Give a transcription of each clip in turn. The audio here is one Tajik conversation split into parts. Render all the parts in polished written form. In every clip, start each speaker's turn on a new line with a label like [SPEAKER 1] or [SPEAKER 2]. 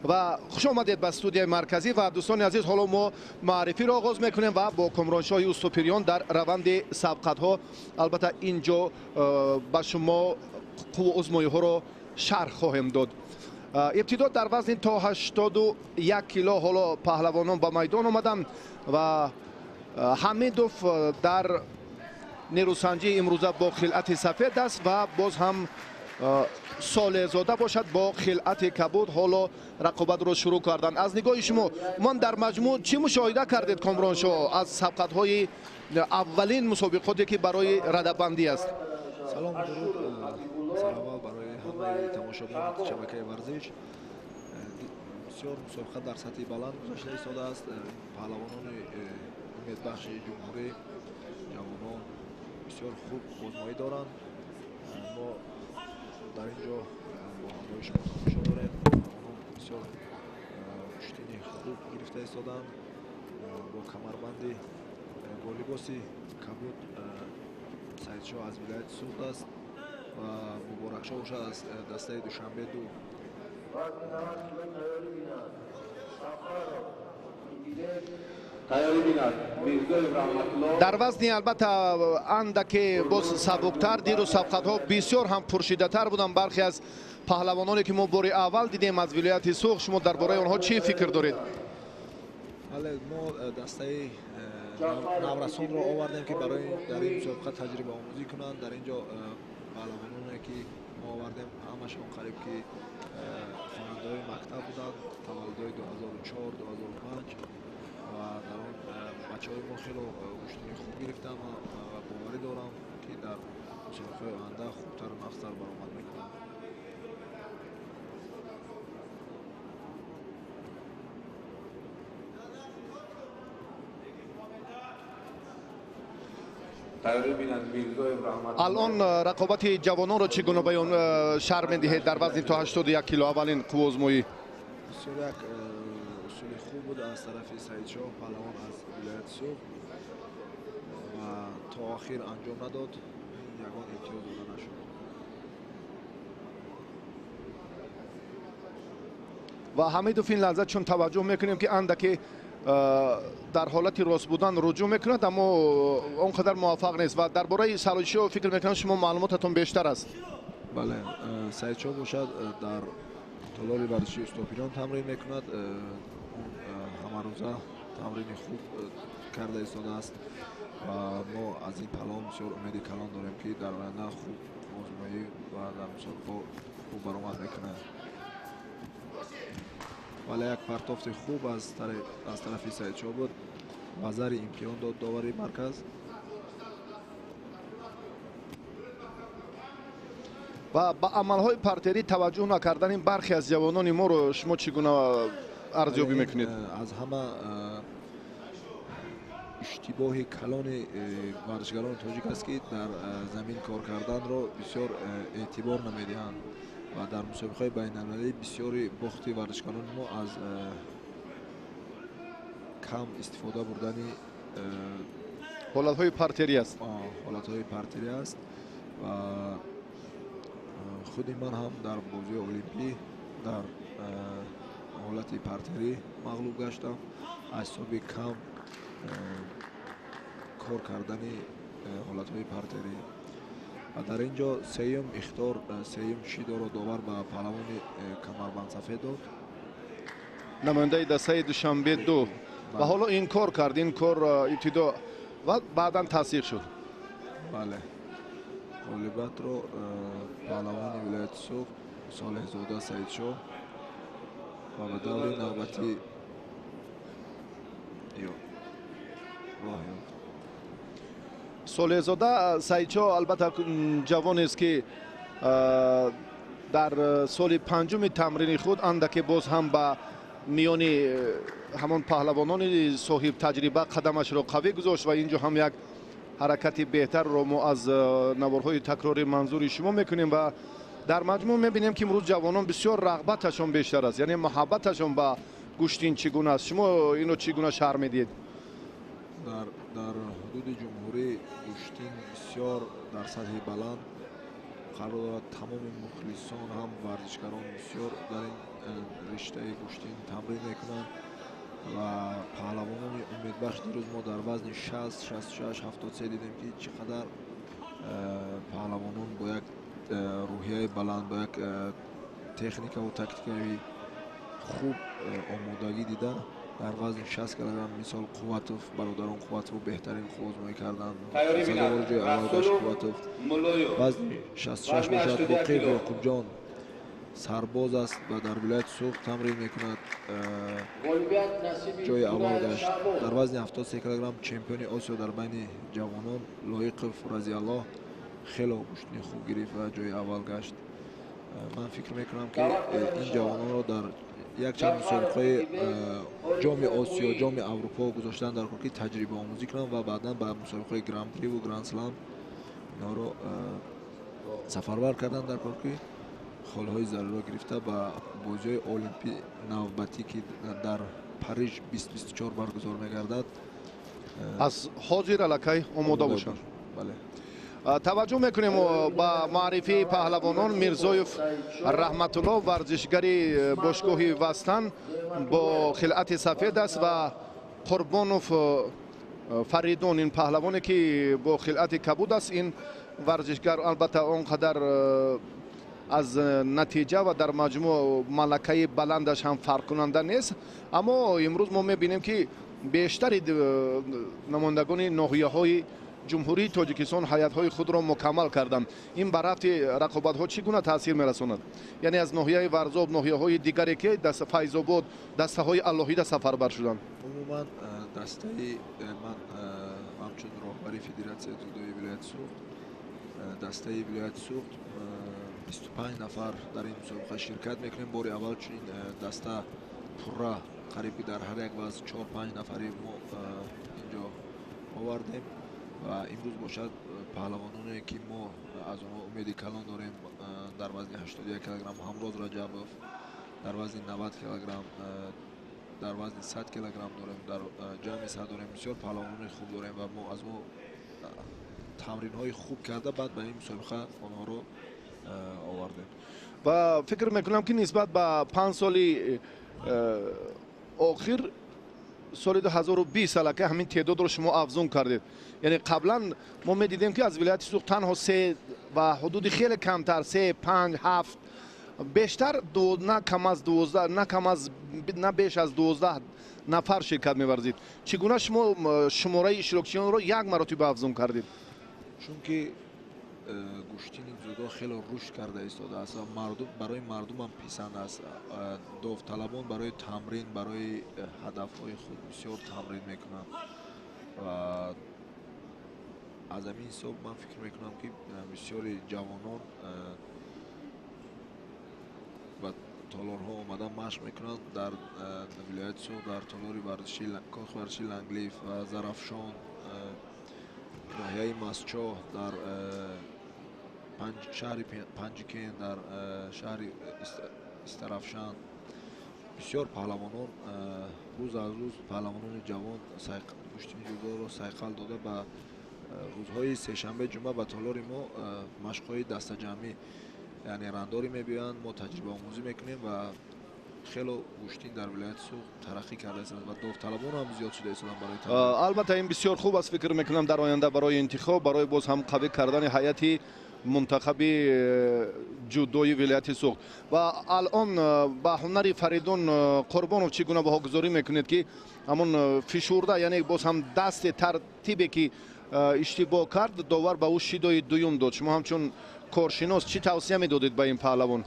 [SPEAKER 1] و خوش آمدید به استودیوی مرکزی و دوستان عزیز. حالا ما معرفی را آغاز میکنیم و با کامرانشاه اوستوپیریان در روند سبقت ها البته اینجا به شما قوه عظمایی ها را شرح خواهیم داد. ابتدا در وزن تا 81 کیلو حالا پهلوانان به میدان آمدند و حمیدوف در نیروسنجی امروزه با خلعت سفید است و باز هم صالح زاده باشد با خلعت کبود حالا رقابت رو شروع کردن. از نگاه شما من در مجموع چی مشاهده کردید کامرانشاه از سبقت های اولین مسابقاتی که برای رده‌بندی است؟
[SPEAKER 2] سلام درود سلام برای همه تماشاگران شبکه ورزش. بسیار مسابقه در سطح بلند گذشته ایستاده است. پهلوانان امیدبخش جمهوری جوانان بسیار خوب آزمایی دارند. ما در اینجا با همراه شما تماشا داریم. پهلوانان بسیار پشتینی خوب گرفته ایستادند با کمربندی با لباسی کبود. سعیدشاه از ولایت سوخت است و مبارکشاه باشد از دسته دوشنبه دو.
[SPEAKER 1] در وزن البته اندکی باز سبکتر دیرو سبقت ها بسیار هم پرشیده تر بودن. برخی از پهلوانانی که ما بار اول دیدیم از ولایت سوخت، شما درباره آنها چی فکر دارید؟
[SPEAKER 2] بله، ما دسته نورسان را آوردیم که برای در این مسابقه تجربه آموزی کنند. در اینجا پهلوانانی که ما آوردیم همشون قریب که خواننده مکتب بودند، تولدهای 2004 2005 و در اون بچه‌های ما خیلی گشتنی خوب گرفتم و باوری دارم که در مسابقه آینده خوبتر و نقصتر برآمد میکنند.
[SPEAKER 1] الان رقابت جوانان را چگونه بیان شرح می‌دهید در وزن تا 81 کیلو اولین قوه عظمایی؟
[SPEAKER 2] بسیار یک اصول خوب بود از طرف سعیدشاه پهلوان از ولایت سوخت و تا آخر انجام نداد، یگان امتیاز داده نشد.
[SPEAKER 1] و حمیدوف این لحظه چون توجه میکنیم که اندکی در حالت راست بودن رجوع میکند اما اونقدر موفق نیست و درباره سعیدشاه فکر میکنم شما معلوماتتون بیشتر است.
[SPEAKER 2] بله، سعیدشاه باشد در تالار ورزشی اوستوپیریان تمرین میکند. همه روزه تمرین خوب کرده ایستاده است و ما از این پهلوان بسیار امید کلان داریم که در آینده خوب آزمایی و در مسابقه خوب برآمد میکنه. ولی یک پرتافت خوب از طرف سعیدشاه بود. نظر امتحان داد داوری مرکز.
[SPEAKER 1] و با عملهای پرتری توجه نکردن این برخی از جوانان ما رو شما چگونه ارزیابی میکنید؟
[SPEAKER 2] از همه اشتباه کلان ورزشگران تاجیک است که در زمین کار کردن را بسیار اعتبار نمیدهند و در مسابقه بین‌المللی بسیاری باخت ورزشکاران ما از کم استفاده بردن
[SPEAKER 1] حالتهای پرتری است.
[SPEAKER 2] حالتهای پرتری است و خود من هم در بازی المپی در حالت پرتری مغلوب گشتم. اعصاب کم کار کردن حالتهای پرتری و در اینجا سیم اخطار سیم شیدا را داور به پهلوان کمربند سفید داد،
[SPEAKER 1] نماینده دسته دوشنبه دو. و حالا این کار کرد، این کار ابتدا و بعدا تصدیق شد.
[SPEAKER 2] بله، غالبیت را پهلوان ولایت سوخت صالح زاده سعیدشاه و به دور نوبتی
[SPEAKER 1] صالح زاده سعیدشاه البته جوانی است که در سال پنجم تمرین خود اندکی باز هم به میان همان پهلوانان صاحب تجربه قدمش را قوی گذاشت و اینجا هم یک حرکت بهتر را ما از نوارهای تکراری منظور شما میکنیم و در مجموع میبینیم که امروز جوانان بسیار رغبتشون بیشتر است، یعنی محبتشون به گشتین چگونه است. شما اینو چگونه شرح میدید؟
[SPEAKER 2] در حدود جمهوری گشتین بسیار در سطح بلند қарор дорад. Тамоми мухлисон ҳам варзишгарон бисёр дар ин риштаи гӯштин тамрин мекунанд ва паҳлавонони умедбахш дирӯз мо дар вазни 60, 66, 73 дидем ки чӣ қадар паҳлавонон бо як рӯҳияи баланд, бо як техникаву тактикаи хуб омодагӣ дида дар вазни 60 килограмм мисол Қувватов, бародарон Қувватову беҳтарин хузмоӣ карданд. Садовори ҷои аввал гашт Қувватов. Вазни 66 бошад. Боқиев Ёқубҷон сарбоз аст ва дар вилояти Суғд тамрин мекунад. Ҷои аввал гашт. Дар вазни 73 килограмм чемпиони Осиё дар байни ҷавонон Лоиқов Разиаллоҳ хело гӯштини хуб гирифт ва ҷои аввал гашт. Ман фикр мекунам ки ин ҷавононро дар якчанд мусобиқаи ҷоми Осиё, ҷоми Аврупо гузоштан дар кор ки таҷрибаомӯзӣ кунанд ва баъдан ба мусобиқаи Гран-при ва Гранд-слам инҳоро сафарбар кардан дар кор ки холҳои заруриро гирифта ба бозиҳои олимпӣ навбатӣ ки дар Париж 2024 баргузор мегардад
[SPEAKER 1] аз ҳозир аллакай омода бошанд.
[SPEAKER 2] Бале.
[SPEAKER 1] таваҷҷӯҳ мекунем ба маърифии паҳлавонон. Мирзоев Раҳматуллоҳ варзишгари бошгоҳи Вастан бо хилъати сафед аст ва Қурбонов Фаридон ин паҳлавоне ки бо хилъати кабуд аст. Ин варзишгар албатта он қадар аз натиҷа ва дар маҷмӯъ малакаи баландаш ҳам фарқкунанда нест, аммо имрӯз мо мебинем ки бештари намояндагони ноҳияҳои ҷумҳурии Тоҷикистон ҳайатҳои худро мукаммал карданд. Ин ба рафти рақобатҳо чӣ гуна таъсир мерасонад? Яъне аз ноҳияи Варзоб, ноҳияҳои дигаре ки Файзобод дастаҳои алоҳида сафарбар шуданд.
[SPEAKER 2] Умуман дастаи ман ҳамчун роҳбари Федератсияи дзюдои вилояти Суғд, дастаи вилояти Суғд 25 нафар дар ин мусобиқа ширкат мекунем. Бори аввал чунин даста пурра қариби дар ҳар як вазн 4-5 нафари мо инҷо овардем ва имрӯз бошад паҳлавононе ки мо аз онҳо умеди калон дорем. Дар вазни 81 килограмм Ҳамроз Раҷабов, дар вазни 90 килограмм, дар вазни 100 килограмм дорем, дар ҷамъи 100 дорем. Бисёр паҳлавонони хуб дорем ва мо аз мо тамринҳои хуб карда баъд ба ин мусобиқа онҳоро овардем.
[SPEAKER 1] ва фикр мекунам ки нисбат ба 5 соли охир соли 2020 аллакай ҳамин теъдодро шумо афзун кардед. Яъне қаблан мо медидем ки аз вилояти Суғд танҳо 3 ва ҳудуди хеле камтар 3, 5, 7 бештар на кам аз 12 на беш аз 12 нафар ширкат меварзид. Чӣ гуна шумо шумораи иштирокчиёнро як маротиба афзун кардед?
[SPEAKER 2] Чунки гӯштини дзюдо хело рушд карда истодааст ва барои мардумам писанд аст. Довталабон барои тамрин, барои ҳадафҳои худ бисёр тамрин мекунанд ва аз ҳамин ҳисоб ман фикр мекунам ки бисёри ҷавонон ба толорҳо омада машқ мекунанд дар вилояти Суғд, дар толори кохи варзиши Ланглиф ва Зарафшон, ноҳияи Масчоҳ, дар шаҳри Панҷикен, дар шаҳри Истарафшан бисёр паҳлавонон рӯз аз рӯз паҳлавонони ҷавон гӯштини ҷудоро сайқал дода ба рӯзҳои сешанбе ҷумъа ба толори мо машқҳои дастаҷамъӣ яъне рандорӣ мебиёянд. Мо таҷрибаомӯзӣ мекунем ва хело гӯштин дар вилояти Суғд тараққӣ карда истод ва довталабон ҳам зиёд шуда истоданд барои тамрин.
[SPEAKER 1] албатта ин бисёр хуб аст. фикр мекунам дар оянда барои интихоб, барои боз ҳам қавӣ кардани ҳайати мунтахаби ҷудои вилояти Суғд. ва алон ба ҳунари Фаридон Қурбонов чӣ гуна баҳогузорӣ мекунед ки ҳамон фишурда, яъне боз ҳам дасти тартибе ки иштибоҳ кард, довар ба ӯ шидои дуюм дод. Шумо ҳамчун коршинос чӣ тавсия медодед ба ин паҳлавон?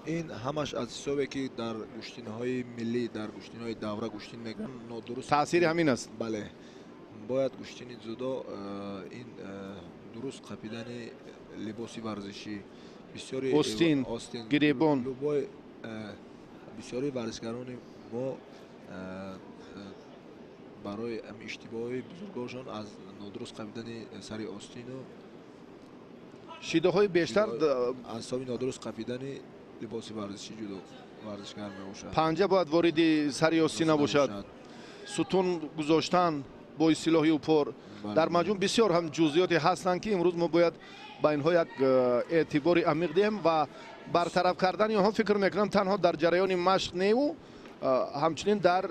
[SPEAKER 2] ин ҳамаш аз ҳисобе ки дар гӯштиниҳои миллӣ, дар гӯштиниҳои давра гӯштин мекунанд нодуруст.
[SPEAKER 1] таъсири ҳамин аст.
[SPEAKER 2] Бале, бояд гӯштини дзюдо ин дуруст қапидани либоси варзишӣ бисёри
[SPEAKER 1] остин гиребон
[SPEAKER 2] любой бисёри варзишгарони мо барои иштибоҳи бузургҳошон аз нодуруст қапидани сари остину
[SPEAKER 1] шидоҳои бештар
[SPEAKER 2] аз ҳисоби нодуруст қапидани либоси варзишӣ ҷудо варзишгар мебошад.
[SPEAKER 1] панҷа бояд вориди сари остин набошад. сутун гузоштан با اصطلاحی اوپر
[SPEAKER 2] بله.
[SPEAKER 1] در مجموع بسیار هم جزئیاتی هستند که امروز ما باید با اینها یک اعتبار عمیق دهیم و برطرف کردن اینها فکر میکنم تنها در جریان مشق نه و همچنین در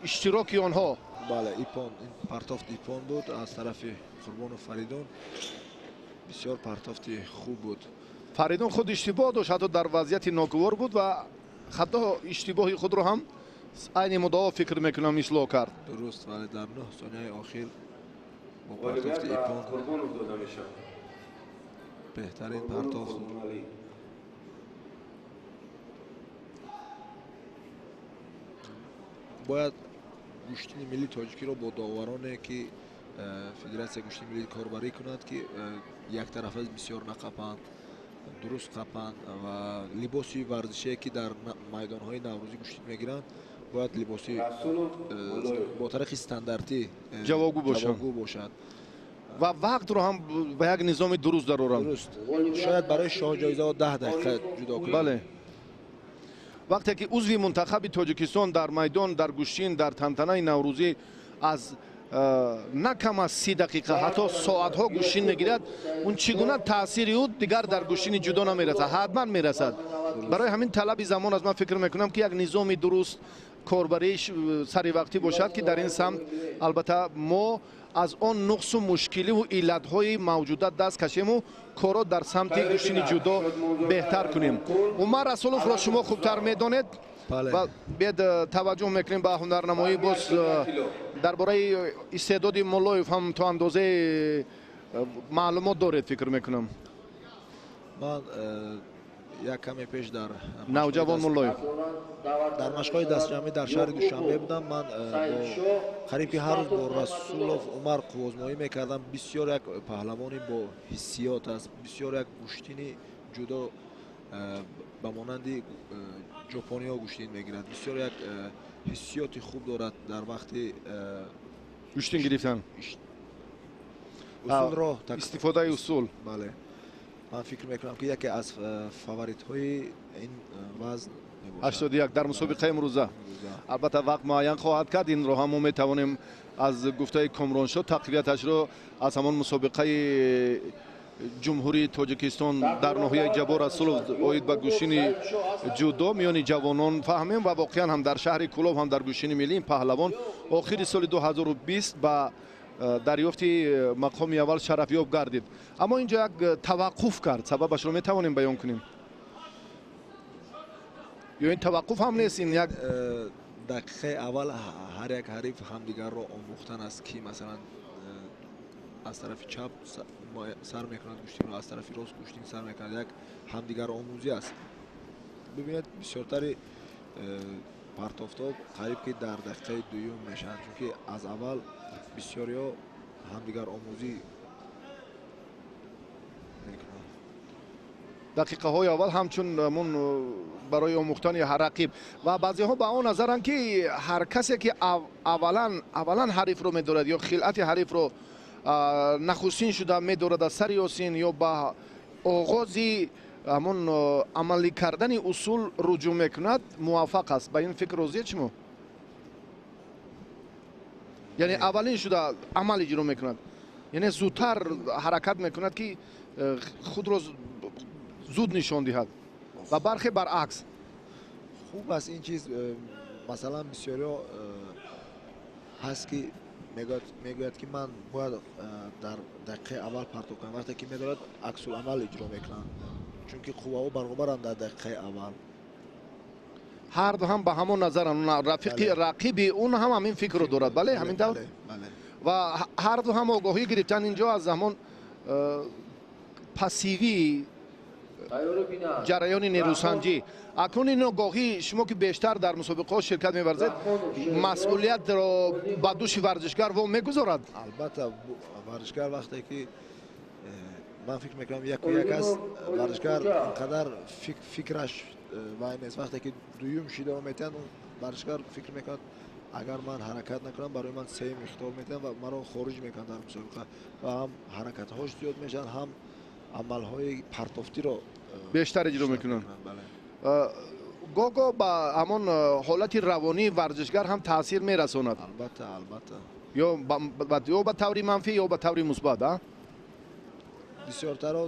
[SPEAKER 1] اشتراک آنها.
[SPEAKER 2] بله ایپون این پرتافت ایپون بود از طرف قربان و فریدون بسیار پرتافتی خوب بود.
[SPEAKER 1] فریدون خود اشتباه داشت حتی در وضعیت ناگوار بود و خطا اشتباهی خود رو هم عین مدعا فکر میکنم اصلاح کرد.
[SPEAKER 2] درست ولی در 9 ثانیه آخر با پرتافت ایپون بهترین پرتافت باید گوشتین ملی تاجیکی رو با داورانه که فدراسیون گوشتین ملی کاربری کند که یک طرف از بسیار نقپند درست قپند و لباسی ورزشی که در میدان‌های نوروزی گوشتین میگیرند باید لباسی با طریق استانداردی
[SPEAKER 1] جوابگو
[SPEAKER 2] باشد
[SPEAKER 1] و وقت رو هم به یک نظام درست دارند.
[SPEAKER 2] درست شاید برای شاه جایزه 10 دقیقه جدا کنند.
[SPEAKER 1] بله وقتی که عضو منتخب تاجیکستان در میدان در گوشتین در تنتنه نوروزی از نه کم از 30 دقیقه حتی ساعت ها گوشتین میگیرد اون چگونه تاثیری او دیگر در گوشتین جدا نمیرسد حتما میرسد. برای همین طلب زمان از من فکر میکنم که یک نظام درست کاربریش سری وقتی باشد که در این سمت البته ما از آن نقص و مشکلی و علت‌های موجوده دست کشیم و کارا در سمت گوشتین جدا بهتر کنیم. عمر رسولوف را شما خوبتر میدانید و بعد توجه میکنیم به هنرنمایی باز درباره استعداد مولایف هم تا اندازه معلومات دارید فکر میکنم.
[SPEAKER 2] من یک کمی پیش در
[SPEAKER 1] نوجوان مولایف
[SPEAKER 2] در مشق‌های دستجمعی در شهر دوشنبه بودم. من قریب که هر روز با رسولوف عمر قوازمایی میکردم. بسیار یک پهلوانی با حسیات است، بسیار یک گوشتینی جدا به مانند ژاپنی‌ها گوشتین میگیرد، بسیار یک حسیاتی خوب دارد در وقت
[SPEAKER 1] گوشتین گرفتن
[SPEAKER 2] اصول را
[SPEAKER 1] استفاده اصول.
[SPEAKER 2] بله من فکر میکنم که یکی از فاوریت های این وزن
[SPEAKER 1] 81 در مسابقه امروزه. البته وقت معین خواهد کرد این رو هم ما میتوانیم از گفته کامرانشاه تقویتش رو از همان مسابقه جمهوری تاجیکستان در ناحیه جبار از صلح اوید به گوشین جودو میان جوانان فهمیم و واقعا هم در شهر کلوب هم در گوشین ملی این پهلوان آخر سال 2020 با دریافت مقام اول شرفیاب گردید. اما اینجا یک توقف کرد. سببش رو میتوانیم بیان کنیم یا این توقف هم نیست؟ این یک
[SPEAKER 2] دقیقه اول هر یک حریف همدیگر رو آموختن است که مثلا از طرف چپ سر میکنند گوشتین رو از طرف راست گوشتین سر میکنند. یک همدیگر آموزی است. ببینید بسیارتر پرتافتا قریب که در دقیقه دوم میشن چون که از اول بسیاری ها همدیگر آموزی
[SPEAKER 1] دقیقه های اول همچون من برای آموختن هر رقیب و بعضی ها به آن نظرن که هر کسی که اولا حریف رو میدارد یا خلعت حریف رو نخستین شده میدارد از سر یاسین یا با آغازی همون عملی کردن اصول رجوع میکند موفق است. به این فکر روزی چما؟ یعنی اولین شده عمل اجرا میکند، یعنی زودتر حرکت میکند که خود رو زود نشان دهد و برخی برعکس.
[SPEAKER 2] خوب است این چیز. مثلا بسیاری هست که میگوید که من باید در دقیقه اول پرتاب کنم، وقتی که میدارد عکس العمل اجرا میکنن چون که خوبه ها برابرند در دقیقه اول.
[SPEAKER 1] هر دو هم به همون نظرن. رقیب اون هم همین فکر رو دارد. بله همین طور. و هر دو هم آگاهی گرفتن اینجا از زمان پسیوی جریان نیروسنجی. اکنون این آگاهی شما که بیشتر در مسابقه ها شرکت می‌ورزید مسئولیت را به دوش ورزشگر و میگذارد.
[SPEAKER 2] البته ورزشگر وقتی که من فکر میکنم یک است ورزشگر اینقدر فکرش وای نیست. وقتی که دویم شده و میتن ورزشگر فکر میکند اگر من حرکت نکنم برای من سه اختار میتن و مرا خارج میکنن در مسابقه و هم حرکت هاش زیاد میشن هم عمل های پرتافتی رو
[SPEAKER 1] بیشتر اجرا میکنن. گاگا با همون حالت روانی ورزشگر هم تاثیر میرساند.
[SPEAKER 2] البته
[SPEAKER 1] ё ба таври манфӣ ё ба таври мусбат.
[SPEAKER 2] бисёртаро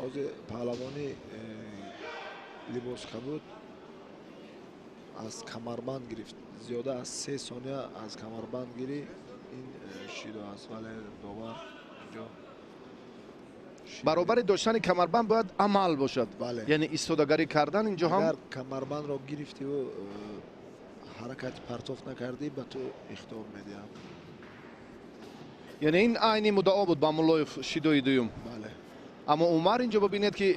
[SPEAKER 2] ҳозир паҳлавони либоскабуд аз камарбанд гирифт. Зиёда аз 3 сония аз камарбанд гирӣ ин шидо аст, вале довар инҷо
[SPEAKER 1] баробари доштани камарбанд бояд амал бошад.
[SPEAKER 2] Бале.
[SPEAKER 1] Яъне истодагарӣ кардан инҷо ҳам
[SPEAKER 2] агар камарбандро гирифтиву ҳаракати партоф накардӣ ба ту ихтиёр медиҳам.
[SPEAKER 1] яъне ин айни муддао буд ба Муллоев шидои дуюм.
[SPEAKER 2] Бале.
[SPEAKER 1] аммо Умар инҷо бибинед ки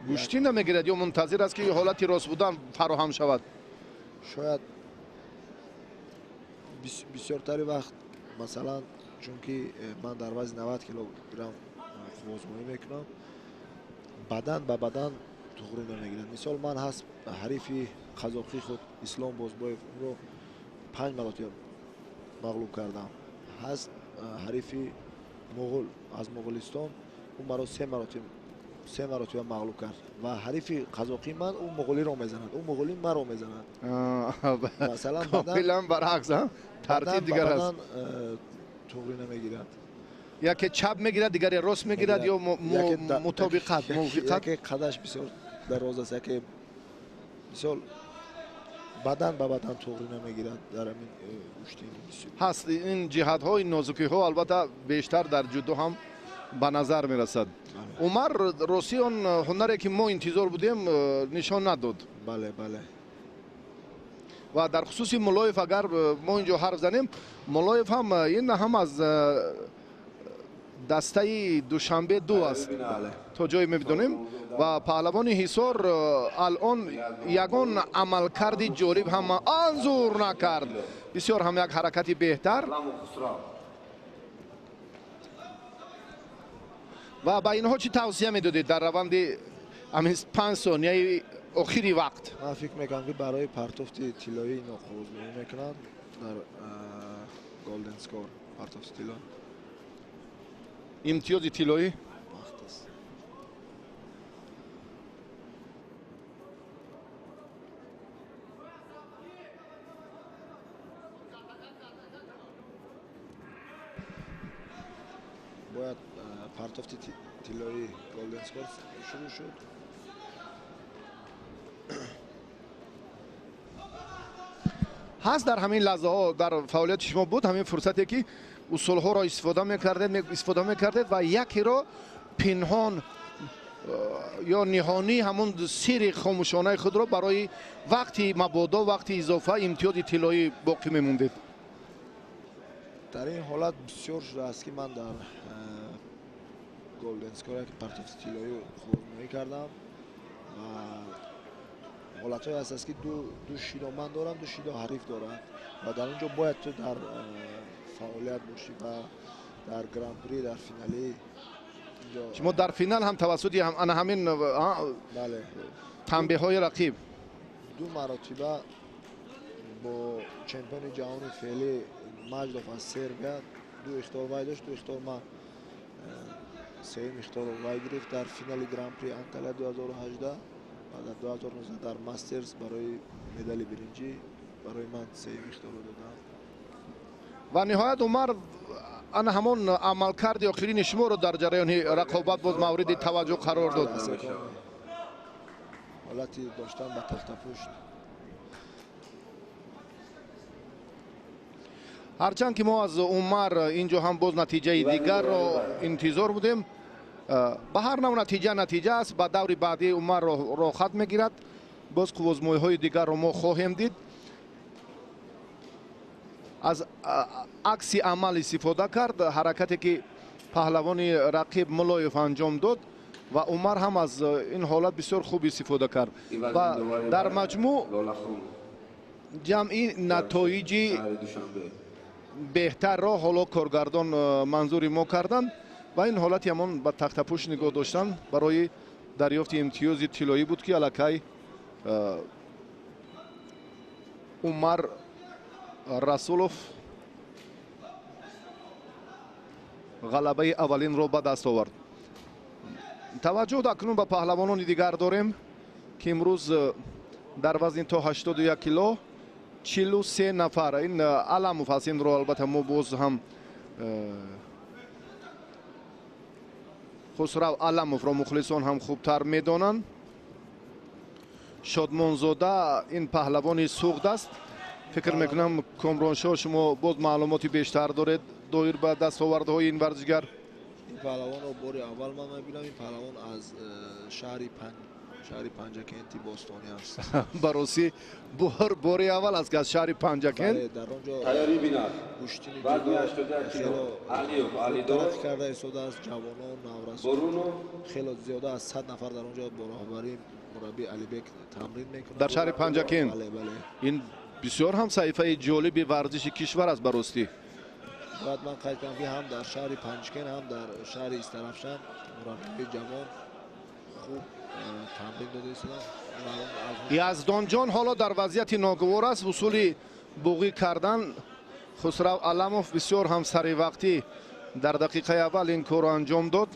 [SPEAKER 1] гӯштӣ намегирад ё мунтазир аст ки ҳолати рост будан фароҳам шавад.
[SPEAKER 2] шояд бисёртари вақт масалан чунки ман дар вазни 90 килограмм қуввозмоӣ мекунам, бадан ба бадан туғрӣ намегирад. мисол ман ҳаст ҳарифи қазоқи худ Ислом Бозбоев, онро 5 маротиба мағлуб кардам. ҳаст ҳарифи муғул аз Муғулистон, ӯ маро 3 маротиба мағлуб кард ва ҳарифи қазоқи ман ӯ муғулиро мезанад, ӯ муғули маро мезанад. масалан
[SPEAKER 1] комилан баръакс, тартиб дигар аст.
[SPEAKER 2] туғрӣ намегирад.
[SPEAKER 1] яке чап мегирад, дигаре рост мегирад ё мутобиқат, мувофиқат.
[SPEAKER 2] яке қадаш бисёр дароз аст, яке мисол бадан ба бадан туғрӣ намегирад. дар ҳамин гӯштини бисёр
[SPEAKER 1] ҳаст ин ҷиҳатҳо, ин нозукиҳо албатта бештар дар ҷудо ҳам ба назар мерасад. Умар рости он ҳунаре ки мо интизор будем нишон надод.
[SPEAKER 2] бале бале.
[SPEAKER 1] ва дар хусуси Муллоев агар мо инҷо ҳарф занем, Муллоев ҳам ин ҳам аз дастаи Душанбе 2 аст, то ҷое мебидонем. ва паҳлавони Ҳисор алон ягон амалкарди ҷолиб ҳам анзур накард. бисёр ҳам як ҳаракати беҳтар. ва ба инҳо чӣ тавсия медодед дар раванди ҳамин 5 сонияи охири вақт?
[SPEAKER 2] ман фикр мекунам ки барои партофти тиллоӣ ино қуввозмоӣ мекунанд дар Golden Score партофти тилло.
[SPEAKER 1] имтиёзи тиллоӣ
[SPEAKER 2] вақт аст. бояд партофти тиллои Golden Score шурӯъ шуд.
[SPEAKER 1] ҳаст дар ҳамин лаҳзаҳо дар фаъолияти шумо буд ҳамин фурсате ки усулҳоро истифода мекардед ва якеро пинҳон ё ниҳонӣ ҳамун сирри хомӯшонаи худро барои вақти мабодо, вақти изофа имтиёзи тиллоӣ боқӣ мемондед?
[SPEAKER 2] дар ин ҳолат бисёр шудааст ки ман дар Golden Score ки партофти тиллоӣ қуввозмоӣ кардам ва ҳолатҳое ҳастаст ки ду шидо ман дорам, ду шидо ҳариф дорад ва дар он ҷо бояд ту дар фаъолият бошӣ ва дар гран-при дар финалӣ
[SPEAKER 1] шумо дар финал ҳам тавассути ана ҳамин танбеҳҳои рақиб
[SPEAKER 2] 2 маротиба бо чемпиони ҷаҳони феълӣ Маҷдов аз Сербия 2 ихтор вай дошт, 2 ихтор ман. сеюм ихторро вай гирифт дар финали гран-при Анталия 2018 ва дар 2019 дар мастерс барои медали биринҷӣ барои ман сеюм ихторро додам.
[SPEAKER 1] ва ниҳоят Умар ана ҳамон амалкарди охирини шуморо дар ҷараёни рақобат боз мавриди таваҷҷӯҳ қарор дод.
[SPEAKER 2] ҳолати доштан ба тахтапушт.
[SPEAKER 1] ҳарчанд ки мо аз Умар инҷо ҳам боз натиҷаи дигарро интизор будем, ба ҳар навъ натиҷа аст. ба даври баъди Умар рохат мегирад. боз қуввозмоиҳои дигарро мо хоҳем дид. аз акси амал истифода кард, ҳаракате ки паҳлавони рақиб Муллоев анҷом дод ва Умар ҳам аз ин ҳолат бисёр хуб истифода кард. ва дар маҷмӯъ ҷамъи натоиҷи беҳтарро ҳоло коргардон манзури мо карданд ва ин ҳолати ҳамон ба тахтапӯш нигоҳ доштан барои дарёфти имтиёзи тиллоӣ буд ки аллакай Умар Расулов ғалабаи аввалинро ба даст овард. таваҷҷӯҳ акнун ба паҳлавонони дигар дорем ки имрӯз дар вазни то 81 кило 43 нафар. Ин Аламов аст. Инро албатта мо боз ҳам Хусрав Аламовро мухлисон ҳам хубтар медонанд. Шодмонзода ин паҳлавони суғд аст. фикр мекунам Комроншоҳ шумо боз маълумоти бештар доред доир ба дастовардҳои ин варзишгар.
[SPEAKER 2] ин паҳлавонро бори аввал ман мебинам. ин паҳлавон аз шаҳри Панҷакенти Бостонӣ аст.
[SPEAKER 1] бароси бори аввал аст ки аз шаҳри Панҷакент
[SPEAKER 2] дар онҷо гӯштини тараққӣ карда истодааст. ҷавонон, наврасон хело зиёда аз 100 нафар дар онҷо бо роҳбарии мураббӣ Алибек тамрин мекунанд
[SPEAKER 1] дар шаҳри Панҷакент. ин бисёр ҳам саҳифаи ҷолиби варзиши кишвар аст баростӣ.
[SPEAKER 2] бояд ман қайд кунам ки ҳам дар шаҳри Панҷкент ҳам дар шаҳри Истарафшан мураббии ҷавон хуб тамрин дода истоданд.
[SPEAKER 1] Яздонҷон ҳоло дар вазъияти ногувор аст. усули буғӣ кардан Хусрав Аламов бисёр ҳам саривақтӣ дар дақиқаи аввал ин корро анҷом дод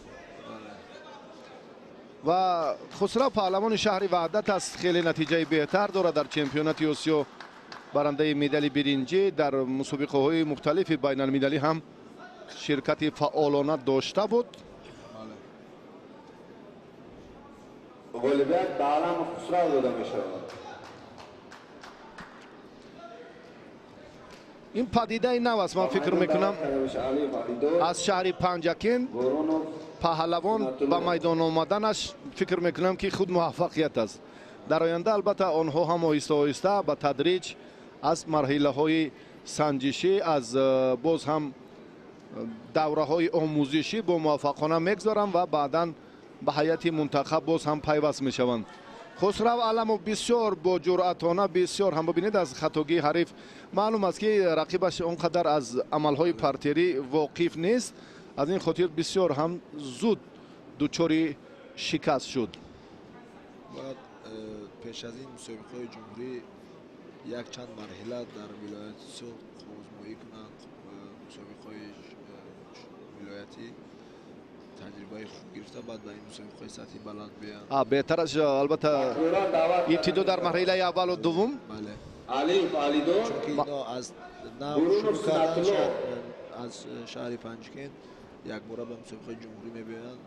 [SPEAKER 1] ва Хусрав паҳлавони шаҳри Ваҳдат аст. хеле натиҷаи беҳтар дорад дар чемпионати Осиё. барандаи медали биринҷӣ дар мусобиқаҳои мухталифи байналмилалӣ ҳам ширкати фаъолона дошта буд.
[SPEAKER 3] غالبیت به علم خسرو داده می شود.
[SPEAKER 1] این پدیده نو است. من فکر میکنم از شهر پنجکین پهلوان به میدان آمدنش فکر میکنم که خود موفقیت است. در آینده البته آنها هم آهسته آهسته به تدریج از مرحله های سنجشی از باز هم دوره های آموزشی با موفقانه میگذارن و بعداً به هیئت منتخب باز هم پیوست میشوند. خسرو علمو بسیار با جرأتانه بسیار هم ببینید از خطاگی حریف معلوم است که رقیبش اونقدر از عملهای پرتری واقف نیست. از این خاطر بسیار هم زود دچار شکست شد.
[SPEAKER 2] باید پیش از این مسابقه جمهوری یک چند مرحله در ولایت سوق آزمایی کنند. مسابقه ولایتی تجربه خوب گرفته بعد به این مسابقه سطحی بلند بیان.
[SPEAKER 1] بهترش البته ابتدا در مرحله اول و دوم.
[SPEAKER 2] بله.
[SPEAKER 3] علیدو
[SPEAKER 2] چون که اینا از نو شروع کردن از شهر پنجکند یک بار به مسابقه جمهوری میبینن.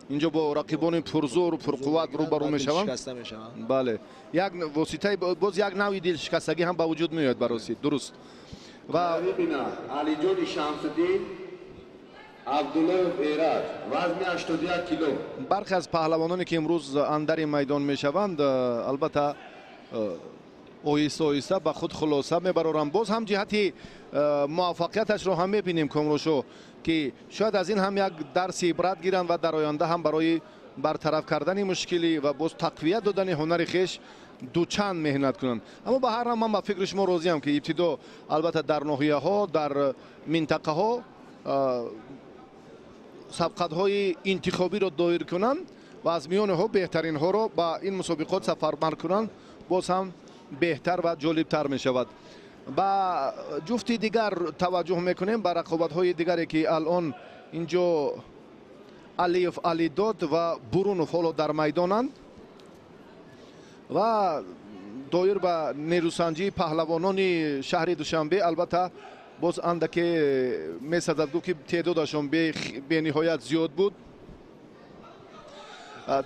[SPEAKER 1] اینجا با رقیبان پرزور و پرقوت روبرو میشوند.
[SPEAKER 2] شکسته میشوند.
[SPEAKER 1] بله. یک واسطه باز یک نوعی دل شکستگی هم به وجود میاد براسی. درست. و
[SPEAKER 3] علی جون شمس‌الدین عبدالله ایرج وزن 81 کیلو.
[SPEAKER 1] برخی از پهلوانانی که امروز اندر میدان میشوند البته آهسته آهسته به خود خلاصه میبرند. باز هم جهتی موفقیتش رو هم میبینیم کامروشو که شاید از این هم یک درس عبرت گیرند و در آینده هم برای برطرف کردن مشکلی و باز تقویت دادن هنر خویش دوچند مهنت کنند. اما به هر حال من به فکر شما راضی ام که ابتدا البته در ناحیه ها در منطقه ها سبقت‌های انتخابی را دایر کنند و از میان ها بهترین ها را با این مسابقات سفربر کنند. باز هم بهتر و جالبتر می شود. با جفتی دیگر توجه میکنیم به رقابت‌های دیگری که الان اینجا علیف علیداد و برونوف حالا در میدانند و دایر به نیروسنجی پهلوانان شهر دوشنبه. البته باز اندکی میسازد گفت که تعدادشان به نهایت زیاد بود.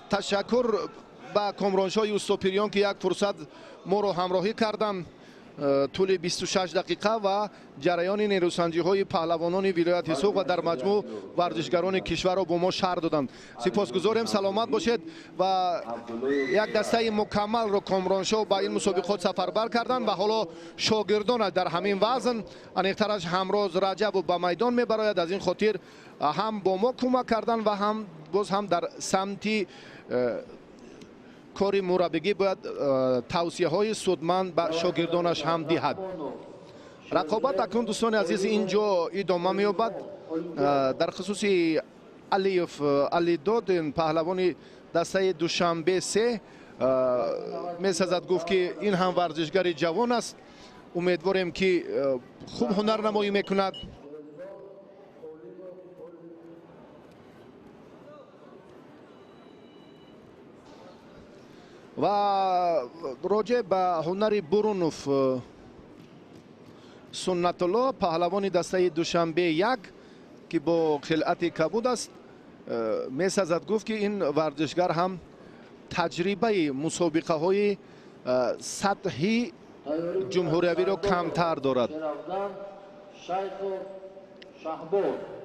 [SPEAKER 1] تشکر به کامرانشاه اوستاپیریان که یک فرصت ما را همراهی کردند طول 26 دقیقه و جریان نیروسنجی های پهلوانان ولایت سوق و در مجموع ورزشگران کشور را با ما شرح دادند. سپاسگزاریم. سلامت باشید. و یک دسته مکمل را کامرانشاه با این مسابقات سفربر کردند و حالا شاگردان در همین وزن انیخترش همراز رجب و به میدان میبراید. از این خاطر هم با ما کمک کردند و هم باز هم در سمتی کاری مربیگی باید توصیه های سودمند به شاگردانش هم دهد. رقابت اکنون دوستان عزیز اینجا ادامه می‌یابد. در خصوص علیف علیداد پهلوان دسته دوشنبه 3 می‌سازد گفت که این هم ورزشگر جوان است. امیدواریم که خوب هنرنمایی میکند. و راجع به هنر برونوف سنت الله پهلوان دسته دوشنبه یک که با خلعت کبود است میسازد گفت که این ورزشگر هم تجربه مسابقه های سطحی جمهوری رو کمتر دارد.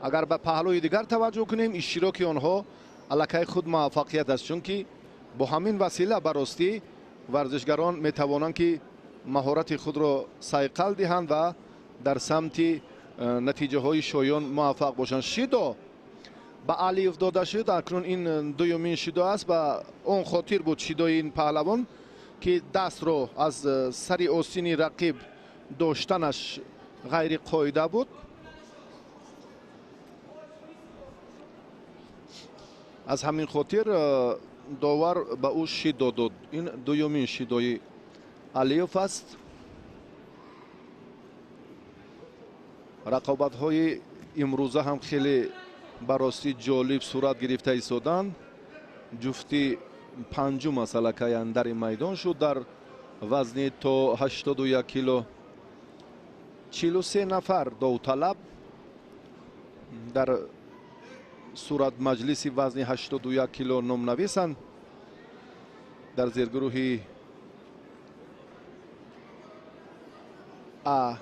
[SPEAKER 1] اگر به پهلوی دیگر توجه کنیم اشتراک آنها علاقه خود موفقیت است، چون که با همین وسیله براستی ورزشگران میتوانند که مهارت خود را صیقل دهند و در سمت نتیجه های شایان موفق باشند. شیدو به علیف داده شد، اکنون این دومین شیدو است. و اون خاطر بود شیدوی این پهلوان که دست رو از سر آستین رقیب داشتنش غیر قاعده بود. از همین خاطر داور به او شیدو داد. این دومین شیدوی علیف است. رقابت های امروزه هم خیلی براستی جالب صورت گرفته ایستادند. جفتی پنجم مسلکه اندر میدان شد در وزن تا 81 کیلو. 43 نفر داوطلب در صورت مجلس وزن 81 کیلو نام نویسند. در زیرگروه A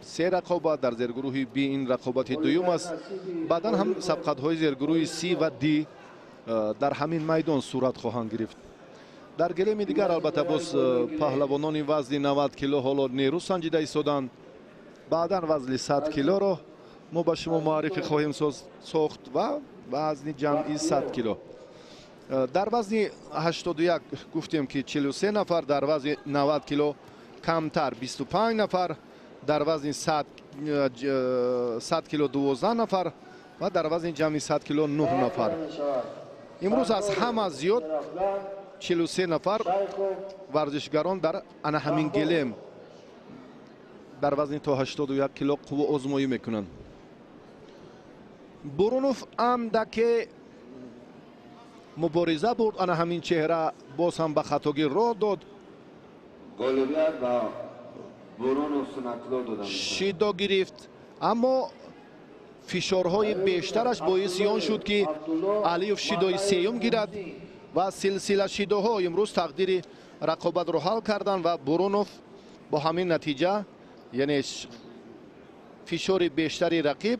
[SPEAKER 1] سه رقابت، در زیرگروه B این رقابت دوم است. بعدا هم سبقت های زیرگروه C و D در همین میدان صورت خواهند گرفت. در گلیم دیگر البته باز پهلوانان وزن 90 کیلو حالا نیرو سنجیده ایستادند. بعدا وزن 100 کیلو را ما به شما معرفی خواهیم ساخت و وزن جمعی 100 کیلو. در وزن 81 گفتیم که 43 نفر، در وزن 90 کیلو کمتر 25 نفر، در وزن 100 کیلو 12 نفر و در وزن جمعی 100 کیلو 9 نفر. امروز از همه زیاد 43 نفر ورزشگران در همین گلیم در وزن تا 81 کیلو قوه آزمایی میکنند. برونوف اندک مبارزه بود، همین چهره باز هم به خطاگیر راه داد.
[SPEAKER 3] غالبیت با برونوف سنتلو دادن
[SPEAKER 1] شیدا گرفت، اما فشارهای بیشترش باعث آن شد که علیف شیدای سیوم گیرد و سلسله شیداها امروز تقدیر رقابت رو حل کردن و برونوف با همین نتیجه، یعنی فشار بیشتری رقیب،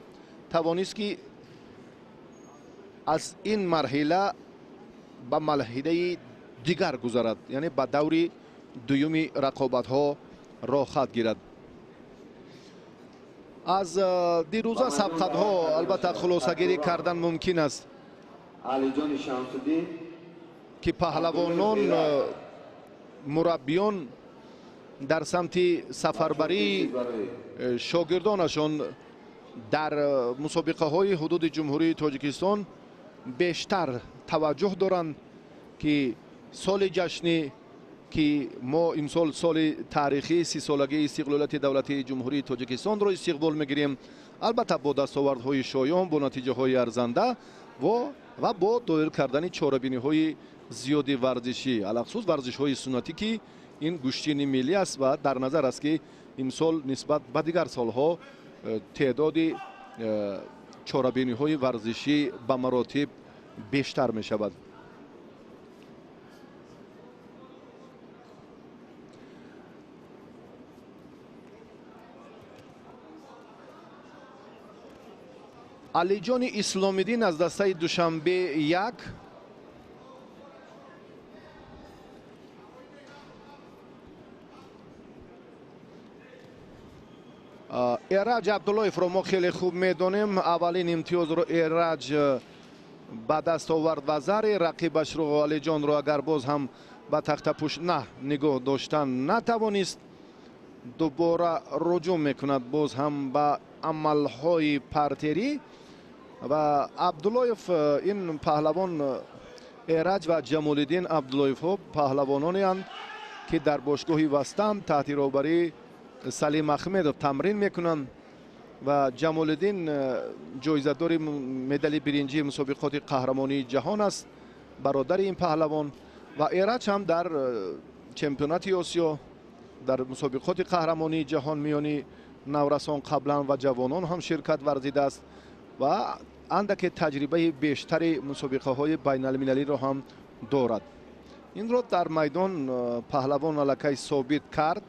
[SPEAKER 1] توانست که از این مرحله به مرحله دیگر گذرد، یعنی به دور دومی رقابت ها راه خط گیرد. از دیروزه سبقت ها البته خلاصه گیری کردن ممکن است
[SPEAKER 3] علی جان شمس‌الدین
[SPEAKER 1] که پهلوانان مربیان در سمت سفربری شاگردانشان در مسابقه های حدود جمهوری تاجیکستان بیشتر توجه دارند که سال جشنی که ما امسال سال تاریخی 30 سالگی استقلالیت دولتی جمهوری تاجیکستان را استقبال میگیریم، البته با دستاوردهای شایان، با نتیجه های ارزنده و با دایر کردن چاره‌بینی های زیاد ورزشی، علخصوص ورزش های سنتی که این گوشتین ملی است و در نظر است که امسال نسبت به دیگر سالها تعداد چاره‌بینی های ورزشی به مراتب بیشتر می شود. علی جان اسلامیدین از دسته دوشنبه یک، ایرج عبداللهیف را ما خیلی خوب میدانیم. اولین امتیاز رو ایرج به دست آورد و زر رقیبش رو علی جان رو اگر باز هم به تخت پوش نگاه داشتن نتوانست، دوباره رجوع میکند باز هم به عملهای پرتری. و عبداللهیف این پهلوان ایرج و جمالالدین عبداللهیف ها پهلوانانی اند که در باشگاه وستن تحت رهبری سلیم احمدov تمرین میکنند و جمالالدین جایزه‌دار مدال برنجی مسابقات قهرمانی جهان است бародари ин паҳлавон ва эрач ҳам дар чемпионати осиё дар мусобиқоти қаҳрамонии ҷаҳон миёни наврасон қаблан ва ҷавонон ҳам ширкат варзидааст ва андаке таҷрибаи бештари мусобиқаҳои байналмилалиро ҳам дорад. инро дар майдон паҳлавон аллакай собит кард.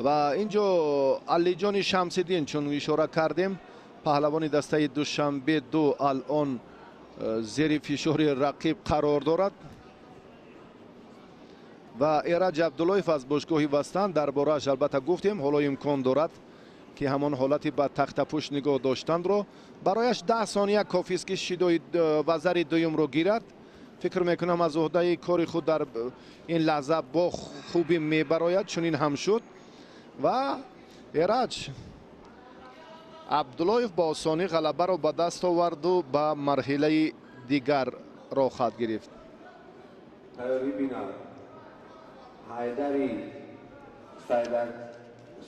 [SPEAKER 1] ва инҷо алиҷони шамсиддин, чун ишора кардем, паҳлавони дастаи душанбе ду алон зери фишори рақиб қарор дорад ва эраҷ абдуллоев аз бошгоҳи вастан дар борааш албатта гуфтем, ҳоло имкон дорад ки ҳамон ҳолати ба тахтапӯш нигоҳ доштанро барояш 10 сония кофист ки шидои вазари дуюмро гирад. фикр мекунам аз уҳдаи кори худ дар ин лаҳза бо хубӣ мебарояд, чунин ҳам шуд ва эраҷ абдуллоев ба осонӣ ғалабаро ба даст оварду ба марҳилаи дигар роҳ хоҳад гирифт.
[SPEAKER 3] Haydari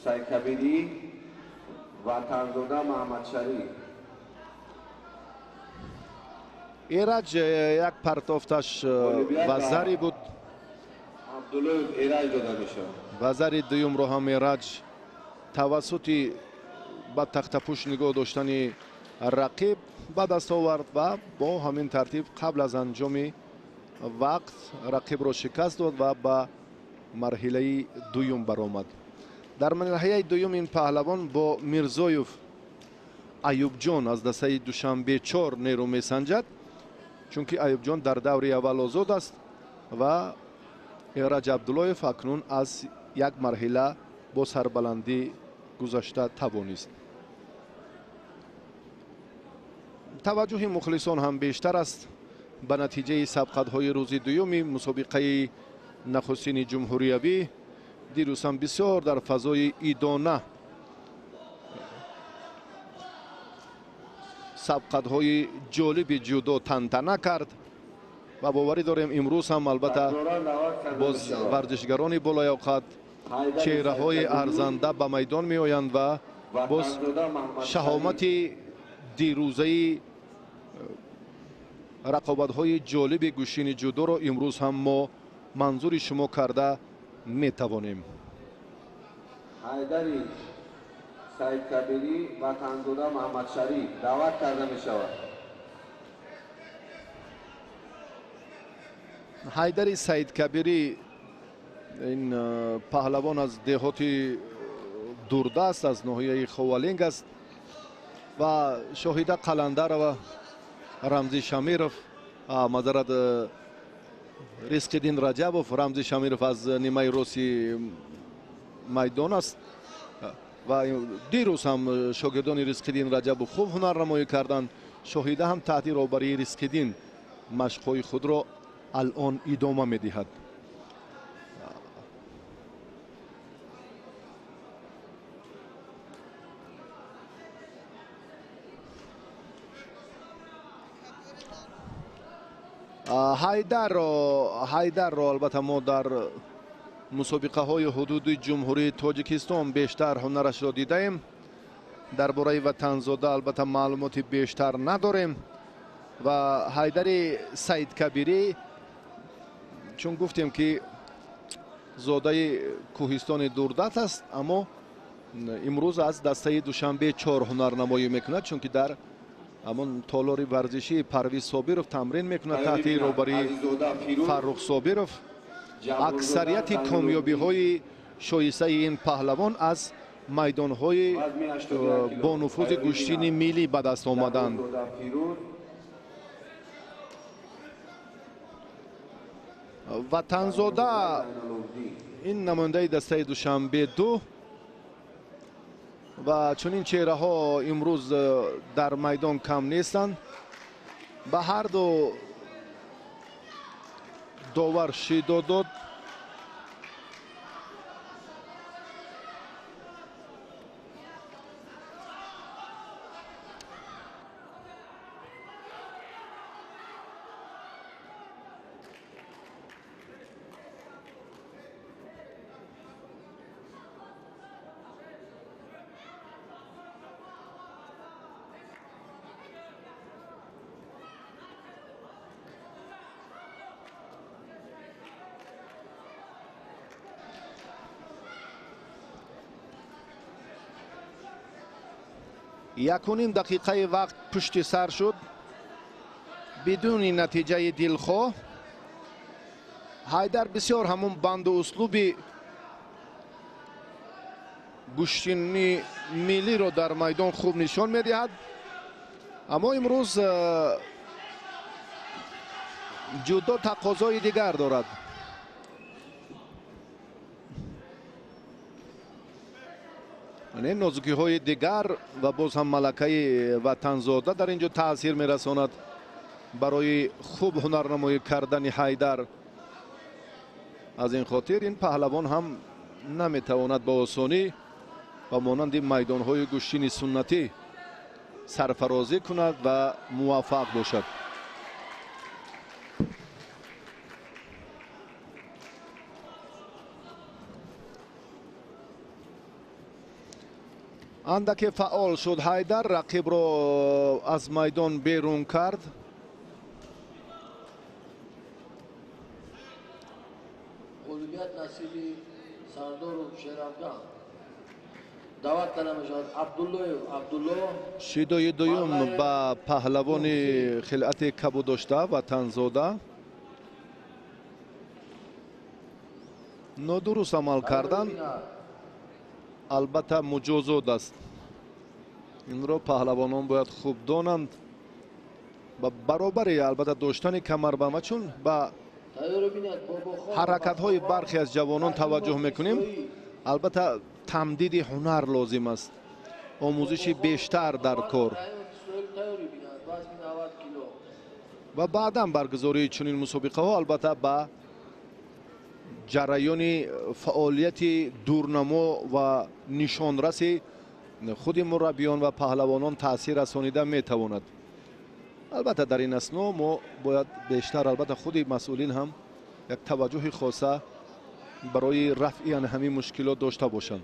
[SPEAKER 3] Saykabiri va Tanzoda Mahamadshari.
[SPEAKER 1] эраҷ як партофташ вазари буд.
[SPEAKER 3] Abdullayev Eraj дода мешавад.
[SPEAKER 1] вазари дуюмро ҳам эраҷ тавассути ба тахтапӯш нигоҳ доштани рақиб ба даст овард ва бо ҳамин тартиб қабл аз анҷоми вақт рақибро шикаст дод ва ба марҳилаи дуюм баромад. дар марҳилаи дуюм ин паҳлавон бо мирзоев Аюбҷон аз дастаи душанбе 4 нерӯ месанҷад, чунки Аюбҷон дар даври аввал озод аст ва эраҷ абдуллоев акнун аз як марҳила бо сарбаландӣ гузашта тавонист. таваҷҷӯҳи мухлисон ҳам бештар аст ба натиҷаи сабқатҳои рӯзи дуюми мусобиқаи нахустини ҷумҳуриявӣ. дирӯз ҳам бисёр дар фазои идона сабқатҳои ҷолиби ҷудо тантана кард ва боварӣ дорем имрӯз ҳам албатта боз варзишгарони болоявқат чеҳраҳои арзанда ба майдон меоянд ва боз шаҳомати дирӯзаи рақобатҳои ҷолиби гӯшини ҷудоро имрӯз ҳам мо манзури шумо карда метавонем.
[SPEAKER 3] Haydari Saykabiri va Tanzoda Mahamadshari da'vat karda meshawad.
[SPEAKER 1] ҳайдари саидкабирӣ ин паҳлавон аз деҳоти дурдаст, аз ноҳияи ховалинг аст ва шоҳида қаландарова, рамзи шамиров, мазарат ризқиддин раҷабов, рамзи шамиров аз нимаи рости майдон аст ва дирӯз ҳам шогирдони ризқиддин раҷабов хуб ҳунарнамоӣ карданд. шоҳида ҳам таҳти роҳбарии ризқиддин машқҳои худро алон идома медиҳад. ҳайдарро албатта мо дар мусобиқаҳои ҳудуди ҷумҳурии тоҷикистон бештар ҳунарашро дидаем. дар бораи Ватанзода албатта маълумоти бештар надорем ва ҳайдари саидкабирӣ, чун гуфтем ки зодаи кӯҳистони дурдаст аст, аммо имрӯз аз дастаи душанбе 4 ҳунарнамоӣ мекунад, чунки дар ҳамон толори варзишии Парвиз Собиров тамрин мекунад таҳти роҳбарии Фаррух Собиров. аксарияти комёбиҳои шоисаи ин паҳлавон аз майдонҳои бо нуфузи гӯштини миллӣ ба даст омаданд. Ватанзода ин намояндаи дастаи душанбе 2 ва чунин чеҳраҳо имрӯз дар майдон кам нестанд. ба ҳарду довар шидо дод. 1.5 دقیقه وقت پشت سر شد بدون نتیجه دلخواه. حیدر بسیار همون بند و اسلوب گوشتنی ملی رو در میدان خوب نشان میدهد. اما امروز جودو تقاضای دیگر دارد. یعنی نازکی های دیگر و باز هم ملکه وطنزاده در اینجا تاثیر میرساند برای خوب هنرنمایی کردن حیدر. از این خاطر این پهلوان هم نمیتواند با آسانی و مانند میدان های گوشتنی سنتی سرفرازی کند و موفق باشد. اندک فعال شد حیدر، رقیب را از میدان بیرون کرد.
[SPEAKER 4] غلوبیت نصیبی سردار و شیرافگان دعوت کنم شد عبدالله
[SPEAKER 1] شیدای دویم به پهلوان خلعت کبو داشته وطنزاده نادرست عمل کردن، البته مجازات است. این را پهلوانان باید خوب دانند و برابری البته داشتن کمربند، چون به حرکت های برخی از جوانان توجه میکنیم. البته تمدید هنر لازم است، آموزش بیشتر در کار و بعداً برگزاری چنین مسابقه ها البته به جریان فعالیت دورنما و نشانرس خود مربیان و پهلوانان تاثیر رسانیده میتواند. البته در این اثنا ما باید بیشتر البته خود مسئولین هم یک توجه خاصه برای رفع همین مشکلات داشته باشند.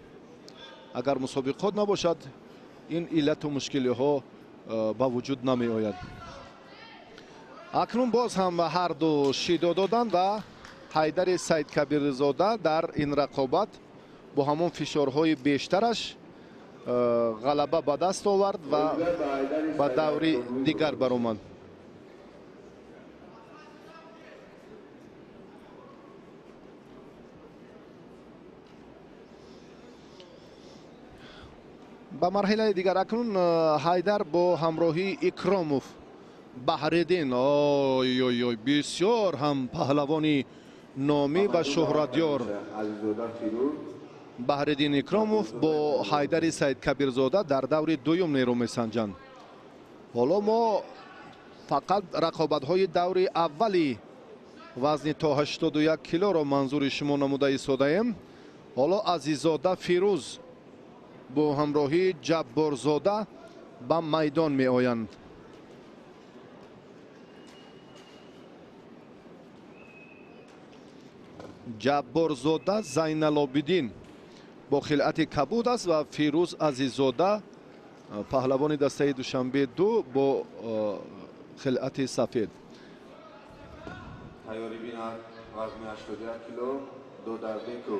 [SPEAKER 1] اگر مسابقات نباشد این علت و مشکلی ها به وجود نمی آید. اکنون باز هم هر دو شیدا دادند و حیدر سید کبیرزاده در این رقابت با همون فشارهای بیشترش غلبه به دست آورد و به دوری دیگر برآمد. به مرحله دیگر اکنون حیدر با همراهی اکراموف بحردین، بسیار هم پهلوانی نامی و شهرتیار بحردین اکراموف با حیدر سید کبیرزاده در دور دوم نیرو میسنجند. حالا ما فقط رقابت های دور اولی وزن تا 81 کیلو را منظور شما نموده ایستاده ایم. حالا عزیزاده فیروز با همراهی جبارزاده به میدان می آیند. جبارزاده زین العابدین با خلعت کبود است و فیروز عزیزاده پهلوان دسته دوشنبه 2 با خلعت سفید.
[SPEAKER 3] تیاری بینر وزن 81 کیلو، دو در بیکو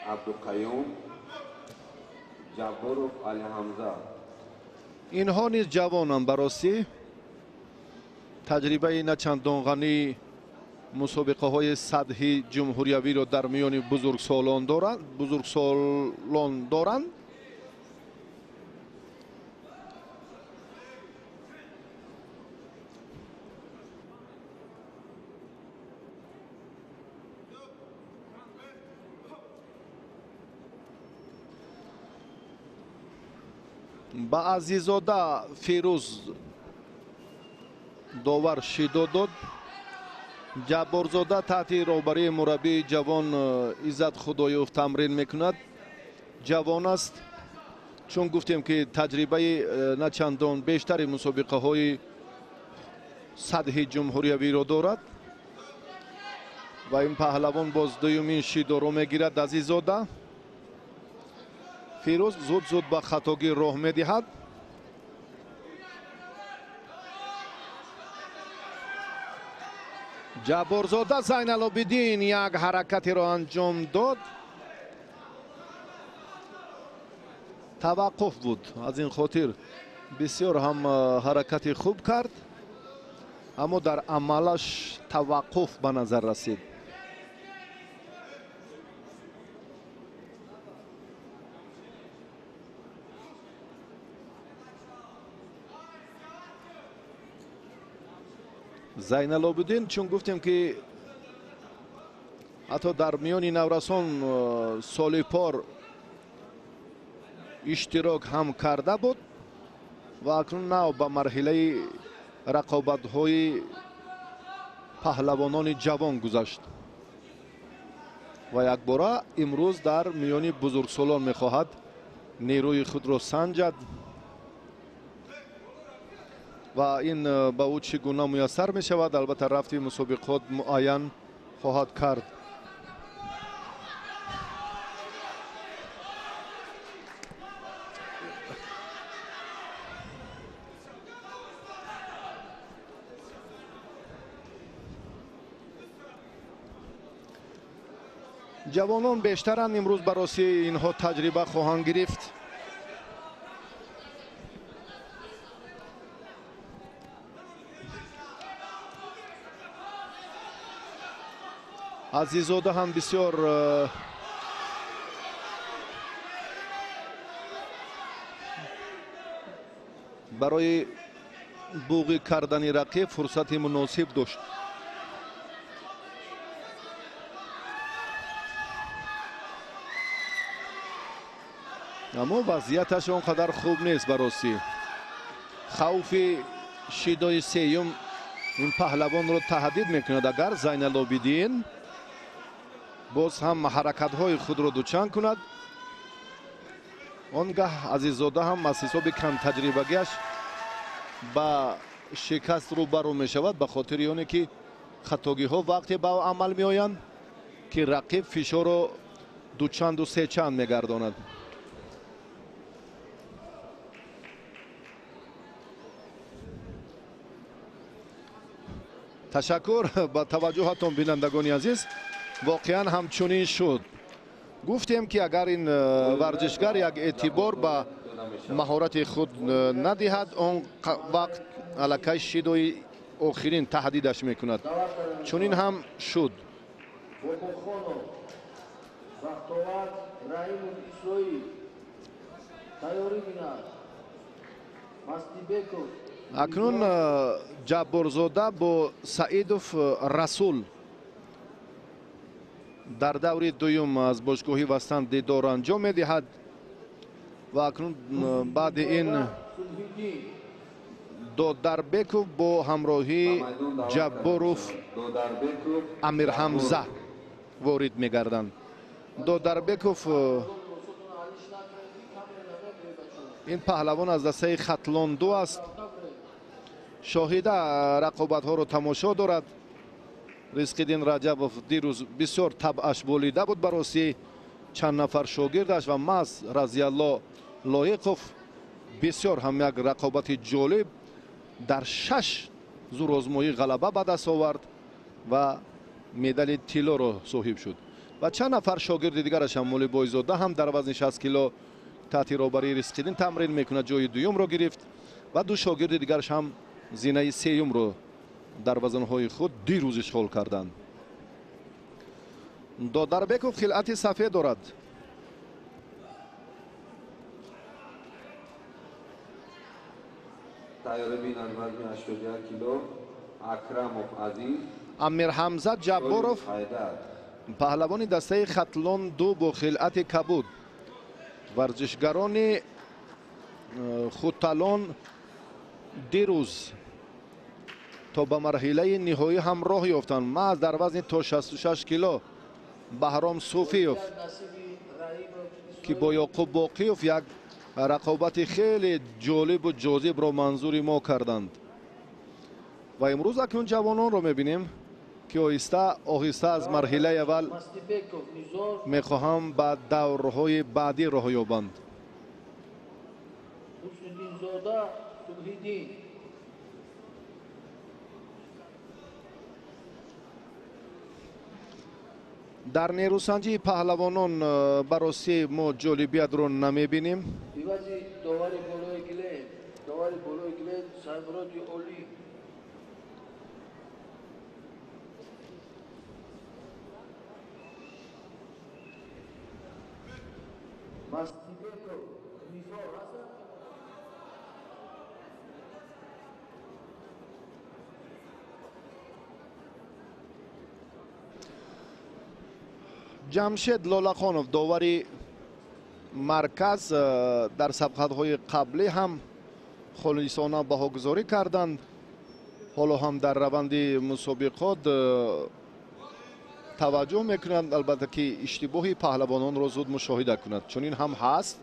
[SPEAKER 3] عبدالقیوم جبارو علی حمزه.
[SPEAKER 1] اینها نیز جوانند، براستی تجربه نه چندان غنی مسابقه های سطحی جمهوریوی را در میان بزرگسالان دارند. با عزیزاده فیروز داور شیدا داد. جبارزاده تحت رهبری مربی جوان عزت خدایوف تمرین میکند. جوان است، چون گفتیم که تجربه نه چندان بیشتر مسابقه های سطحی جمهوریوی را دارد و این پهلوان باز دومین شیدا را میگیرد. عزیزاده فیروز زود به خطاگی راه میدهد. جبارزاده زین العابدین یک حرکتی را انجام داد. таваққуф буд. Аз ин хотир бисёр ҳам ҳаракати хуб кард, аммо дар амалаш таваққуф ба назар расид. Зайналобиддин, чун гуфтем ки ҳатто дар миёни наврасон соли пор иштирок ҳам карда буд ва акнун нав ба марҳилаи рақобатҳои паҳлавонони ҷавон гузашт ва якбора имрӯз дар миёни бузургсолон мехоҳад нерӯи худро санҷад ва ин ба ӯ чӣ гуна муяссар мешавад, албатта рафти мусобиқот муайян хоҳад кард. ҷавонон бештаранд имрӯз бароси инҳо таҷриба хоҳанд гирифт. азизода ҳам бисёр барои буғӣ кардани рақиб фурсати муносиб дошт. аммо вазъияташ он қадар хуб нест бароси хавфи шидои сеюм ин паҳлавонро таҳдид мекунад. агар Зайналобиддин боз ҳам ҳаракатҳои худро дучанд кунад, он гаҳ Азизода ҳам аз ҳисоби камтаҷрибагиаш ба шикаст рӯбарӯ мешавад, ба хотири оне ки хатогиҳо вақте ба амал меоянд ки рақиб фишорро дучанду сечанд мегардонад. ташаккур ба таваҷҷуҳатон бинандагони азиз. воқеан ҳамчунин шуд. гуфтем ки агар ин варзишгар як эътибор ба маҳорати худ надиҳад, он вақт аллакай шидои охирин таҳдидаш мекунад. чунин ҳам шуд. акнун ҷабборзода бо Саидов Расул дар даври дуюм аз бошгоҳи Вастан дидор анҷом медиҳад ва акнун баъди ин Додарбеков бо ҳамроҳии Ҷабборов Амирҳамза ворид мегарданд. Додарбеков ин паҳлавон аз дастаи хатлонду аст. шоҳида рақобатҳоро тамошо дорад. Ризқиддин Раҷабов дирӯз бисёр табъаш болида буд бароси чанд нафар шогирдаш ва маҳз Разиялло Лоиқов бисёр ҳам як рақобати ҷолиб дар 6 зурозмоӣ ғалаба ба даст овард ва медали тиллоро соҳиб шуд. ва чанд нафар шогирди дигараш ҳам Молӣ Бойзода ҳам дар вазни 60 кило таҳти роҳбарии Ризқиддин тамрин мекунад, ҷои дуюмро гирифт ва ду шогирди дигараш ҳам зинаи сеюмро дар вазнҳои худ дирӯз ишғол карданд. Додарбеков хилъати сафед дорад. Амирҳамза Ҷабборов паҳлавони дастаи хатлон ду бо хилъати кабуд. варзишгарони худталон дирӯз то ба марҳилаи ниҳоӣ ҳам роҳ ёфтанд. маҳз дар вазни то 66 кило Баҳром Суфиев ки бо Ёқуб Боқиев як рақобати хеле ҷолибу ҷозибро манзури мо карданд. ва имрӯз акнун ҷавононро мебинем ки оҳиста оҳиста аз марҳилаи аввал мехоҳам ба даврҳои баъдӣ роҳ ёбанд. дар нерӯсанҷии паҳлавонон бароси мо ҷолибиятро намебинем.
[SPEAKER 4] ایوازی دواری بالای گلن دواری بالای گلن سایمروتی اولی مستیبکو نیفار هستن
[SPEAKER 1] جمشید لولاخانوف داوری مرکز در سبقت‌های قبلی هم خالصانه بهاگذاری کردند. حالا هم در روند مسابقات توجه میکنند البته که اشتباهی پهلوانان را زود مشاهده کند. چون این هم هست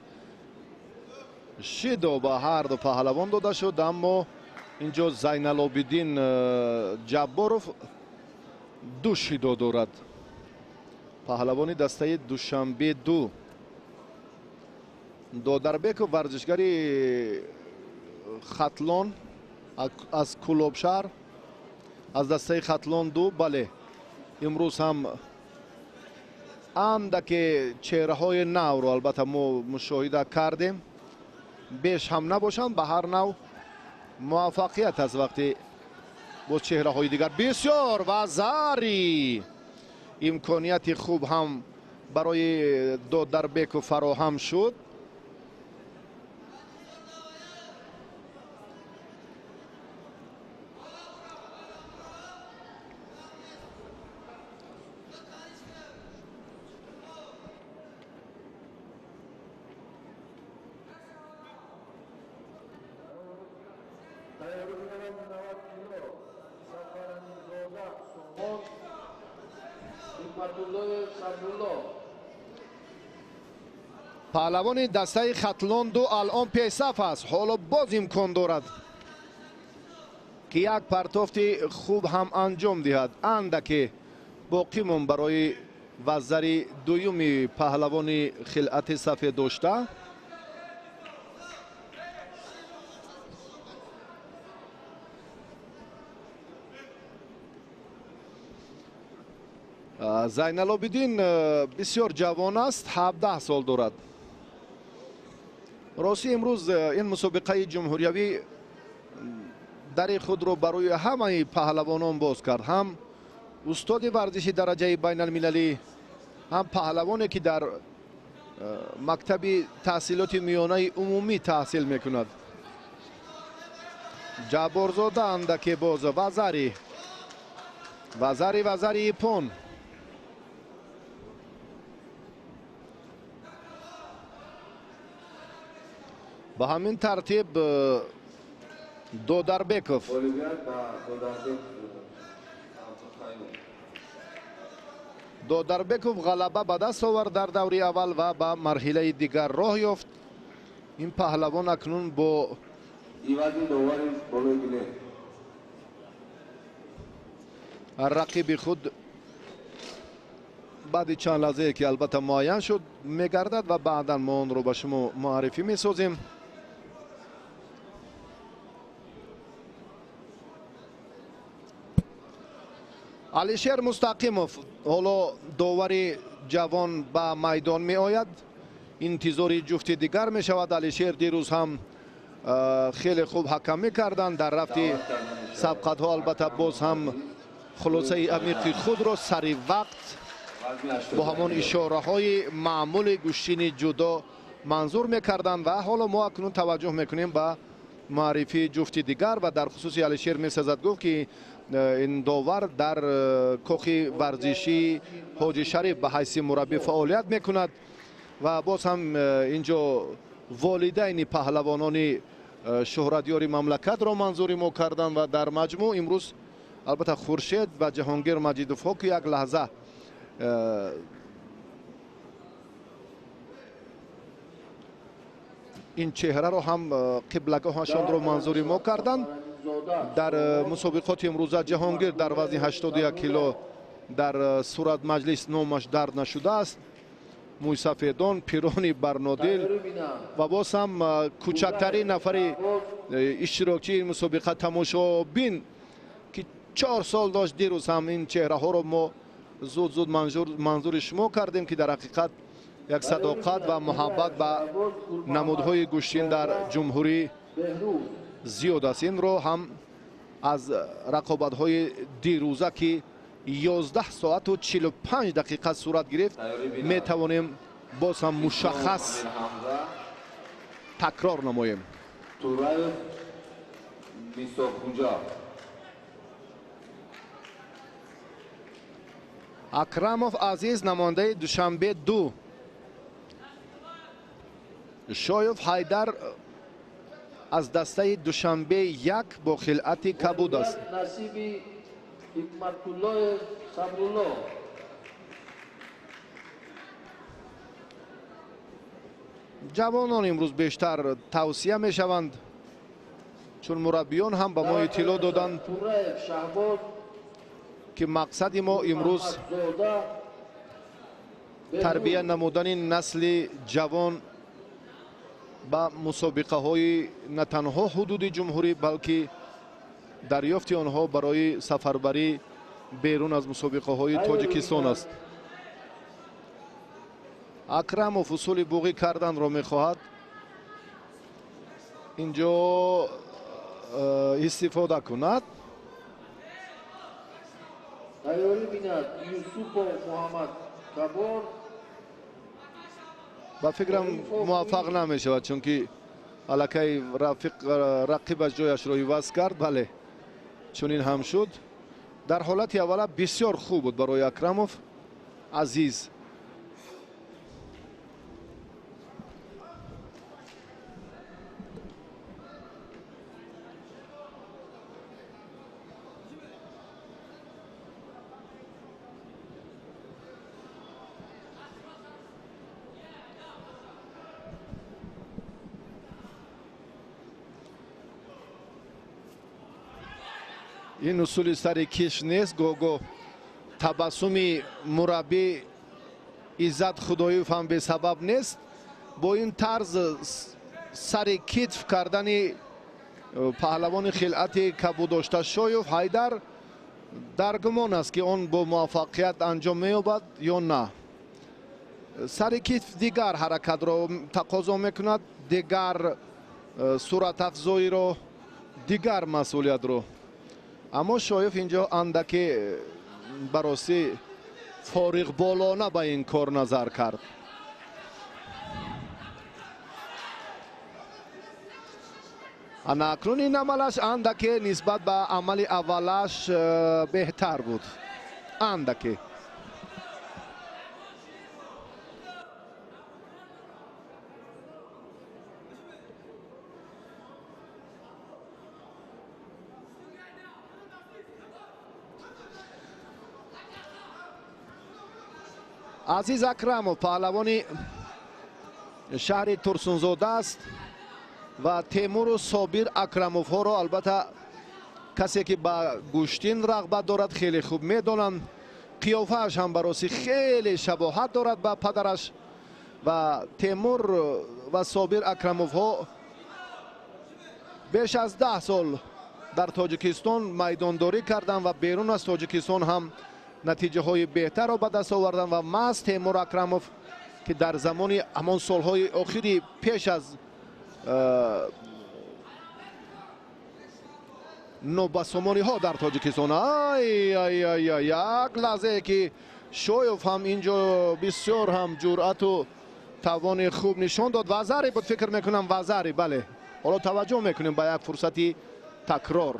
[SPEAKER 1] شیدو به هر دو پهلوان داده شد، اما اینجا زین العابدین جباروف دو شیدو دارد. پهلوانی دسته دوشنبه دو. دودربکوف ورزشگری خطلان از کلوبشهر از دسته خطلان دو. بله امروز هم اندک چهره های نو رو البته ما مشاهده کردیم، بیش هم نباشند. به هر نوع موفقیت از وقتی با چهره های دیگر بسیار وزاری امکانیت خوب هم برای دودربکوف فراهم شد. پهلوان دسته خطلان دو الان پیصف است. حالا باز امکان دارد که یک پرتافت خوب هم انجام دهد. اندک باقی مون برای وزری دویمی پهلوان خلعت سفید داشته. زین العابدین بسیار جوان است، 17 سال دارد. راستی امروز این مسابقه جمهوریوی در خود را برای همه پهلوانان باز کرد. هم استاد ورزشی درجه بین المللی، هم پهلوانی که در مکتب تحصیلات میانه عمومی تحصیل میکند. جبارزاده اندک باز وزری پون. به همین ترتیب دودربکوف غلبه به دست آورد در دوره اول و به مرحله دیگر راه یافت. این پهلوان اکنون با رقیب خود بعد چند لحظه که البته معین شد میگردد و بعدا ما اون رو به شما معرفی میسازیم. علیشیر مستقیموف حالا داوری جوان به میدان می آید. انتظاری جفت دیگر می شود. علیشیر دیروز هم خیلی خوب حکمی کردند در رفت سبقت ها. البته باز هم خلاصه عمیقی خود را سری وقت با همون اشاره های معمول گوشین جدا منظور میکردند. و حالا ما اکنون توجه میکنیم به معرفی جفت دیگر و در خصوص علیشیر میسازد گفت که این داور در کاخ ورزشی حاجی شریف به حیث مربی فعالیت میکند و باز هم اینجا والدین پهلوانان شهرتیار مملکت را منظور ما کردند و در مجموع امروز البته خورشید و جهانگیر مجیدوف که یک لحظه این چهره رو هم قبلگاهشان رو منظوری ما کردند. در مسابقات امروزه جهانگیر در وزن 81 کیلو در صورت مجلس نامش درد نشده است. موی سفیدان، پیرانی برنادل و باز هم کوچکترین نفر اشتراکچی این مسابقه تماشابین که 4 سال داشت. دیروز هم این چهره ها رو ما زود منظور شما کردیم که در حقیقت یک صداقت و محبت به نمودهای گوشتین در جمهوری زیاد است. این رو هم از رقابت‌های دیروزه که 11 ساعت و 45 دقیقه صورت گرفت می توانیم باز هم مشخص تکرار نماییم.
[SPEAKER 3] تورایف میسوخونجا
[SPEAKER 1] اکراموف عزیز نماینده دوشنبه 2، شایف حیدر از دسته دوشنبه 1 با خلعت کبود است.
[SPEAKER 4] نصیبی حکمت‌الله صبرالله.
[SPEAKER 1] جوانان امروز بیشتر توصیه می شوند، چون مربیان هم به ما اطلاع دادند
[SPEAKER 4] تورایف شهباز
[SPEAKER 1] که مقصد ما امروز تربیت نمودن نسل جوان به مسابقه های نه تنها حدود جمهوری بلکه دریافت آنها برای سفربری بیرون از مسابقه های تاجیکستان است. اکراموف اصول بوغی کردن را میخواهد، اینجا استفاده کند.
[SPEAKER 4] تیاری بیند یوسوف محمد کبار.
[SPEAKER 1] با فکرم موفق نمی شود، چون که الکی رقیبش جایش را عوض کرد. بله، چون این هم شد. در حالت اوله بسیار خوب بود برای اکراموف عزیز. این اصول سر کش نیست. گوگو تبسم مربی عزت خدایوف هم به سبب نیست. با این طرز سر کتف کردن پهلوان خلعت کبود داشته شایف حیدر در گمان است که آن با موفقیت انجام می‌یابد یا نه. سر کتف دیگر حرکت را تقاضا میکند، دیگر صورت افزایی را، دیگر مسئولیت را. اما شایف اینجا اندکی براستی فارغ بالانه به این کار نظر کرد. انا اکنون این عملش اندکی نسبت به عمل اولش بهتر بود. اندکی عزیز اکراموف پهلوان شهر ترسونزاده است و تیمور و صابر اکراموف ها را البته کسی که با گوشتین رغبت دارد خیلی خوب میدانند. قیافه‌اش هم براسی خیلی شباهت دارد به پدرش. و تیمور و صابر اکراموف ها بیش از 10 سال در تاجیکستان میدانداری کردند و بیرون از تاجیکستان هم نتیجه های بهتر را به دست آوردن. و محض تیمور اکراموف که در زمان همان سالهای آخری پیش از نوبسامانی ها در تاجیکستان، یک لحظه که شایف هم اینجا بسیار هم جرأت و توان خوب نشان داد. وزری بود فکر میکنم، وزری. بله، حالا توجه میکنیم به یک فرصتی تکرار.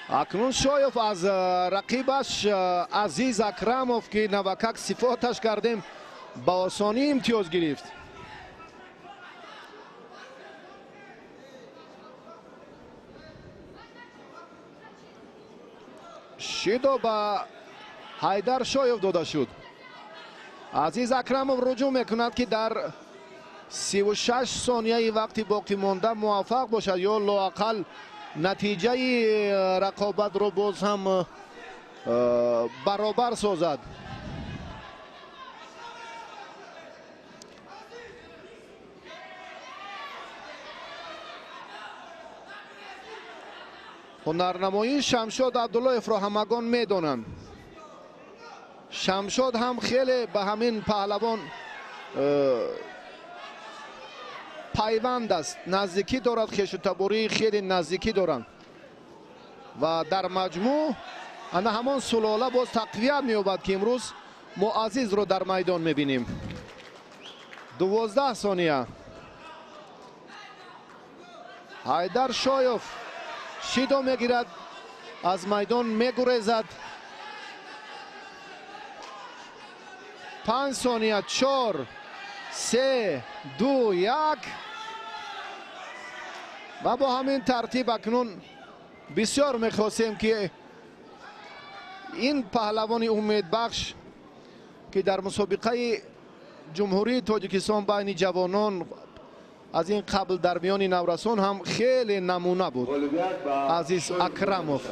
[SPEAKER 1] اکنون شایف از رقیبش عزیز اکراموف که نوکک صفاتش کردیم با آسانی امتیاز گرفت. شیدو با حیدر شایف داده شد. عزیز اکراموف رجوع میکند که در 36 ثانیه وقتی باقی مانده موفق باشد یا لااقل نتیجه رقابت رو باز هم برابر سازد. هنرنمایی شمشاد عبداللهیف را همگان میدانند. شمشاد هم خیلی به همین پهلوان پیوند است، نزدیکی دارد، خویش تباری خیلی نزدیکی دارند و در مجموع انا همان سلاله باز تقویت می‌یابد که امروز ما عزیز رو در میدان می‌بینیم. 12 ثانیه. حیدر شایف شیدا میگیرد، از میدان میگریزد. 5 ثانیه. 4 3 2 1 و با همین ترتیب اکنون بسیار میخواستیم که این پهلوان امیدبخش که در مسابقه جمهوری تاجیکستان بین جوانان از این قبل در میان نورسان هم خیلی نمونه بود، عزیز اکرموف،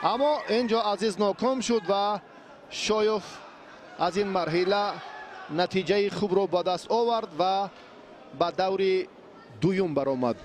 [SPEAKER 1] اما اینجا عزیز ناکام شد و شایف از این مرحله نتیجه خوب رو به دست آورد و به دور دوم برآمد.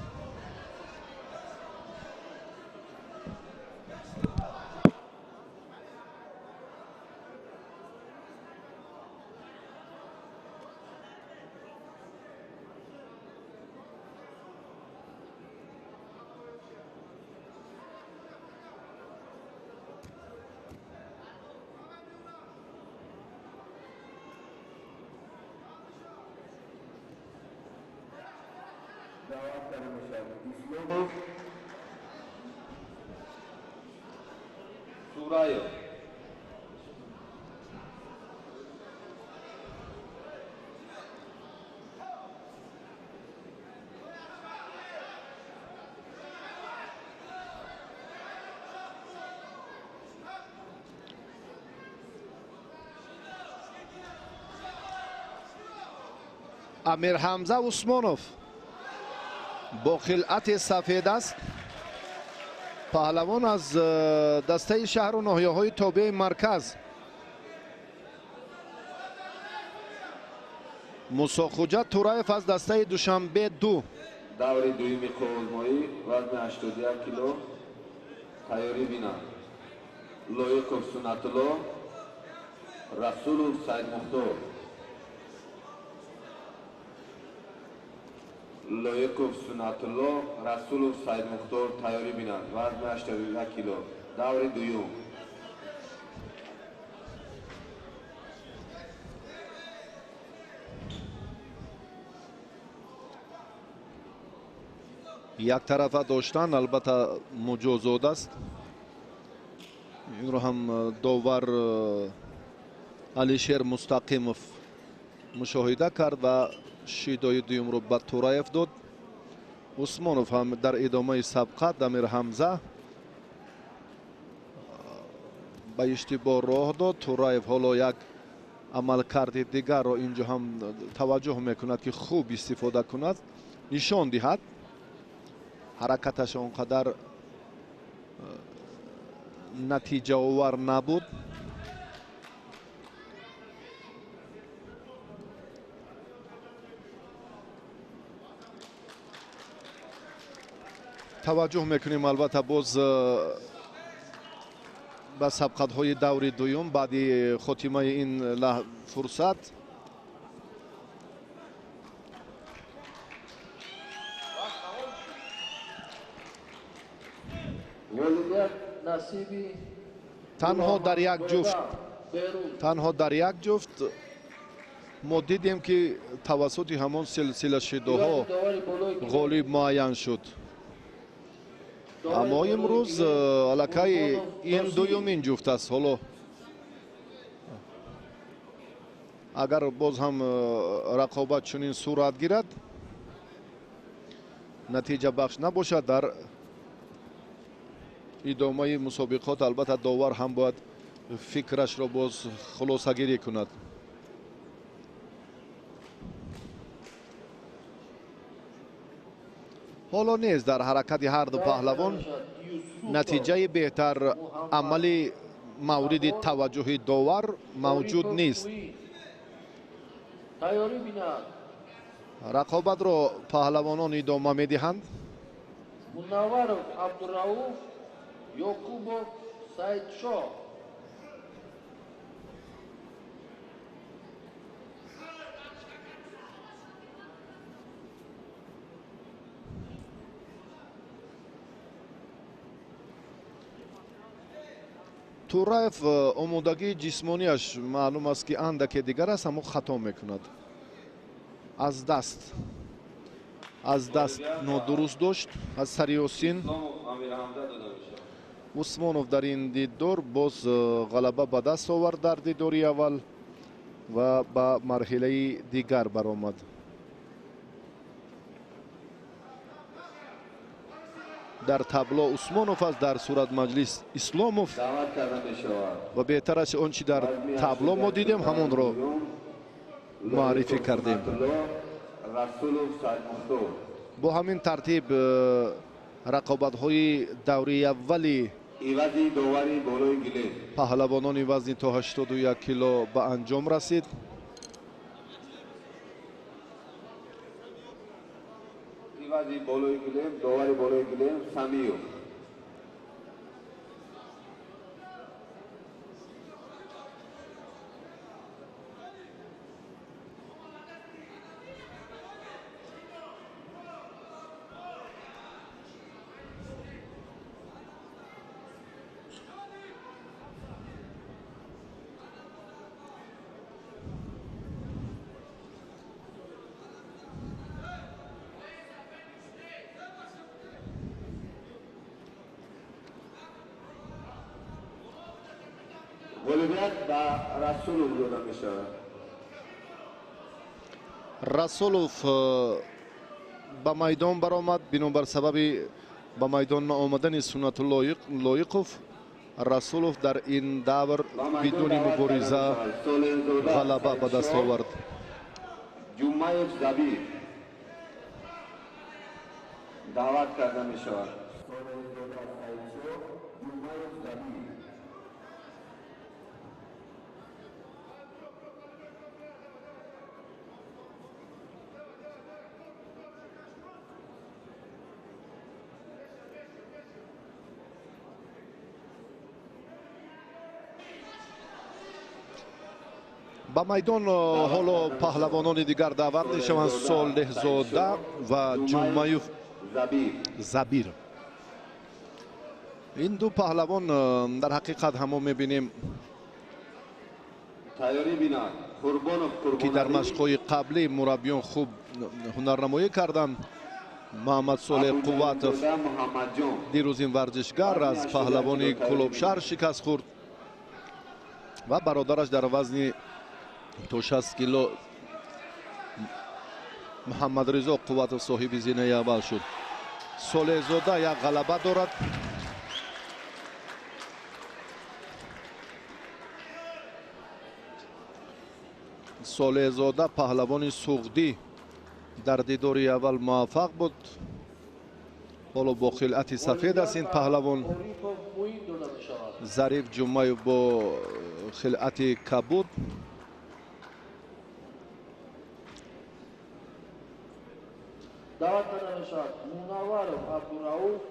[SPEAKER 3] سورایو
[SPEAKER 1] امیر حمزه عثمانوف با خلعت سفید است، پهلوان از دسته شهر و ناحیه‌های تابع مرکز. موسی خوجت تورایف از دسته دوشنبه 2.
[SPEAKER 3] دور دویمی قوزمایی وزن 81 کیلو تیاری بینم. لویکوف سنتلو رسولوف سید مختار. لویکوف سنتلو رسولوف سید مختار تیاری بینم. وزن 81 کیلو دور دویم.
[SPEAKER 1] یک طرفه داشتن البته مجازات است. این رو هم داور علیشیر مستقیموف مشاهده کرد و شیدای دوم رو به تورایف داد. عثمانوف هم در ادامه سبقت امیر حمزه به اشتباه راه داد. تورایف حالا یک عملکرد دیگر را اینجا هم توجه میکند که خوب استفاده کند، نشان دهد. حرکتش اونقدر نتیجه آور نبود. توجه میکنیم البته باز به سبقت های دور دوم بعد خاتمه این فرصت. تنها در یک جفت ما دیدیم که توسط همان سلسله شیداها غالب معین شد، اما امروز الکی این دومین جفت است. حالا اگر باز هم رقابت چنین صورت گیرد نتیجه بخش نباشد در ادامه مسابقات، البته داور هم باید فکرش را باز خلاصه گیری کند. حالا نیست در حرکت هر دو پهلوان نتیجه بهتر عملی مورد توجه داور موجود نیست. رقابت را پهلوانان ادامه میدهند.
[SPEAKER 4] منور عبدالرؤوف Yokubov Saidshah.
[SPEAKER 1] тураев омодагии ҷисмонияш маълум аст ки андаке дигар аст, аммо хато мекунад. аз даст нодуруст дошт аз сари осин. усмонов дар ин диддор боз ғалаба ба даст овард дар диддори аввал ва ба марҳилаи дигар баромад. дар табло усмонов аст, дар суратмаҷлис исломов ва беҳтар аст он чи дар табло мо дидем ҳамонро маърифӣ кардем. бо ҳамин тартиб рақобатҳои давраи аввали паҳлавонони вазни то 81 кило ба анҷом расид.
[SPEAKER 3] boloi gilem, dovari boloi gilem, Samiyo. غلبیت با رسولوف داده می شود.
[SPEAKER 1] расулов ба майдон баромад бинобар сабаби ба майдон наомадани суннатулло лоиқов. расулов дар ин давр бидуни мубориза ғалаба ба даст овард.
[SPEAKER 3] جمعه زبیر دعوت کرده می شود.
[SPEAKER 1] ба майдон ҳоло паҳлавонони дигар даъват мешаванд. солеҳзода ва ҷумаев забир. ин ду паҳлавон дар ҳақиқат ҳамо мебинем ки дар машқҳои қаблӣ мураббиён хуб ҳунарнамоӣ карданд. муҳаммад солеҳ қувватов дирӯз ин варзишгар аз паҳлавони кӯлобшаҳр шикаст хӯрд ва бародараш дар вазни то 60 кило муҳаммадризо қувватов соҳиби зинаи аввал шуд. солеҳзода як ғалаба дорад. солеҳзода паҳлавони суғдӣ дар дидори аввал муваффақ буд. ҳоло бо хилъати сафед аст ин паҳлавон. зариф ҷумаев бо хилъати кабуд.
[SPEAKER 4] دعوت کرده می شود. منورov عبدالرؤوف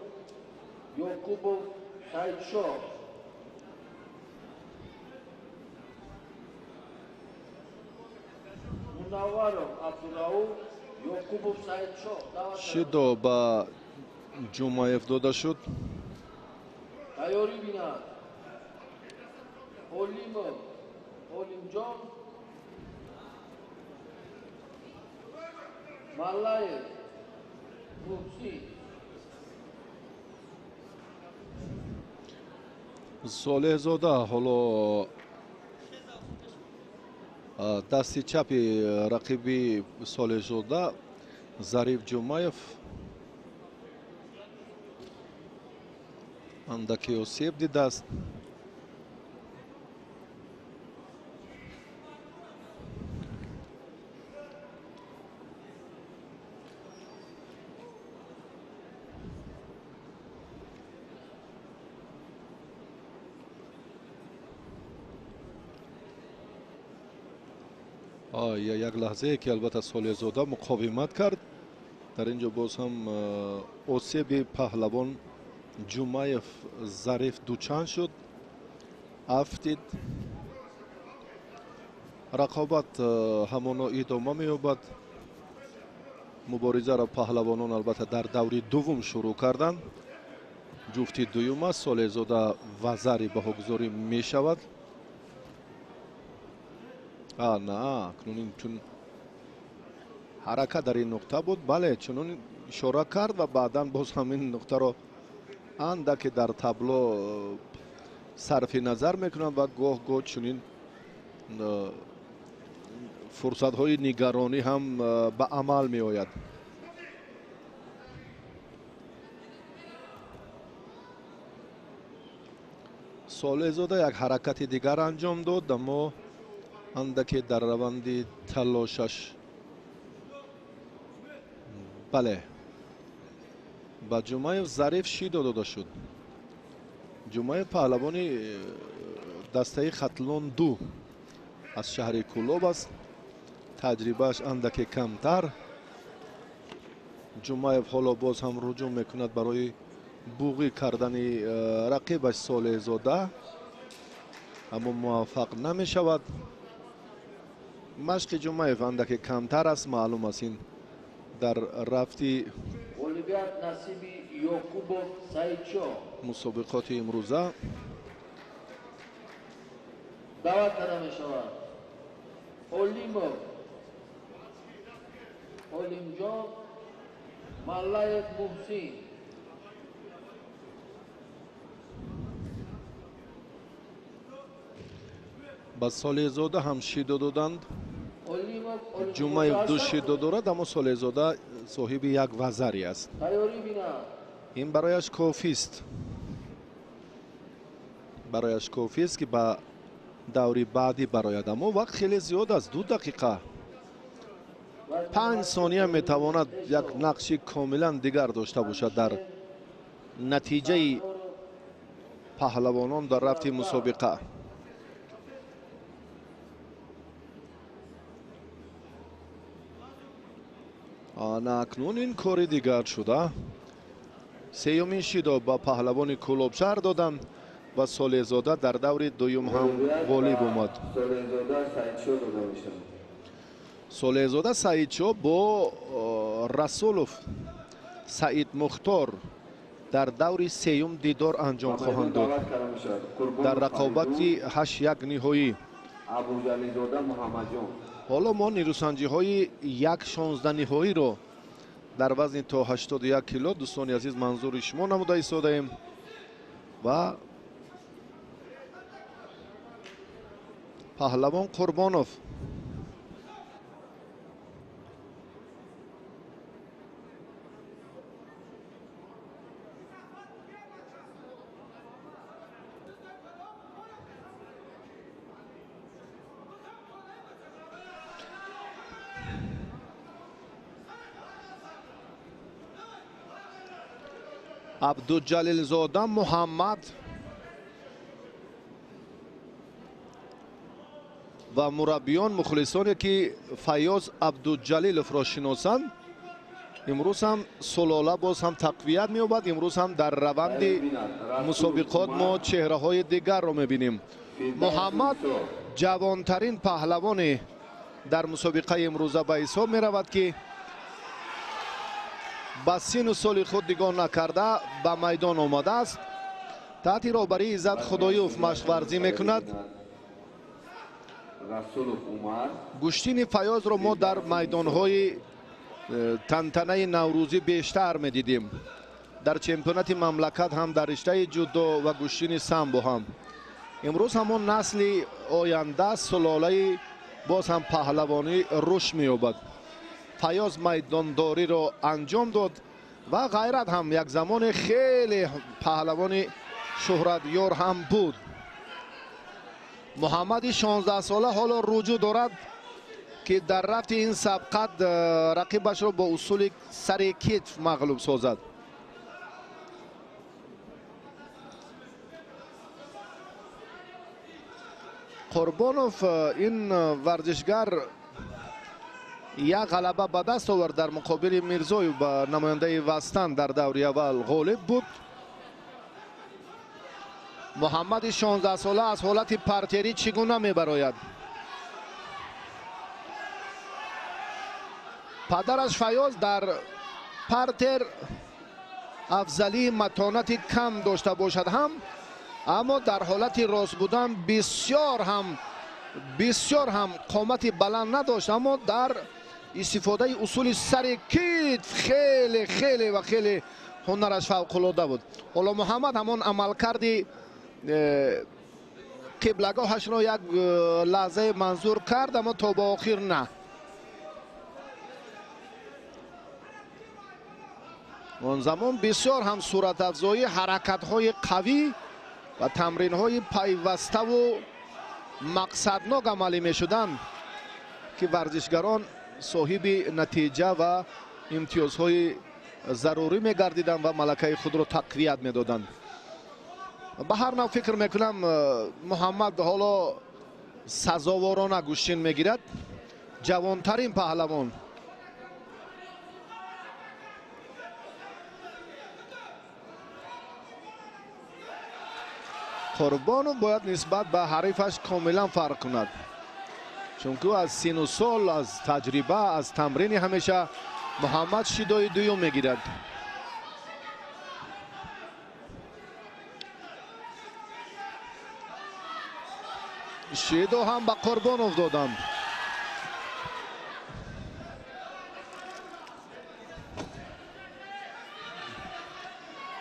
[SPEAKER 4] یعقوبov Saidshah. منورov عبدالرؤوف یعقوبov Saidshah.
[SPEAKER 1] шидо ба ҷумаев дода шуд.
[SPEAKER 4] تیاری بینند. Olimjon Mallayev Mufsi.
[SPEAKER 1] солеҳзода ҳоло дасти чапи рақиби солеҳзода зариф ҷумаев андаке осеб дидааст. як лаҳзае ки албатта солеҳзода муқовимат кард. дар ин ҷо боз ҳам осеби паҳлавон ҷумаев зариф дучанд шуд, афтид. рақобат ҳамоно идома меёбад. муборизаро паҳлавонон албатта дар даври дуввум шурӯъ карданд. ҷуфти дуюм аст, солезода ва зари баҳогузорӣ мешавад. на акнун чун ҳаракат дар ин нуқта буд, бале чунон ишора кард ва баъдан боз ҳамин нуқтаро андаке дар табло сарфи назар мекунанд ва гоҳ-гоҳ чунин фурсатҳои нигаронӣ ҳам ба амал меояд. солезода як ҳаракати дигар анҷом дод, аммо андаке дар раванди талошаш бале ба ҷумаев зариф шидо дода шуд. ҷумаев паҳлавони дастаи хатлон ду аз шаҳри Кӯлоб аст. таҷрибааш андаке камтар. ҷумаев ҳоло боз ҳам руҷӯъ мекунад барои буғӣ кардани рақибаш солезода, аммо муваффақ намешавад. машқи ҷумаев андаке камтар аст, маълум аст ин дар рафти
[SPEAKER 4] олимпиад насиби ёқубов саидшо
[SPEAKER 1] мусобиқоти имрӯза
[SPEAKER 4] даъват карда мешавад. олимов олимҷон маллаев муҳсин
[SPEAKER 1] ба солезода ҳам шидо доданд. ҷумаев ду шидо дорад, аммо солезода соҳиби як вазари аст. ин барояш кофист. барояш кофист ки ба даври баъдӣ барояд, аммо вақт хеле зиёд аст. 2 дақиқа 5 сония метавонад як нақши комилан дигар дошта бошад дар натиҷаи паҳлавонон дар рафти мусобиқа. акнун ин кори дигар шуда. сеюмин шидо ба паҳлавони Кӯлобшаҳр доданд ва солезода дар даври дуюм ҳам ғолиб омад. солезода саидшо бо расулов саид мухтор дар даври сеюм дидор анҷом хоҳанд дод дар рақобати 8-1 ниҳоӣ. ҳоло мо нирӯсанҷиҳои 1/16 ниҳоиро дар вазни то 81 кило дӯстони азиз манзури шумо намуда истодаем ва паҳлавон Қурбонов абдуҷалилзода муҳаммад ва мураббиён мухлисоне ки Файёз Абдуҷалиловро шиносанд, имрӯз ҳам сулола боз ҳам тақвият меёбад. имрӯз ҳам дар раванди мусобиқот мо чеҳраҳои дигарро мебинем. муҳаммад ҷавонтарин паҳлавоне дар мусобиқаи имрӯза ба ҳисоб меравад ки ба сину соли худ нигоҳ накарда ба майдон омадааст. таҳти роҳбарии Иззат Худоёв машқварзӣ мекунад. гӯштини Файёзро мо дар майдонҳои тантанаи наврӯзӣ бештар медидем. дар чемпионати мамлакат ҳам дар риштаи ҷудо ва гӯштини самбо ҳам. имрӯз ҳамон насли оянда сулолаи боз ҳам паҳлавонӣ рушд меёбад. Файёз майдондориро анҷом дод ва ғайрат ҳам як замоне хеле паҳлавони шӯҳратёр ҳам буд. муҳаммади 16 сола ҳоло руҷӯъ дорад ки дар рафти ин сабқат рақибашро бо усули сари китф мағлуб созад. Қурбонов ин варзишгар як ғалаба ба даст овард дар муқобили Мирзоев ба намояндаи Вастан дар даври аввал ғолиб буд. محمد 16 ساله از حالت پرتری چگونه میبراید؟ پدرش فیاض در پرتر افضلی متانت کم داشته باشد هم، اما در حالت راست بودن بسیار هم قامت بلند نداشت، اما در استفاده اصول سر کتف خیلی هنرش فوق العاده بود. حالا محمد همان عملکرد قبلگاهش را یک لحظه منظور کرد، اما تا به آخر نه. اون زمان بسیار هم صورت افزایی حرکت های قوی و تمرین های پیوسته و مقصدناک عملی می شدند که ورزشگران صاحب نتیجه و امتیازهای ضروری می گردیدند و ملکه خود را تقویت می دادند. به هر نوع فکر می کنم محمد حالا سزاوارانه گوشین می گیرد. جوانترین پهلوان، قربانو باید نسبت به حریفش کاملا فرق کند، چون که از سن و سال، از تجربه، از تمرین همیشه محمد شیدای دوم میگیرد. شیدو هم به قربانوف دادند.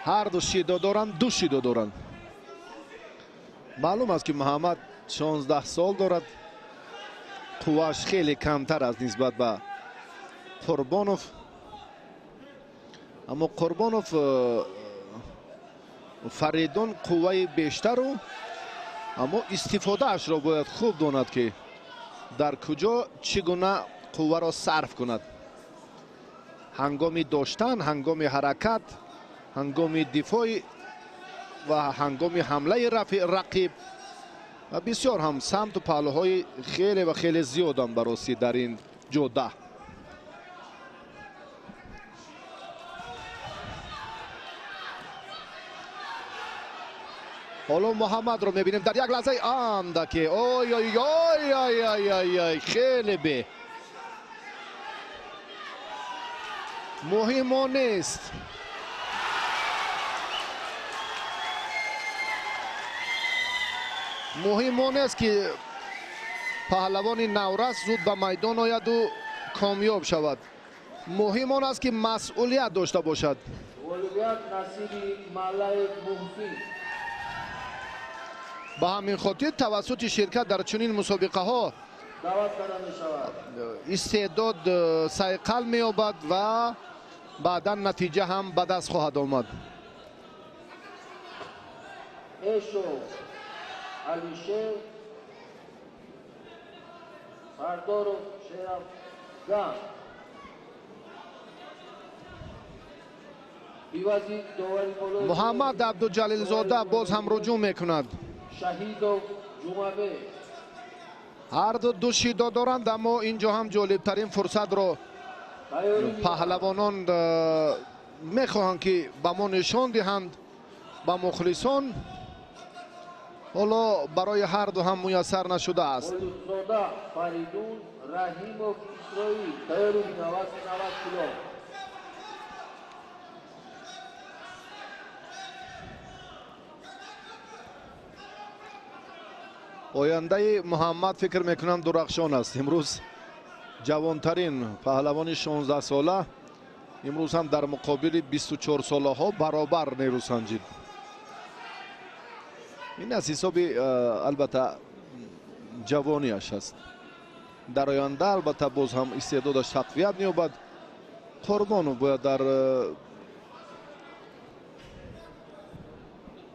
[SPEAKER 1] هر دو شیدو دارند، دو شیدو دارند. معلوم است که محمد 16 سال دارد، قواش خیلی کمتر است نسبت به قربانوف، اما قربانوف فریدون قوه بیشتر و اما استفاده اش را باید خوب داند که در کجا چگونه قوه را صرف کند. هنگام داشتن، هنگام حرکت، هنگام دفاع و هنگام حمله رقیب و بسیار هم سمت و پهلوهای خیلی زیاد هم بررسی در این جوده. حالا محمد رو میبینیم در یک لحظه اندکی آی خیلی به مهم نیست. مهم آن است که پهلوان نورس زود به میدان آید و کامیاب شود. مهم آن است که مسئولیت داشته باشد. به همین خاطر توسط شرکت در چنین مسابقه ها استعداد صیقل می یابد و بعدا نتیجه هم به دست خواهد آمد.
[SPEAKER 4] علیشه سردارو شرفگان
[SPEAKER 1] محمد عبدالجلیل زاده باز هم رجوع میکند.
[SPEAKER 4] شهید و جمعه
[SPEAKER 1] هر دو شیدا دارند، اما اینجا هم جالبترین فرصت رو پهلوانان میخواهند که به ما نشان دهند به مخلصان. حالا برای هر دو هم میسر نشده است.
[SPEAKER 4] فریدون رحیموف اسرائیل تیاری 90 کیلو.
[SPEAKER 1] آینده محمد فکر میکنم درخشان است. امروز جوانترین پهلوان 16 ساله، امروز هم در مقابل 24 ساله ها برابر نیرو سنجید. این از حساب البته جوانیش است. در آینده البته باز هم استعدادش تقویت می‌یابد. قربانو باید در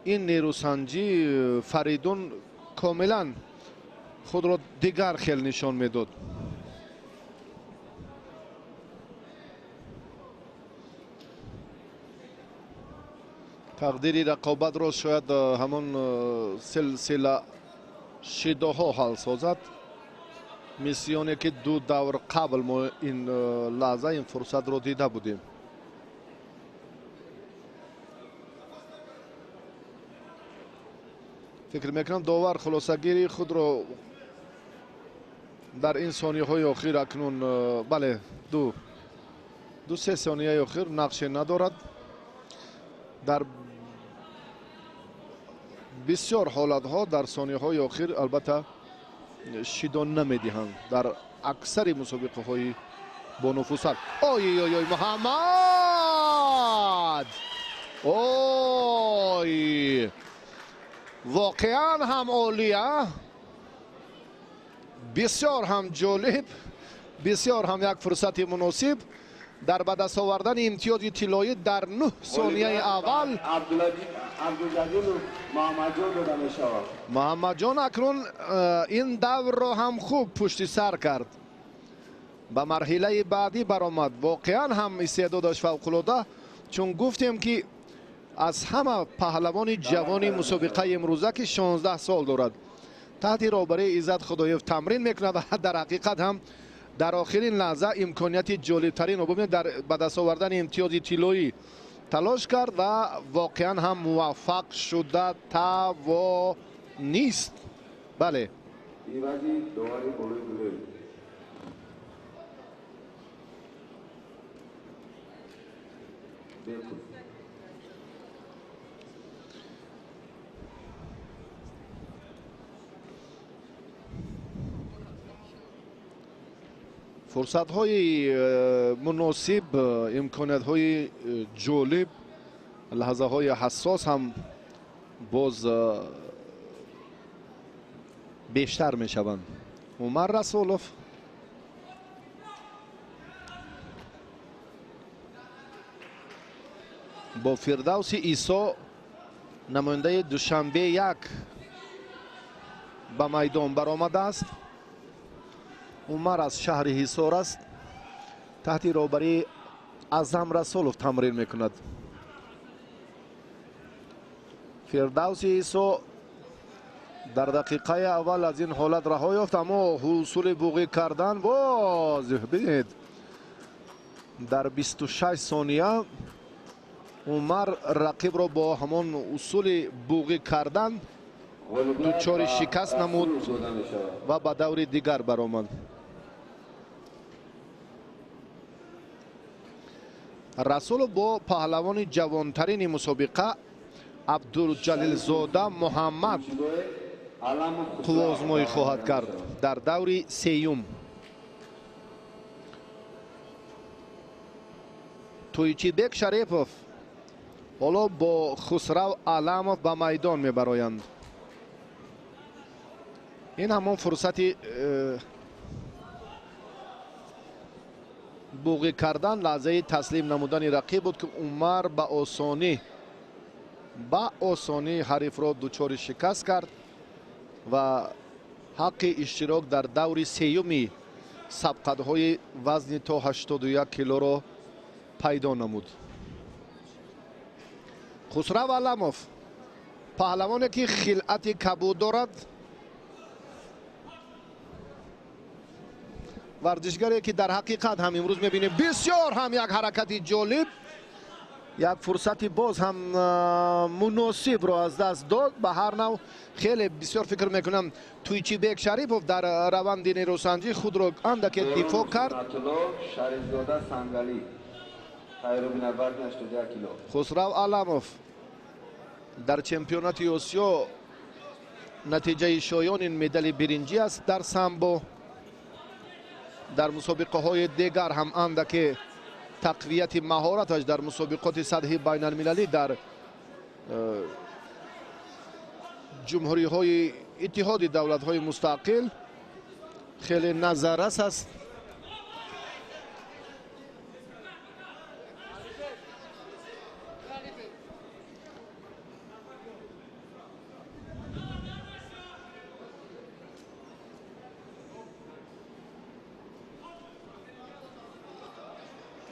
[SPEAKER 1] این نیروسنجی فریدون کاملا خود را دیگر خیل نشان میداد. تقدیری رقابت را شاید همون سلسله شیداها حل سازد. میسیونی که دو دور قبل ما این لحظه این فرصت رو دیده بودیم. فکر میکنم داور خلاصگیری خود رو در این ثانیه های آخر اکنون بله دو سه ثانیه آخر نقش ندارد. در بسیار حالت ها در ثانیه های آخر البته شیدان نمیدهند در اکثر مسابقه های با نفوذ. اوی محمد اوی واقعا هم عالیه، بسیار هم جالب، بسیار هم یک فرصت مناسب در به دست آوردن امتیاز طلایی در 9 ثانیه اول. محمد جان اکنون این دور را هم خوب پشت سر کرد، به مرحله بعدی برآمد. واقعا هم استعدادش فوق العاده، چون گفتیم که از همه پهلوان جوانی مسابقه امروزه که 16 سال دارد تحت رهبری عزت خدایف تمرین میکنه و در حقیقت هم در آخرین لحظه امکانیت جالبترین رو در به دست آوردن امتیاز طلایی تلاش کرد و واقعا هم موفق شده توانست. بله فرصت های مناسب، امکانیت های جالب، لحظه های حساس هم باز بیشتر می شوند. عمر رسولوف با فردوس عیسی نماینده دوشنبه یک به میدان برآمده است. عمر از شهر حصار است، تحت رهبری اعظم رسولوف تمرین میکند. فردوس عیسی در دقیقه اول از این حالت رها یافت، اما حصول بوقی کردن باز ببینید در 26 ثانیه عمر رقیب را با همان اصول بوقی کردن دچار شکست نمود و به دور دیگر برآمد. رسول با پهلوان جوانترین مسابقه عبدالجلیل زاده محمد قوازمایی خواهد کرد در دور سیوم. تویچیبک شریفوف حالا با خسرو علموف به میدان میبرایند. این همان فرصتی بوقی کردن، لحظه تسلیم نمودن رقیب بود که عمر به آسانی حریف را دچار شکست کرد و حق اشتراک در دور سیومی سبقت‌های وزن تا 81 کیلو را پیدا نمود. خسرو علموف پهلوانی که خلعت کبود دارد، ورزشگری که در حقیقت هم امروز میبینیم بسیار هم یک حرکت جالب، یک فرصت باز هم مناسب را از دست داد. به هر نوع خیلی بسیار فکر میکنم تویچیبک شریفوف در روند نیروسنجی خود را اندک دفاع کرد. خسرو علموف در چمپیونات آسیا نتیجه شایان این مدال برنجی است در سامبو. در مسابقه های دیگر هم اندک تقویت مهارتش در مسابقات سطحی بین المللی در جمهوری های اتحاد دولت های مستقل خیلی نظررس است.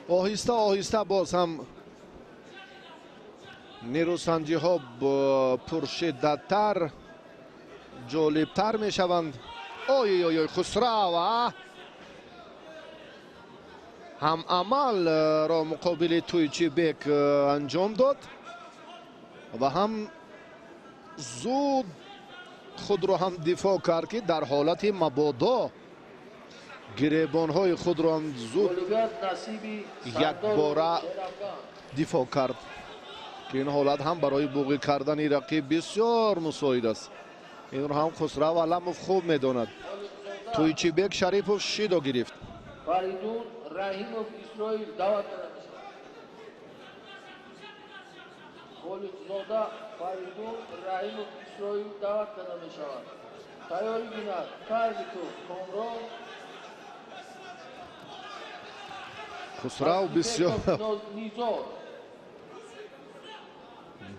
[SPEAKER 1] آهسته آهسته باز هم نیروسنجی ها پرشدت‌تر جالبتر می شوند. اوی خسرو هم عمل را مقابل تویچیبک انجام داد و هم زود خود رو هم دفاع کرد که در حالت مبادا گریبان‌های خود رو هم زود
[SPEAKER 4] اولویت نصیبی
[SPEAKER 1] یک باره دفاع کرد که این حالت هم برای بوقی کردن رقیب بسیار مساعد است. این رو هم خسرو علموف خوب میداند. تویچیبک شریفوف شیدو گرفت.
[SPEAKER 4] فریدون رحیموف اسرائیل دعوت کرده میشود. خالقزاده فریدون رحیموف اسرائیل دعوت کرده میشود. تیاری بیند کاربیتوف کامران
[SPEAKER 1] خسرو بسیار
[SPEAKER 4] نیزار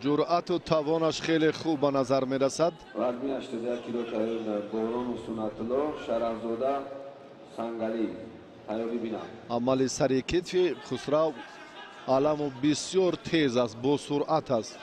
[SPEAKER 1] جرأت و توانش خیلی خوب به نظر می رسد.
[SPEAKER 3] وزن 81 کیلو تیاری بینند بهرام و سنت‌الله شرفزاده سنگلی تیاری بینند.
[SPEAKER 1] عمل سری کتف خسرو علموف بسیار تیز است، با سرعت است.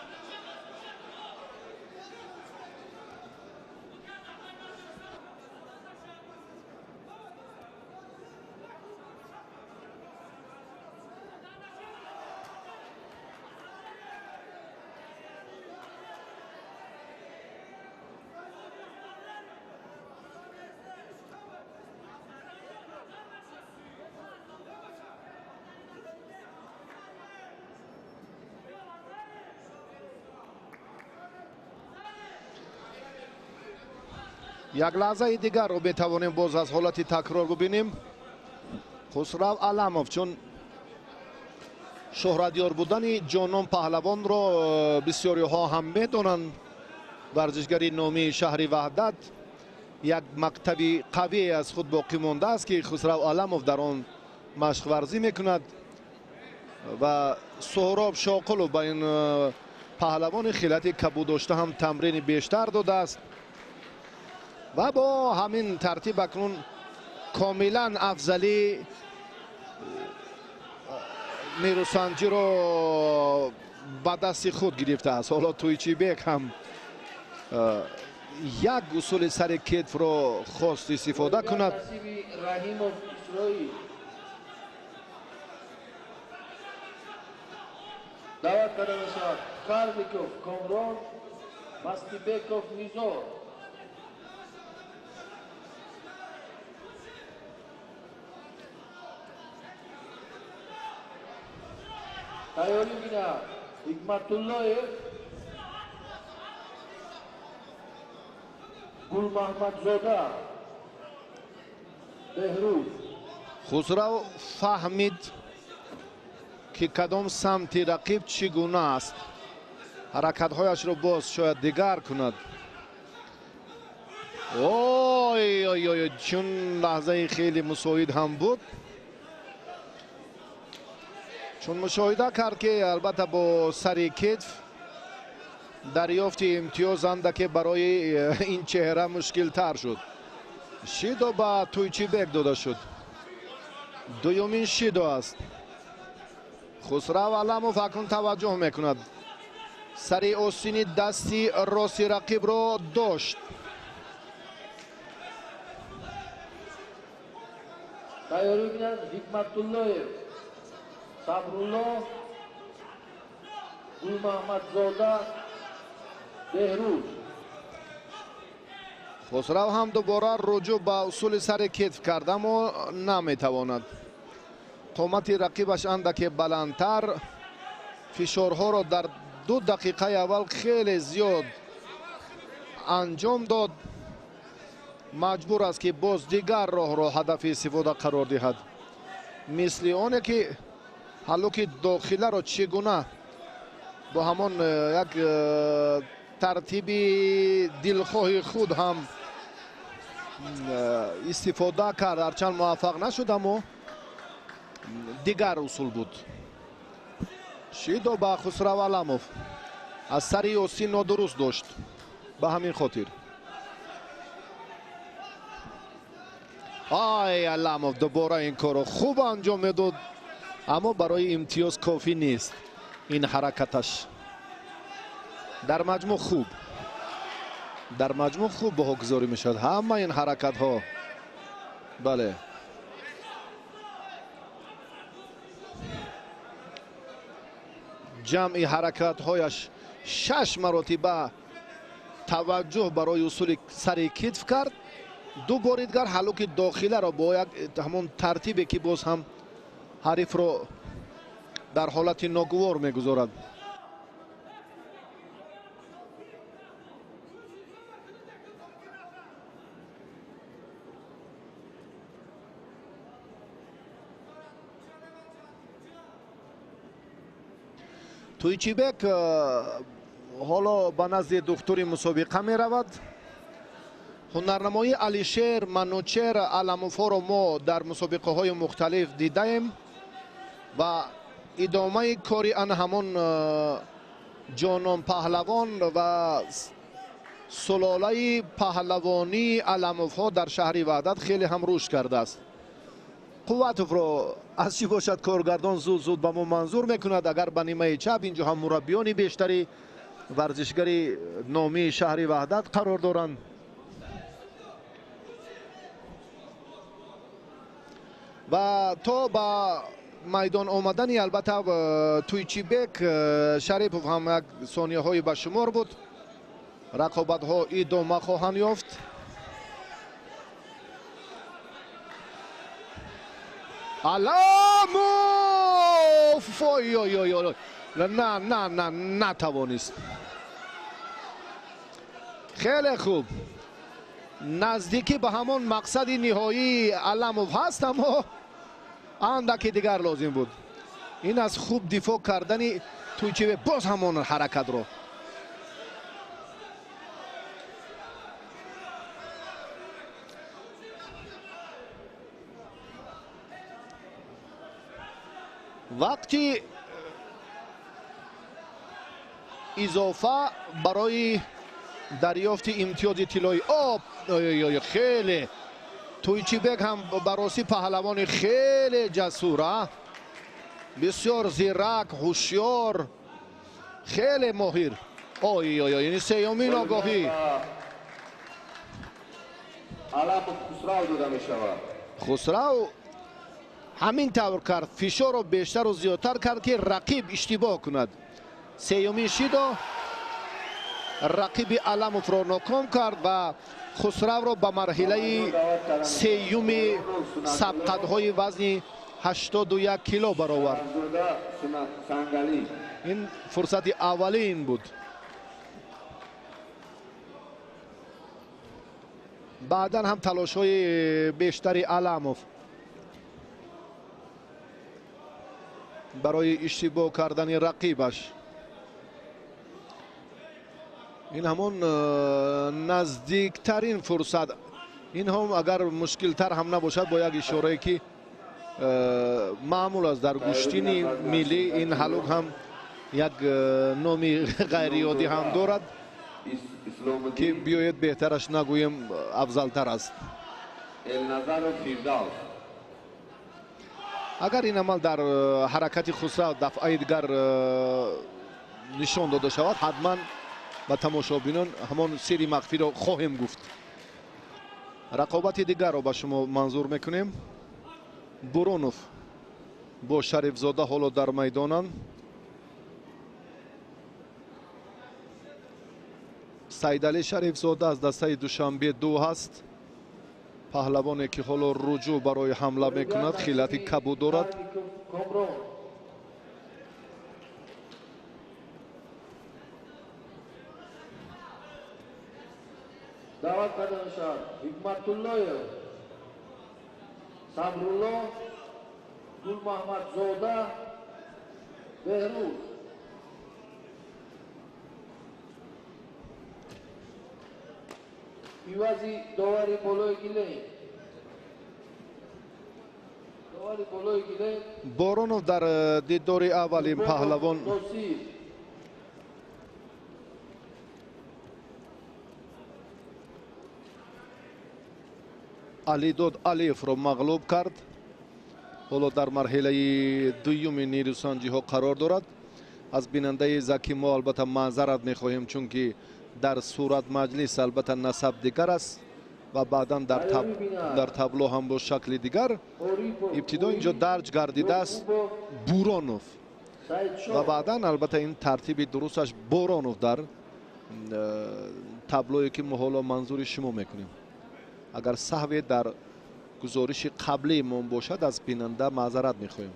[SPEAKER 1] یک لحظه دیگر رو بتوانیم باز از حالت تکرار ببینیم. خسرو علموف چون شهرتیار بودن جانان پهلوان رو بسیاری ها هم میدونند. ورزشگری نامی شهر وحدت یک مکتبی قوی از خود باقی مانده است که خسرو علموف در آن مشق ورزی میکند و سهراب شاقلو با این پهلوان خیلت کبود داشته هم تمرین بیشتر داده است و با همین ترتیب اکنون کاملا افضلی نیروسنجی رو به دست خود گرفته است. حالا تویچیبک هم یک اصول سر کتف رو خواست استفاده کند.
[SPEAKER 4] رحیموف اسرائیل دعوت کرده میشود. کاربیکوف کامران مستیبکوف نیزار تیاری بیند حکمتالله گل محمدزاده بهروز.
[SPEAKER 1] خسرو فهمید که کدام سمت رقیب چگونه است. حرکت‌هایش رو باز شاید دیگر کند. اوی اوی اوی چون لحظه خیلی مساعد هم بود، چون مشاهده کرد که البته با سر کتف دریافت امتیاز اندکی برای این چهره مشکل تر شد. شیدو با تویچیبک داده شد. دومین شیدو است. خسرو علموف اکنون توجه میکند. سر آستین دستی راستی رقیب رو داشت.
[SPEAKER 4] تیاری بیند حکمتالله صبرالله گل محمدزاده بهروز.
[SPEAKER 1] خسرو هم دوباره رجوع به اصول سر کتف کرده اما نمیتواند. قامت رقیبش اندکی بلندتر، فشارها را در 2 دقیقه اول خیلی زیاد انجام داد. مجبور است که باز دیگر راه را هدف استفاده قرار دهد. مثل آنه که حلوک داخله را چگونه با همان یک ترتیب دلخواه خود هم استفاده کرد، هرچند موفق نشد اما دیگر اصول بود. شیدو با خسرو علموف از سر آستین نادرست داشت. به همین خاطر آی علموف دوباره این کارو خوب انجام میداد اما برای امتیاز کافی نیست این حرکتش. در مجموع خوب بها گذاری میشد همه این حرکت ها. بله جمعی حرکت هایش 6 مرتبه توجه برای اصول سر کتف کرد. دو بار دیگر حلوک داخله را با یک همون ترتیبی که باز هم حریف رو در حالت ناگوار میگذارد. تویچیبک حالا به نزد دکتر مسابقه می رود. هنرنمایی علیشیر منوچهر علموفا را ما در مسابقه های مختلف دیده ایم و ادامه کاری آن همون جانان پهلوان و سلاله پهلوانی علموفا در شهر وحدت خیلی هم رشد کرده است. قوتوف را از چی باشد کارگردان زود به ما منظور میکند. اگر به نیمه چپ اینجا هم مربیان بیشتری ورزشگری نامی شهر وحدت قرار دارند. و تا با میدان آمدن البته تویچیبک شریفوف هم یک ثانیه های به شمار بود. رقابت ها ادامه خواهند یافت. علموف نه نتوانست. خیلی خوب نزدیکی به همون مقصد نهایی علموف هست اما اندکی دیگر لازم بود. این از خوب دفاع کردن تویچیبک باز همون حرکت رو وقتی اضافه برای دریافت امتیاز طلایی خیلی تویچیبک هم براستی پهلوان خیلی جسور، بسیار زیرک، هوشیار، خیلی ماهر. یعنی سیومین آگاهی
[SPEAKER 3] خسرو داده می شود.
[SPEAKER 1] خسرو همین طور کرد، فشار رو بیشتر و زیادتر کرد که رقیب اشتباه کند. سیومین شیدا رقیب علموف را ناکام کرد و خسرو را به مرحله سیوم سبقت‌های وزن 81 کیلو برآورد. این فرصت اولین بود. بعدا هم تلاش‌های بیشتری علموف برای اشتباه کردن رقیبش. این همون نزدیکترین فرصت. این هم اگر مشکل تر هم نباشد با یک اشاره که معمول است در گشتین ملی، این حلوق هم یک نامی غیریادی هم دارد که بیاید بهترش نگویم افضلتر است. اگر این عمل در حرکت خسرو دفعه دیگر نشان داده شود حتما و تماشابینان همان سری مخفی را خواهیم گفت. رقابت دیگر را به شما منظور میکنیم. برونوف با شریف زاده حالا در میدانند. سیدعلی شریف زاده از دسته دوشنبه 2 هست. پهلوانی که حالا رجوع برای حمله میکند، خیلت کبود دارد.
[SPEAKER 4] دعوت کرده میشد حکمتالله صبرالله گل محمد زاده بهروز. ایوازی داوری بالای گله
[SPEAKER 1] برونوف در دیدار اولین پهلوان علیداد علیف را مغلوب کرد. حالا در مرحله دوم نیروسنجی ها قرار دارد. از بیننده زکی ما البته معذرت میخواهیم چون که در صورت مجلس البته نسب دیگر است و بعدا در تابلو هم با شکل دیگر. ابتدا اینجا درج گردیده است برونوف و بعدا البته این ترتیب درستش برونوف در таблое ки мо ҳоло манзури шумо мекунем. агар саҳве дар гузориши қаблиимон бошад аз бинанда маъзарат мехоҳем.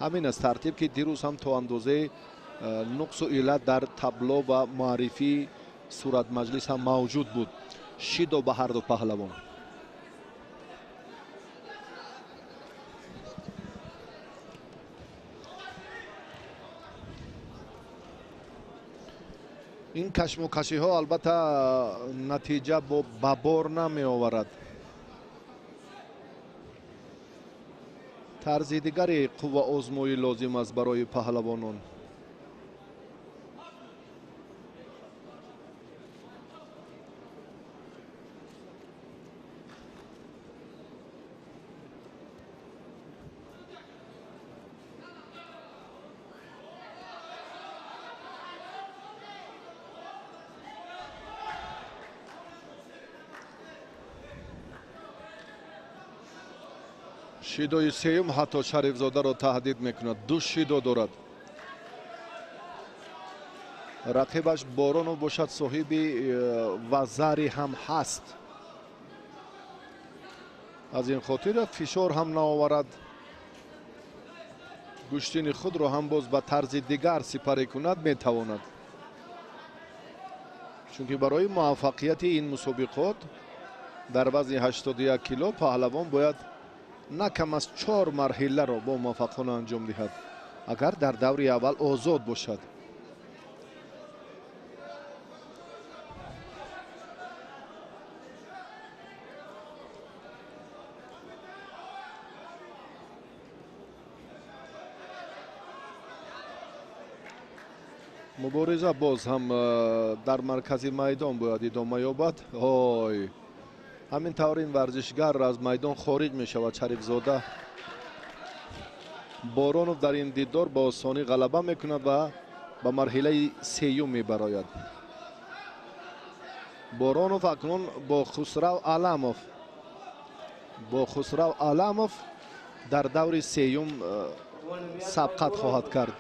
[SPEAKER 1] ҳамин аст тартиб ки дирӯз ҳам то андозае нуқсу иллат дар табло ва муаррифии суратмаҷлис ҳам мавҷуд буд. шидо ба ҳарду паҳлавон. ин кашмукашиҳо албатта натиҷа ба бор намеоварад. тарзи дигари қувваозмоӣ лозим аст барои паҳлавонон. шидои сеюм ҳатто Шарифзодаро таҳдид мекунад. ду шидо дорад. рақибаш Боронов бошад, соҳиби вазари ҳам ҳаст. аз ин хотир фишор ҳам наоварад. гӯштини худро ҳам боз ба тарзи дигар сипарӣ кунад метавонад. чунки барои муваффақияти ин мусобиқот дар вазни 81 кило паҳлавон бояд на кам аз 4 марҳиларо бо муваффақона анҷом диҳад, агар дар даври аввал озод бошад. мубориза боз ҳам дар маркази майдон бояд идома ёбад. ой ҳамин тавр ин варзишгар аз майдон хориҷ мешавад. Шарифзода Боронов дар ин дидор ба осонӣ ғалаба мекунад ва ба марҳилаи сеюм мебарояд. Боронов акнун бо Хусрав Аламов дар даври сеюм сабқат хоҳад кард.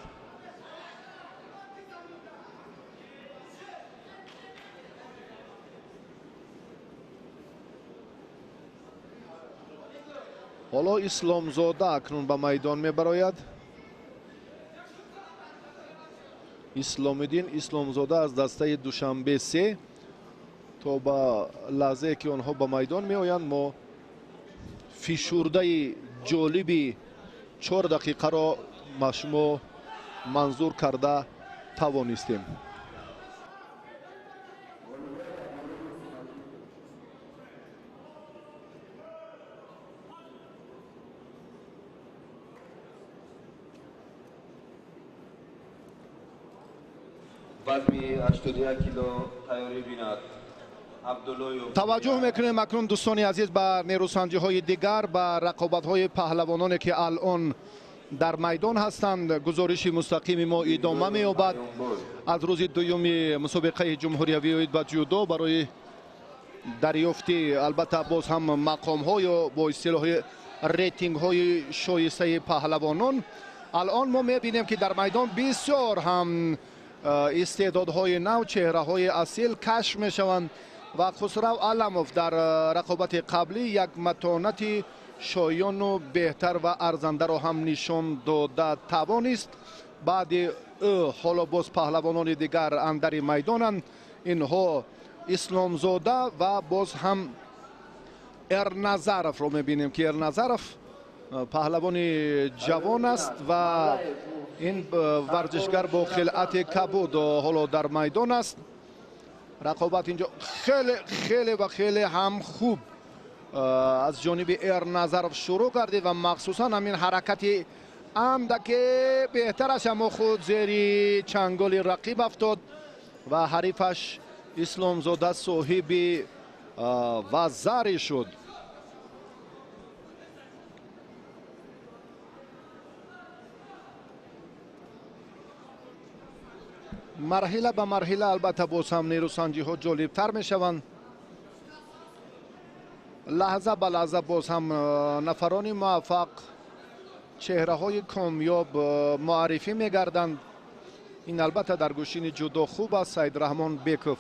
[SPEAKER 1] ҳоло Исломзода акнун ба майдон мебарояд. Исломиддин Исломзода аз дастаи Душанбе 3 то ба лаҳзае ки онҳо ба майдон меоянд мо фишурдаи ҷолиби 4 дақиқаро ба шумо манзур карда тавонистем. таваҷҷӯҳ мекунем акнун дӯстони азиз ба нерӯсанҷиҳои дигар, ба рақобатҳои паҳлавоне ки алон дар майдон ҳастанд. гузориши мустақими мо идома меёбад. аз рӯзи дуюми мусобиқаи ҷумҳуриявии ба ҷудо барои дарёфти албатта боз ҳам мақомҳо ё бо истилоҳи рейтингҳои шоистаи паҳлавонон, алон мо мебинем ки дар майдон бисёр ҳам истеъдодҳои нав, чеҳраҳои асил кашф мешаванд ва Хусрав Аламов дар рақобати қаблӣ як матонати шоёну беҳтар ва арзандаро ҳам нишон дода тавонист. баъди ӯ ҳоло боз паҳлавонони дигар андари майдонанд. инҳо Исломзода ва боз ҳам Эрназаровро мебинем ки Эрназаров паҳлавони ҷавон аст ва ин варзишгар бо хилъати кабуд ҳоло дар майдон аст. рақобат инҷо хеле ва хеле ҳам хуб аз ҷониби Эрназаров шурӯъ гардид ва махсусан ҳамин ҳаракати андаке беҳтараш аммо худ зери чанголи рақиб афтод ва ҳарифаш Исломзода соҳиби вазаре шуд. марҳила ба марҳила албатта боз ҳам нерӯсанҷиҳо ҷолибтар мешаванд. лаҳза ба лаҳза боз ҳам нафарони муваффақ, чеҳраҳои комёб муаррифӣ мегарданд. ин албатта дар гӯшини ҷудо хуб аст. Саидраҳмон Беков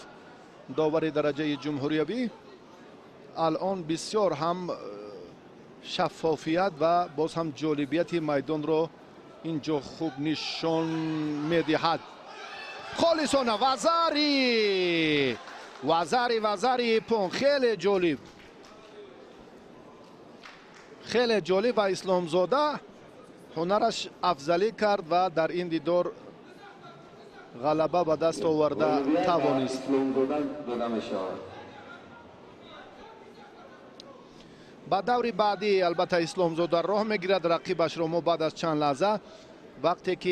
[SPEAKER 1] داور درجه جمهوریوی الان بسیار هم شفافیت و باز هم جالبیت میدان رو اینجا خوب نشان میدهد. خالصانه وزاری پون خیلی جالب، خیلی جالب و اسلامزاده هنرش افضلی کرد و در این دیدار غلبه به دست آورده توانست. با دور بعدی البته اسلامزاده راه میگیرد رقیبش را. ما بعد از چند لحظه وقتی که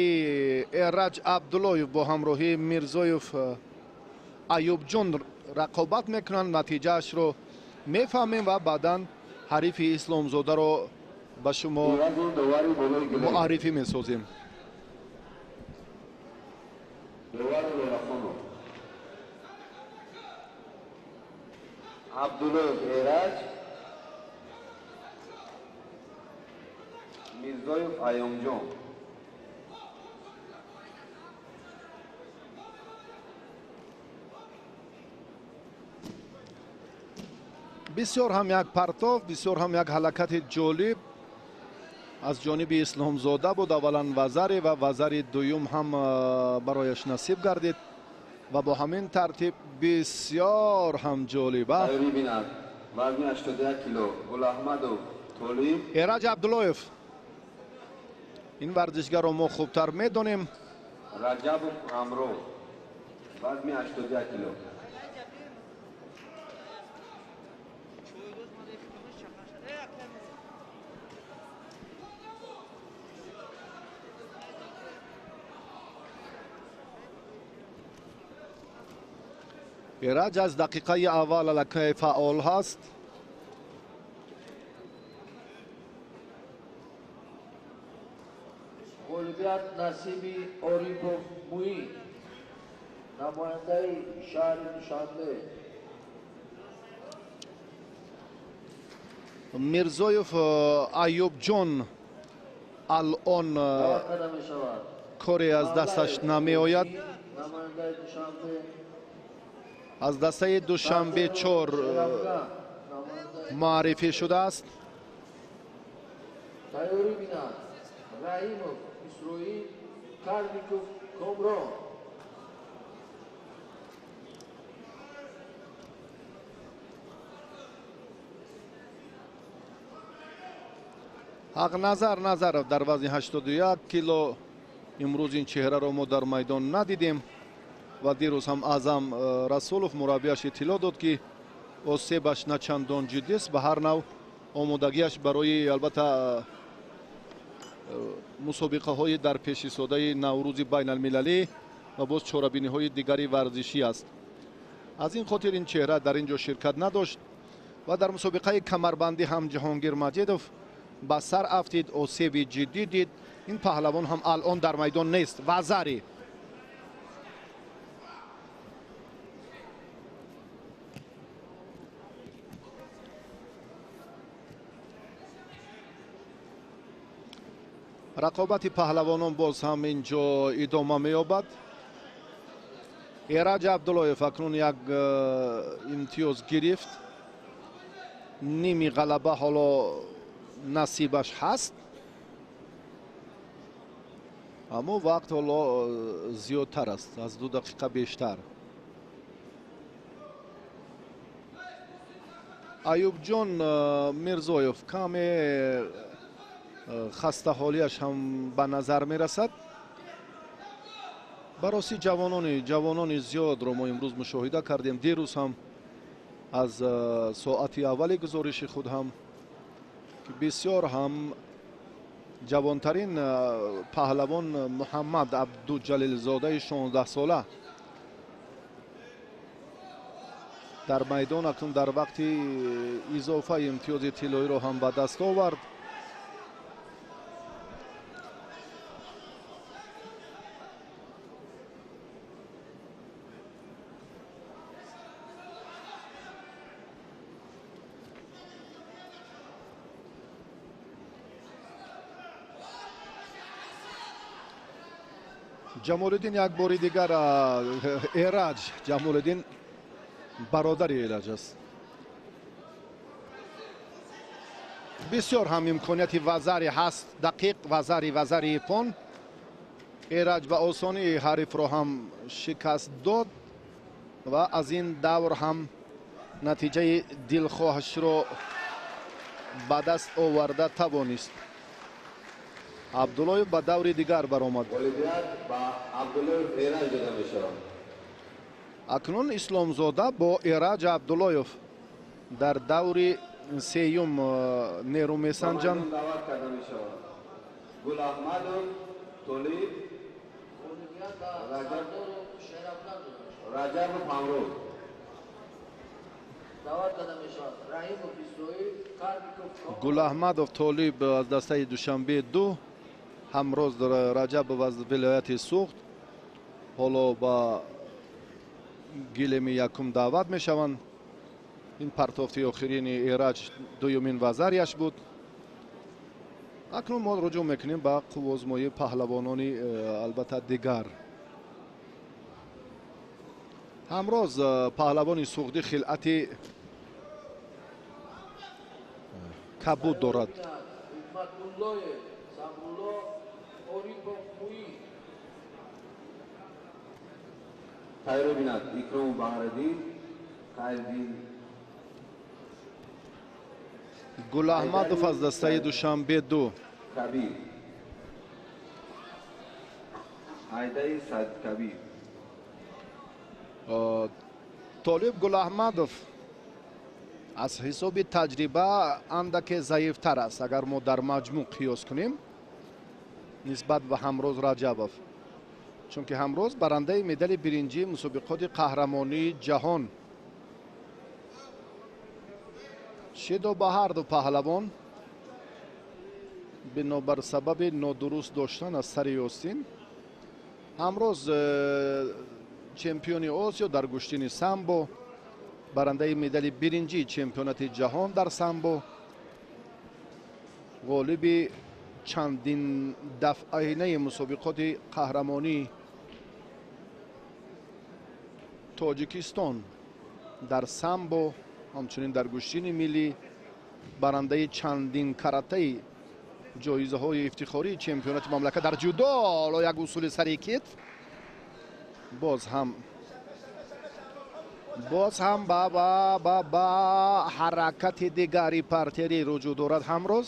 [SPEAKER 1] ایرج عبداللهیف با همراهی میرزایف ایوب جان رقابت میکنند نتیجهش رو میفهمیم و بعدا حریف اسلامزاده رو به شما معرفی میسازیم.
[SPEAKER 3] عبداللهیف ایرج، میرزایف ایوب جان.
[SPEAKER 1] بسیار هم یک پرتاب، بسیار هم یک حرکت جالب از جانب اسلامزاده بود. اولا وزری و وزری دویم هم برایش نصیب گردید و با همین ترتیب بسیار هم جالبه.
[SPEAKER 3] تایوری بیند وزن 81 کیلو گل احمدوف تولی.
[SPEAKER 1] ایرج عبداللهیف این ورزشگر رو ما خوبتر میدونیم.
[SPEAKER 3] رجبوف امرو وزن 81 کیلو.
[SPEAKER 1] ایرج از دقیقه اول لکه فعال هست.
[SPEAKER 4] غالبیت نصیبی آریپوف مویی نماینده شهر دوشنبه.
[SPEAKER 1] میرزایف ایوب جان الان
[SPEAKER 4] توقع نمی شود.
[SPEAKER 1] کاری از دستش نمی آید.
[SPEAKER 4] نماینده دوشنبه
[SPEAKER 1] از دسته دوشنبه 4 معرفی شده است.
[SPEAKER 4] تایوری بیند رحیموف اسرویی کارمیکوف کمرو.
[SPEAKER 1] حق نظر در وزن 81 کیلو امروز این چهره را ما در میدان ندیدیم و دیروز هم اعظم رسولوف مربیش اطلاع داد که آسیبش نه چندان جدی است. به هر نوع آمادگیش برای البته مسابقه های در پیش ساده نوروز بین المللی و باز چاره‌بینی های دیگری ورزشی است. از این خاطر این چهره در اینجا شرکت نداشت و در مسابقه کمربندی هم جهانگیر مجیدوف به سر افتید، آسیب جدی دید. این پهلوان هم الان در میدان نیست. وزری رقابت پهلوانان باز هم اینجا ادامه می‌یابد. ایرج عبداللهیف اکنون یک امتیاز گرفت. نیمی غلبه حالا نصیبش هست، اما وقت حالا زیادتر است، از 2 دقیقه بیشتر. ایوب جان میرزایف کمی خسته حالیش هم به نظر می رسد. برای جوانان زیاد رو ما امروز مشاهده کردیم. دیروز هم از ساعت اول گزارش خود هم که بسیار هم جوانترین پهلوان محمد عبدالجلیل زاده 16 ساله در میدان اکنون در وقت اضافه امتیاز طلایی رو هم به دست آورد. جمالدین یک بار دیگر ایرج جمالدین бародари Эраҷ аст. бисёр ҳам имконияти вазари ҳаст дақиқ вазари пон. Эраҷ ба осонӣ ҳарифро ҳам шикаст дод ва аз ин давр ҳам натиҷаи дилхоҳашро ба даст оварда тавонист. Абдуллоев ба даври дигар баромад.
[SPEAKER 3] олимпиад ба Абдуллоев Эраҷ дода мешавад.
[SPEAKER 1] акнун Исломзода бо Эраҷ Абдуллоев дар даври сеюм нерӯ месанҷанд.
[SPEAKER 3] даъват карда мешавад. Гулаҳмадов Толиб
[SPEAKER 4] اولویت و سردار شرفناک
[SPEAKER 3] Раҷабов Ҳамроз.
[SPEAKER 4] دعوت کرده می شود. رحیم و پیسروی کاربیکوف
[SPEAKER 1] гулаҳмадов Толиб аз дастаи душанбе 2, ҳамроз Раҷабов аз вилояти Суғд ҳоло ба гилеми якум даъват мешаванд. ин партофти охирини Эраҷ дуюмин вазарияш буд. акнун мо руҷӯъ мекунем ба қуввозмоии паҳлавонони албатта дигар. ҳамроз паҳлавони суғдӣ хилъати кабуд дорад.
[SPEAKER 4] حکمت‌الله صبرالله اوریبوف مویی
[SPEAKER 3] Тайро бинад Икрому Баҳриддин, Хайриддин
[SPEAKER 1] гулаҳмадов аз дастаи душанбе 2,
[SPEAKER 3] Кабир. Айдаи Саидкабир.
[SPEAKER 1] Толиб Гулаҳмадов аз ҳисоби таҷриба андаке заифтар аст агар мо дар маҷмӯъ қиёс кунем нисбат ба Ҳамроз Раҷабов, чунки Ҳамроз барандаи медали биринҷии мусобиқоти қаҳрамонии ҷаҳон. шидо ба ҳарду паҳлавон бинобар сабаби нодуруст доштан аз сари остин. Ҳамроз чемпиони Осиё дар гӯштини самбо, барандаи медали биринҷии чемпионати ҷаҳон дар самбо, ғолиби чандин дафъаинаи мусобиқоти қаҳрамонии Тоҷикистон дар самбо, ҳамчунин дар гӯштини миллӣ, барандаи чандин каратаи ҷоизаҳои ифтихории чемпионати мамлакат дар ҷудо. ҳоло як усули сари китф боз ҳам ба ҳаракати дигари партери руҷӯъ дорад. ҳамроз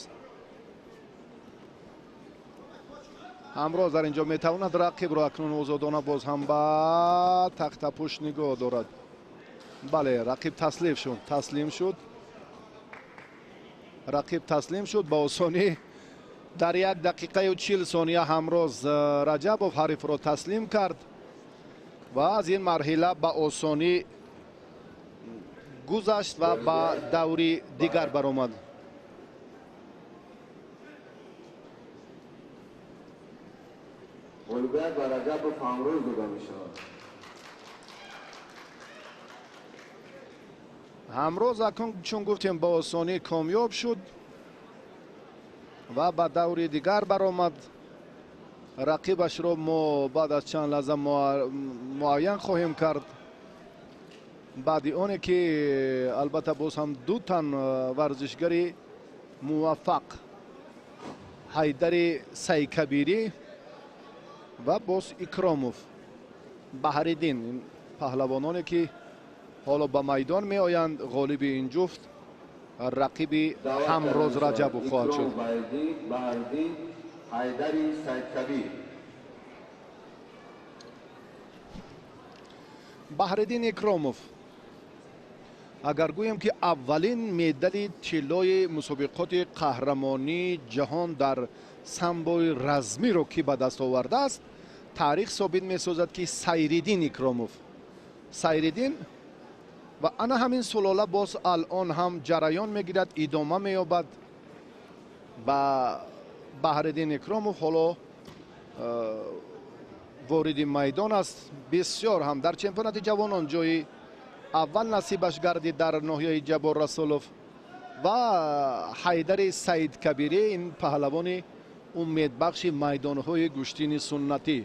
[SPEAKER 1] дар инҷо метавонад рақибро акнун озодона боз ҳам ба тахтапӯш нигоҳ дорад. бале, рақиб таслим шуд ба осонӣ. дар 1 дақиқаю 40 сония Ҳамроз Раҷабов ҳарифро таслим кард ва аз ин марҳила ба осонӣ гузашт ва ба даври дигар баромад.
[SPEAKER 3] олимпиад ба Раҷабов Ҳамроз дода мешавад.
[SPEAKER 1] ҳамроз акун чун гуфтем ба осонӣ комёб шуд ва ба даври дигар баромад. рақибашро мо баъд аз чанд лаҳза муайян хоҳем кард. баъди оне ки албатта боз ҳам 2 тан варзишгари муваффақ, Ҳайдари Сайкабирӣ ва боз Икромов Баҳриддин, ин паҳлавононе ки ҳоло ба майдон меоянд. ғолиби ин ҷуфт рақиби Ҳамроз Раҷабов хоҳад шуд.
[SPEAKER 3] Баҳриддин, Ҳайдари Саидкабир.
[SPEAKER 1] Баҳриддин Икромов, агар гӯем ки аввалин медали тиллои мусобиқоти қаҳрамонии ҷаҳон дар самбои размиро ки ба даст овардааст, таърих собит месозад ки Сайриддин Икромов, Сайриддин ва ана ҳамин сулола боз алон ҳам ҷараён мегирад, идома меёбад ба Баҳриддин Икромов. ҳоло вориди майдон аст. бисёр ҳам дар чемпионати ҷавонон ҷои аввал насибаш гардид дар ноҳияи Ҷабор Расулов ва Ҳайдари Саидкабирӣ, ин паҳлавони умедбахши майдонҳои гӯштини суннатӣ.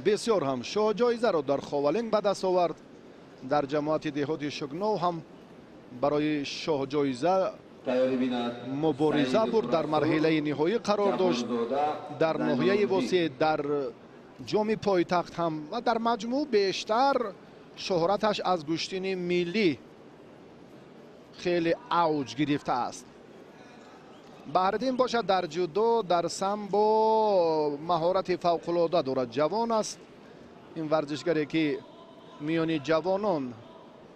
[SPEAKER 1] бисёр ҳам шоҳ ҷоизаро дар Ховалинг ба даст овард. در جماعت دهات شگنو هم برای شاه جایزه
[SPEAKER 3] تیاری بینند
[SPEAKER 1] مبارزه بود. در مرحله نهایی قرار داشت. در ناحیه وسیع در جام پایتخت هم و در مجموع بیشتر شهرتش از گشتین ملی خیلی اوج گرفته است. بهردین باشد در جودو در سامبو مهارت فوق‌العاده دارد. جوان است. این ورزشگری که میانی جوانان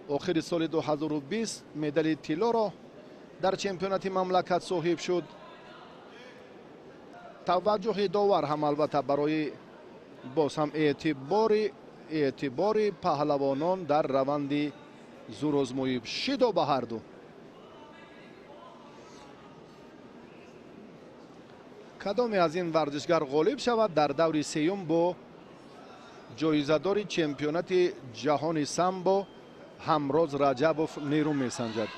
[SPEAKER 1] آخر سال 2020 مدال طلا را در چمپیونات مملکت صاحب شد. توجه داور هم البته برای باز هم اعتبار پهلوانان در روند زورآزمایی 6-2. کدام از این ورزشگر غالب شود در دور سیوم با جایزه‌دار چمپیونات جهان سامبو همروز رجبوف نیرو میسنجد.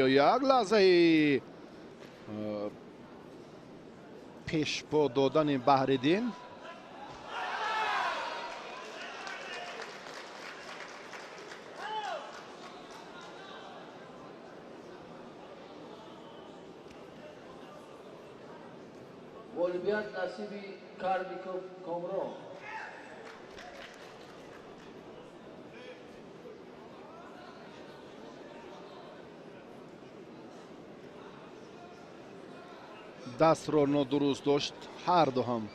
[SPEAKER 1] یک لحظه پیش پا دادن بهردین.
[SPEAKER 4] اولویت نصیب کارمیکوف کامران.
[SPEAKER 1] دست را نادرست داشت هر دو هم.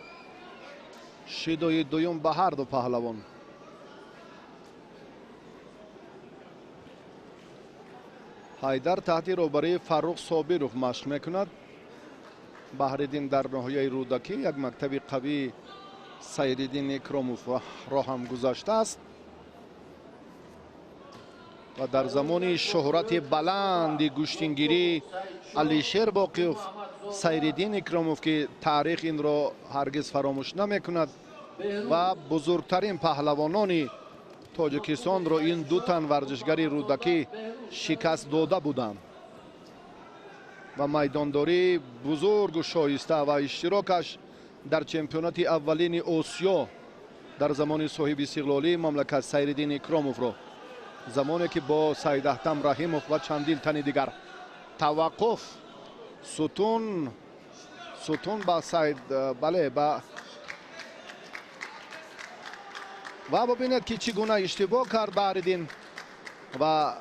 [SPEAKER 1] شیدای دویم به هر دو پهلوان. حیدر تحت روبری فاروق صابرов مشق میکند. بهردین در ناحیه رودکی یک مکتب قوی سیدالدین اکراموف را هم گذاشته است و در زمان شهرت بلند گوشتینگیری علیشیر باقیوف سیدالدین اکراموف که تاریخ این را هرگز فراموش نمیکند و بزرگترین پهلوانان تاجیکستان را این دو تن ورزشگری رودکی شکست داده بودند و میدانداری بزرگ و شایسته و اشتراکش در چمپیونات اولین آسیا در زمان صاحب استقلالی مملکت سیدالدین اکراموف را زمانی که با سید احتم رحیموف و چندین تن دیگر توقف ستون با سید بله و ببینید که چگونه اشتباه کرد بهردین و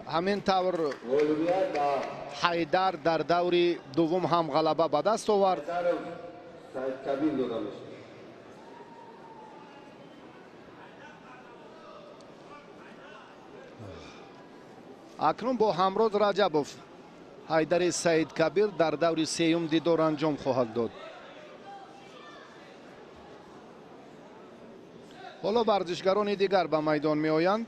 [SPEAKER 1] همین طور حیدر در دور دوم هم غلبه به دست آورد. اکنون با همروز رجبوف حیدر سید کبیر در دور سیوم دیدار انجام خواهد داد. حالا ورزشگران دیگر به میدان می آیند.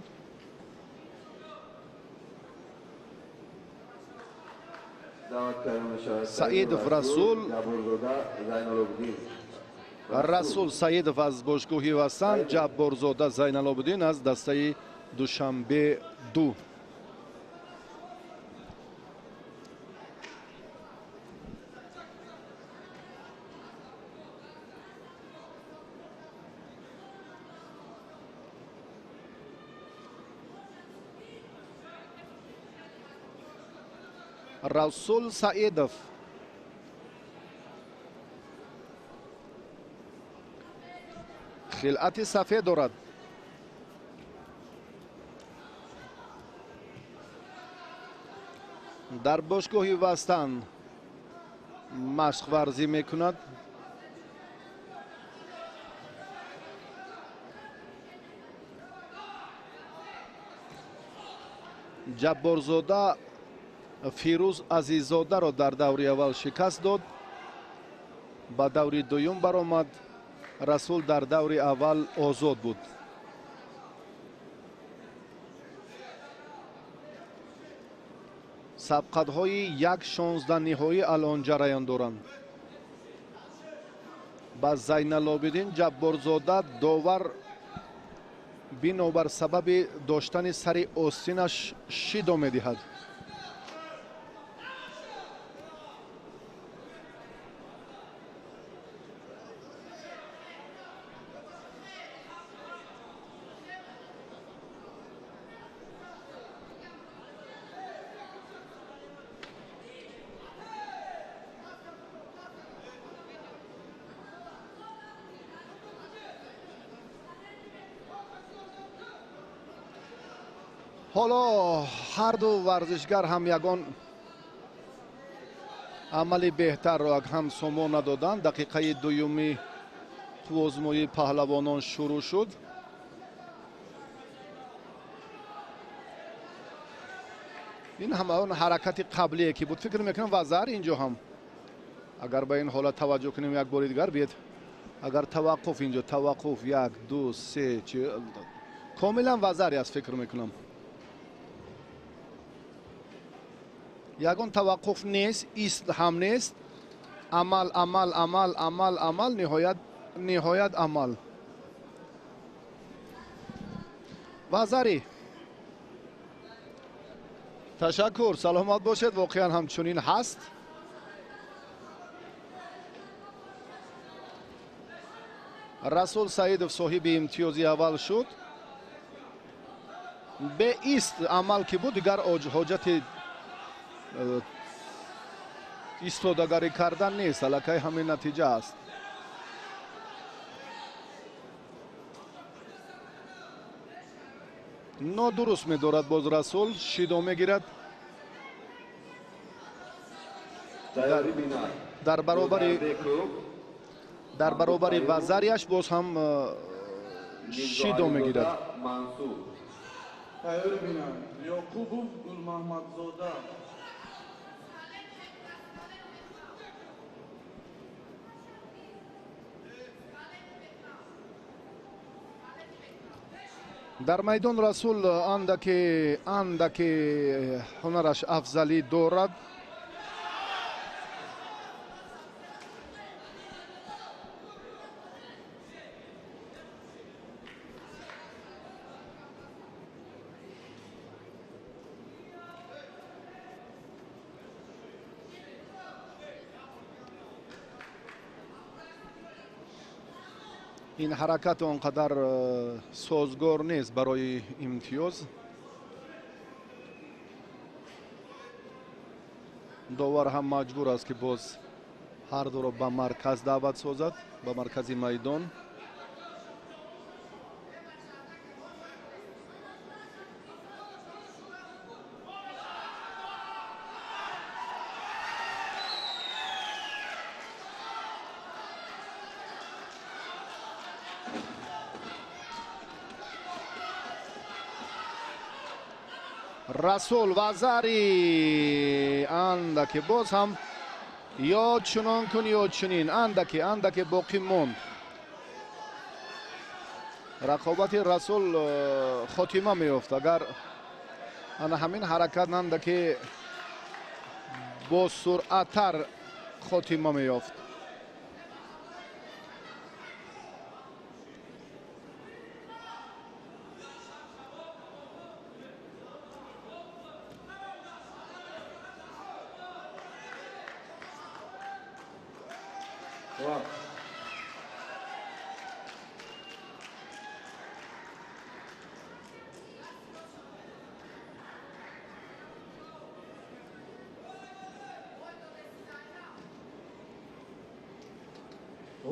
[SPEAKER 1] سعیدов رسول سعیدов از باشگاهی وستن، جبارزاده زینالابدین از دسته دوشنبه 2. رسول سعیدов خلعت سفید دارد. در باشگاه وستن مشق ورزی میکند. جبارزاده فیروز عزیززاده را در دور اول شکست داد. با دور دوم برآمد. رسول در دور اول آزاد بود. сабқатҳои 1-16 ниҳоӣ алон ҷараён доранд. ба Зайналобидин Ҷабборзода довар бинобар сабаби доштани сари остинаш шидо медиҳад. ҳоло ҳарду варзишгар ҳам ягон амали беҳтарро ҳам сомо надоданд. Дақиқаи дуюми қувозмоии паҳлавонон шурӯъ шуд. ин ҳамаон ҳаракати қаблие ки буд. фикр мекунам вазар инҷо ҳам агар ба ин ҳолат таваҷҷӯҳ кунем як бори дигар биед. агар таваққуф инҷо таваққуф 1 2 3 комилан вазари аст фикр мекунам. ягон таваққуф нест, ист ҳам нест. Амал амал амал амал амал ниҳоят амал. вазари ташаккур, саломат бошед. воқеан ҳамчунин ҳаст. расул саидов соҳиби имтиёзи аввал шуд. бе ист амал ки буд дигар ҳоҷати истодагарӣ кардан нест. аллакай ҳамин натиҷа аст. нодуруст медорад боз расул. шидо мегирад. дар баробари вазарияш боз ҳам шидо мегирад.
[SPEAKER 5] Тайёр бинанд Ёқубов Гулмаҳмадзода.
[SPEAKER 1] дар майдон расул андаке ҳунараш афзалӣ дорад. ин ҳаракат он қадар созгор нест барои имтиёз. довар ҳам маҷбур аст ки боз ҳардуро ба марказ даъват созад, ба маркази майдон. расул вазари андаке боз ҳам ё чунон кун ё чунин андаке боқӣ монд. рақобати расул хотима меёфт агар ана ҳамин ҳаракат андаке бо суръаттар хотима меёфт.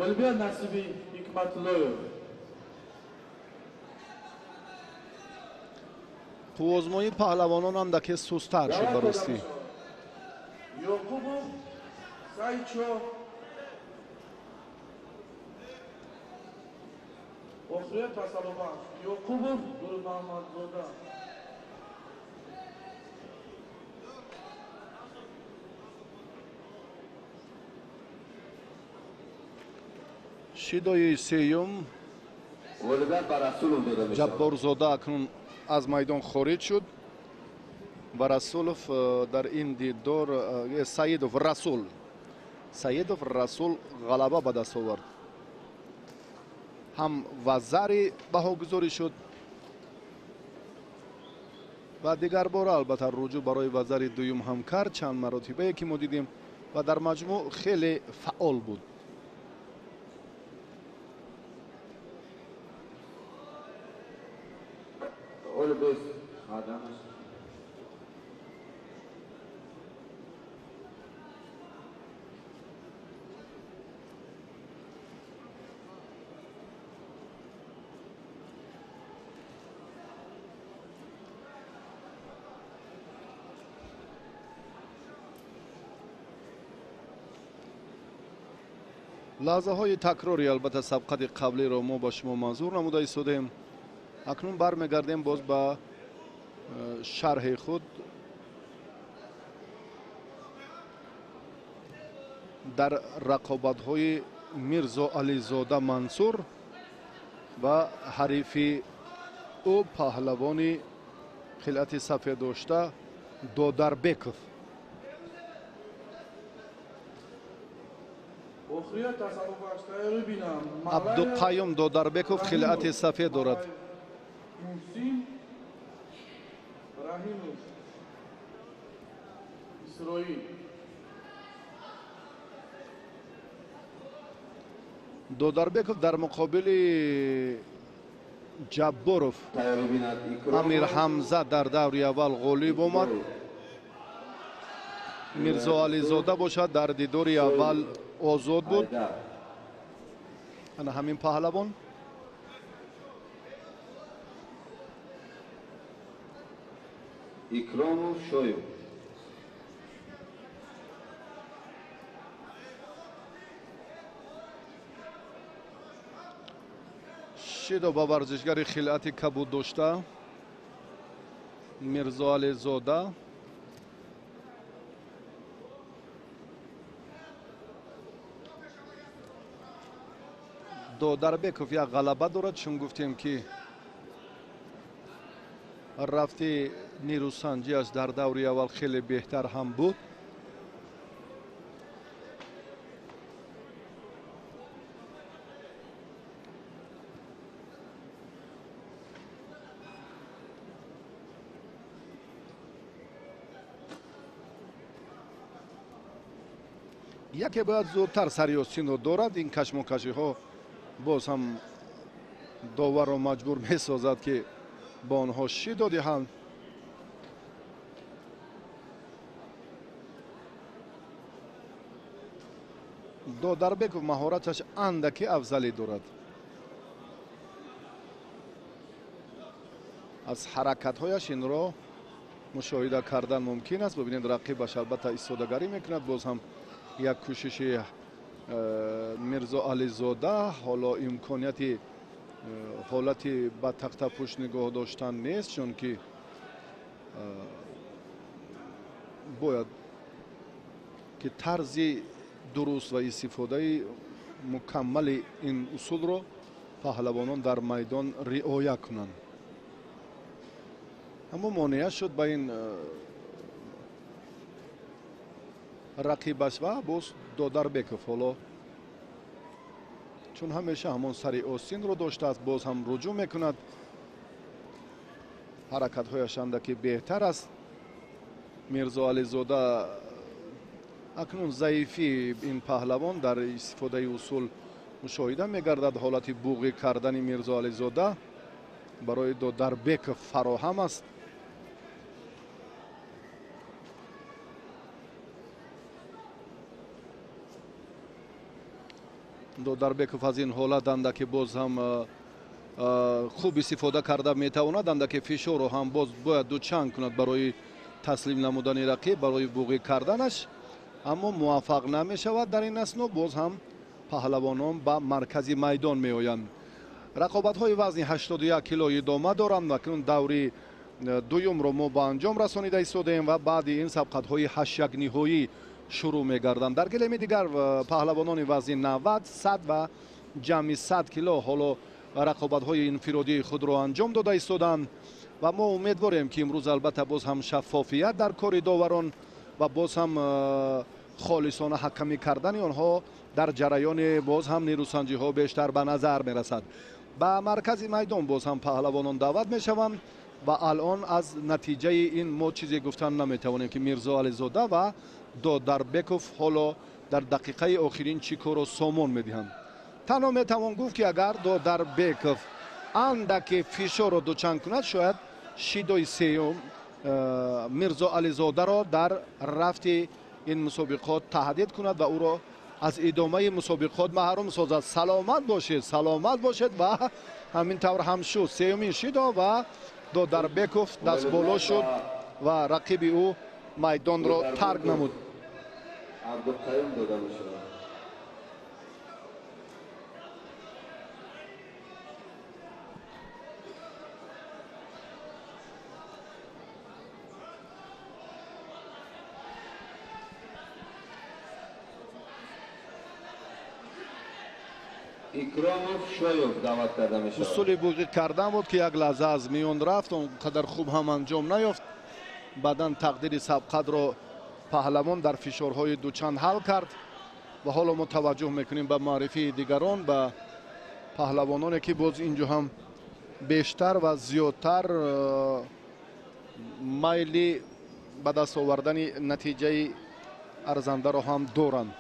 [SPEAKER 5] G'olibiyat nasibi Hikmatulloyev.
[SPEAKER 1] қувозмои паҳлавонон андаке сустар шуд ба ростӣ.
[SPEAKER 5] Ёқубов Сайчо. Охирiyat tasallubat. Ёқубов Гулмаҳмадзода.
[SPEAKER 1] шидои сеюм
[SPEAKER 3] غالبیت بر رسول داده میشه.
[SPEAKER 1] ҷабборзода акнун аз майдон хориҷ шуд. و رسولوف در این دیدار سیدوف رسول غلبه به دست آورد. هم وزری بهاگذاری شد و دیگر بار البته رجوع برای وزری دوم هم کرد. چند مراتبه که ما دیدیم و در مجموع خیلی فعال بود. لحظه های تکراری البته سبقت قبلی را ما با شما منظور نموده ایستادیم. اکنون برمیگردیم باز به شرح خود. در رقابت های میرزا علیزاده منصور و حریف او پهلوان خلعت سفید داشته دودربکوف. عبدالقیوم دودربکوف خلعت سفید دارد. دودربکوف در مقابل جباروف امیر حمزه در دور اول غالب آمد. میرزا علیزاده باشد در دیدار اول آزاد بود. انا همین پهلوان
[SPEAKER 3] اکرام شویو
[SPEAKER 1] شیدو با ورزشگر خلعت کبود داشته میرزا علیزاده. دودربکوف یک غلبه دارد چون گفتیم که رفتی نیروسنجیش در دور اول خیلی بهتر هم بود. یکی باید زودتر سریاسین رو دارد. این کشمکشی ها باز هم داور رو مجبور می سازد که با آنها شیدو دهند. دودربکوف مهارتش اندکی افضلی دارد. از حرکت هایش این را مشاهده کردن ممکن است. ببینید رقیبش البته ایستادگی میکند. باز هم یک کوشش میرزا علیزاده. حالا امکانیت حالتی به تخت پشت نگاه داشتن نیست چون که باید که طرز درست و استفاده مکمل این اصول رو پهلوانان در میدان رعایت کنند. اما مانع شد به این رقیبش و باز دودربکوف حالا چون همیشه همون سری آستین رو داشته است باز هم رجوع میکند. حرکت هایش اندکی بهتر است. میرزا علیزاده اکنون ضعیفی این پهلوان در استفاده اصول مشاهده میگردد. حالت بوغی کردن میرزا علیزاده برای دودربکوف فراهم است. دودربکوف از این حالت اندکی باز هم خوب استفاده کرده میتواند. اندکی فشار رو هم باز باید دو چند کند برای تسلیم نمودن رقیب برای بوغی کردنش. اما موفق نمی شود. در این اسنا باز هم پهلوانان به مرکزی میدان می آیند. رقابت های وزن 81 کیلو ادامه دارند. اکنون دوری دوم رو ما به انجام رسانیده ایستادیم و بعد این سبقت های 8 نهایی شروع می گردند. در گلیم دیگر پهلوانان وزن 90 100 و جمعی 100 کیلو حالا رقابت های انفرادی خود را انجام داده ایستادند. و ما امیدواریم که امروز البته باز هم شفافیت در کار داوران و باز هم خالصانه حکمی کردن آنها در جریان باز هم نیروسنجی ها بیشتر به نظر می رسد. به مرکز میدان باز هم پهلوانان دعوت می شوند و الان از نتیجه این ما چیزی گفتن نمی توانیم که میرزا علیزاده و دودربکوف حالا در دقیقه آخرین چی کار و سامان می دهند. تنها می توان گفت که اگر دودربکوف اندک فشار را دوچند کند شاید شیدای سیوم میرزا علیزاده را در رفت این مسابقات تهدید کند و او را از ادامه مسابقات محروم سازد. سلامت باشید و همین طور هم شد. سیومین شیدا و دودربکوف دست بالا شد و رقیب او میدان را ترک نمود.
[SPEAKER 3] عبدالقیوم داده می شود. اکراموف شویوف دعوت کرده می شود.
[SPEAKER 1] اصول بوقی کردن بود که یک لحظه از میان رفت، اونقدر خوب هم انجام نیافت. بعداً تقدیر سبقت را پهلوان در فشارهای دوچند حل کرد و حالا ما توجه میکنیم به معرفی دیگران، به پهلوانانی که باز اینجا هم بیشتر و زیادتر میلی به دست آوردن نتیجه ارزنده را هم دارند.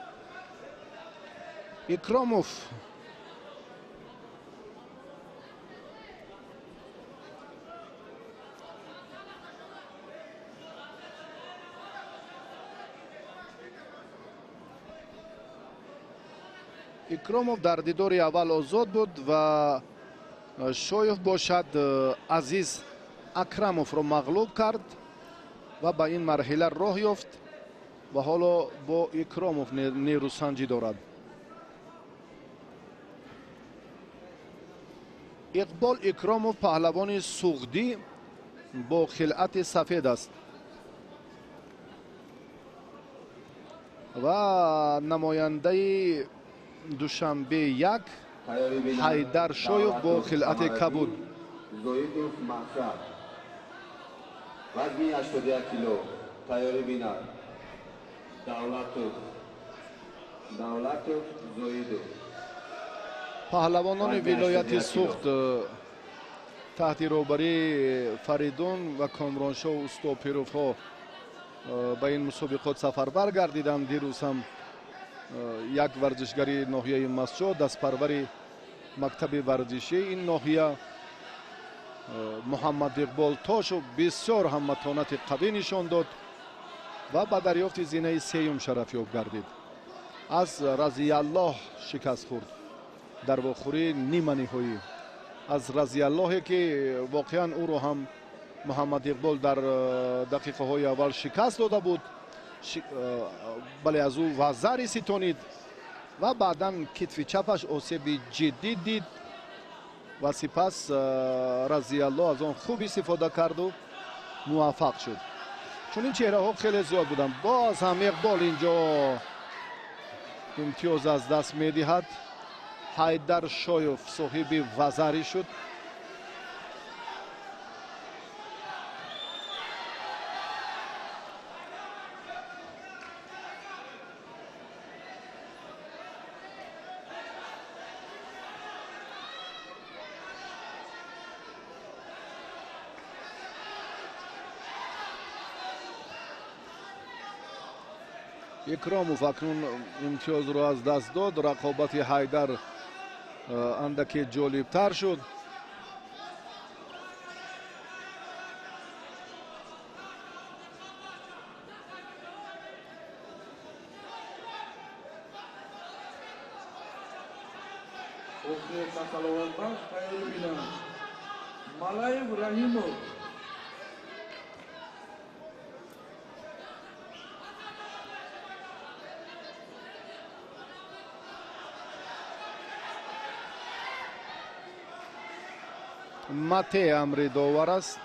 [SPEAKER 1] اکراموف در دیدار اول آزاد بود و شویف باشد عزیز اکراموف را مغلوب کرد و به این مرحله راه یافت و حالا با اکراموف نیروسنجی دارد. اقبال اکراموف پهلوان سوغدی با خلعت سفید است و نماینده دوشنبه یک حیدر شویف با خلعت کبود.
[SPEAKER 3] زویدوف محشر وزن 81 کیلو تیاری بیند. دولتوف زویدوف.
[SPEAKER 1] پهلوانان ولایت سوخت تحت رهبری فریدون و کامرانشاه و استوپیروف ها به این مسابقات سفربر گردیدند. دیروز هم یک ورزشگری ناحیه مسجد دستپروری مکتب ورزشی این ناحیه محمد اقبال تاشو بسیار هم متانت قوی نشان داد و به دریافت زینه سیوم شرفیاب گردید. از رضی الله شکست خورد در واخوری نیمه نهایی. از رضی الله که واقعا او رو هم محمد اقبال در دقیقه های اول شکست داده بود، بله از او وزری ستانید و بعدا کتف چپش آسیب جدی دید و سپس رضی الله از آن خوب استفاده کرد و موفق شد. چون این چهره ها خیلی زیاد بودن. باز هم اقبال اینجا امتیاز از دست میدهد. حیدر شویف صاحب وزری شد. اکراموف اکنون امتیاز رو از دست داد. رقابت حیدر اندکی جالبتر شد.
[SPEAKER 5] ملایب رحیموف
[SPEAKER 1] مته امری داور است.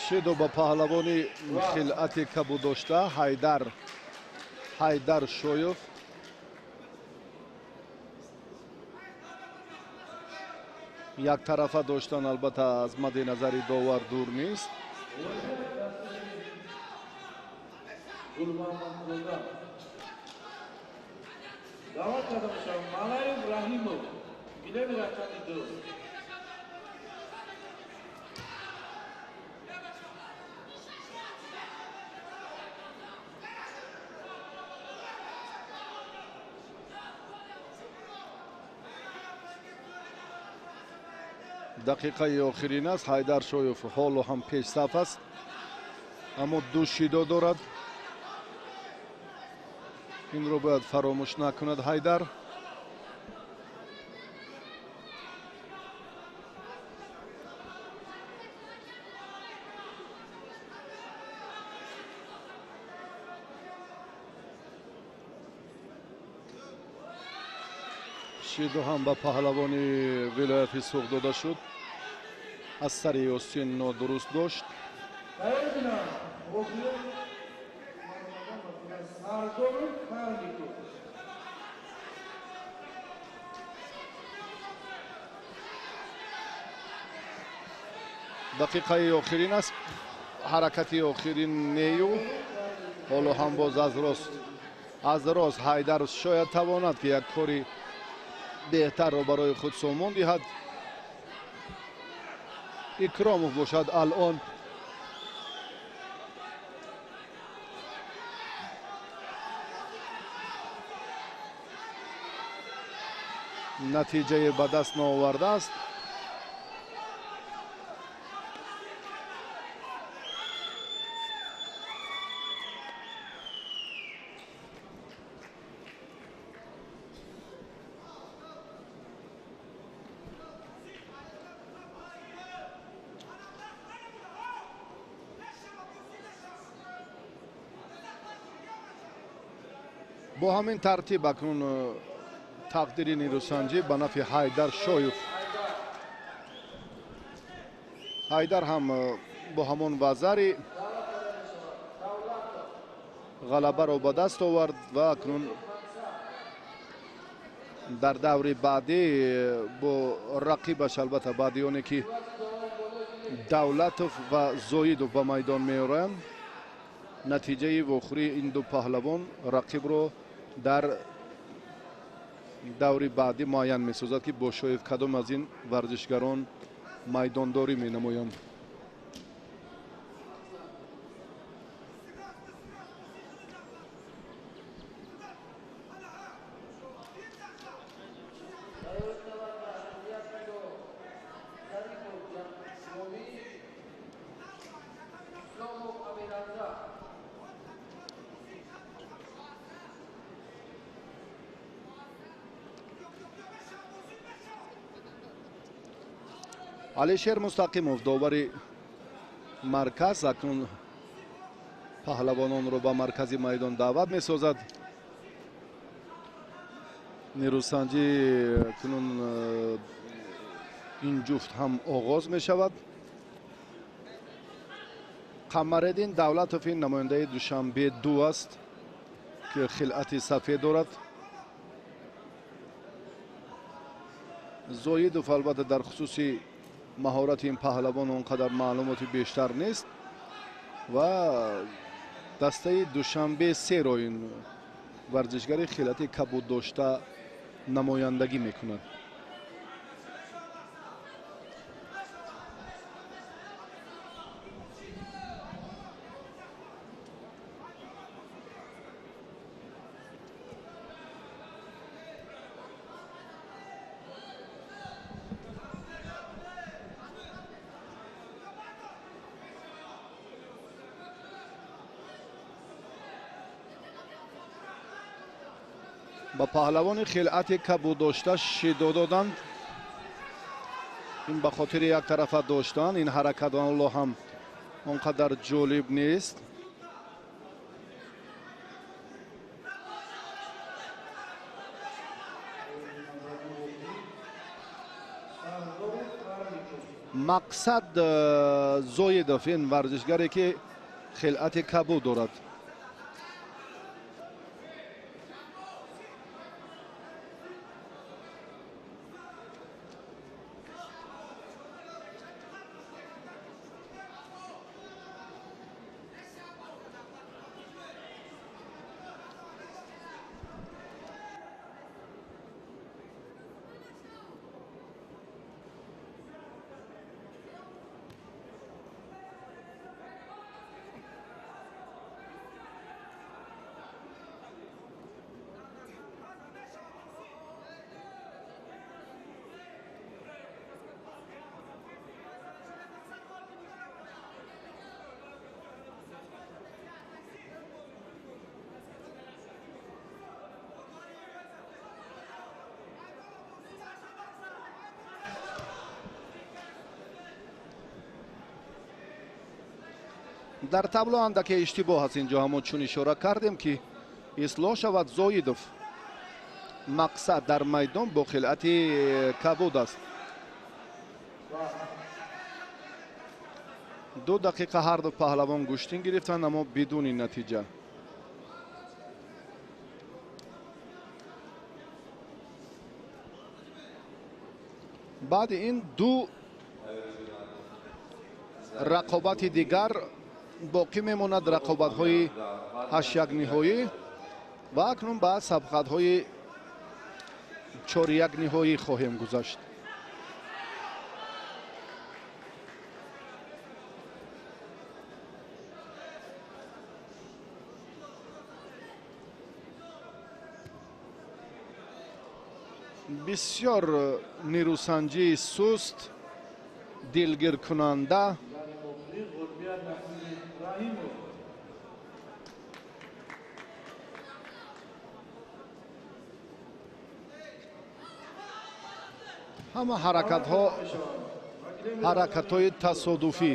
[SPEAKER 1] شیدو با پهلوانی خلعت کبود داشته حیدر شویف یک طرفه داشتن البته از مد نظر داور دور نیست.
[SPEAKER 5] دعوت کرده باشم مالای ابراهیمو گله رفتن دو
[SPEAKER 1] دقیقه آخرین است. حیدر شایف حالا هم پیش صف است اما دو شیدا دارد. این رو باید فراموش نکند حیدر. شیدو هم به پهلوانی ولایت سوق داده شد. از سر سن نادرست داشت. دقیقه آخرین است. حرکت آخرین نیو. حالا هم باز از راست حیدر شاید تواند که یک کاری بهتر رو برای خود سامان دهد. اکراموف باشد الان نتیجه به دست نآورده است. با همین ترتیب اکنون تقدیر نیروسنجی به نفع حیدر شایف. حیدر هم با همون وزری غلبه را به دست آورد و اکنون در دور بعدی با رقیبش البته بعدیانی که دولتوف و زویدوف به میدان میآورند نتیجه وخوری این دو پهلوان رقیب رو در دوری بعدی معین می سازد که با شایف کدام از این ورزشگران میدانداری می نمایند. علیشیر مستقیموف داور مرکز اکنون پهلوانان رو به مرکزی میدان دعوت می سازد. نیروسنجی اکنون این جفت هم آغاز می شود. قمرالدین دولتوف این نماینده دوشنبه 2 است که خلعت سفید دارد. زویدوف البته در خصوص مهارت این پهلوان اونقدر معلوماتی بیشتر نیست و دسته دوشنبه 3 را این ورزشگر خلعت کبود داشته نمایندگی میکند. با پهلوان خلعت کبود داشته شیدا دادند. این به خاطر یک طرفه داشتن این حرکت الله هم اونقدر جالب نیست. مقصد زویدوف این ورزشگری که خلعت کبود دارد. дар табло андаке иштибоҳ аст инҷо. ҳамон чун ишора кардем ки ислоҳ шавад. Зоидов мақсад дар майдон бо хилъати кабуд аст. 2 дақиқа ҳарду паҳлавон гӯштин гирифтанд, аммо бидуни натиҷа. баъди ин 2 рақобати дигар боқӣ мемонад, рақобатҳои 8-1 ниҳоӣ ва акнун ба сабқатҳои 4-1 ниҳоӣ хоҳем гузашт. бисёр нерӯсанҷии суст, дилгиркунанда. ҳама ҳаракатҳои тасодуфӣ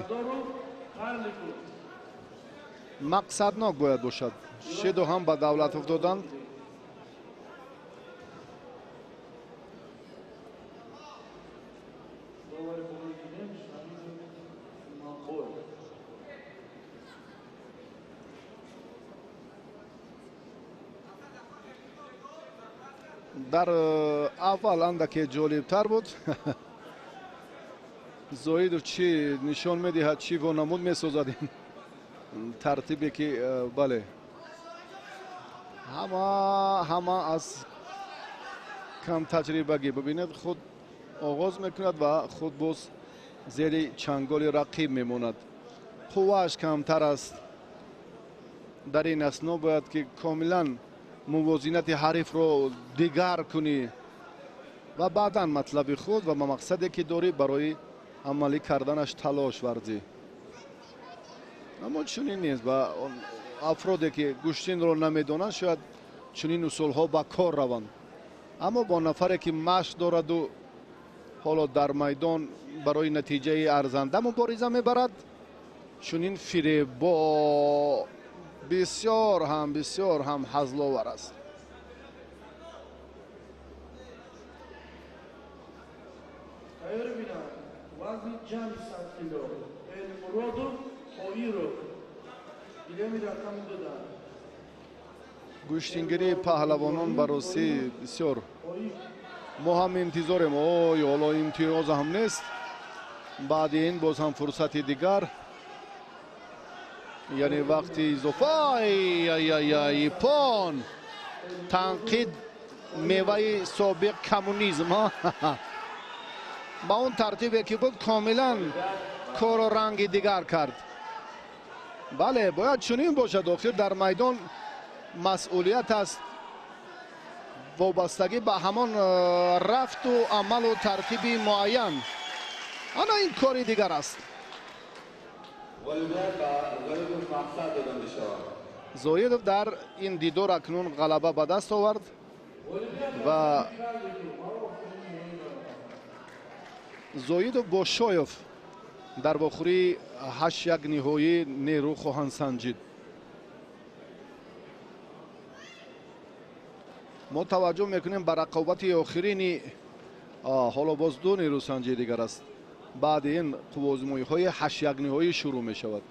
[SPEAKER 1] мақсаднок бояд бошад. Шиду ҳам ба давлат уфтоданд. дар аввал андаке ҷолибтар буд. Зоидов чӣ нишон медиҳад, чӣ вонамуд месозад ин тартибе ки бале ҳама аз камтаҷрибагӣ. бибинед, худ оғоз мекунад ва худ боз зери чанголи рақиб мемонад. қуввааш камтар аст. дар ин асно бояд ки комилан мувозинати ҳарифро дигар кунӣ ва баъдан матлаби худ ва мақсаде ки дорӣ барои амалӣ карданаш талош варзӣ. аммо чунин нест. ба афроде ки гӯштинро намедонанд шояд чунин усулҳо ба кор раванд. аммо бо нафаре ки машқ дораду ҳоло дар майдон барои натиҷаи арзанда мубориза мебарад, чунин фиребо бисёр ҳам ҳазловар аст.
[SPEAKER 5] Tayyor bina, vazni jam 100 kilo. El Murodov, Oirov. Bilemi rakamı da.
[SPEAKER 1] гӯштингирии паҳлавонон ба ростӣ бисёр мо ҳам интизорем. ой, ҳоло имтиёз ҳам нест. баъди ин боз ҳам фурсати дигар, яъне вақти изофа. ипон танқид меваи собиқ коммунизм. ба он тартибе ки буд комилан кору ранги дигар кард. бале, бояд чунин бошад. охир дар майдон масъулият аст, вобастагӣ ба ҳамон рафту амалу тартиби муайян. ана ин кори дигар аст. зоидов дар ин дидор акнун ғалаба ба даст овард ва зоидов бо шоев дар вохӯрии 8-1 ниҳоӣ нерӯ хоҳанд санҷид. мо таваҷҷӯҳ мекунем ба рақобати охирини ҳоло боз 2 нерӯсанҷии дигар аст. баъди ин қуввозимоиҳои 8-1 ниҳоӣ шурӯъ мешавад.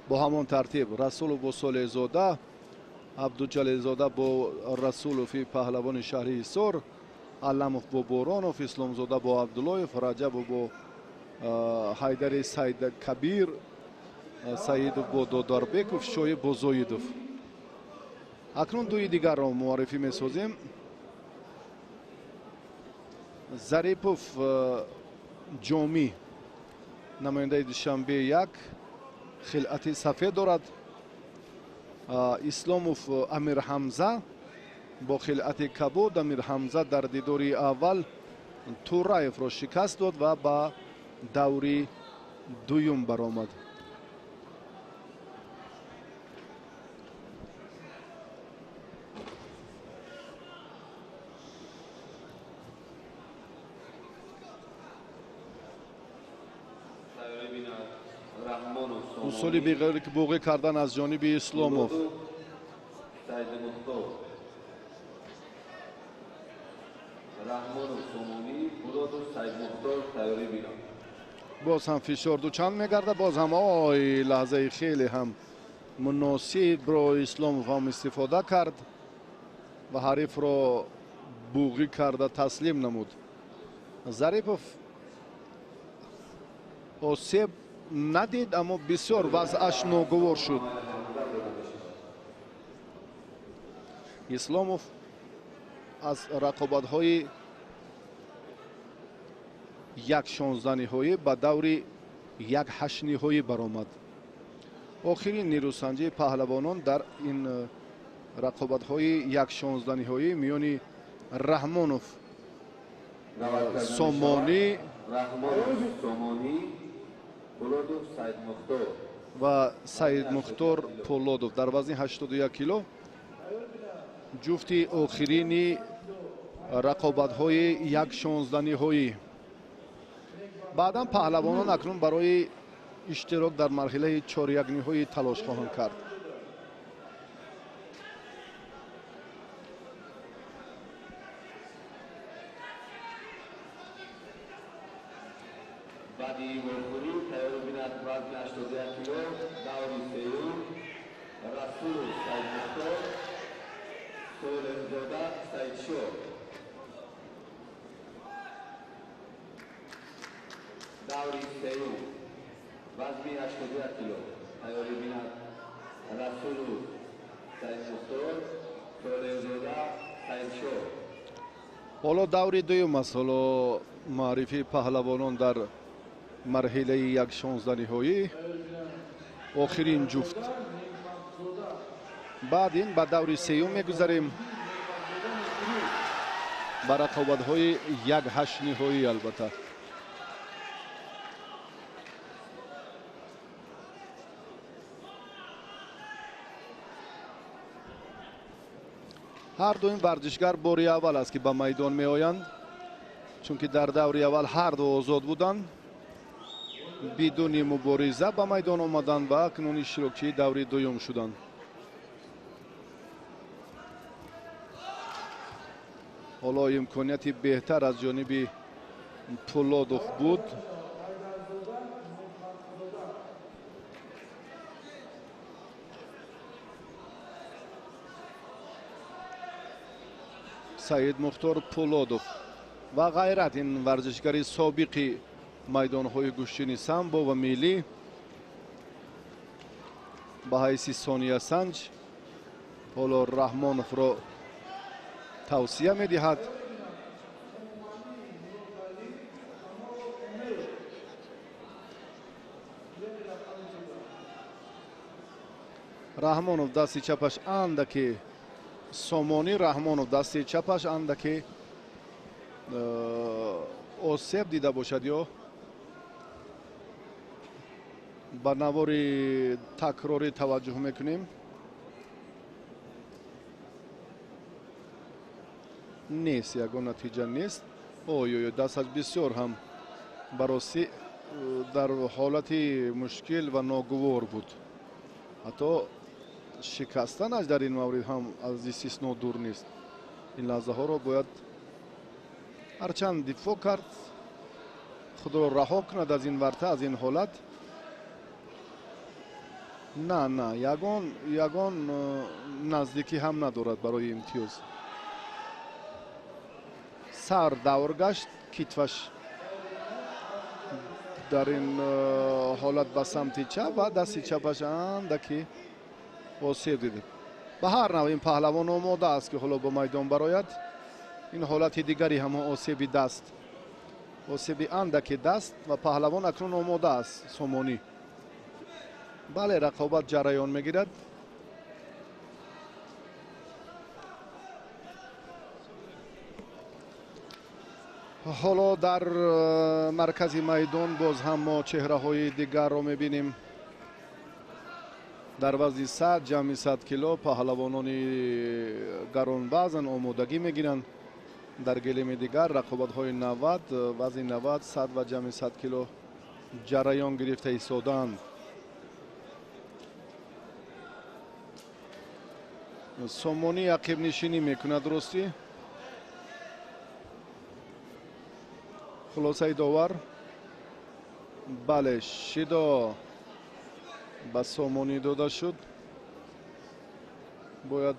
[SPEAKER 1] бо ҳамон тартиб расулов бо солеҳзода, абдуҷалилзода бо расулови паҳлавони шаҳри ҳисор, алламов бо боронов, исломзода бо абдуллоев, раҷабов бо ҳайдари сайдакабир, саидов бо додарбеков, шоиб бо зоидов. акнун 2 дигарро муаррифӣ месозем. зарипов ҷомӣ намояндаи душанбе 1 хилъати сафед дорад. исломов амирҳамза бо хилъати кабуд. амирҳамза дар дидори аввал тураевро шикаст дод ва ба даври дуюм баромад. усули буғӣ кардан аз ҷониби исломов.
[SPEAKER 3] Saidmuxtor, Rahmonov Somoni, Murodov Saidmuxtor tayyorӣ bino.
[SPEAKER 1] باز هم فشار دوچند میگرده. باز هم آی لحظه خیلی هم مناسب برای اسلامov هم استفاده کرد و حریف را بوغی کرده تسلیم نمود. ظریفов آسیب ندید اما بسیار وضعش ناگوار شد. اسلامov از رقابت‌های یک 16 نهایی به دور یک 8 نهایی برآمد. آخرین نیروسنجی پهلوانان در این رقابت‌های یک 16 نهایی میان رحمانوف سامانی و سعید مختار پولادوف در وزن 81 کیلو جفتی آخرین رقابت‌های یک 16 نهایی. بعداً پهلوانان اکنون برای اشتراک در مرحله 4 یک نهایی تلاش خواهند کرد.
[SPEAKER 3] Badi Morkhuri tayyor binat vazn 81 kilo, Davri Seyum, Rasul Saidmuxtor, Solemzoda Saidsho. Davri Seyum, vazn 81 kilo, tayyor binat Rasul Saidmuxtor, Solemzoda Saidsho.
[SPEAKER 1] حالا دوری دوم است. حالا معرفی پهلوانان در مرحله یک 16 نهایی آخرین جفت. بعد این به دور سیوم میگذاریم به رقابت‌های یک 8 نهایی. البته هر دو این ورزشگر باری اول است که به میدان می آیند، چون که در دور اول هر دو آزاد بودند، بدون مبارزه به میدان آمدند و اکنون اشتراکی دوری دوم شدند. حالا امکانیت بهتر از جانب پولادوف بود. سعید مختار پولادوف و غیرت این ورزشگری سابقی میدان‌های گوشتنی سامبو و ملی به حیث ثانیه سنج حالا رحمانوف را توصیه می‌دهد. رحمانوف دست چپش اندکی سامانی، رحمانوف دست چپش اندکی آسیب دیده باشد یا به نوار تکراری توجه میکنیم. نیست، یگان نتیجه نیست. اوی دستش بسیار هم براستی در حالت مشکل و ناگوار بود. حتی شکستنش در این مورد هم از استثنا دور نیست. این لحظه ها را باید هرچند دفاع کرد، خود را رها کند از این ورطه، از این حالت. نه یگان نزدیکی هم ندارد برای امتیاز. سر دور گشت، کتفش در این حالت به سمت چپ و دست چپش اندکی آسیب دیده. به هر نوع این پهلوان آماده است که حالا به میدان براید. این حالت دیگری هم آسیب دست، آسیب اندکی دست و پهلوان اکنون آماده است. سامانی بله، رقابت جریان میگیرد. حالا در مرکز میدان باز هم ما چهره های دیگر را میبینیم. در وزن 100 جمعی 100 کیلو پهلوانان گران وزن آمادگی میگیرند. در گلیم دیگر رقابت های 90 وزن 90 100 و جمعی 100 کیلو جریان گرفته ایستادند. سومونی عقب نشینی میکنه درستی. خلاصه داور بله شیدا به سومونی داده شد. باید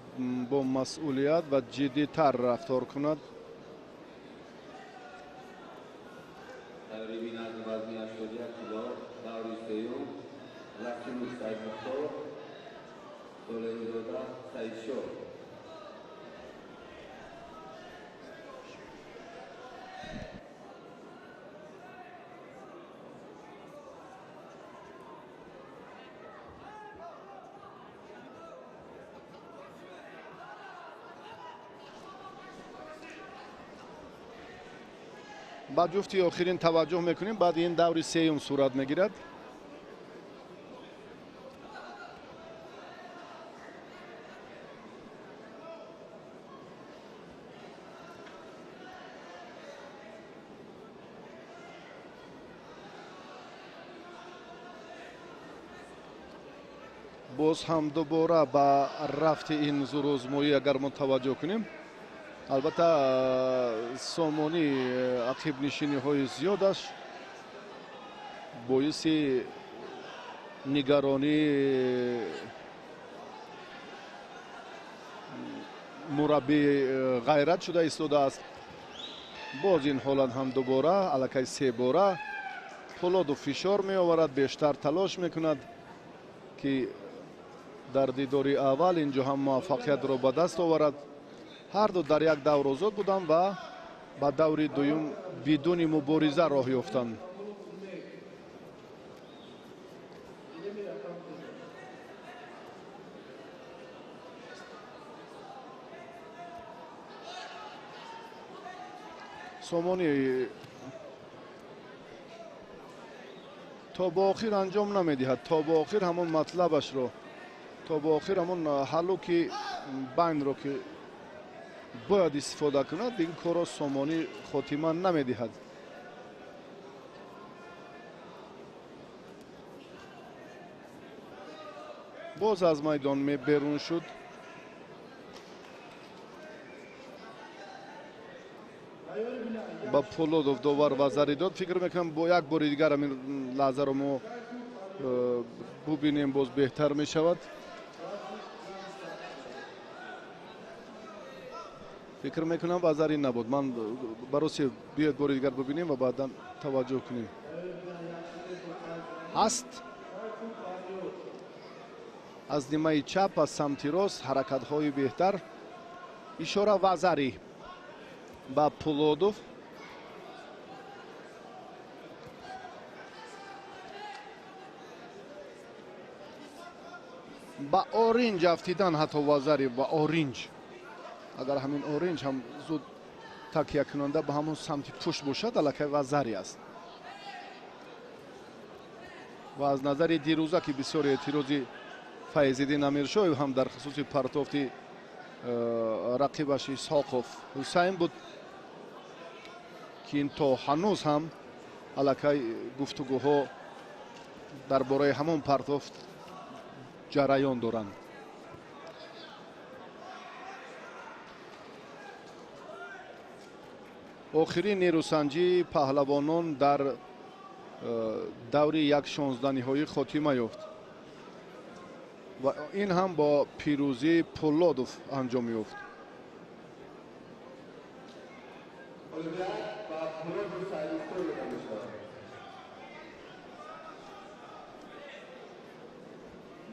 [SPEAKER 1] با مسئولیت و جدی تر رفتار کند.
[SPEAKER 3] تقریبی نزد وزنی 81 کیلو داوری سیوم رسول سعید مختار سوله دودا سعید شو
[SPEAKER 1] با جفتی آخرین توجه میکنیم. بعد این دوری سیوم صورت میگیرد. باز هم دوباره با رفت این زورآزمایی اگر ما توجه کنیم، البته سومونی عقب نشینی های زیادش باعث نگرانی مربی غیرت شده ایستاده است. باز این حالت هم دوباره الکی 3 باره پولادو فشار می آورد، بیشتر تلاش میکند که در دیداری اول اینجا هم موفقیت را به دست آورد. هر دو در یک دور آزاد بودند و با دوری دوم بدون مبارزه راه یافتند. سومونی تا با آخر انجام نمیدهد. تا با آخر همون مطلبش رو، تا با آخر همون حلو که بین رو که باید استفاده کند، این کار سومونی خاتمه نمیدهد. باز از میدان بیرون شد. با پولادوف دوبار وزری داد. فکر میکنم با یک بار دیگر همین لحظه رو ما ببینیم باز بهتر می شود. فکر میکنم وزری نبود. من برای بیاد بار دیگر ببینیم و بعدا توجه کنیم. هست از نیمه چپ از سمت راست حرکت های بهتر. اشاره وزری با پولادوف. با اورنج افتیدن حتی وزری با اورنج. اگر همین اورنج هم زود تکیه کننده به همون سمت پشت باشد الکی وزری است. و از نظر دیروزه که بسیار اعتراضی فیض‌الدین امیرشاه هم در خصوص پرتافت رقیبش اسحاق حسین بود که این تا هنوز هم الکی گفتگوها درباره همون پرتافت جریان دارند. آخرین نیروسنجی پهلوانان در دوری 1/16 نهایی خاتمه یافت و این هم با پیروزی پولادوف انجام یافت.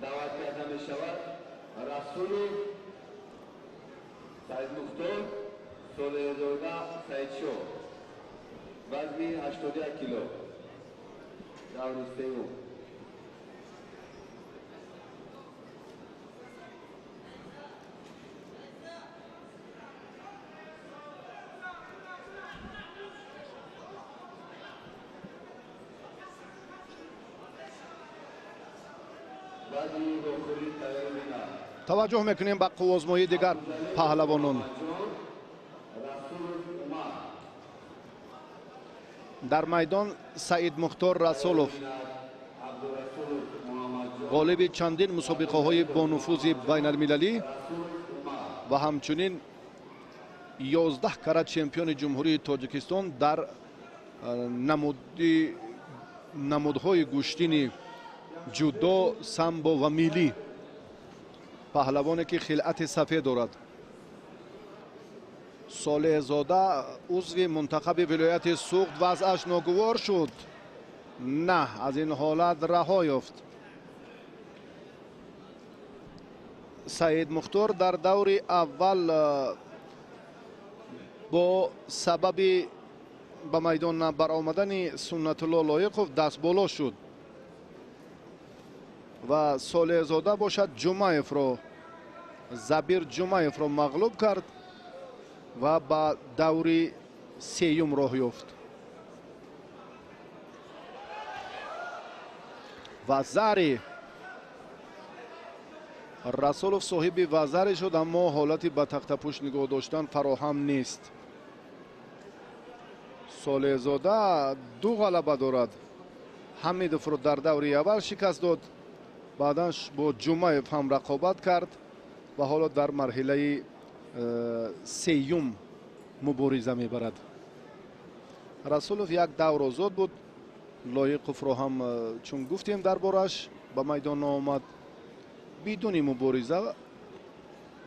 [SPEAKER 3] دعوت کرده می شود رسول سعید مختار سوله دودا سعید شو وزنی 81 کیلو دوری سیوم.
[SPEAKER 1] توجه میکنیم به قوازمایی دیگر پهلوانان. در میدان سعید مختار رسولوف غالب چندین مسابقه های با نفوذ بین المللی و همچنین 11 کرات چمپیون جمهوری تاجیکستان در نمودهای گشتین جودو، سامبو و میلی. پهلوانی که خلعت سفید دارد. صالح زاده عضو منتخب ولایت سوخت وضعش ناگوار شد. نه، از این حالت رها یافت. سعید مختار در دور اول با سبب به میدان برآمدن سنت الله لایقوف دست بالا شد و صالح زاده باشد جمعیف را، زبیر جمعیف را مغلوب کرد و به دور سیوم راه یافت. و زری رسولوف صاحب وزری شد، اما حالتی به تخت پوش نگاه داشتن فراهم نیست. صالح زاده 2 غلبه دارد. حمیدوف رو در دور اول شکست داد، بعدش با جمعیف هم رقابت کرد و حالا در مرحله سیوم مبارزه میبرد. رسولوف یک دور آزاد بود. لایقوف رو هم چون گفتیم دربارش به میدان آمد بدون مبارزه،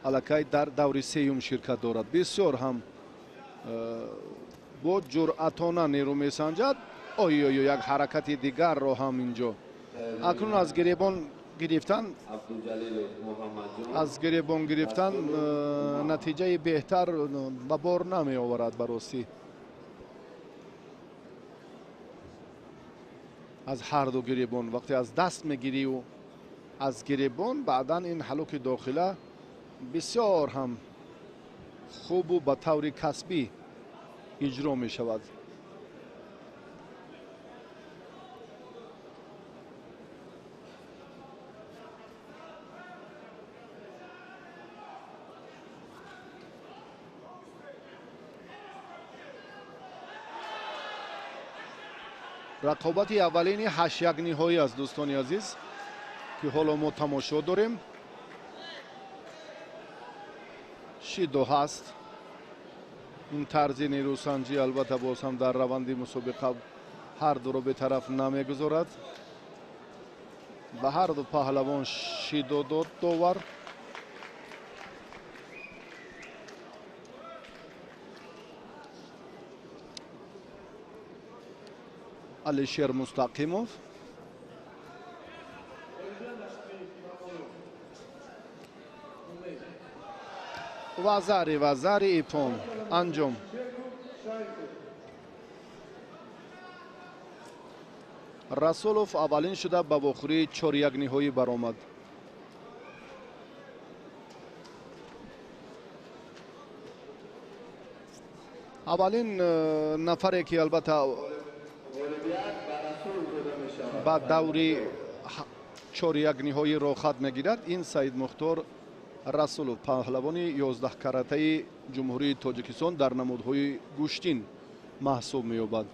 [SPEAKER 1] الکی در دور سیوم شرکت دارد. بسیار هم با جرأتانه نیرو میسنجد. یک حرکت دیگر رو هم اینجا اکنون از گریبان گرفتن نتیجه بهتر به بار نمی آورد. براستی از هر دو گریبان وقتی از دست میگیری و از گریبان، بعدا این حلوک داخله بسیار هم خوب و به طور کسبی اجرا می شود. رقابت اولین 8 یک نهایی است دوستان عزیز که حالا ما تماشا داریم. شیدو هست. این طرز نیروسنجی البته باز هم در روند مسابقه هر دو رو به طرف نمیگذارد. به هر دو پهلوان شیدو داد داور. علیشیر مستقیموف وزاری ایپون انجام. رسولوف اولین شده به بخوری 4 یک نهایی برآمد. اولین نفری که البته با دوری 4 یک نهایی را خط میگیرد این سعید مختار رسولوف، پهلوان 11 کراته جمهوری تاجیکستان در نمودهای گوشتین محسوب می‌یابد.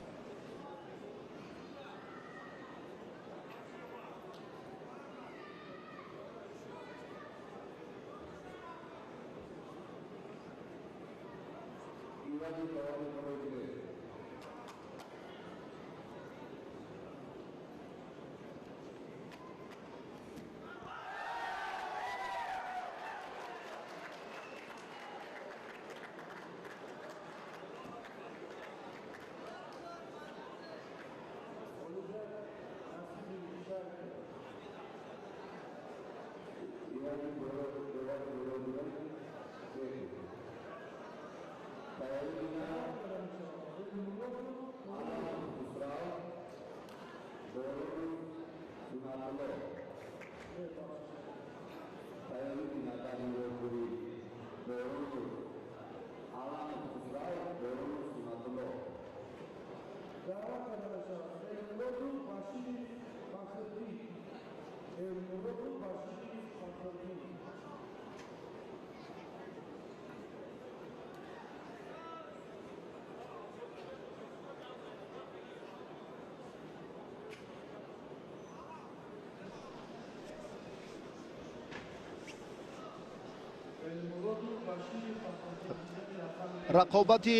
[SPEAKER 1] рақобати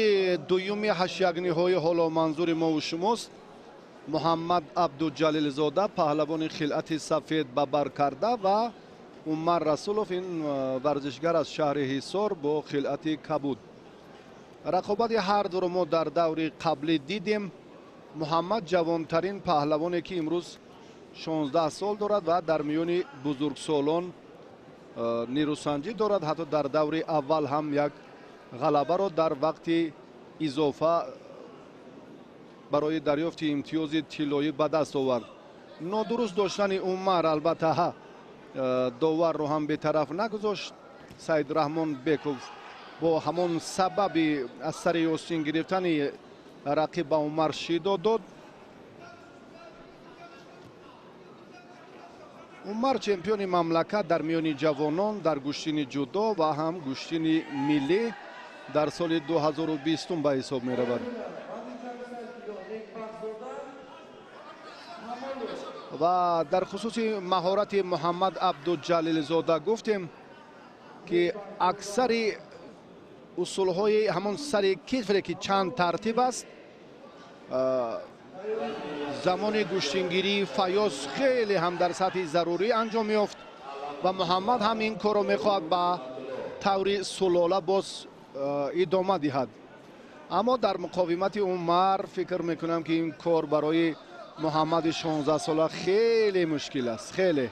[SPEAKER 1] дуюми ҳаштягниҳои ҳоло манзури мову шумост. муҳаммад абдуҷалилзода паҳлавони хилати сафед ба бар карда ва умар расулов ин варзишгар аз шаҳри ҳисор бо хилати кабуд. рақобати ҳардуро мо дар даври қаблӣ дидем. муҳаммад ҷавонтарин паҳлавоне ки имрӯз 16 сол дорад ва дар миёни бузургсолон нирӯсанҷӣ дорад. ҳатто дар даври аввал ҳам як ғалабаро дар вақти изофа барои дарёфти имтиёзи тиллоӣ ба даст овард. нодуруст доштани умар албатта доварро ҳам бетараф нагузошт. саидраҳмон беков бо ҳамон сабаби аз сари остин гирифтани рақиб ба умар шидод дод. умар чемпиони мамлакат дар миёни ҷавонон дар гӯштини ҷудо ва ҳам гӯштини миллӣ дар соли 2020 ба ҳисоб меравад. ва дар хусуси маҳорати муҳаммад абдуҷалилзода гуфтем ки аксари усулҳои ҳамон сари китфе ки чанд тартиб аст, замони гӯштингирии фаёз хеле ҳам дар сатҳи зарурӣ анҷом ёфт ва муҳаммад ҳам ин корро мехоҳад ба таври сулола боз идома диҳад. аммо дар муқовимати умар фикр мекунам ки ин кор барои муҳаммади 16 сола хеле мушкил аст. хеле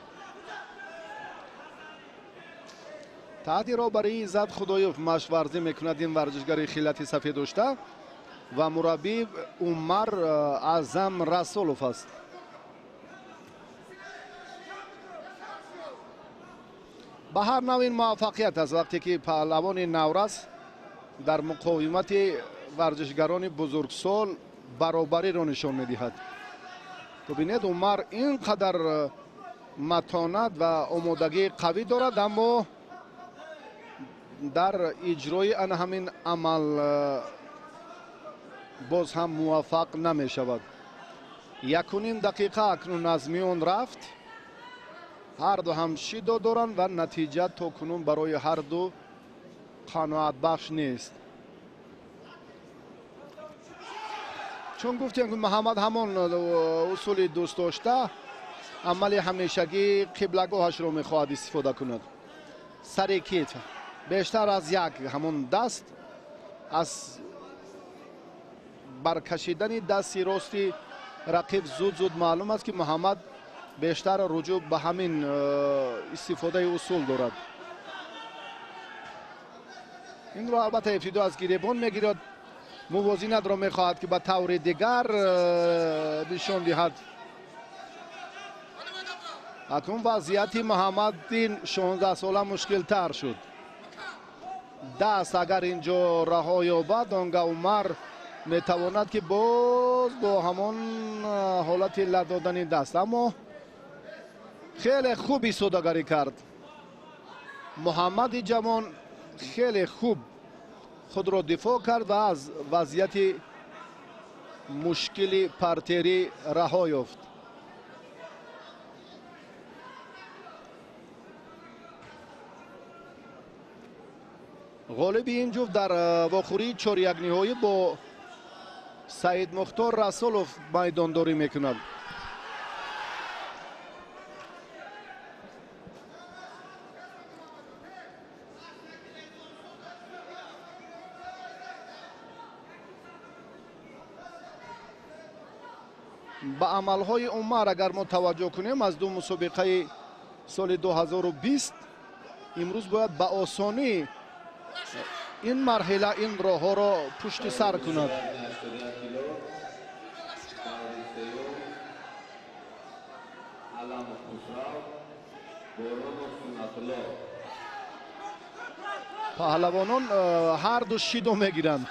[SPEAKER 1] таҳти роҳбарии Иззат Худоёв машқварзӣ мекунад ин варзишгари хилати сафедошта ва мураббӣ Умар Аъзам Расулов аст. ба ҳар навъ ин муваффақият аст вақте ки паҳлавони наврас дар муқовимати варзишгарони бузургсол баробариро нишон медиҳад. бубинед Умар ин қадар матонат ва омодагии қавӣ дорад, аммо дар иҷрои ана ҳамин амал боз ҳам муваффақ намешавад. 1.5 дақиқа акнун аз миён рафт. ҳарду ҳам шидо доранд ва натиҷа то кунун барои ҳарду қаноатбахш нест. чун гуфтем ки муҳаммад ҳамон усули дӯстдошта амали ҳамешагии қиблагоҳашро мехоҳад истифода кунад. сари китф бештар аз як ҳамон даст аз баркашидани дасти рости рақиб зуд маълум аст ки муҳаммад бештар руҷӯъ ба ҳамин истифодаи усул дорад. инро албатта ибтидо аз гиребон мегирад. мувозинатро мехоҳад ки ба таври дигар нишон диҳад. акнун вазъияти муҳаммади 16 сола мушкилтар шуд. даст агар инҷо раҳо ёбад, он гаҳ Умар метавонад ки боз бо ҳамон ҳолати лат додани даст, аммо хеле хуб истодагарӣ кард. муҳаммади ҷавон хеле хуб худро дифоъ кард ва аз вазъияти мушкили партерӣ раҳо ёфт. ғолиби ин ҷуфт дар вохӯрии чорякниҳоӣ бо Саидмухтор Расулов майдондорӣ мекунад. ба амалҳои Умар агар мо таваҷҷӯҳ кунем аз ду мусобиқаи соли 2020 имрӯз бояд ба осонӣ ин марҳила ин роҳҳоро пушти сар кунад. паҳлавонон ҳарду шидо мегиранд.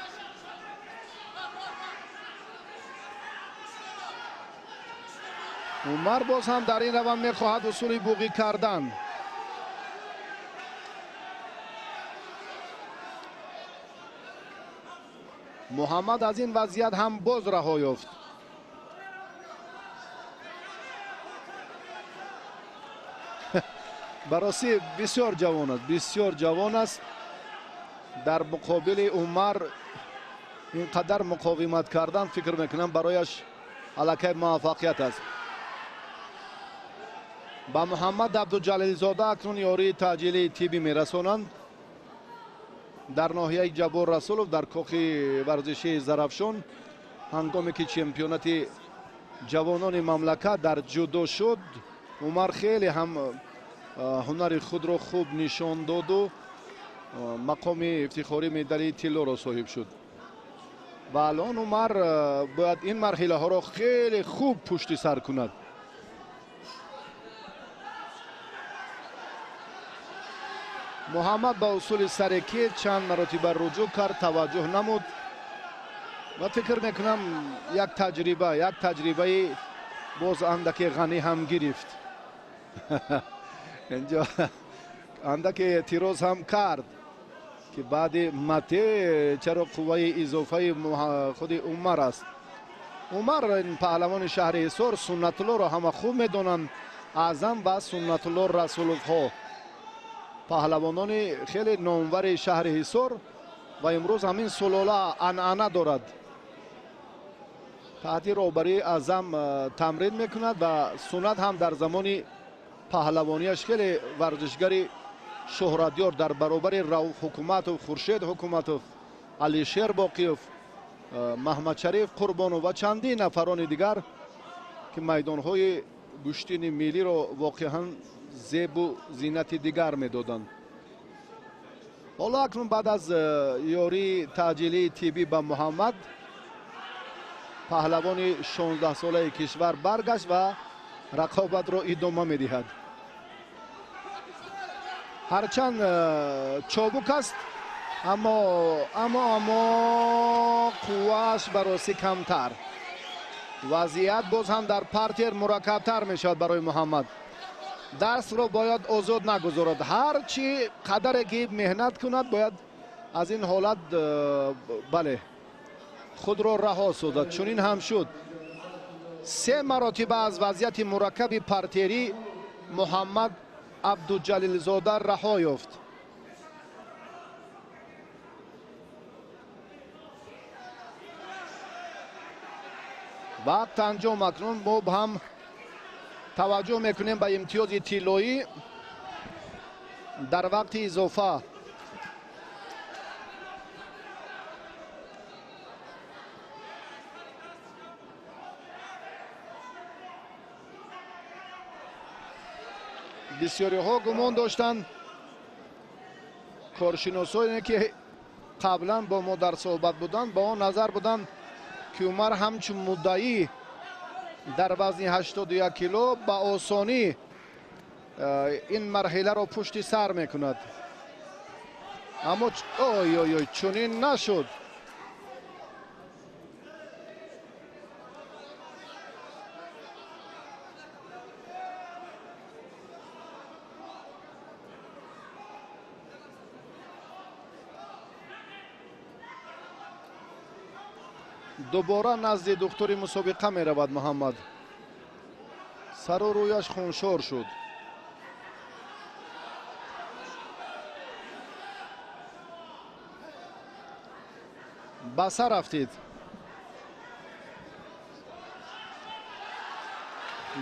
[SPEAKER 1] Умар боз ҳам дар ин раванд мехоҳад усули буғӣ кардан. муҳаммад аз ин вазъият ҳам боз раҳо ёфт. барости бисёр ҷавон аст, در مقابل عمر اینقدر مقاومت کردن فکر میکنم برایش الکی موفقیت است. با محمد عبدالجلیل زاده اکنون یاری تعجیلی تیبی میرسانند. در ناحیه جبور رسولов در کاخ ورزشی زرافشان هنگامی که چمپیونات جوانان مملکت در جودو شد، عمر خیلی هم هنر خود را خوب نشان داد و مقام افتخاری مدال طلا را صاحب شد. و الان عمر باید این مرحله ها را خیلی خوب پشت سر کند. محمد با اصول سرکی چند مرتبه رجوع کرد، توجه نمود و فکر میکنم یک تجربه باز اندکی غنی هم گرفت. اینجا اندک اعتراض هم کرد که بعد مته چرا قوه اضافه خود عمر است. عمر این پهلوان شهر حصار سنت الله را همه خوب میدونند. اعظم و سنت الله رسولov ها پهلوانان خیلی نامور شهر حصار و امروز همین سلاله عنعنه دارد. تحت رهبری اعظم تمرین میکند و سنت هم در زمان پهلوانیش خیلی ورزشگری شهرتیار در برابر رؤوف حکومت و خورشید حکومت و علی شیر باقیوف، محمد شریف قربانو و چندین نفران دیگر که میدانهای گشتین ملی را واقعا زیب و زینت دیگر میدادند. حالا اکنون بعد از یاری تعجیلی تیبی با محمد، پهلوان 16 ساله کشور برگشت و رقابت را ادامه میدهد. هرچند چابک است اما قوهش براسی کمتر. وضعیت باز هم در پارتر مرکبتر می شود برای محمد. دست را باید آزاد نگذارد. هر چی قدر که مهنت کند باید از این حالت بله خود را رها سازد. چون این هم شد. 3 مرتبه از وضعیت مرکب پارتری محمد عبدالجلیل زاده رها یافت. وقت انجام اکنون ما هم توجه میکنیم به امتیاز طلایی در وقت اضافه. بسیاری ها گمان داشتند، کارشناسانی که قبلا با ما در صحبت بودند با آن نظر بودند که عمر همچون مدعی در وزن 81 کیلو با آسانی این مرحله را پشت سر میکند. اما چنین نشد. دوباره نزد دکتر مسابقه می رود محمد. سر و رویش خونشور شد. بسر رفتید.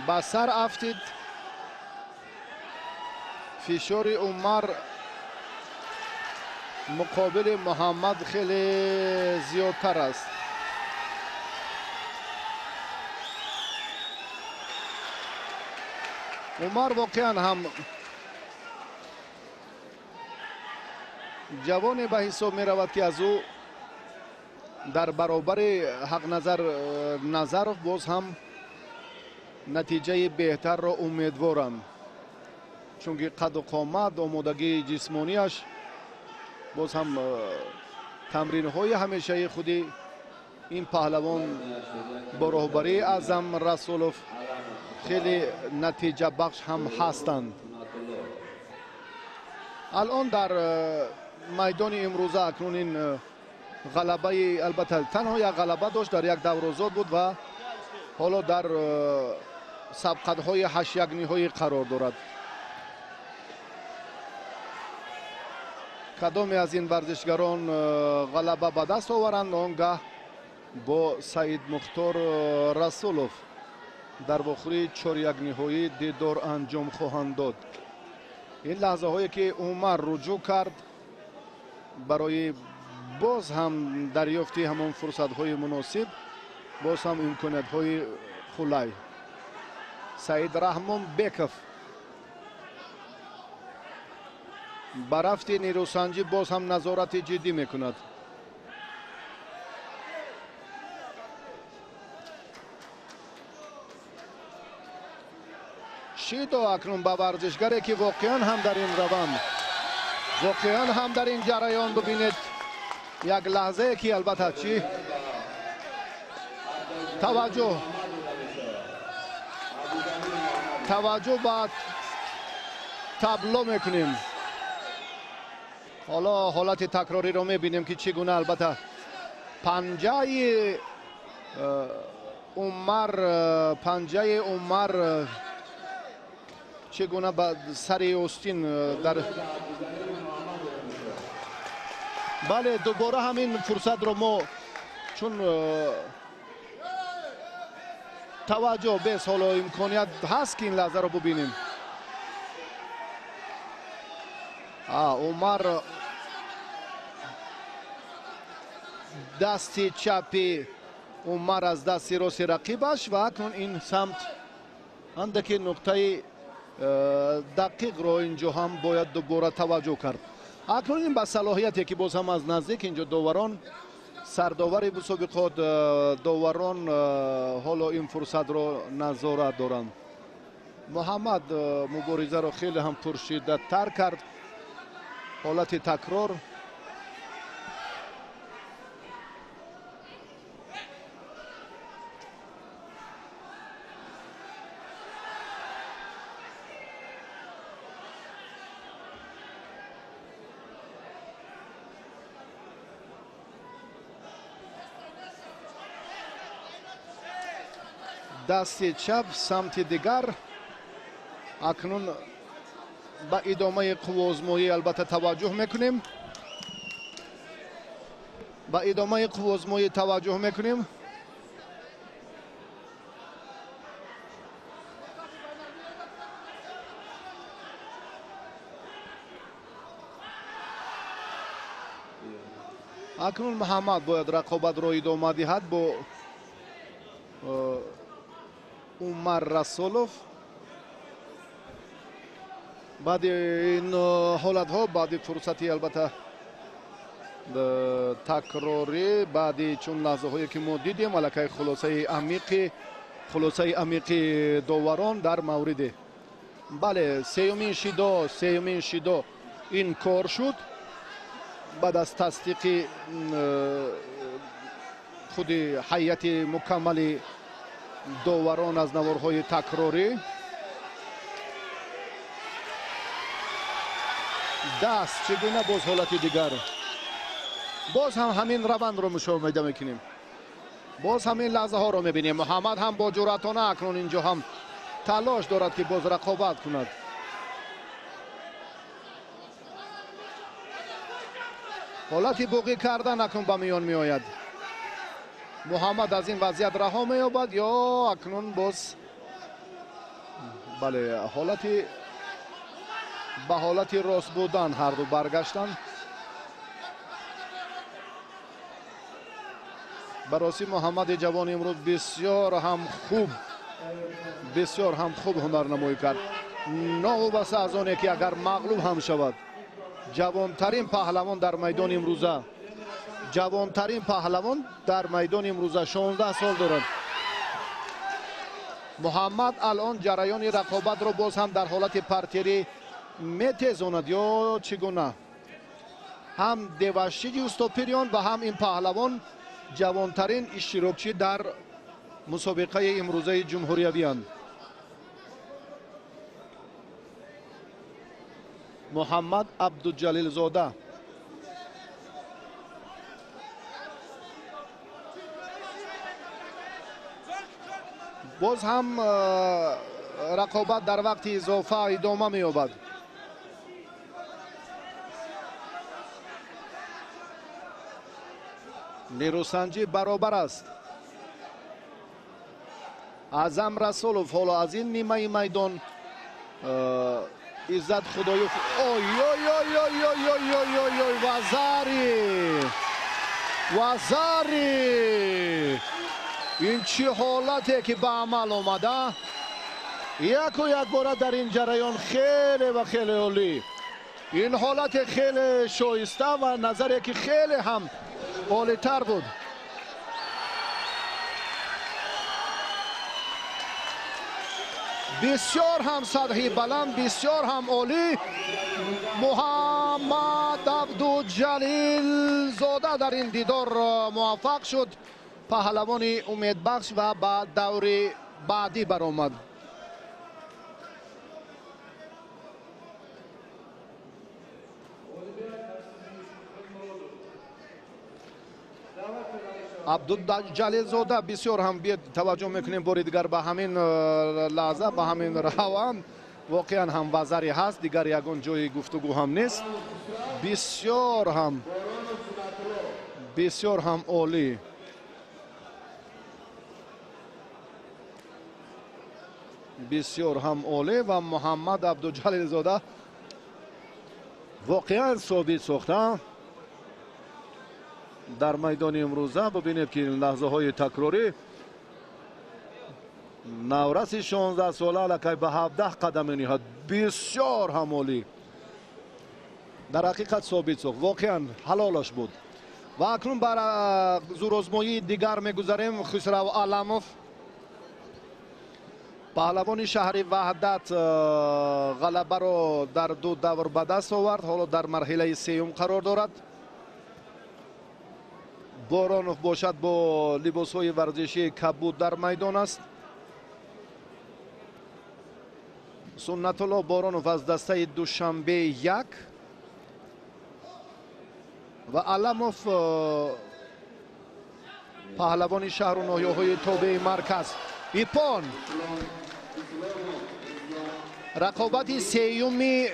[SPEAKER 1] بسر افتید. فشار عمر مقابل محمد خیلی زیادتر است. عمر واقعا هم جوان به حساب می رود که از او در برابر حق نظر باز هم نتیجه بهتر را امیدوارم، چون که قد و قامت آمادگی جسمانیش باز هم تمرین های همیشه خودی این پهلوان با رهبری اعظم رسولov خیلی نتیجه بخش هم هستند. الان در میدان امروزه اکنون این غلبه البته تنها یک غلبه داشت، در یک دورازاد بود و حالا در سبقت های 8 یگانه های قرار دارد. کدام از این ورزشگران غلبه به دست آورند آنگاه با سعید مختار رسولوف در واخری 4-1 نهایی دیدار انجام خواهند داد. این لحظه هایی که عمر رجوع کرد برای باز هم دریافتی همان فرصت های مناسب، باز هم امکانات های خلای. سعید رحمان بیکف برافت نیروسنجی باز هم نظارت جدی میکند. شیدو اکنون به ورزشگری که واقعا هم در این روند، واقعا هم در این جریان ببینید یک لحظه که البته چی توجه به تابلو میکنیم. حالا حالت تکراری رو میبینیم که چگونه البته پنجه عمر چگونه به سر اوستین در بله دوباره همین فرصت رو ما چون توجه بس حالا امکانیت هست که این لحظه رو ببینیم. عمر دست چپی عمر از دست راست رقیبش و اکنون این سمت اندکی نقطه دقیق رو اینجا هم باید دوباره توجه کرد. اکنون این به صلاحیتی که باز هم از نزدیک اینجا داوران سرداور مسابقات داوران حالا این فرصت رو نظارت دارند. محمد مبارزه رو خیلی هم پرشدت تر کرد. حالت تکرار دست چپ سمت دیگر. اکنون با ادامه قوازمایی البته توجه میکنیم. با ادامه قوازمایی توجه میکنیم. اکنون محمد باید رقابت را ادامه دهد با عمر رسولوف. بعد این حالت ها بعد فرصتی البته تکراری بعدی چون لحظه هایی که ما دیدیم علاقه خلاصه عمیقی داوران در مورد بله سیومین شیدو این کار شد بعد از تصدیق خود هیئت مکمل داوران از نوارهای تکراری. دست چگونه باز حالت دیگر باز هم همین روند رو مشاهده میکنیم. باز همین لحظه ها رو میبینیم. محمد هم با جرأتانه اکنون اینجا هم تلاش دارد که باز رقابت کند. حالتی بوقی کردن اکنون به میان می آید. محمد از این وضعیت رها می یابد یا اکنون باز بله حالتی به حالت راست بودن هر دو برگشتن. براسی محمد جوان امروز بسیار هم خوب هنر نمایی کرد. ناوبسته از آنه که اگر مغلوب هم شود جوانترین پهلوان در میدان امروزه 16 سال دارد. محمد الان جریان رقابت رو باز هم در حالت پرتری میتزاند یا چگونه؟ هم دیوشیجی اوستوپیریان و هم این پهلوان جوانترین اشتراکچی در مسابقه امروزه جمهوری اند. محمد عبدالجلیل زاده باز هم رقابت در وقت اضافه ادامه می‌یابد. نیروسنجی برابر است. اعظم رسولوف حالا از این نیمه میدان عزت خدایوف اوی اوی اوی اوی اوی اوی اوی اوی اوی وزاری این چی حالته که به عمل آمده. یک و یک بار در این جریان خیلی و خیلی عالی. این حالت خیلی شایسته و نظری که خیلی هم عالی تر بود. بسیار هم سطحی بلند، بسیار هم عالی. محمد عبدالجلیل زاده در این دیدار موفق شد. پهلوان امیدبخش و به دور بعدی برآمد. عبدالجلیل زاده بسیار هم توجه میکنیم باری دیگر به همین لحظه، به همین روند واقعا هم وزری هست، دیگر یگان جای گفتگو هم نیست. بسیار هم عالی. بسیار هم عالی و محمد عبدالجلیل زاده واقعا ثابت ساخته در میدان امروزه. ببینید که لحظه های تکراری نورس 16 ساله لکه به 17 قدم نهاد. بسیار هم عالی. در حقیقت ثابت ساخت، واقعا حلالش بود. و اکنون بر زورآزمایی دیگر میگذاریم. خسرو علموف پهلوان شهر وحدت غلبه را در 2 دور به دست آورد. حالا در مرحله سوم قرار دارد. بارانوف باشد با لباس های ورزشی کبود در میدان است. سنت الله بارانوف از دسته دوشنبه 1 و علموف پهلوان شهر و ناحیه‌های تابع مرکز. ایپان رقابت سیومی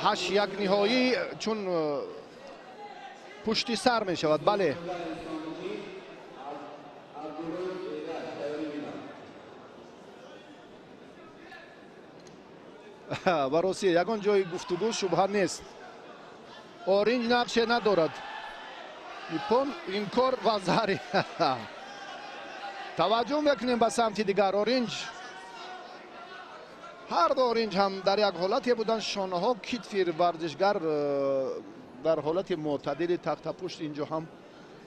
[SPEAKER 1] 8-1 نهایی چون پشتی سر می شود. بله و راستی یگان جای گفتگو شبهه نیست. اورنج نقشه ندارد. این کار وزاری. توجه میکنیم به سمت دیگر. اورنج هر دو اورنج هم در یک حالتی بودن. شانه ها کتفی ورزشگر در حالت معتدل تخت پشت اینجا هم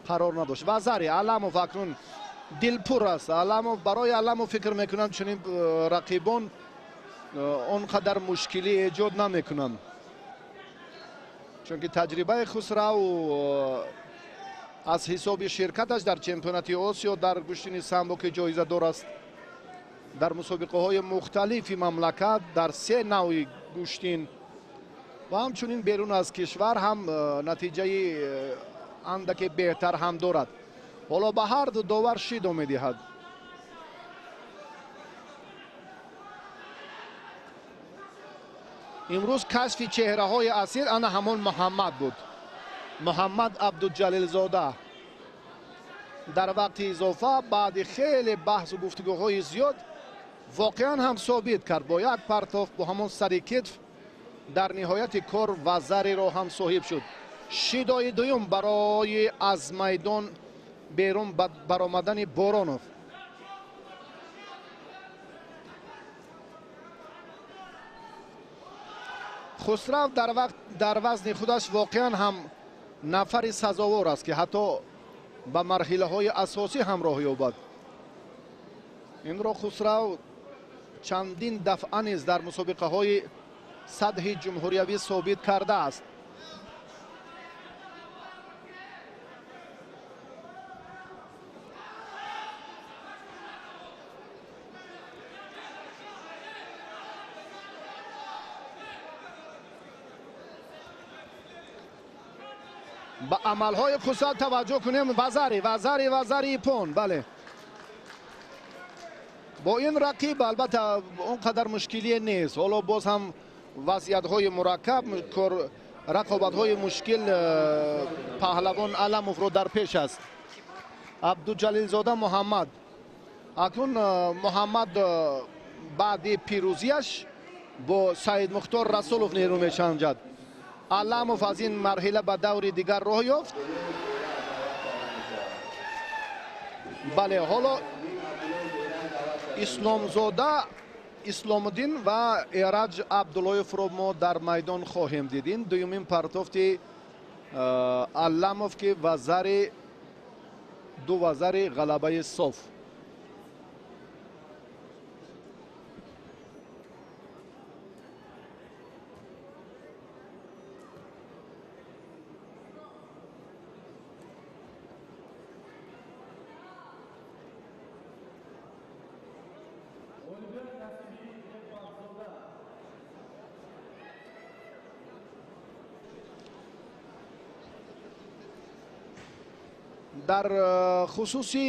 [SPEAKER 1] قرار نداشت. وزاری علموف اکنون دلپور است. علموف برای علموف فکر میکنم چنین رقیبان اونقدر مشکلی ایجاد نمیکنن، چون که تجربه خسرو از حساب شرکتش در چمپیونات آسیا در گشتین سنباک جایزه دار است. در مسابقه های مختلفی مملکت در 3 نوع گشتین و همچنین بیرون از کشور هم نتیجه اندک بهتر هم دارد. حالا به هر دو داور شید میدهد. امروز کشف چهره های اصیل آن همان محمد بود. محمد عبدالجلیل زاده در وقت اضافه بعد خیلی بحث و گفتگوهای زیاد واقعا هم ثابت کرد با یک پرتاف با همون سر کتف در نهایت کار وزری را هم صاحب شد. شیدای دوم برای از میدان بیرون برآمدن بارانوف. خسرو در وزن خودش واقعا هم نفر سزاوار است که حتی به مرحله های اساسی همراه یابد. این را خسرو چندین دفعه نیز در مسابقه های سطح جمهوریوی ثابت کرده است. با عملهای خسرو توجه کنیم. وزری پون. بله با این رقیب البته اونقدر مشکلی نیست. حالا باز هم وضعیت های مرکب рақобатҳои мушкил паҳлавон Аламовро дар пеш аст. Абдуҷалилзода Муҳаммад. акнун Муҳаммад баъди пирӯзияш бо Саидмухтор Расулов нерӯ мешанҷад. Аламов аз ин марҳила ба даври дигар роҳ ёфт. бале, ҳоло Исломзода Исломуддин ва Эраҷ Абдуллоевро мо дар майдон хоҳем дидин. дуюмин партофти Аламов ки ду вазари ғалабаи соф. дар хусуси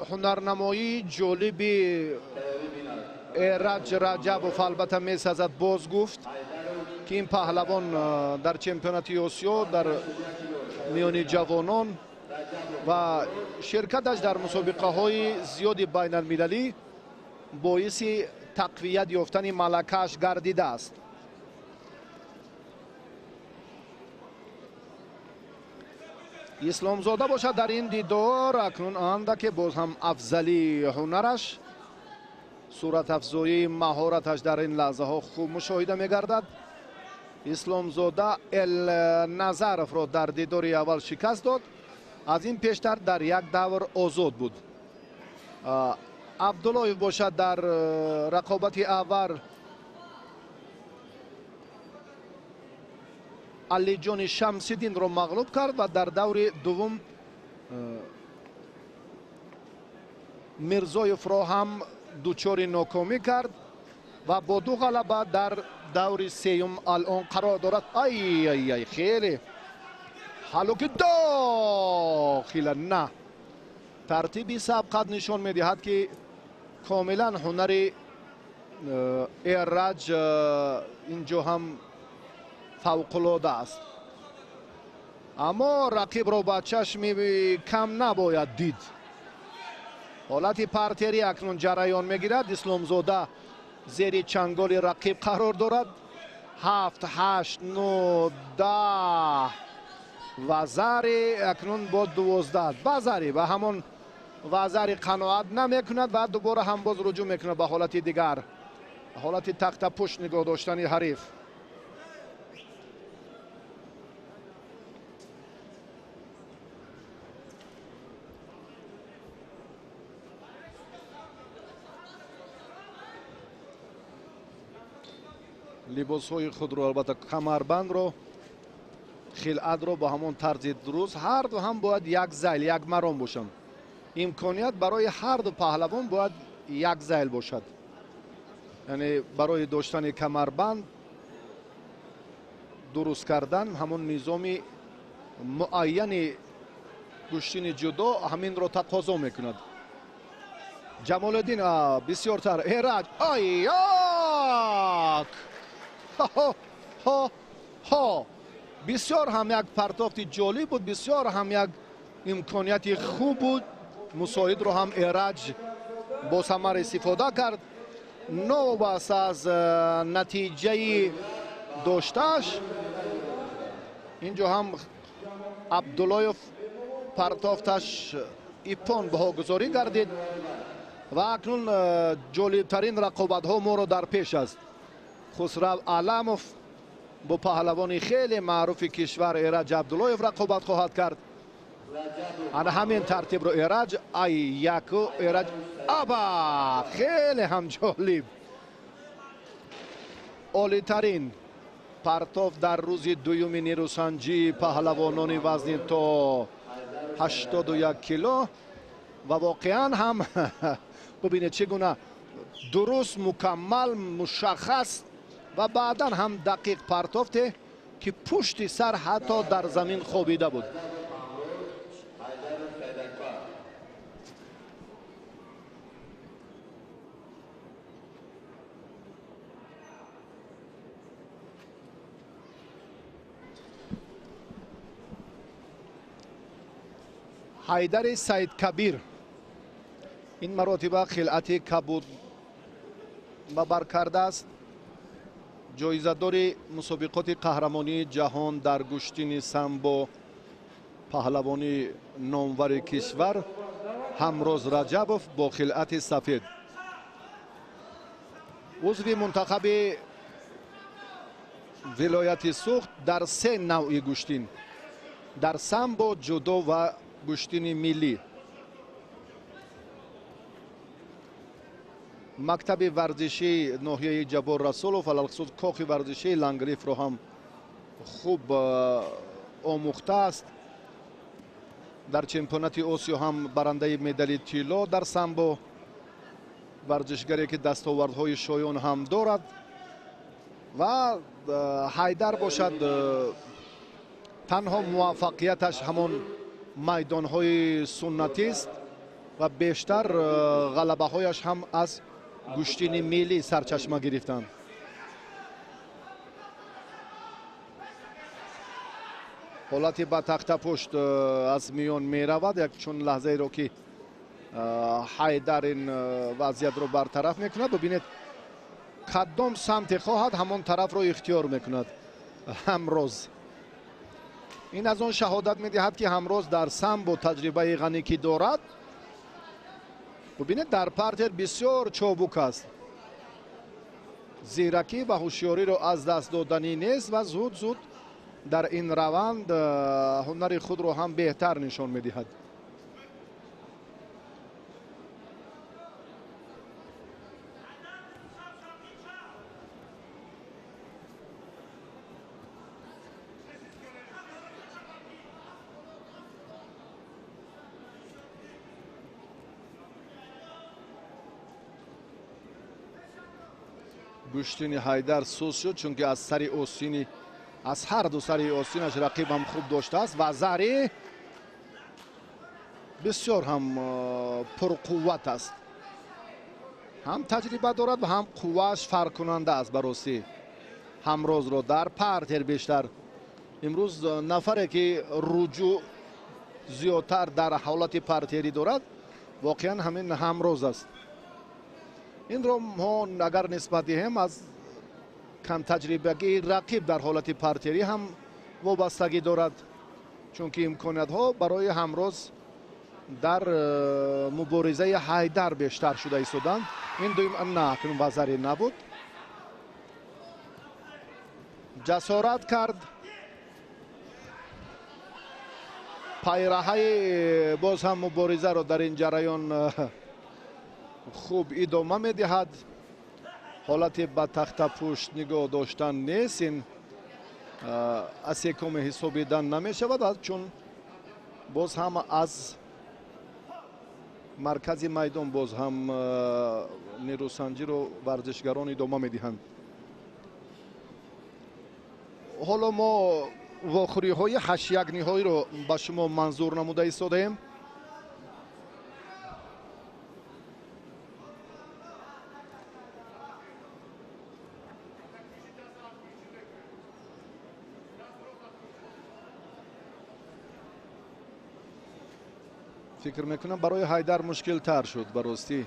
[SPEAKER 1] ҳунарнамоии ҷолиби Эраҷ Раҷабов албатта месазад боз гуфт ки ин паҳлавон дар чемпионати Осиё дар миёни ҷавонон ва ширкаташ дар мусобиқаҳои зиёди байналмилалӣ боиси тақвият ёфтани малакааш гардидааст. исломзода бошад дар ин дидор. акнун андаке боз ҳам афзалии ҳунараш, суратафзоии маҳораташ дар ин лаҳзаҳо хуб мушоҳида мегардад. исломзода Элназаровро дар дидори аввал шикаст дод. аз ин пештар дар як давр озод буд. Абдуллоев бошад дар рақобати аввал Алиҷони Шамсиддинро мағлуб кард ва дар даври дуввум Мирзоевро ҳам дучори нокомӣ кард ва бо ду ғалаба дар даври сеюм алон қарор дорад. ай хеле ҳалоки дохила на. тартиби сабқат нишон медиҳад ки комилан ҳунари Эраҷ инҷо ҳам фавқулода аст. аммо рақибро ба чашми кам набояд дид. ҳолати партери акнун ҷараён мегирад. исломзода зери чанголи рақиб қарор дорад. 7, 8, 9, 10 вазари акнун бо 12 вазари ба ҳамон вазари қаноат намекунад ва дубора ҳам боз руҷӯъ мекунад ба ҳолати дигар, ҳолати тахтапушт нигоҳ доштани ҳариф. либосҳои худро албатта камарбандро, хилъатро ба ҳамон тарзи дуруст, ҳарду ҳам бояд як зайл, як маром бошанд. имконият барои ҳарду паҳлавон бояд як зайл бошад. яъне барои доштани камарбанд дуруст кардан ҳамон низоми муайяни гӯштини ҷудо ҳаминро тақозо мекунад. ҷамолиддин бисёртар. Эраҷ бисёр ҳам як партофти ҷолиб буд, бисёр ҳам як имконияти хуб буд. мусоидро ҳам Эраҷ бо самар истифода кард. новобаста аз натиҷаи доштааш инҷо ҳам Абдуллоев партофташ ипон баҳогузорӣ гардид ва акнун ҷолибтарин рақобатҳо моро дар пеш аст. хусрав Аламов бо паҳлавони хеле маъруфи кишвар Эраҷ Абдуллоев рақобат хоҳад кард. ана ҳамин тартибро Эраҷ яку Эраҷ хеле ҳам ҷолиб. олитарин партоф дар рӯзи дуюми нерӯсанҷии паҳлавонони вазни то 81 кило ва воқеан ҳам бубинед чӣ гуна дуруст, мукаммал, мушаххас ва баъдан ҳам дақиқ партофте ки пушти сар ҳатто дар замин хобида буд. حیدر سید کبیر این مراتبه خلعت کبود بر کرده است. جایزه‌دار مسابقات قهرمانی جهان در گشتین سامبو پهلوانی نامور کشور همروز رجبوف با خلعت سفید. عضو منتخب ولایت سوخت در 3 نوع گشتین، در سامبو، جودو و گشتین ملی. مکتب ورزشی ناحیه جبار رسولوف علالخصوص کاخ ورزشی لنگریف رو هم خوب آموخته است. در چمپیونات آسیا هم برنده مدال طلا در سامبو، ورزشگری که دستاوردهای شایان هم دارد و حیدر باشد تنها موفقیتش همون میدانهای سنتی است و بیشتر غلبه هایش هم از گشتین ملی سرچشمه گرفتند. حالتی با تخت پشت از میان می رود. چون لحظه ای رو که حیدر این وضعیت رو برطرف میکند، ببینید کدام سمت خواهد همون طرف رو اختیار میکند. همروز این از اون شهادت میدهد که همروز در سامبو تجربه غنی که دارد. ببینید در پارتر بسیار چابک است. زیرکی و هوشیاری رو از دست دادنی نیست و زود زود در این روند هنر خود رو هم بهتر نشان میدهد. گشتین حیدر سوز شد چون که از سر آستینی از هر دو سر آستینش رقیب هم خوب داشته است و زری بسیار هم پرقوت است. هم تجربه دارد و هم قوهش فرق کننده است. براستی همروز رو در پارتر بیشتر امروز نفره که رجوع زیادتر در حالت پارتری دارد واقعا همین همروز است. این رو ما اگر نسبت دهیم از کم تجربگی رقیب در حالت پارتری هم وابستگی دارد، چون که امکانیت ها برای همروز در مبارزه حیدر بیشتر شده ایستادند. این دویم نه کنون وزری نبود، جسارت کرد. پیرهی باز هم مبارزه رو در این جریان خوب ادامه میدهد. حالت به تخت پشت نگاه داشتن نیست. این از یکم حسابیدن نمی شود چون باز هم از مرکز میدان باز هم نیروسنجی رو ورزشگران ادامه میدهند. حالا ما واخوری های 8 یک نهایی رو به شما منظور نموده ایستادیم. فکر میکنم برای حیدر مشکل تر شد براستی،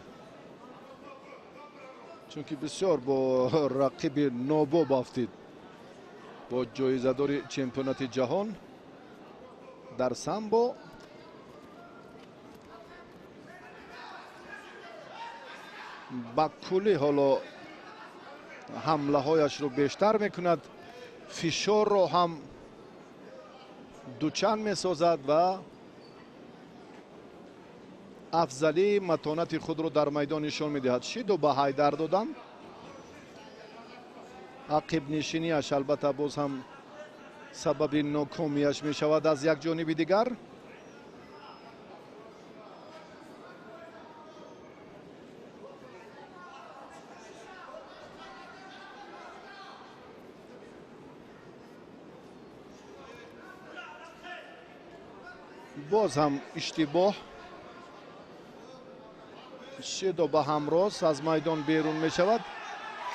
[SPEAKER 1] چون که بسیار با رقیب نوبو بافتید. با جایزه دار چمپیونات جهان در سامبو با کلی حالا حمله هایش رو بیشتر میکند، فشار رو هم دوچند میسازد و افضلی متانت خود رو در میدان نشان میدهد. شیدو به حیدر دادن، عقب نشینیش البته باز هم سبب ناکامیش می شود از یک جانب دیگر. باز هم اشتباه. شیدو به همروز از میدان بیرون می شود.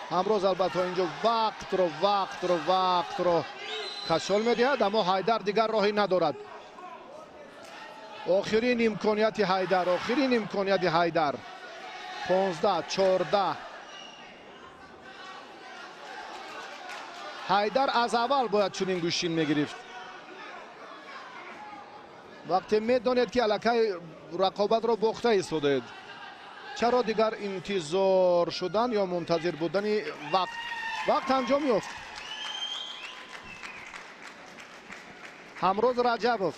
[SPEAKER 1] همروز البته اینجا وقت رو کشال می دهد، اما حیدر دیگر راهی ندارد. آخرین امکانیت حیدر، آخرین امکانیت حیدر. 15 14. حیدر از اول باید چنین گوشین میگرفت. وقتی میدانید که الکی رقابت را باخته ایستادید، چرا دیگر انتظار شدن یا منتظر بودن وقت انجام یافت. همروز رجبوف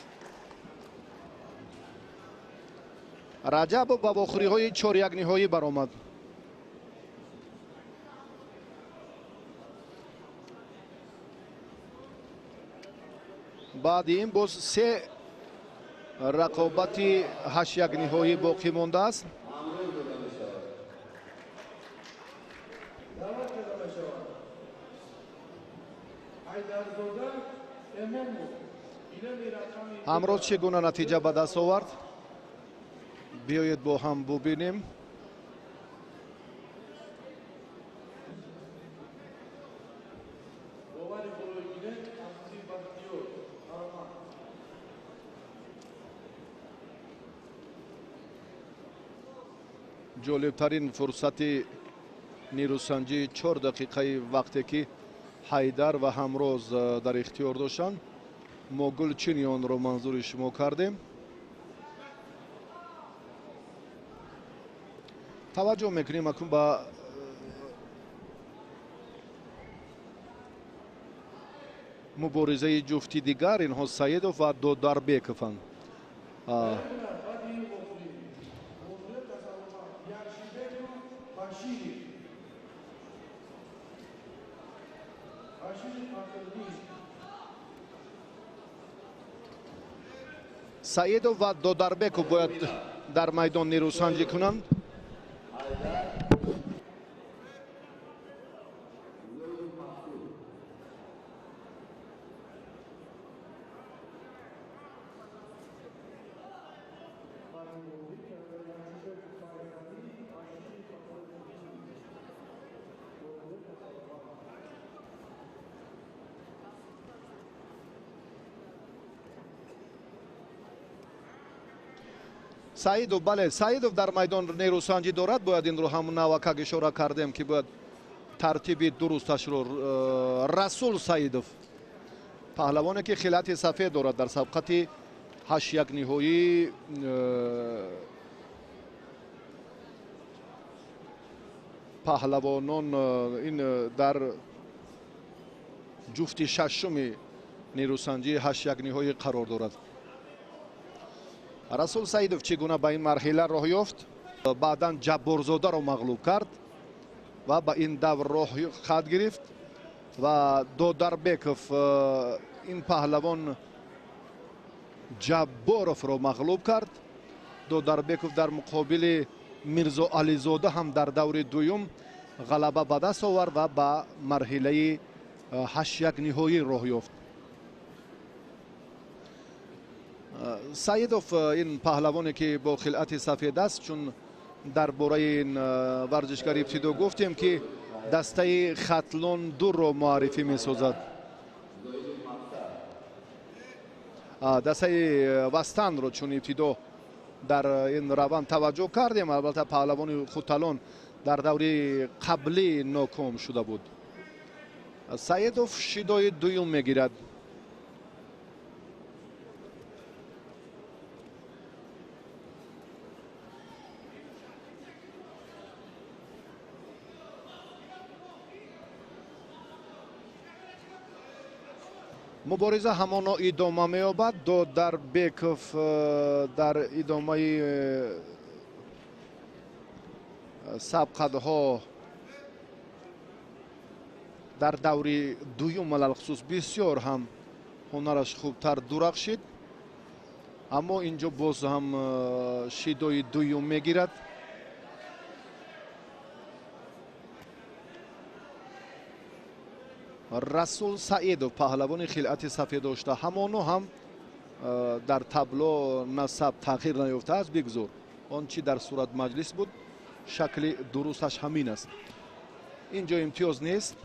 [SPEAKER 1] به آخری های 4-1 نهایی برآمد. بعد این باز 3 رقابت 8-1 نهایی باقی مانده است. امروز چگونه نتیجه به دست آورد؟ بیایید با هم ببینیم. جالبترین فرصت نیروسنجی 4 دقیقه وقتی که حیدر و همروز در اختیار داشتند، ما گلچینیان رو منظور شما کردیم. توجه میکنیم اکنون به مبارزه جفتی دیگر، اینها سیدوف و دوداربیکوفند. سیدوف و دوداربیکوف باید در میدان نیروسنجی کنند. سعیدوف، بله، سعیدوف در میدان نیروسنجی دارد. باید این رو همون نوکک اشاره کردیم که باید ترتیب درستش رو. رسول سعیدوف پهلوانی که خلعت سفید دارد در سبقت 8-1 نهایی. پهلوانان این در جفت ششم نیروسنجی 8-1 نهایی قرار دارد. رسول سعیدوف چگونه به این مرحله راه یافت؟ بعداً جبارزاده را مغلوب کرد و به این دور راه خط گرفت و دوداربیکوف این پهلوان جباروف را مغلوب کرد. دوداربیکوف در مقابل میرزا علیزاده هم در دور دوم غلبه به دست آورد و به مرحله 8-1 نهایی راه یافت. سعیدوف این پهلوانی که با خلعت سفید است، چون درباره این ورزشکار ابتدا گفتیم که دسته خطلون 2 را معرفی می سازد. دسته وستن رو چون ابتدا در این روند توجه کردیم، البته پهلوان خوتلان در دوره قبلی ناکام شده بود. سعیدوف شیدای دوم میگیرد. مبارزه همانا ادامه می‌یابد. دوداربیکوف در ادامه سبقت‌ها در دوری دوم علل خصوص بسیار هم هنرش خوبتر درخشید، اما اینجا باز هم شیدای دوم میگیرد. رسول سعیدوف پهلوان خلعت سفید داشته، همانو هم در تابلو نسب تغییر نیافته است. بگذار آنچه در صورت مجلس بود شکل درستش همین است. اینجا امتیاز نیست.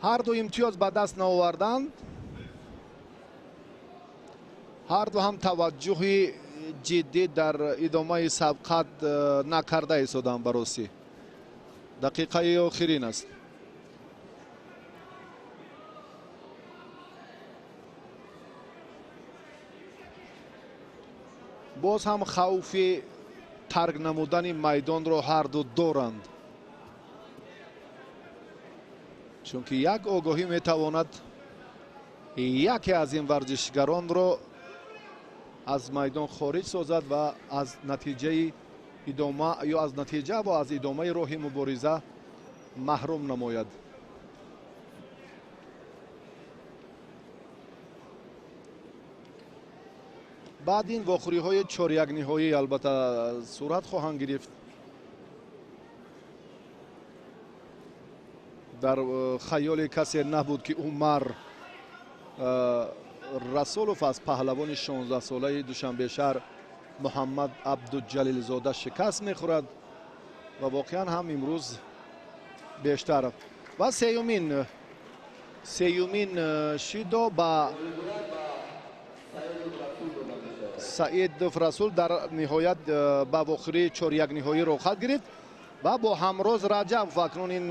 [SPEAKER 1] هر دو امتیاز به دست نآوردند. هر دو هم توجه جدی در ادامه سبقت نکرده ایستادند. بررسی دقیقه آخرین است. باز هم خوف ترک نمودن میدان را هر دو دارند، چون که یک آگاهی میتواند یکی از این ورزشگران را از میدان خارج سازد و از نتیجه ادامه یا از نتیجه و از ادامه راه مبارزه محروم نماید. بعد این واخوری های چهار یک نهایی البته صورت خواهند گرفت. در خیال کسی نبود که عمر رسولوف از پهلوان 16 ساله دوشنبه شهر محمد عبدالجلیل زاده شکست میخورد و واقعا هم امروز بیشتر. و سیومین شیدو با سعید رسول در نهایت با واخوری 4-1 نهایی رو خط گرفت و با همروز رجب فکنون این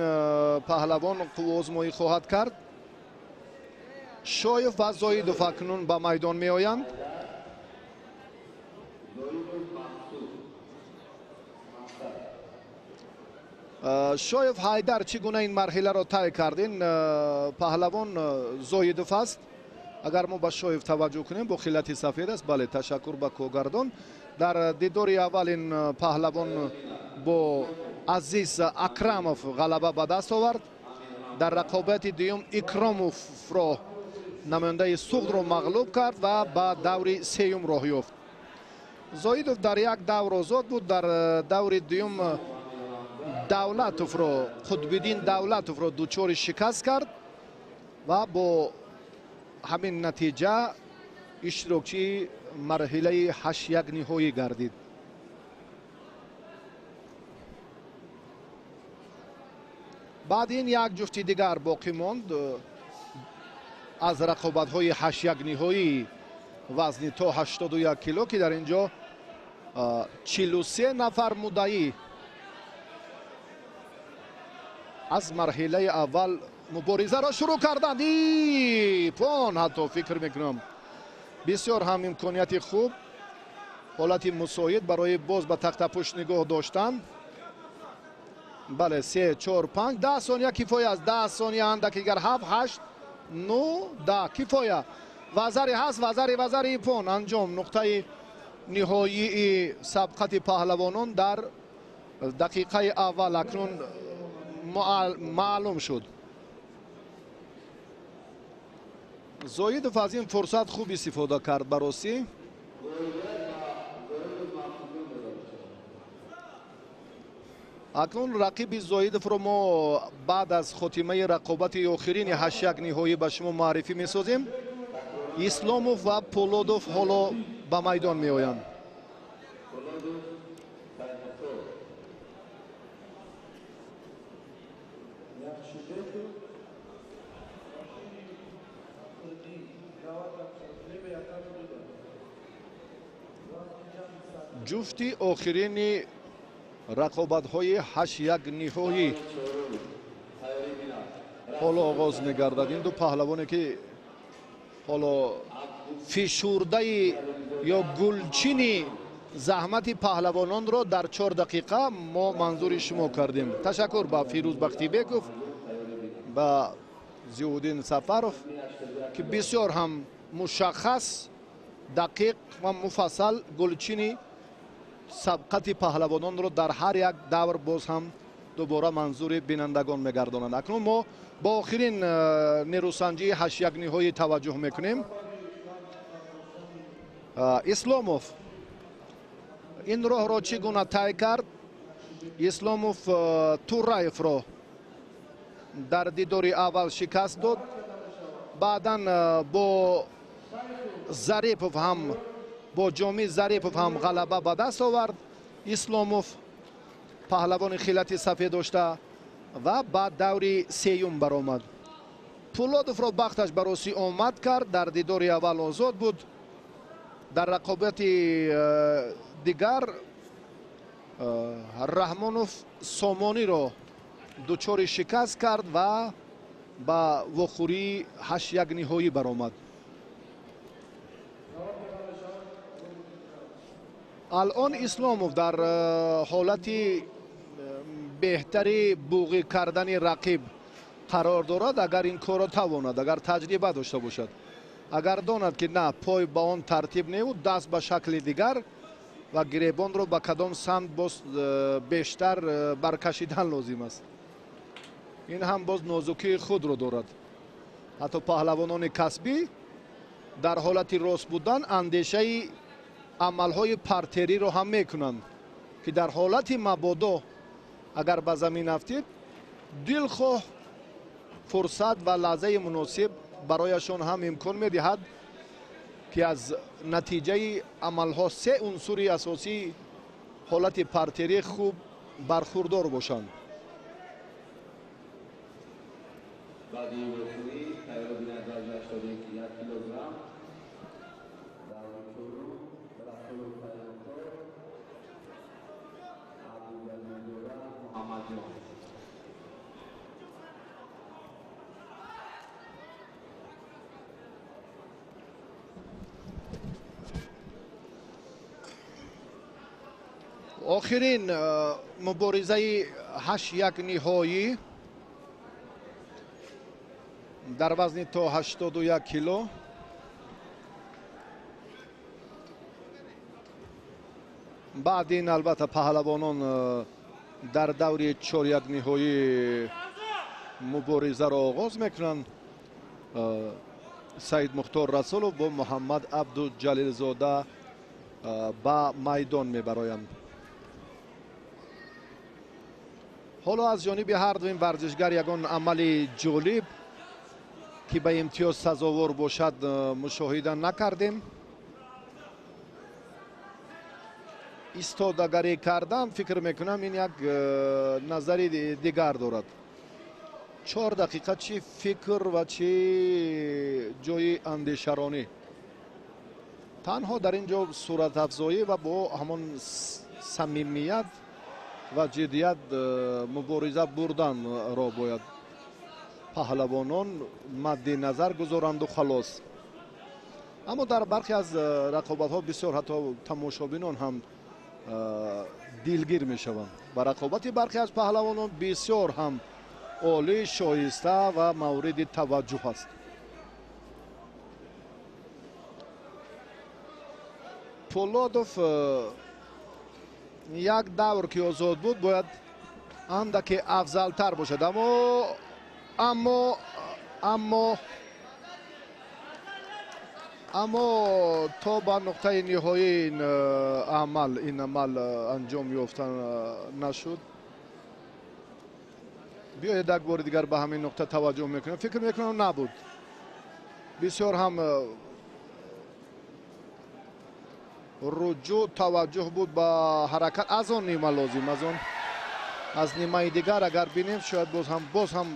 [SPEAKER 1] پهلوان آزمایی خواهد کرد. شایف و زاید فکنون به میدان می آیند. شایف حیدر چگونه این مرحله را طی کردین؟ پهلوان زایدوف است. اگر ما به شایف توجه کنیم با خیلت سفید است. بله، تشکر به کوگردان. در دیدار اول این پهلوان با عزیز اکراموف غلبه به دست آورد. در رقابت دوم اکراموف را نماینده سوخت را مغلوب کرد و به دور سیوم راه یافت. زایدوف در یک دور آزاد بود. در دور دوم دولتوف را خودبدین دولتوف را دوچار شکست کرد و با همین نتیجه اشتراکچی مرحله 8-1 نهایی گردید. بعد این یک جفتی دیگر باقی ماند از رقابت های 8-1 نهایی وزنی تا 81 کیلو که در اینجا 43 نفر مدعی از مرحله اول مبارزه را شروع کردند. پون حتی فکر میکنم بسیار هم امکانیت خوب، حالت مساعد برای باز به تخت پشت نگاه داشتن. بله 3 4 5 10 ثانیه کفایه است. 10 ثانیه اندکیگر 7 8 9 10 کفایه. وزری هست وزری پون انجام نقطه نهایی سبقت پهلوانان در دقیقه اول اکنون معلوم شد. زایدوف از این فرصت خوب استفاده کرد. بررسی اکنون رقیب زایدوف رو ما بعد از خاتمه رقابت آخرین 8-1 نهایی به شما معرفی می‌سازیم. اسلاموف و پولودوف حالا به میدان می‌آیند. جفتی آخرین رقابت های 8-1 نهایی حالا آغاز می‌گردد. این دو پهلوانی که حالا فشرده یا گلچین زحمت پهلوانان را در 4 دقیقه ما منظور شما کردیم. تشکر به فیروز بختیبکوف، به ضیاءالدین سفروف که بسیار هم مشخص، دقیق و مفصل گلچین سبقت پهلوانان را در هر یک دور باز هم دوباره منظور بینندگان میگردانند. اکنون ما با آخرین نیروسنجی 8-1 نهایی توجه میکنیم. اسلاموف این راه را چگونه طی کرد؟ اسلاموف تورایف را در دیدار اول شکست داد. بعدا با ظریفوف هم با جامی ظریفوف هم غلبه به دست آورد. اسلاموف پهلوان خیلت سفید داشته و بعد دوری سیوم برآمد. пулодовро бахташ ба росӣ омад кард. Дар дидори аввал озод буд. дар рақобати дигар раҳмонов сомониро дучори шикаст кард ва ба вохӯрии 8-1 ниҳоӣ баромад. алон исломов дар ҳолати беҳтари буғӣ кардани рақиб қарор дорад. агар ин корро тавонад, агар таҷриба дошта бошад, агар донад ки на пой ба он тартиб неуд, даст ба шакли дигар ва гиребонро ба кадом самт боз бештар баркашидан лозим аст. ин ҳам боз нозукии худро дорад. ҳатто паҳлавонони касбӣ дар ҳолати рост будан андешаи амалҳои партериро ҳам мекунанд ки дар ҳолати мабодо агар ба замин афтид, дилхоҳ фурсат ва лаҳзаи муносиб барояшон ҳам имкон медиҳад ки аз натиҷаи амалҳо се унсури асосии ҳолати партери хуб бархурдор бошанд.
[SPEAKER 3] Badi Vokuri, Cairo Binazar 81 kilogram. David Churu, Rasulu Fayanto, Abu Jalmadura, Muhammad John.
[SPEAKER 1] охирин муборизаи 8-1 ниҳоӣ дар вазни то 81 кило. баъд ин албатта паҳлавонон дар даври 4-1 ниҳоӣ муборизаро оғоз мекунанд. саид мухтор расулов бо муҳаммад абду ҷалилзода ба майдон мебароянд. ҳоло аз ҷониби ҳардуин варзишгар ягон амали ҷолиб ки ба имтиёз сазовор бошад мушоҳида накардем. истодагарӣ кардан фикр мекунам ин як назари дигар дорад. 4 дақиқа чӣ фикр ва чӣ ҷои андешаронӣ. танҳо дар ин ҷо суратафзоӣ ва бо ҳамон самимият ва ҷиддият мубориза бурданро бояд паҳлавонон мадди назар гузоранду халос. аммо дар бархе аз рақобатҳо бисёр ҳатто тамошобинон ҳам дилгир мешаванд ва рақобати бархе аз паҳлавонон бисёр ҳам олӣ, шоиста ва мавриди таваҷҷӯҳ аст. пулодов як давр ки озод буд бояд андаке афзалтар бошад, аммо то ба нуқтаи ниҳоӣ ин амал анҷом ёфта нашуд. биёед як бори дигар ба ҳамин нуқта таваҷҷӯҳ мекунем. фикр мекунам набуд. бисёр ҳам руҷӯъ таваҷҷӯҳ буд ба ҳаракат аз он нима лозим, аз нимаи дигар агар бинем шояд боз ҳам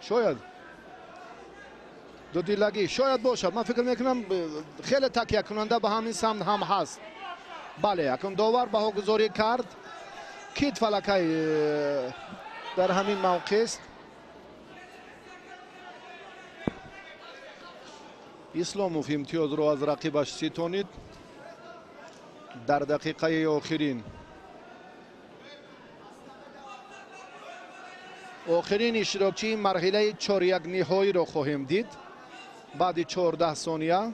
[SPEAKER 1] шояд дудилагӣ шояд бошад. ман фикр мекунам хеле такякунанда ба ҳамин самт ҳам ҳаст. бале, акун довар баҳогузорӣ кард. кит фалакай дар ҳамин мавқеъ аст. исломов имтиёзро аз рақибаш ситонид дар дақиқаи охирин. охирин иштирокчии марҳилаи 4-1 ниҳоиро хоҳем дид баъди 14 сония.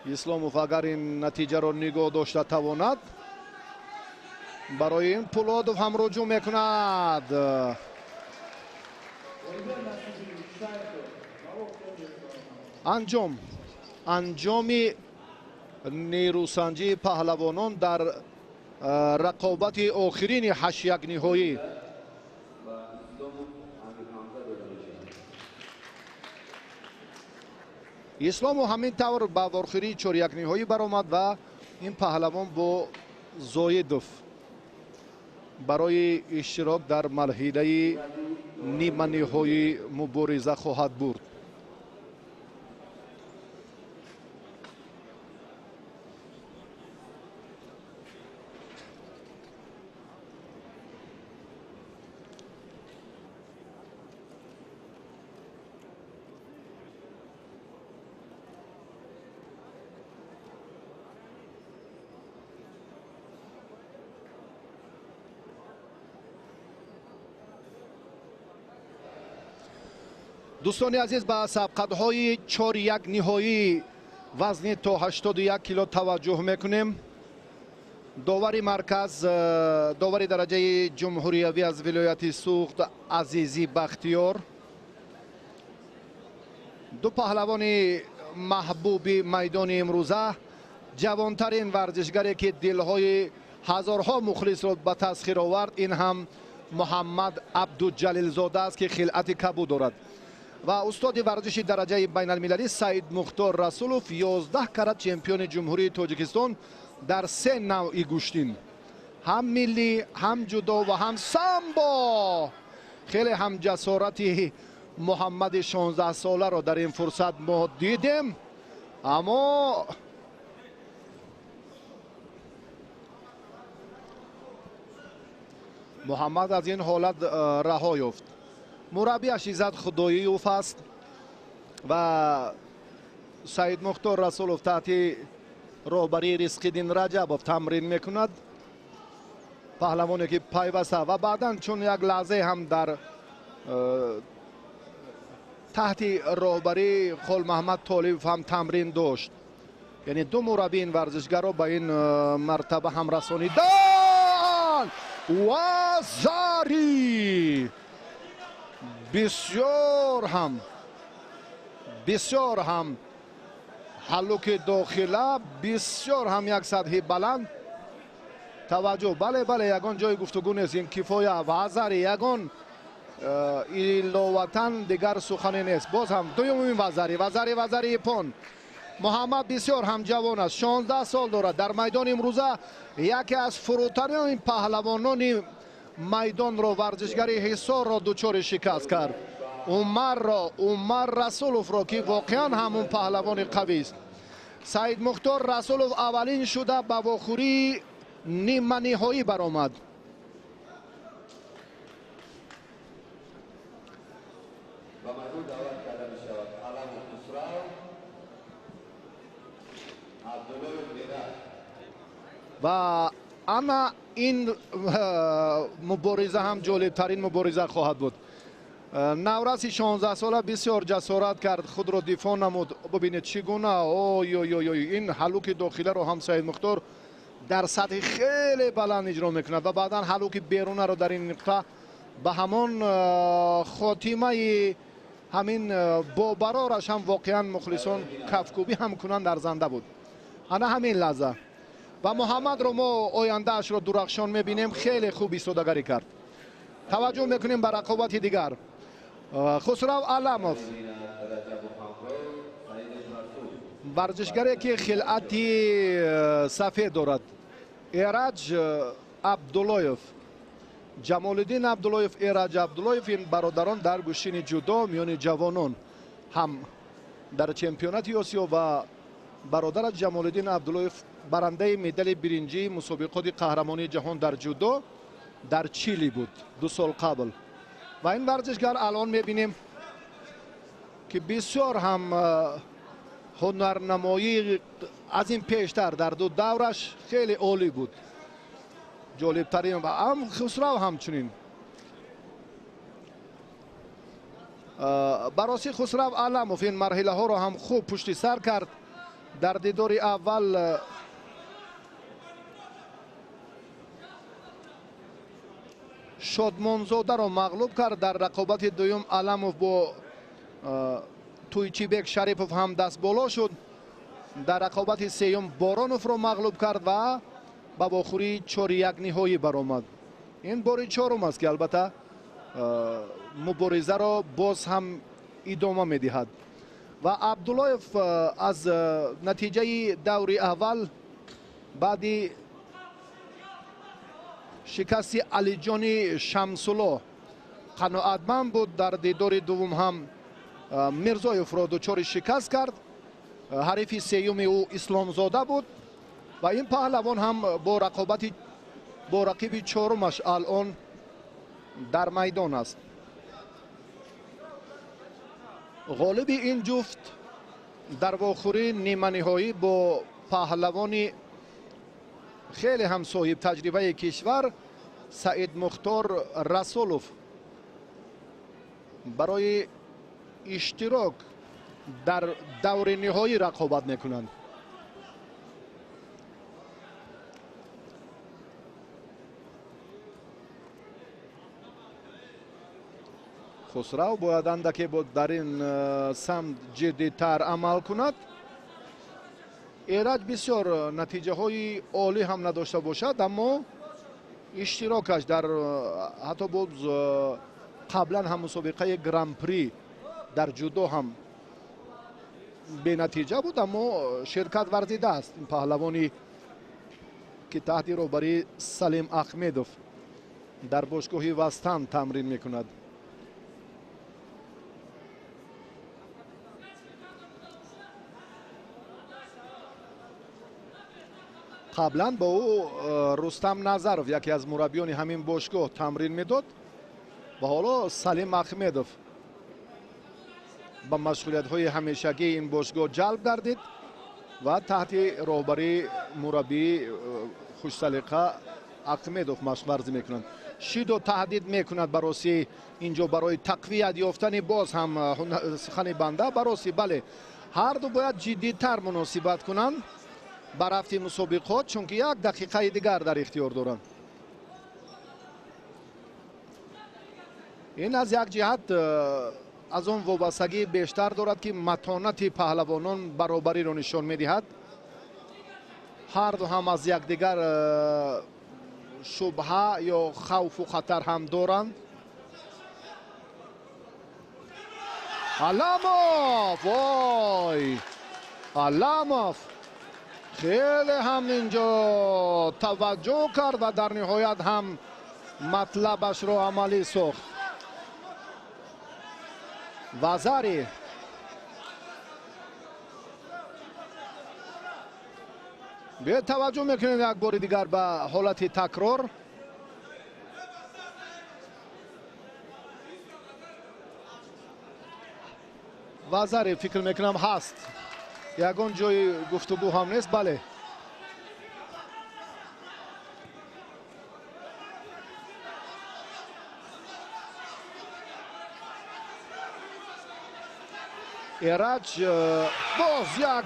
[SPEAKER 1] исломов агар ин натиҷаро нигоҳ дошта тавонад, барои ин пулодов ҳам руҷӯъ мекунад. анҷоми нерӯсанҷии паҳлавонон дар рақобати охирини 8-1 ниҳоӣ. исломов ҳамин тавр ба охирии 4-1 ниҳоӣ баромад ва ин паҳлавон бо зоидов برای اشتراک در مرحله نیمه نهایی مبارزه خواهد بود. دوستان عزیز، به سبقت‌های 4-1 نهایی وزن تا 81 کیلو توجه میکنیم. داوری مرکز، داوری درجه جمهوریوی از ولایت سوخت عزیزی بختیار. دو پهلوان محبوب میدان امروزه، جوانترین ورزشگری که دلهای هزارها مخلص را به تسخیر آورد، این هم محمد عبدالجلیل زاده است که خلعت کبود دارد. و استاد ورزش درجه بین المللی سعید مختار رسولوف، 11 کرات چمپیون جمهوری تاجیکستان در 3 نوع گوشتین، هم ملی، هم جودو و هم سامبو. خیلی هم جسارتی محمد 16 ساله را در این فرصت ما دیدیم، اما محمد از این حالت رها یافت. مربیش عزت خداییوف است و سعید مختار رسولوف تحت راهبری رزق‌الدین رجبوف تمرین میکند. پهلوانی که پیوسته و بعدا چون یک لحظه هم در تحت راهبری خال محمد طالب هم تمرین داشت. یعنی دو مربی این ورزشگر را به این مرتبه هم رسانیدن. و زاری بسیار هم حلوک داخله، بسیار هم یک سطح بلند. توجه، بله یگان جای گفتگو نیست، این کفایه و زاری یگان ایلاوطن دیگر سخنی نیست. باز هم دومین وزری پون. محمد بسیار هم جوان است، 16 سال دارد. در میدان امروزه یکی از فروترین پهلوانان میدان را، ورزشگری حصار را دچار شکست کرد. عمر رسولوف را که واقعا همون پهلوان قوی است. سعید مختار رسولوف اولین شده به واخوری نیمه نهایی برآمد. و اما این مبارزه هم جالبترین مبارزه خواهد بود. نورس 16 ساله بسیار جسارت کرد، خود را دفاع نمود. ببینید چگونه این حلوک داخله رو هم سعید مختار در سطح خیلی بلند اجرا میکند و بعدا حلوک بیرونه رو در این نقطه به همان خاتمه همین بابرارش هم واقعا مخلصان کفکوبی هم کنند در زنده بود. انا همین لحظه و محمد رو ما آینده اش رو درخشان میبینیم. خیلی خوب ایستادگی کرد. توجه میکنیم به رقابت دیگر. خسرو علموف، ورزشگری که خلعتی سفید دارد. ایرج عبداللایف، جمالالدین عبداللایف، ایرج عبداللایف، این برادران در گوشین جودو میان جوانان هم در چمپیونات آسیا و برادر جمالالدین عبداللایف برنده مدال برنجی مسابقات قهرمانی جهان در جودو در چیلی بود 2 سال قبل. و این ورزشگر الان میبینیم که بسیار هم هنرنمایی از این پیشتر در 2 دورش خیلی عالی بود. جالبترین و هم خسرو همچنین. براسی خسرو علموف این مرحله ها رو هم خوب پشت سر کرد. در دیدار اول شادمانزاده را مغلوب کرد. در رقابت دوم علموف با تویچیبک شریفوف هم دست بالا شد. در رقابت سوم بارانوف را مغلوب کرد و با باخوری 4-1 نهایی برآمد. این بار چهارم است که البته مبارزه را باز هم ادامه میدهد. و عبداللایف از نتیجه دور اول بعدی شکست علیجان شمس‌الله قناعتمند بود. در دیدار دوم هم میرزایف را دچار شکست کرد. حریف سیوم او اسلامزاده بود و این پهلوان هم با رقیب چهارمش الان در میدان است. غالب این جفت در واخوری نیمه نهایی با پهلوان خیلی هم صاحب تجربه کشور سعید مختار رسولوف برای اشتراک در دور نهایی رقابت میکنند. خسرو باید اندکی بود در این سمت جدی‌تر عمل کند. ایرج بسیار نتیجه های عالی هم نداشته باشد، اما اشتراکش در حتی بود قبلا هم مسابقه گران پری در جودو هم به نتیجه بود، اما شرکت ورزیده است. این پهلوانی که تحت رهبری سلیم احمدوف در باشگاه وستن تمرین میکند. قبلا با او رستم نظرов یکی از مربیان همین باشگاه تمرین میداد و حالا سلیم احمدوف با مشغولیت های همیشگی این باشگاه جلب گردید و تحت رهبری مربی خوش سلیقه احمدوف مشق ورزی میکنند. شیدو تهدید میکند برای اینجا برای تقویت یافتن باز هم سخن بنده برای بله هر دو باید جدی‌تر مناسبت کنند با رفت مسابقات، چون که یک دقیقه دیگر در اختیار دارند. این از یک جهت از اون وابستگی بیشتر دارد که متانت پهلوانان برابری را نشان میدهد. هر دو هم از یکدیگر شبهه یا خوف و خطر هم دارند. علاموف، وای علاموف خیلی هم اینجا توجه کرد و در نهایت هم مطلبش رو عملی ساخت. وزاری به توجه میکنیم یک بار دیگر به حالت تکرار. وزاری فکر میکنم هست، یگان جای گفتگو هم نیست. بله ایرج باز یک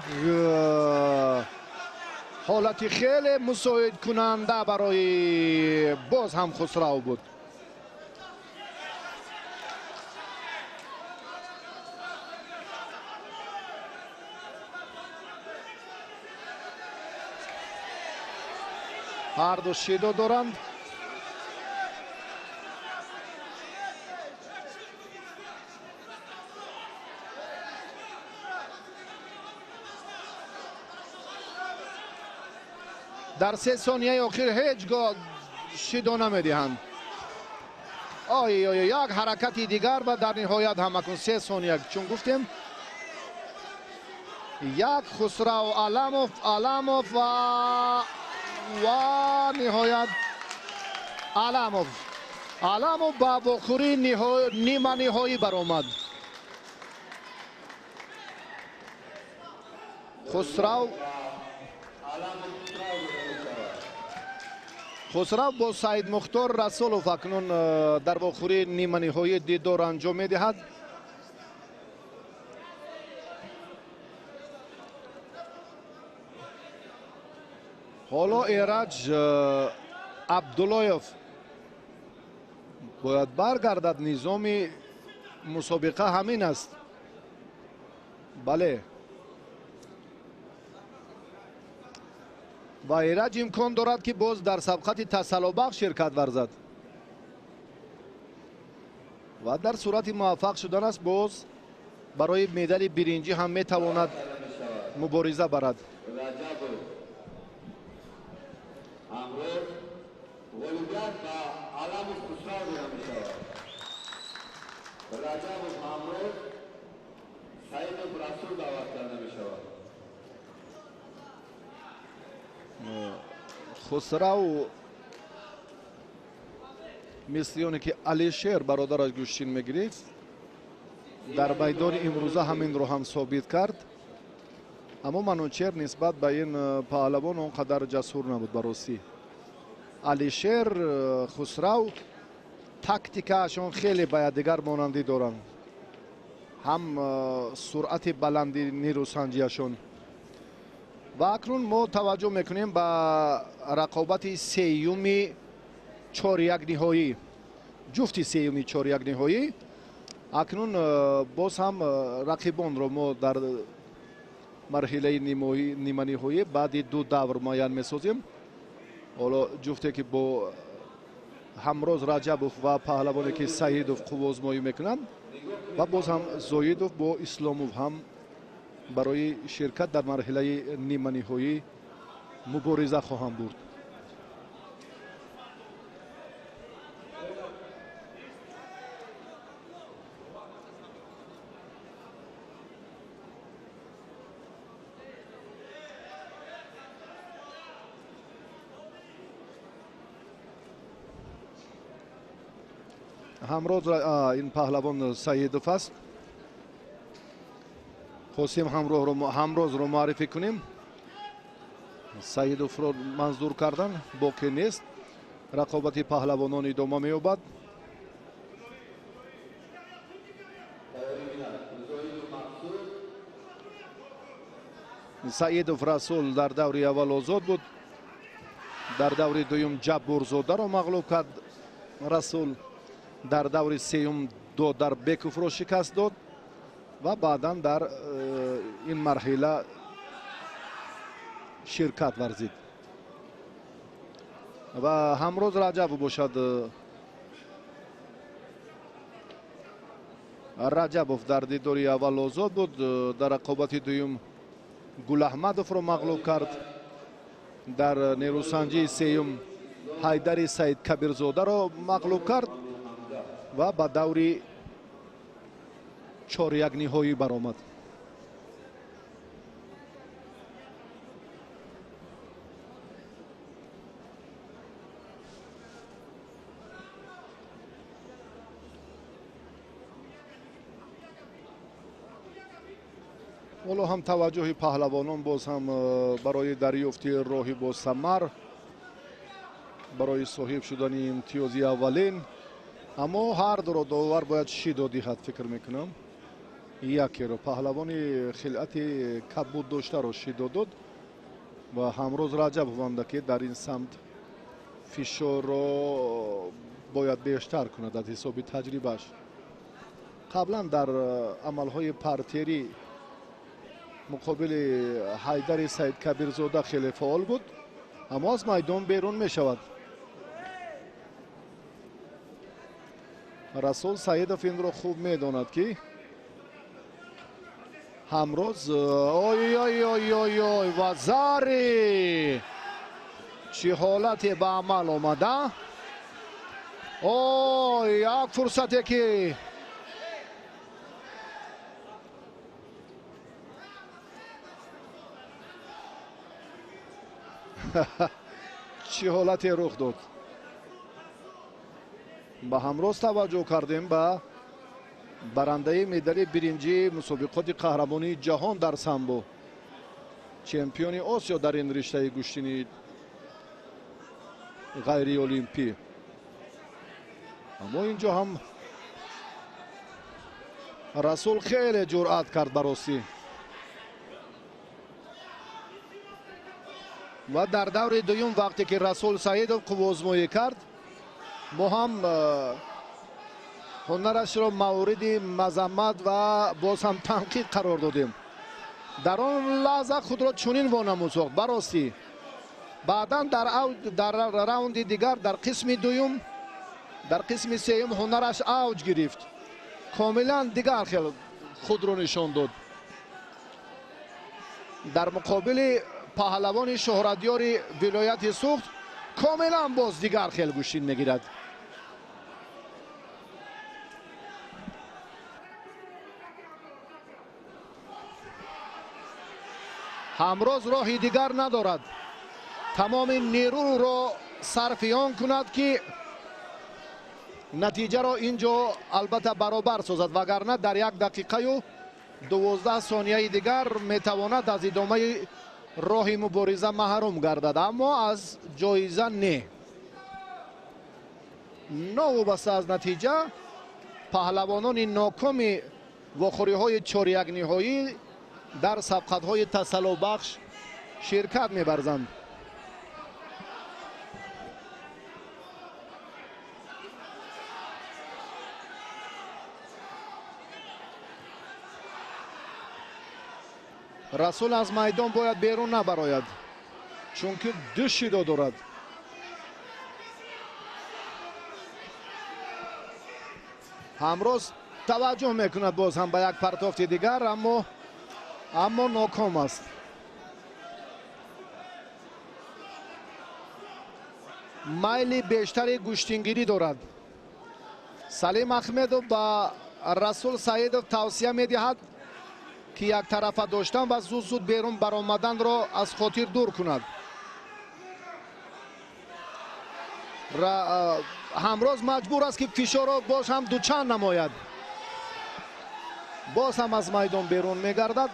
[SPEAKER 1] حالت خیلی مساعد کننده برای باز هم خسرو بود. هر دو شیدو دارند. در 3 ثانیه آخر هیچگاه شیدو نمیدهند. یک حرکتی دیگر و در نهایت همکنون 3 ثانیه چون گفتیم یک خسرو علاموف و نهایت علاموف با بخوری نیمه نهایی برآمد. خسرو با سعید مختار رسولوف اکنون در بخوری نیمه نهایی دیدار انجام میدهد. حالا ایرج عبداللهیف باید برگردد. نظام مسابقه همین است. بله و ایرج امکان دارد که باز در سبقت تسلابخش شرکت ورزد و در صورت موفق شدن است باز برای مدال برنجی هم میتواند مبارزه برد.
[SPEAKER 3] غلوبیت و علم خسرو دیده می شود. رجب محمود سعید رسول دعوت کرده می شود.
[SPEAKER 1] خسرو مثل اونه که علیشیر برادرش گوشتین میگرفت در میدان امروزه همین رو هم ثابت کرد. اما منوچهر نسبت به این پهلوان اونقدر جسور نبود براستی. علیشیر خسرو تاکتیکاشون خیلی به یادگار مانندی دارن، هم سرعت بلندی نیروسنجیشون. و اکنون ما توجه میکنیم به رقابت سیومی 4-1 نهایی، جفتی سیومی 4-1 نهایی. اکنون باز هم رقیبان رو ما در مرحله نیمه نهایی بعد 2 دور معین میسازیم. حالا جفتی که با همراز رجبوف و پهلوانی که سعیدوف قوازمایی میکنند و باز هم زایدوف با اسلاموف هم برای شرکت در مرحله نیمه نهایی مبارزه خواهند برد. همراز این پهلوان سعیدوف است. خواستیم همراز رو معرفی کنیم. سعیدوف رو منظور کردن باقی نیست. رقابت پهلوانان ادامه می‌یابد. سعیدوف رسول در دور اول آزاد بود، در دور دوم جبورزاده را مغلوب کرد. رسول در دور سوم دو در بیکوف را شکست داد و بعدا در این مرحله شرکت ورزید و همراز رجب باشد. رجبوف در دوری اول آزاد بود، در رقابت دوم گل احمدوف را مغلوب کرد. در نیروسنجی سوم حیدر سعید کبیرزاده را مغلوب کرد و به دوری 4-1 نهایی برآمد. حالا هم توجه پهلوانان باز هم برای دریافت راهی با ثمر برای صاحب شدن امتیازی اولین. اما هر دو را داور باید شیدا دهد فکر میکنم. یکی رو پهلوان خلعت کبود داشته را شیدا داد و همراز رجب وانده که در این سمت فشار را باید بیشتر کند از حساب تجربهش. قبلا در عملهای پرتری مقابل حیدر سعید کبیرزاده خیلی فعال بود، اما از میدان بیرون می شود. رسول سعیدوف این رو خوب می داند که همراز آی آی آی آی آی و زاری چه حالتی به عمل آمده. آی یک فرصتی که چه حالتی رخ داد. با همراز توجه کردیم به برنده مدال برنجی مسابقات قهرمانی جهان در سامبو، چمپیون آسیا در این رشته گوشتنی غیر المپی. اما اینجا هم رسول خیلی جرأت کرد براستی و در دور دوم وقتی که رسول سعیدوف قوازمایی کرد ما هم هنرش را مورد مذمت و باز هم تنقید قرار دادیم. در آن لحظه خود را چنین وانمود ساخت براستی. بعدا در راوند دیگر در قسم دوم در قسم سوم هنرش اوج گرفت، کاملا دیگر خیلی خود را نشان داد. در مقابل پهلوان شهرتیار ولایت سوخت کاملا باز دیگر خیلی گوشین میگیرد. همراز راهی دیگر ندارد، تمام نیرو را صرف آن کند که نتیجه را اینجا البته برابر سازد، وگرنه در 1 دقیقه و 12 ثانیه دیگر میتواند از ادامه راه مبارزه محروم گردد، اما از جایزه نه. نوابسته از نتیجه پهلوانان ناکام واخوری های 4-1 نهایی در سبقت های تسلا بخش شرکت می‌ورزند. رسول از میدان باید بیرون نبراید، چون که 2 شیدا دارد. همراز توجه میکند باز هم به یک پرتافت دیگر، اما ناکام است. میل بیشتری گوشتینگیری دارد. سلیم احمدov به رسول سعیدov توصیه میدهد که یک طرفه داشتن و زود زود بیرون برآمدن را از خاطر دور کند. همراز مجبور است که فشار را باز هم دوچند نماید. باز هم از میدان بیرون میگردد.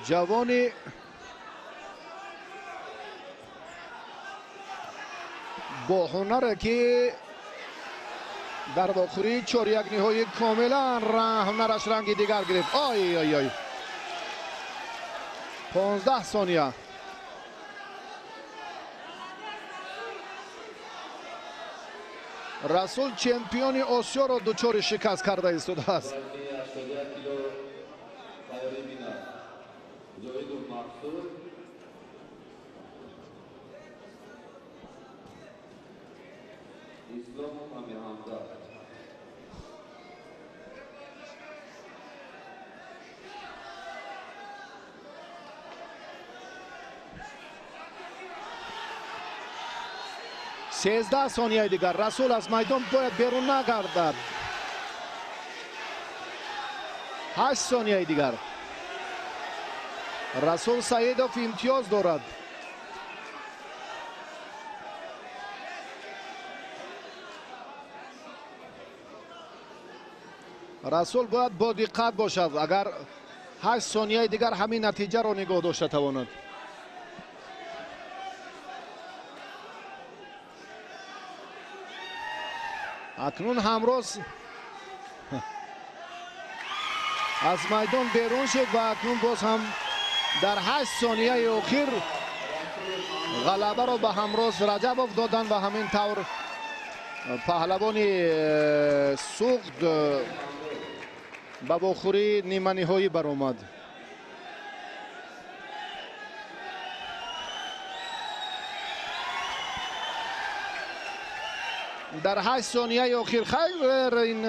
[SPEAKER 1] جوانی با هنر که در واخوری 4-1 نهایی کاملا هنرش رنگ دیگر گرفت. آی آی آی 15 ثانیه. رسول چمپیون آسیا را دچار شکست کرده ایستاده است. سیزده ثانیه دیگر. رسول از میدان باید بیرون نگردد. 8 ثانیه دیگر. رسول سعیدov امتیاز دارد. رسول باید با دقت باشد اگر 8 ثانیه دیگر همین نتیجه را نگاه داشته تواند. اکنون همراز از میدان بیرون شد و اکنون باز هم در 8 ثانیه اخیر غلبه را به همراز رجبov دادن و همین طور پهلوان سوخت به واخوری نیمه نهایی برآمد. در 8 ثانیه اخیر خیر این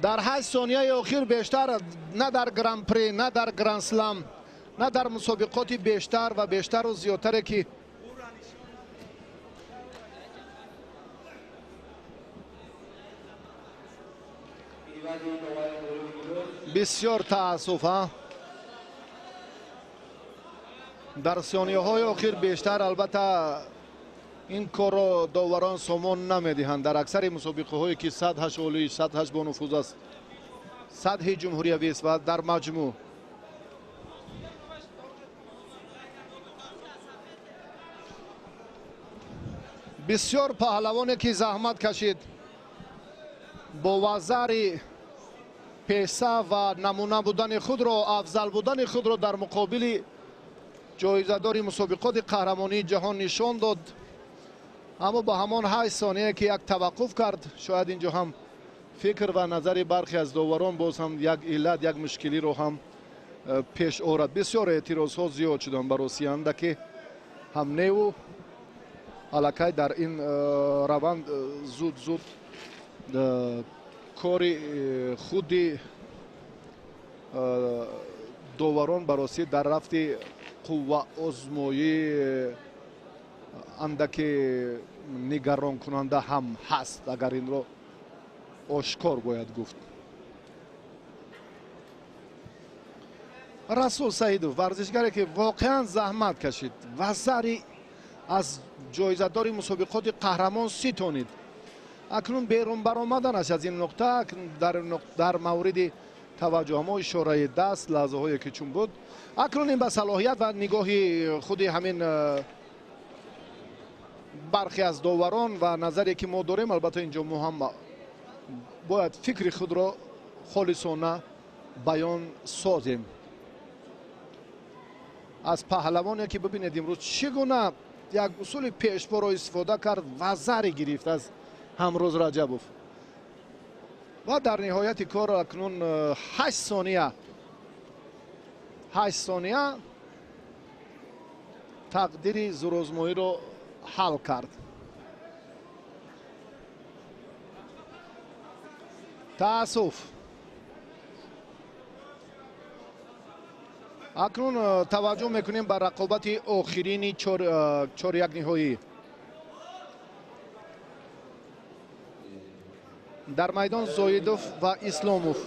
[SPEAKER 1] در 8 ثانیه اخیر بیشتر نه در گرند پری نه در گرند سلام نه در مسابقات بیشتر و بیشتر و زیادتر که بسیار تأسف در ثانیه های اخیر بیشتر البته این کار را داوران سامان نمیدهند. در اکثر مسابقه هایی که سطحش عالی، سطحش با نفوذ است، سطح جمهوری است و در مجموع بسیار پهلوانی که زحمت کشید با وزر پیسه و نمونه بودن خود را، افضل بودن خود را در مقابل جایزه داری مسابقات قهرمانی جهان نشان داد، اما با همان 8 ثانیه که یک توقف کرد شاید اینجا هم фикр ва назари бархе аз доварон боз ҳам як иллат як мушкилиро ҳам пеш орад. бисёр эътирозҳо зиёд шуданд ба росиянда ки ҳамневу аллакай дар ин раванд зуд кори худи доварон ба росӣ дар рафти қувваозмоӣ андаке нигаронкунанда ҳам ҳаст, агар инро ошкор бояд гуфт. расул саидов варзишгаре ки воқеан заҳмат кашид ва зари аз ҷоизадори мусобиқоти қаҳрамон ситонид. акнун берун баромаданаш аз ин нуқта дар мавриди таваҷҷӯҳамо ишораи даст лаҳзаҳое ки чун буд. акнун ин ба салоҳият ва нигоҳи худи ҳамин бархе аз доварон ва назаре ки мо дорем, албатта инҷо мо ҳам бояд фикри худро холисона баён созем. аз паҳлавоне ки бибинед имрӯз чӣ гуна як усули пешборо истифода кард ва заре гирифт аз ҳамрӯз раҷабов. ва дар ниҳояти кор акнун 8 сония тақдири зурозмоиро ҳал кард. таассуф. акнун таваҷҷӯҳ мекунем ба рақобати охирини чорякниҳоӣ. дар майдон зоидов ва исломов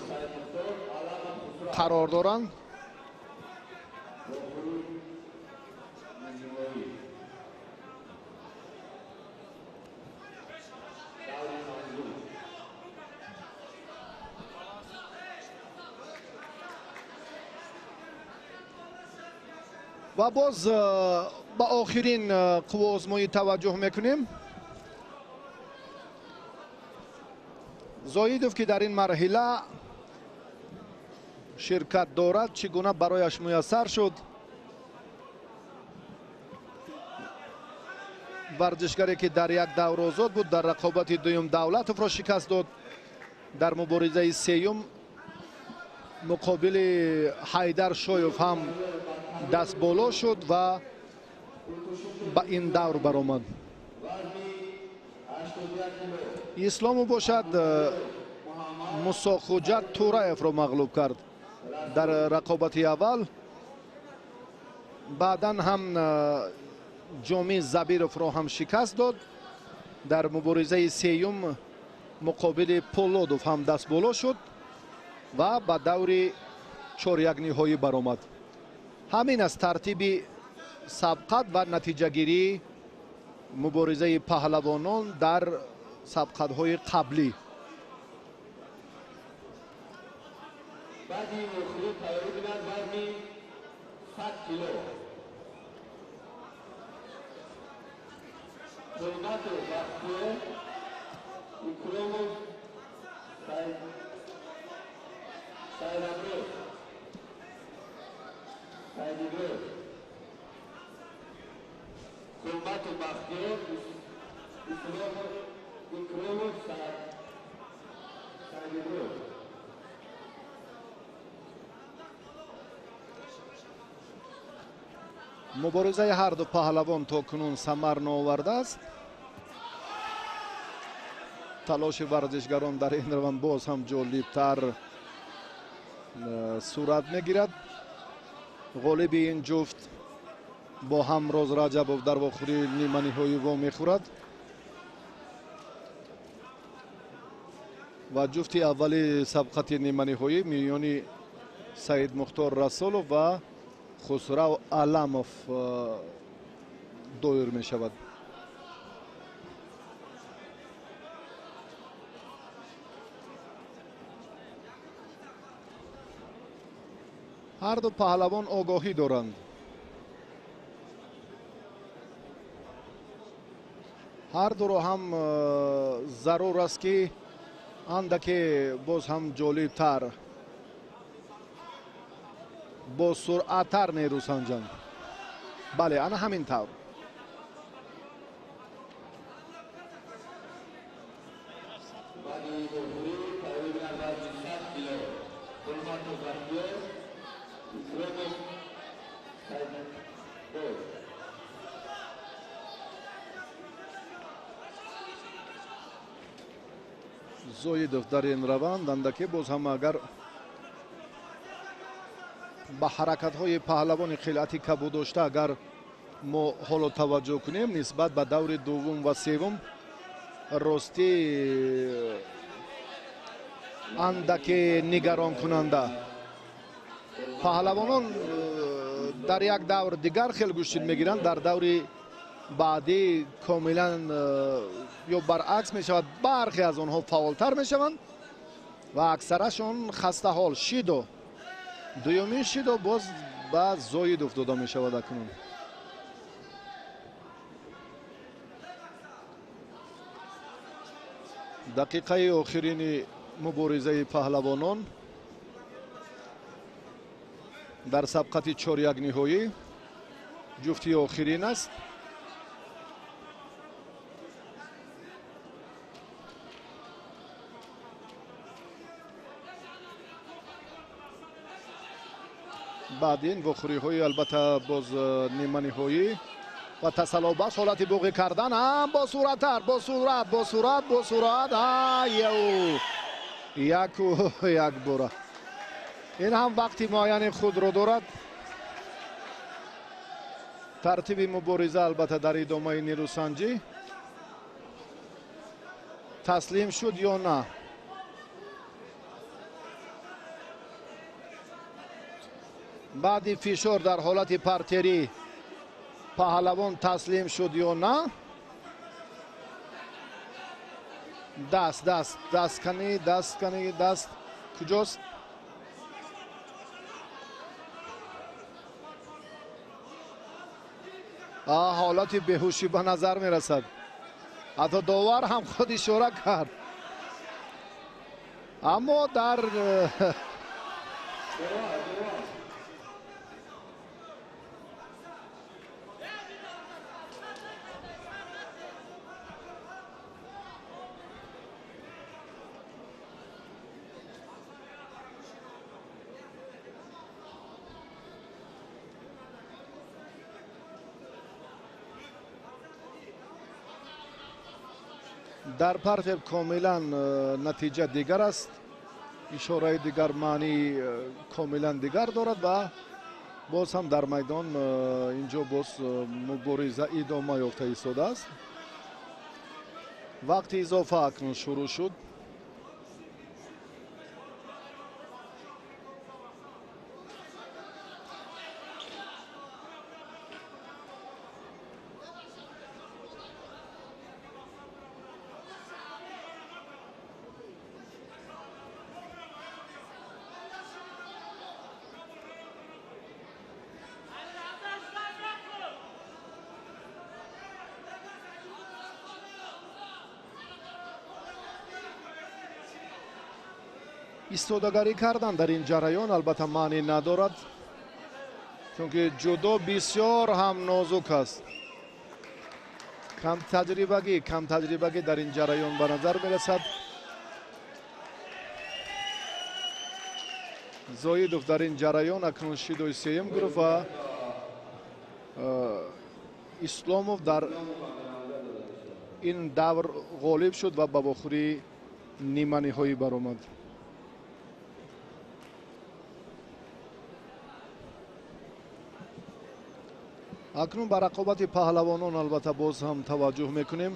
[SPEAKER 1] қарор доранд. ва боз ба охирин қувваозмоӣ таваҷҷӯҳ мекунем. зоидов ки дар ин марҳила ширкат дорад, чӣ гуна барояш муяссар шуд. варзишгаре ки дар як давр озод буд, дар рақобати дуюм Давлатовро шикаст дод. дар муборизаи сеюм муқобили Ҳайдар Шоев ҳам дастболо шуд ва ба ин давр баромад. ислому бошад Мусохуҷат Тураевро мағлуб кард дар рақобати аввал. баъдан ҳам ҷоми Забировро ҳам шикаст дод. дар муборизаи сеюм муқобили Полодов ҳам дастболо шуд ва ба даври чорякниҳоӣ баромад. ҳамин аст тартиби сабқат ва натиҷагирии муборизаи паҳлавонон дар сабқатҳои қаблӣ.
[SPEAKER 3] баъди охирин тайёрӣ бинад вазни 100 кило. Зулмату Бахтиёр, Икромов, Сайрамрӯз, Сайдигрӯз. Зулмату Бахтиёр, Икромов, Сайдигрӯз.
[SPEAKER 1] муборизаи ҳарду паҳлавон то кунун самар наовардааст. талоши варзишгарон дар ин раванд боз ҳам ҷолибтар сурат мегирад. ғолиби ин ҷуфт бо Ҳамроз Раҷабов дар вохӯри ниманиҳоӣ вомехӯрад ва ҷуфти аввали сабқати ниманиҳоӣ миёни Саид Мухтор Расулов ва Хусрав Аламов доир мешавад. ҳарду паҳлавон огоҳӣ доранд. ҳардуро ҳам зарур аст ки андаке боз ҳам ҷолибтар бо суръаттар нерӯ санҷанд. бале, ана ҳамин тавр.
[SPEAKER 3] баъди охирин kilo. Formato campeón, Isrotos Saidmekov.
[SPEAKER 1] зоидов дар ин раванд андаке боз ҳам агар ба ҳаракатҳои паҳлавони хелати кабуд дошта агар мо ҳоло таваҷҷӯҳ кунем нисбат ба даври дуввум ва севум ростӣ андаке нигаронкунанда. паҳлавонон дар як давр дигар хел гӯштид мегиранд, дар даври баъдӣ комилан ё баръакс мешавад, бархе аз онҳо фаъолтар мешаванд ва аксарашон хастаҳол. шидо дуюмин шидо боз ба зоидов дода мешавад акнун. дақиқаи охирини муборизаи паҳлавонон дар сабқати 4-1 ниҳоӣ ҷуфти охирин аст. баъди ин вохӯриҳои албатта боз ниманиҳоӣ ва тасаллобахш ҳолати буғӣ кардан бо суръаттар бо суръат як бора ин ҳам вақти муайяни худро дорад. тартиби мубориза албатта дар идомаи нерӯсанҷӣ таслим шуд ё на. баъди фишор дар ҳолати партерӣ паҳлавон таслим шуд ё на. даст куҷост? ҳолати беҳушӣ ба назар мерасад. ҳатто довар ҳам худ ишора кард. аммо дар дар партер комилан натиҷа дигар аст. ишораи дигар маънии комилан дигар дорад ва боз ҳам дар майдон инҷо боз мубориза идома ёфта истодааст. вақти изофа акнун шурӯъ шуд. истодагарӣ кардан дар ин ҷараён албатта маънӣ надорад, чунки ҷудо бисёр ҳам нозук аст. камтаҷрибагӣ дар ин ҷараён ба назар мерасад. зоидов дар ин ҷараён акнун шидои сеюм гирифт ва исломов дар ин давр ғолиб шуд ва ба вохӯрии ниманиҳоӣ баромад. акнун ба рақобати паҳлавонон албатта боз ҳам таваҷҷӯҳ мекунем.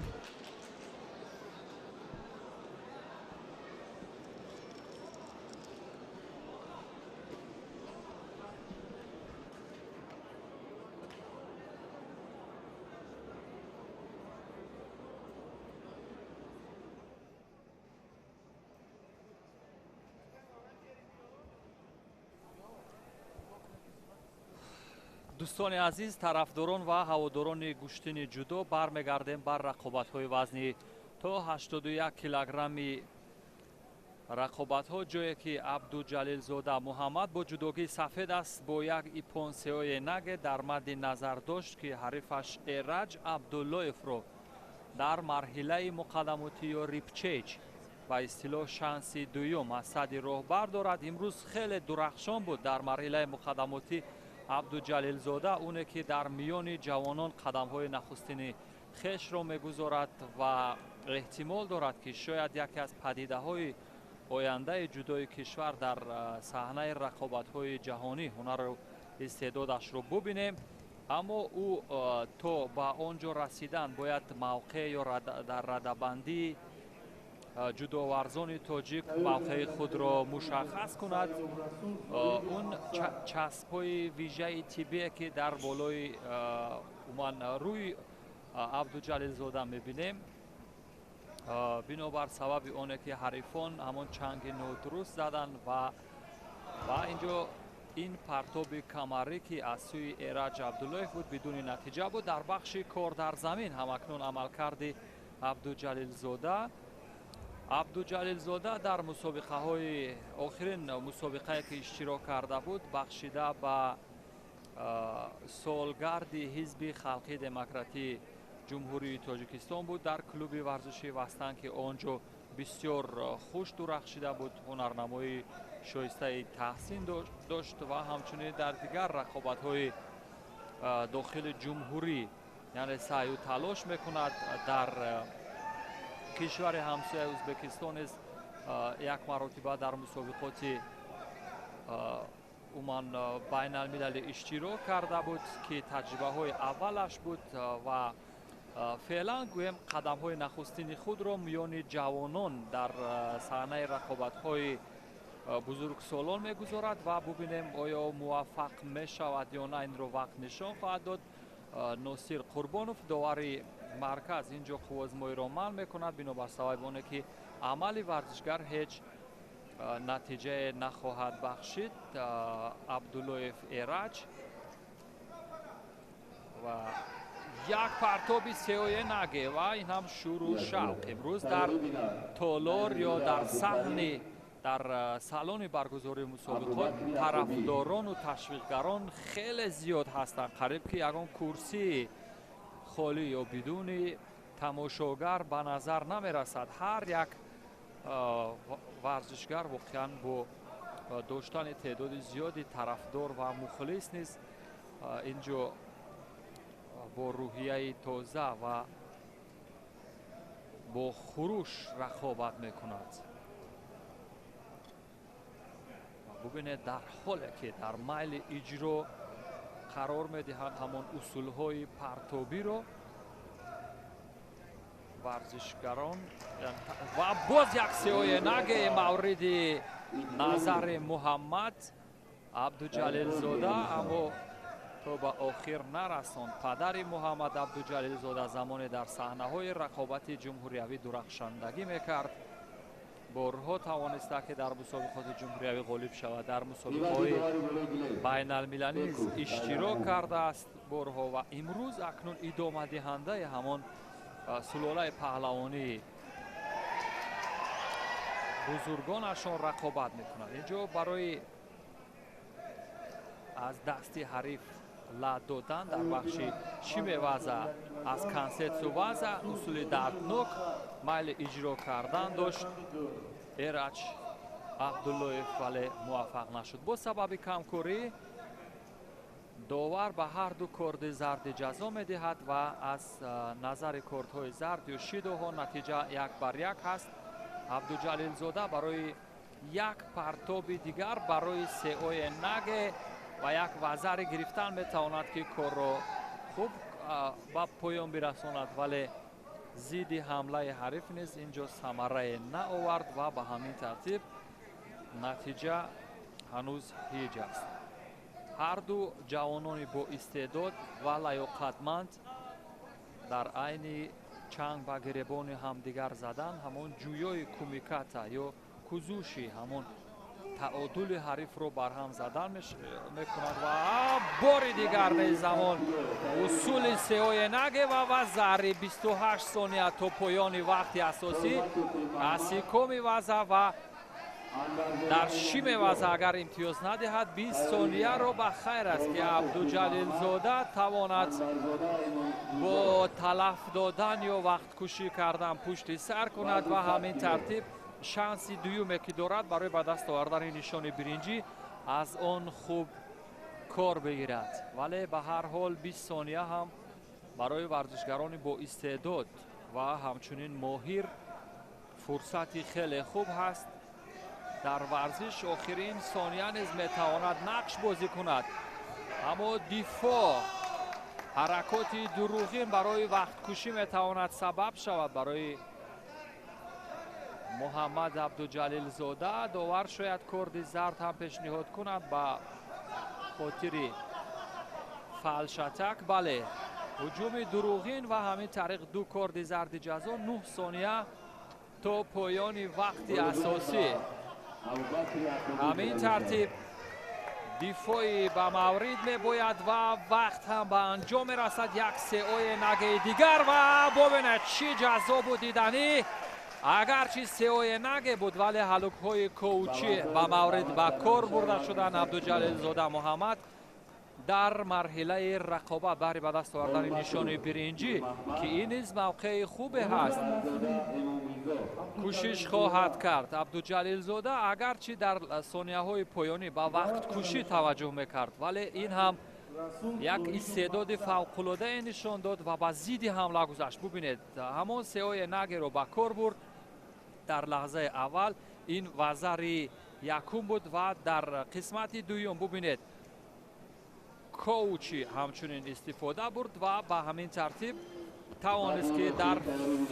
[SPEAKER 6] дӯстони азиз, тарафдорон ва ҳаводорони гӯштини ҷудо бармегардем бар рақобатҳои вазни то 81 килограмми рақобатҳо, ҷое ки абдуҷалилзода муҳаммад бо ҷудогии сафед аст бо як ипонсеои наге дар мадди назар дошт ки ҳарифаш эраҷ абдуллоевро дар марҳилаи муқаддамотӣ ё рипчейҷ با اصطلاح شانسی دوم از صدر راهبر دارد. امروز خیلی درخشان بود در مرحله مقدماتی عبدالجلیل زاده، اونه که در میان جوانان قدم های نخستین خیش را میگذارد و احتمال دارد که شاید یکی از پدیده های آینده جدای کشور در صحنه رقابت های جهانی هنر و استعدادش رو ببینیم. اما او تا به آنجا رسیدن باید موقع یا در ردبندی جداورزان تاجیک موقع خود را مشخص کند. اون چسب‌های ویژه طبیعی که در بالای روی عبدالجلیل زاده می‌بینیم، بنابر سبب آنه که حریفان همون چنگ نادرست زدن و اینجا این پرتاب کمری که از سوی ایرج عبدالله بود بدون نتیجه بود. در بخش کار در زمین همکنون عملکرد عبدالجلیل زاده در مسابقه های آخرین مسابقه که اشتراک کرده بود بخشیده به سالگرد حزب خلقی دموکراتی جمهوری تاجیکستان بود در کلوب ورزشی وستن که آنجا بسیار خوش درخشیده بود، هنرنمایی شایسته تحسین داشت و همچنین در دیگر رقابت های داخل جمهوری یعنی سعی و تلاش میکند در کشور همسایه ازبکستان است یک مرتبه در مسابقات بین المللی اشتراک کرده بود که تجربه های اولش بود و فعلا گویم قدم های نخستین خود را میان جوانان در صحنه رقابت های بزرگسالان میگذارد و ببینیم آیا موفق می شود یا نه. این رو وقت نشان خواهد داد. ناصر قربانوف داوری مرکز اینجا خوازمایی را عمل میکند بنابر سبب آنه که عمل ورزشگر هیچ نتیجه نخواهد بخشید. عبدالله ایرج و یک پرتاب سیاه نگه و این هم شروع شد. امروز در تالار یا در صحنه در سالن برگزاری مسابقات طرفداران و تشویقگران خیلی زیاد هستند، قریب که یگان کرسی خالی یا بدون تماشاگر به نظر نمی رسد. هر یک ورزشگر واقعا با داشتن تعداد زیادی طرفدار و مخلص نیست اینجا با روحیه تازه و با خروش رقابت میکند. ببینید در حالی که در میل اجرا قرار میدهند همان اصول های پرتابی رو ورزشگران و باز یک سیاه نگه مورد نظر محمد عبدالجلیل زاده، اما تو به آخر نرساند. پدر محمد عبدالجلیل زاده زمان در صحنه های رقابت جمهوریوی درخشندگی میکرد، بارها توانسته که در مسابقات جمهوریوی غالب شود، در مسابقات بین المللی اشتراک کرده است بارها و امروز اکنون ادامه دهنده همان سلاله پهلوانی بزرگانشان رقابت میکنند. اینجا برای از دست حریف لد دادن در بخش شیمه وضع از کنسیت وضع اصول دردناک میل اجرا کردن داشت ایرج عبدالله ولی موفق نشد. با سبب کمکاری داور به هر دو کارت زرد جزا میدهد و از نظر کارت های زرد یا شیدو ها نتیجه 1-1 هست. عبدالجلیل زاده برای یک پرتاب دیگر برای سیاه نگه و یک وزر گرفتن میتواند که کار را خوب به پایان برساند، ولی زیدی حمله حریف نیز اینجا ثمره نآورد و به همین ترتیب نتیجه هنوز هیچ است. هر دو جوانان با استعداد و لیاقتمند در عین چنگ به گریبان همدیگر زدن همون جویای کمیکتا یا کوزوشی همون تعادل حریف رو برهم زدن میکند و بار دیگر در زمان اصول سیاه نگه و وزر 28 ثانیه تا پایان وقت اساسی اسیکومی وزر و در شیم وزر اگر امتیاز ندهد 20 ثانیه رو به خیر است که عبدالجلیل زاده تواند با تلف دادن یا وقت کشی کردن پشت سر کند و همین ترتیب шанси дуюме ки дорад барои ба даст овардани нишони биринҷӣ аз он хуб кор бигирад. Вале ба ҳар ҳол 20 сония ҳам барои варзишгарони боистеъдод ва ҳамчунин моҳир фурсати хеле хуб ҳаст. дар варзиш охирин сония низ метавонад нақш бозӣ кунад. аммо дифоъ ҳаракоти дуруғин барои вақткушӣ метавонад сабаб шавад барои муҳаммад абдуҷалилзода. довар шояд корди зард ҳам пешниҳод кунад ба хотири фалшатак. бале, ҳуҷуми дуруғин ва ҳамин тариқ ду корди зарди ҷазо. 9 сония то поёни вақти асосӣ. ҳамин тартиб дифои ба маврид мебояд ва вақт ҳам ба анҷом мерасад. як сеои нагаи дигар ва бобинед чӣ ҷаззобу диданӣ. агарчи сеои наге буд, вале ҳалукҳои коучӣ ба маврид ба кор бурда шуданд. абдуҷалилзода муҳаммад дар марҳилаи рақобат баҳри ба даст овардани нишони биринҷӣ ки ин низ мавқеи хубе ҳаст кӯшиш хоҳад кард. абдуҷалилзода агарчи дар сонияҳои поёнӣ ба вақткушӣ таваҷҷӯҳ мекард, вале ин ҳам як истеъдоди фавқулодае нишон дод ва ба зидди ҳамла гузашт. бубинед, ҳамон сеои нагеро ба кор бурд. дар лаҳзаи аввал ин вазари якум буд ва дар қисмати дуюм бубинед коучи ҳамчунин истифода бурд ва ба ҳамин тартиб тавонист ки дар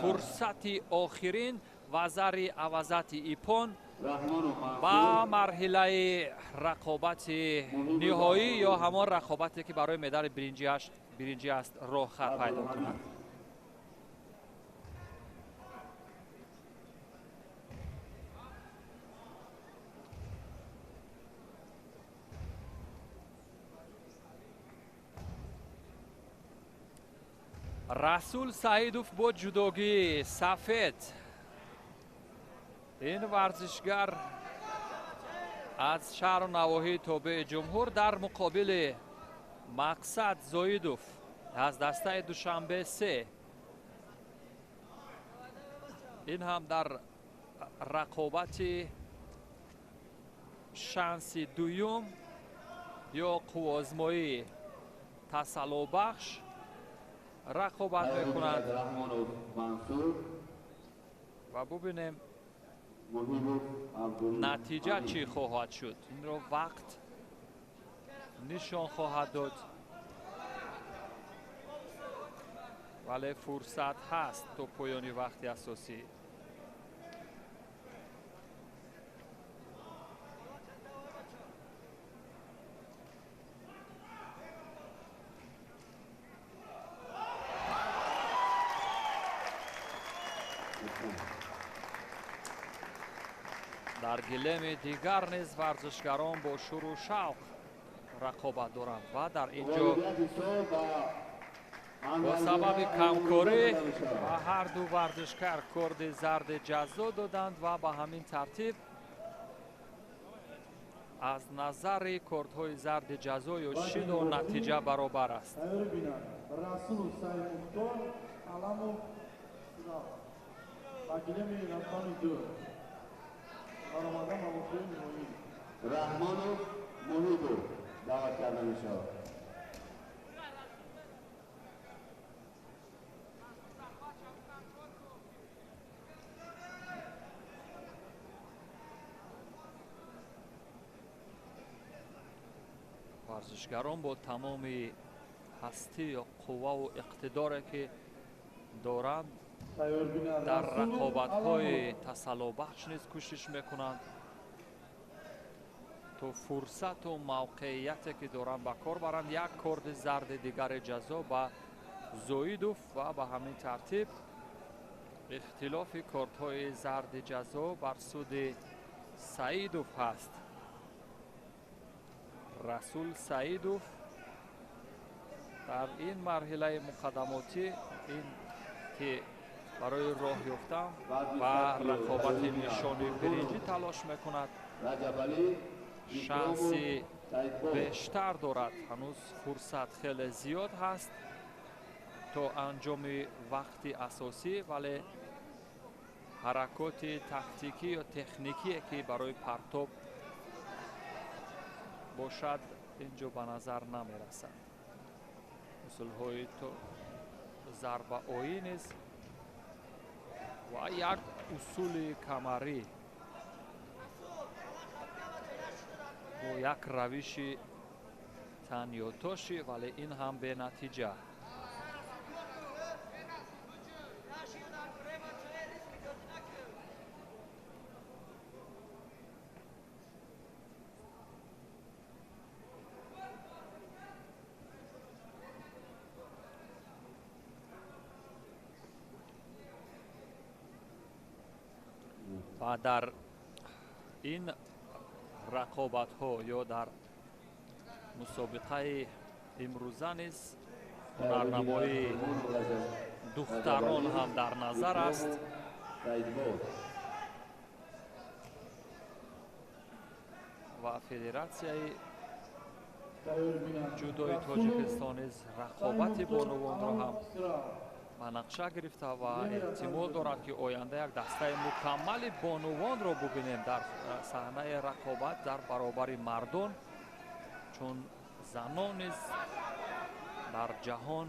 [SPEAKER 6] фурсати охирин вазари авазати ипон ба марҳилаи рақобати ниҳоӣ ё ҳамон рақобате ки барои медали биринҷӣ аст роҳхат пайдо кунад. расул саидов бо ҷудогии сафед. ин варзишгар аз шаҳру навоҳии тобеи ҷумҳур дар муқобили мақсад зоидов аз дастаи душанбе 3. ин ҳам дар рақобати шанси дуюм ё қуввозмоии тасаллубахш рақобат мекунанд ва бубинем натиҷа чӣ хоҳад шуд. инро вақт нишон хоҳад дод, вале фурсат ҳаст то поёни вақти асосӣ. дар гилеми дигар низ варзишгарон бо шӯру шавқ рақобат доранд ва дар инҷо бо сабаби камкорӣ ва ҳар ду варзишгар корди зарди ҷаззо доданд ва ба ҳамин тартиб аз назари кордҳои зарди ҷазо ё шидо натиҷа баробар аст.
[SPEAKER 3] رحمانو موهیدو دعوت کرده می شود.
[SPEAKER 6] ورزشگران با تمام هستی یا قوه و اقتداری که دارند در رقابت‌های تسلّی‌بخش نیز کوشش میکنند تو فرصت و موقعیتی که دارند به کار برند. یک کورد زرد دیگر جزا به زویدوف و به همین ترتیب اختلاف کوردهای زرد جزا بر سود سعیدوف هست. رسول سعیدوف در این مرحله مقدماتی این که برای راه یافتن و رقابت نشانی برنجی تلاش میکند. شانسی بیشتر دارد. هنوز فرصت خیلی زیاد هست تا انجام وقتی اساسی، ولی ҳаракоти тактикӣ ё техникие ки барои партоб бошад инҷо ба назар намерасад. усулҳои зарбаоӣ низ ва як усули камарӣ бо як равиши танётоши, вале ин ҳам бенатиҷа. ва дар ин рақобатҳо ё дар мусобиқаи имрӯза низ ҳунарнамоии духтарон ҳам дар назар аст. ва федератсияи ҷудои тоҷикистон низ рақобати бонувонро ҳам ба нақша гирифта ва эҳтимол дорад ки оянда як дастаи мукаммали бонувонро бубинем дар саҳнаи рақобат дар баробари мардон, чун занон низ дар ҷаҳон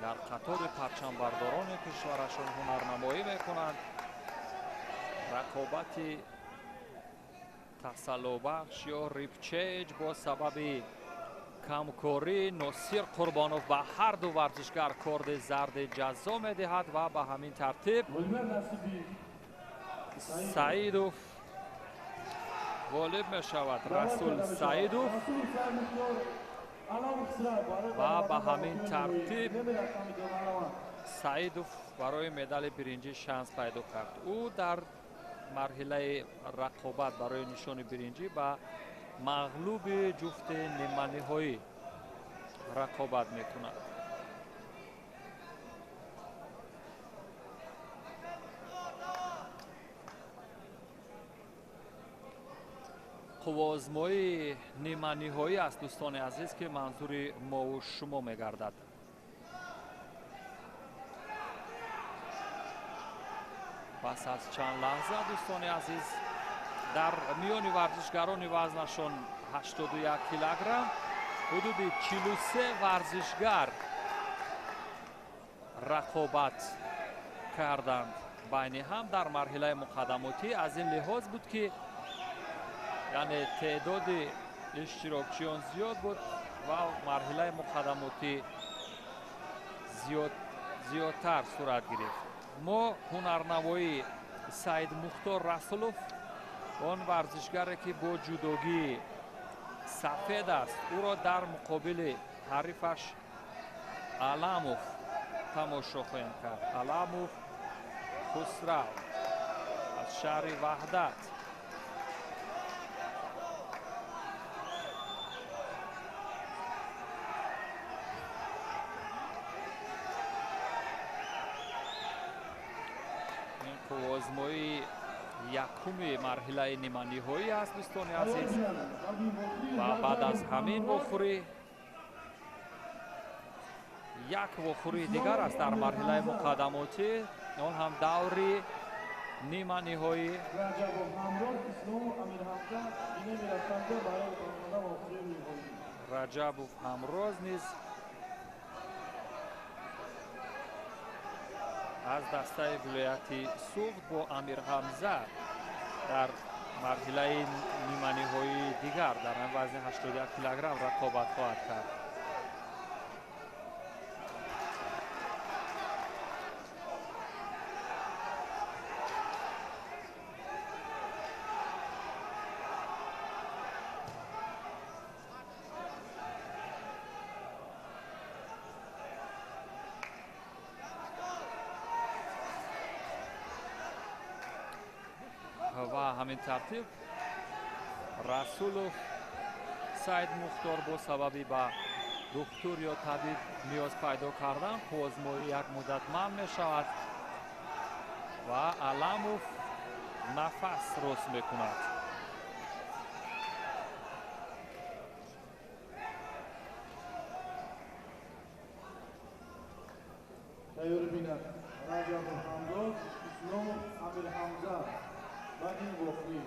[SPEAKER 6] дар қатори парчамбардорони кишварашон ҳунарнамоӣ мекунанд. рақобати тасаллубахш ё рипчеҷ бо сабаби камкорӣ Носир Қурбонов ба ҳар ду варзишгар корди зарди ҷазо медиҳад ва ба ҳамин тартиб Саидов ғолиб мешавад. Расул Саидов ва ба ҳамин тартиб Саидов барои медали биринҷӣ шанс пайдо кард. ӯ дар марҳилаи рақобат барои нишони биринҷӣ ба мағлуби ҷуфти ниманиҳоӣ рақобат мекунад. қуввозмоии ниманиҳоӣ аст дӯстони азиз ки манзури мову шумо мегардад. пас аз чанд лаҳза дӯстони азиз дар миёни варзишгарони вазнашон 81 килограмм ҳудуди 43 варзишгар рақобат карданд байни ҳам дар марҳилаи муқаддамотӣ. аз ин лиҳоз буд ки яъне теъдоди иштирокчиён зиёд буд ва марҳилаи муқаддамотӣ зиёдтар сурат гирифт. мо ҳунарнамоии Саидмухтор Расулов, он варзишгаре ки бо ҷудогии сафед аст, ӯро дар муқобили ҳарифаш Аламов тамошо хоҳем кард. Аламов Хусрав аз шаҳри Ваҳдат. ин қуввозмоии якуми марҳилаи ниманиҳоӣ аст дӯстони азиз ва баъд аз ҳамин вохӯрӣ як вохӯрии дигар аст дар марҳилаи муқаддамотӣ, он ҳам даври ниманиҳоӣ. Раҷабов ҳамроз низ аз дастаи вилояти Суғд бо Амир Ҳамза дар марҳилаи ниманиҳоии дигар дар вазни 81 килограмм рақобат хоҳад кард. ва ҳамин тартиб Расулов Саидмухтор бо сабаби ба духтур ё табиб ниёз пайдо кардан қуввозмоӣ як муддат манъ мешавад ва Аламов нафас рост мекунад.
[SPEAKER 5] Tayyor biner. Rajabov Hamroz اسلام امیر حمزه بدین باقی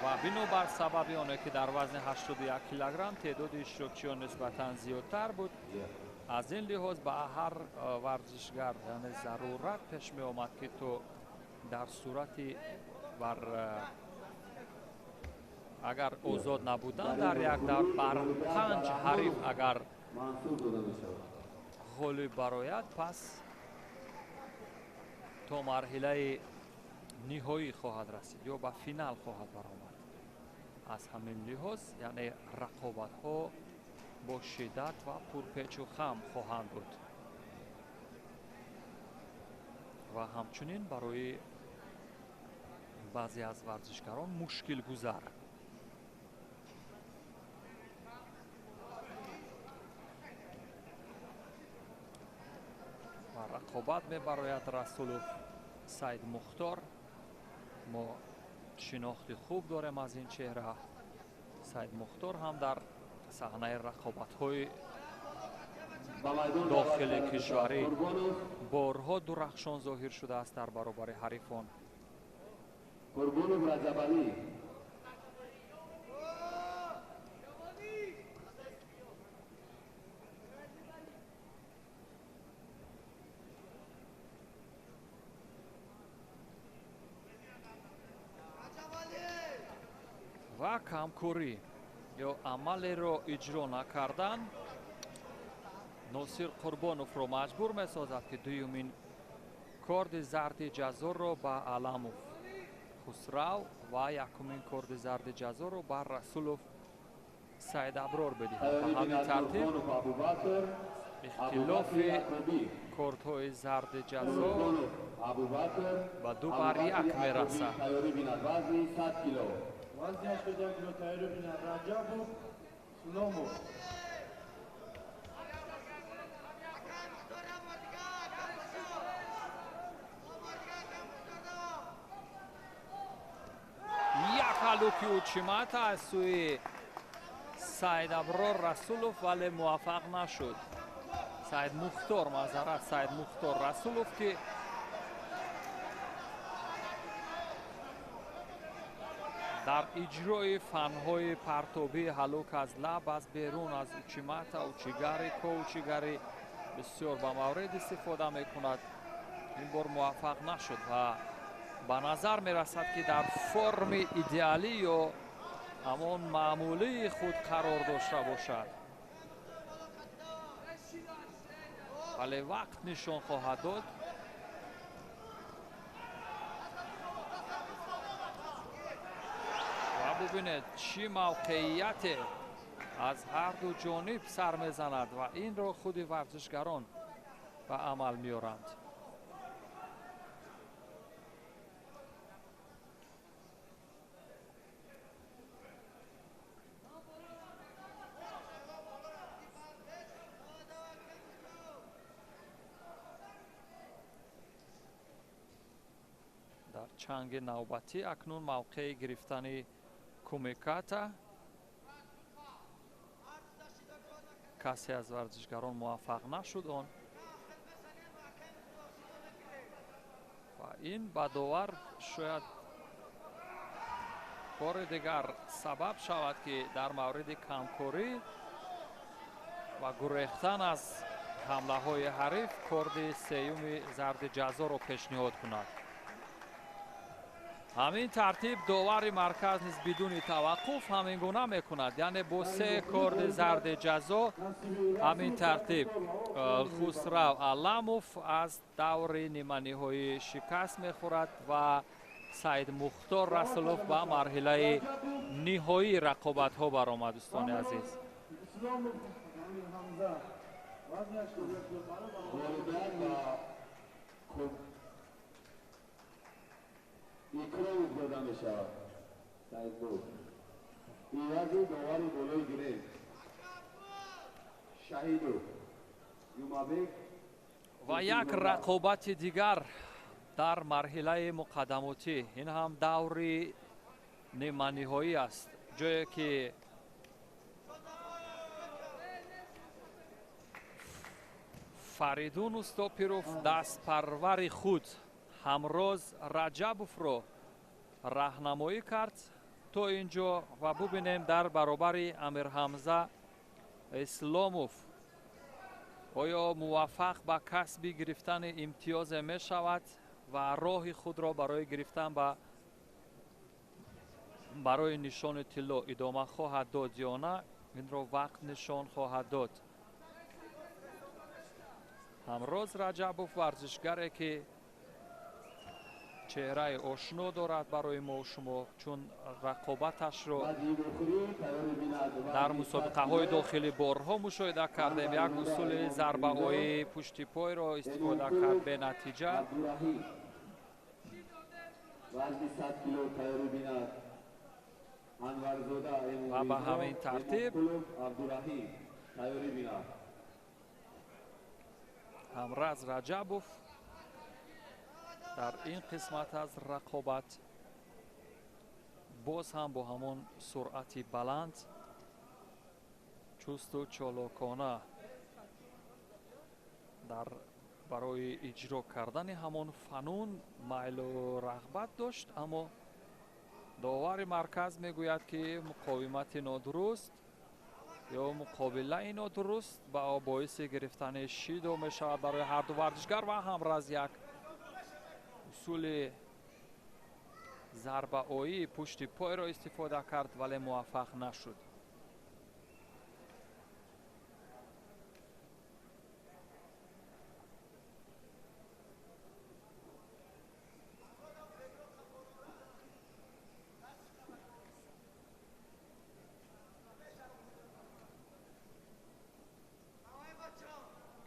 [SPEAKER 6] و بنابر سبب آنه که در وزن 81 کیلوگرم تعداد اشتراکچیان نسبتاً زیادتر بود، از این لحاظ به هر ورزشگر یعنی ضرورت پیش می آمد که تو در صورتی اگر آزاد نبودن در یک دور بر 5 حریف اگر غالب برآید پس تا مرحله نهایی خواهد رسید یا به فینال خواهد برآمد. از همین لحاظ یعنی رقابت ها با شدت و پرپیچ و خم خواهند بود و همچنین برای بعضی از ورزشکاران مشکل گذر. و رقابت می براید رسولوف سید مختار. ما شناخت خوب داریم از این چهره. سید مختار هم در صحنه رقابت های داخل کشوری بارها درخشان ظاهر شده است در برابر حریفان.
[SPEAKER 3] قربون رجبی
[SPEAKER 6] و کمکوری یا عملی را اجرا نکردن ناصر قربانوف را مجبور می سازد که دویمین کارد زرد جزا را به علموف خسرو و یکمین کارد زرد جزا را به رسولوف سید ابرار بدهد. به همین ترتیب اختلاف کارت‌های زرد جزا و 2-1 می رسد.
[SPEAKER 5] وزن 81 کیلو تیاری بینن رجبوف سلاموف
[SPEAKER 6] یک هلوکی اوچیمت از سوی سید ابرار رسولوف ولی موفق نشد. سید مختار معذرت سید مختار رسولوف که در اجرای فنهای پرتابی هلوک از لب از بیرون از اوچیمت اوچیگری کوچیگری بسیار به مورد استفاده می کند. این بار موفق نشد و به نظر می رسد که در فرم ایدئالی یا همان معمولی خود قرار داشته باشد، ولی وقت نشان خواهد داد. و ببینید چی موقعیت از هر دو جانب سر میزند و این را خود ورزشگران به عمل میارند. در چنگ نوبتی اکنون موقع گرفتن کومیکاتا کسی از ورزشگران موفق نشد آن و این به داور شاید بار دیگر سبب شود که در مورد کمکاری و گریختن از حمله های حریف کارد سیوم زرد جزا را پیشنهاد کند. همین ترتیب داور مرکز نیز بدون توقف همین گونه میکند، یعنی با 3 کارد زرد جزا همین ترتیب خسرو علموف از دور نیمه نهایی شکست میخورد و سید مختار رسولوف به مرحله نهایی رقابت ها برآمد. دوستان عزیز
[SPEAKER 3] ایکرام داده می شود. سید بود ایوازی داوری بالای گرفت شهیدو یومابک
[SPEAKER 6] و یک رقابت دیگر در مرحله مقدماتی، این هم دوری نیمه نهایی است، جایی که фаридун устопиров дастпарвари худ ҳамроз раҷабовро раҳнамоӣ кард то ин ҷо ва бубинем дар баробари амирҳамза исломов оё муваффақ ба касби гирифтани имтиёзе мешавад ва роҳи худро барои гирифтан барои нишони тилло идома хоҳад дод ё на инро вақт нишон хоҳад дод. ҳамроз раҷабов варзишгаре ки чеҳраи ошно дорад барои мо шумо чун рақобаташро дар мусобиқаҳои дохилӣ борҳо мушоҳида кардем. як усули зарбаои пушти пойро истифода кард бенатиҷа ва ба ҳамин тартиб ҳамроз раҷабов дар ин қисмат аз рақобат боз ҳам бо ҳамон суръати баланд чусту чолокона барои иҷро кардани ҳамон фанун майлу рағбат дошт, аммо довари марказ мегӯяд ки муқовимати нодуруст ё муқобилаи нодуруст боиси гирифтани шидо мешавад барои ҳарду варзишгар ва ҳамроз як усули зарбаоии пушти пойро истифода кард, вале муваффақ нашуд.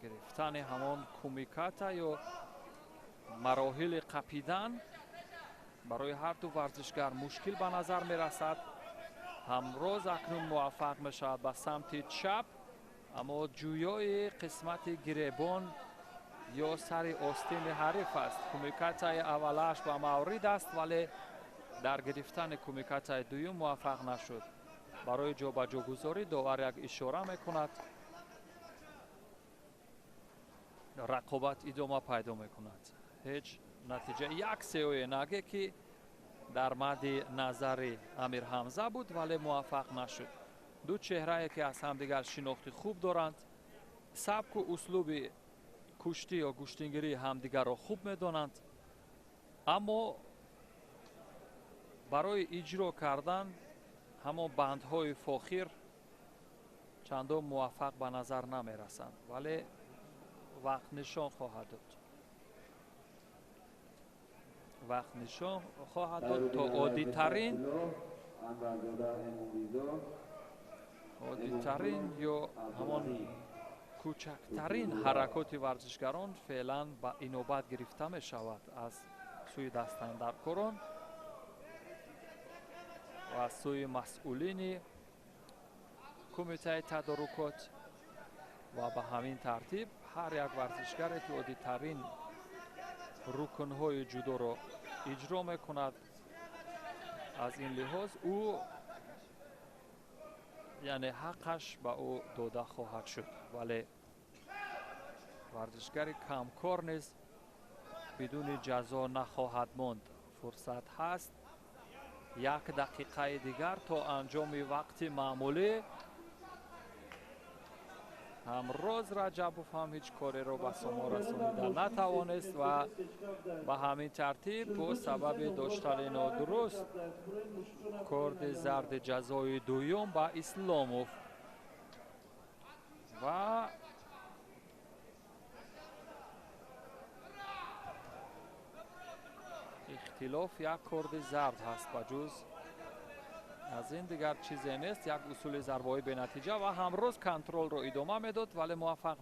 [SPEAKER 6] гирифтани ҳамон кумиката ё мароҳили қапидан барои ҳарду варзишгар мушкил ба назар мерасад. ҳамроз акнун муваффақ мешавад ба самти чап, аммо ҷӯёи қисмати гиребон ё сари остини ҳариф аст. кумикатаи аввалаш ба маврид аст, вале дар гирифтани кумикатаи дуюм муваффақ нашуд. барои ҷобаҷогузорӣ довар як ишора мекунад, рақобат идома пайдо мекунад. ҳеҷ натиҷа як сеои наге ки дар мадди назари амирҳамза буд, вале муваффақ нашуд. ду чеҳрае ки аз ҳамдигар шинохти хуб доранд, сабку услуби куштӣ ё гӯштингирии ҳамдигарро хуб медонанд, аммо барои иҷро кардан ҳамон бандҳои фохир чандон муваффақ ба назар намерасанд, вале вақт нишон хоҳад дод. вақт нишон хоҳад дод то оддитарин ё ҳамон кӯчактарин ҳаракоти варзишгарон феълан ба инобат гирифта мешавад аз сӯи дастандаркорон ва аз сӯи масъулини кумитаи тадорукот ва ба ҳамин тартиб ҳар як варзишгаре ки оддитарин рукнҳои ҷудоро иҷро мекунад, аз ин лиҳоз ӯ яъне ҳаққаш ба ӯ дода хоҳад шуд. вале варзишгари камкор низ бидуни ҷазо нахоҳад монд. фурсат ҳаст як дақиқаи дигар то анҷоми вақти маъмулӣ. ҳамроз раҷабов ҳам ҳеҷ кореро ба сомо расонида натавонист ва ба ҳамин тартиб бо сабаби доштани нодуруст корди зарди ҷазои дуюм ба исломов ва ихтилоф як корди зард ҳаст, ба ҷуз аз ин дигар чизе нест. як усули зарбаои бенатиҷа ва ҳамроз контролро идома медод, вале муваффақ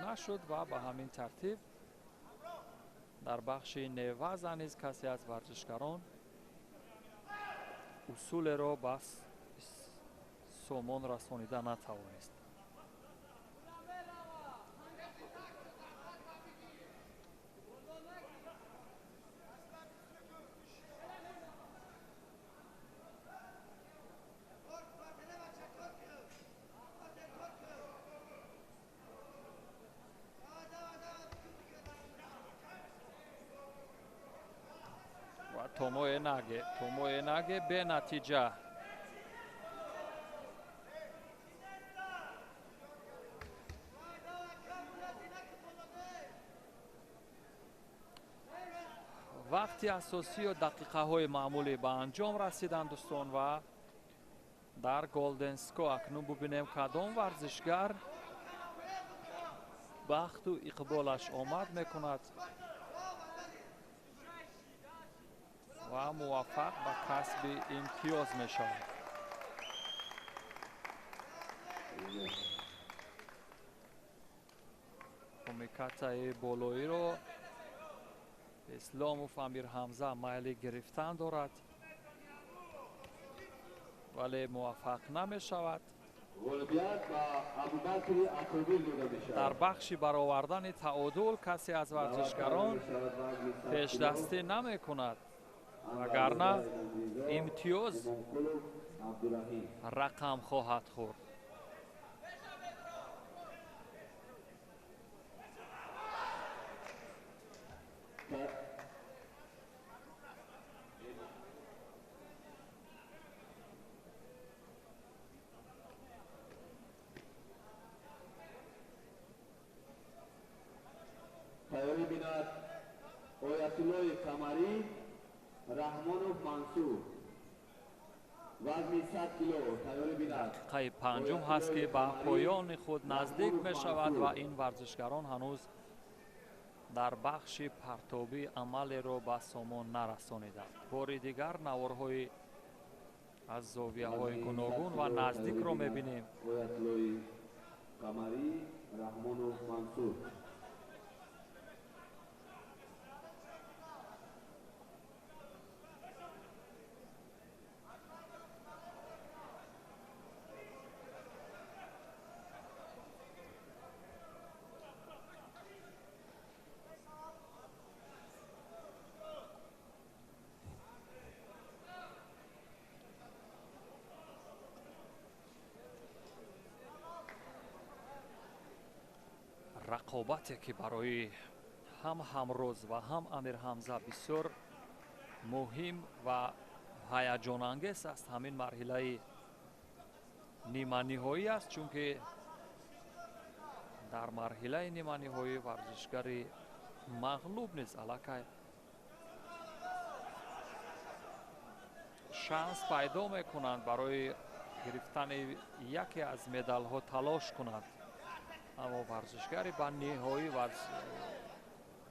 [SPEAKER 6] нашуд ва ба ҳамин тартиб дар бахши неваза низ касе аз варзишгарон усулеро ба сомон расонида натавонист. تومویناگه به نتیجه. وقتی اساسی و دقیقه های معمولی به انجام رسیدن دوستان و در گلدن سکو اکنون ببینیم کدام ورزشگر بخت و اقبالش آمد میکند و موفق به کسب امتیاز میشود. کمیکاتای بالایی رو اسلاموف امیر حمزه میل گرفتن دارد ولی موفق نمی شود. در بخش برآوردن تعادل کسی از ورزشکاران پیش دستی نمی کند وگرنه امتیاز رقم خواهد خورد.
[SPEAKER 3] تیاری بیند آیت‌الله قمری، رحمانوف منصور، وزن 100 کیلو. تیاری بیند
[SPEAKER 6] دقیقه پنجم هست که به پایان خود نزدیک می شود و این ورزشکاران هنوز در بخش پرتابی عمل را به سامان نرسانیدند. بار دیگر نوارهای از زاویه های گوناگون و نزدیک را می بینیم.
[SPEAKER 3] آیت‌الله قمری، رحمانوف منصور.
[SPEAKER 6] رقابتی که برای هم همروز و هم امیر حمزه بسیار مهم و هیجان انگیز است. همین مرحله نیمه نهایی است چون که در مرحله نیمه نهایی ورزشگری مغلوب نیست الکی شانس پیدا میکنند برای گرفتن یکی از مدال ها تلاش کنند. اما ورزشگری به نهایی و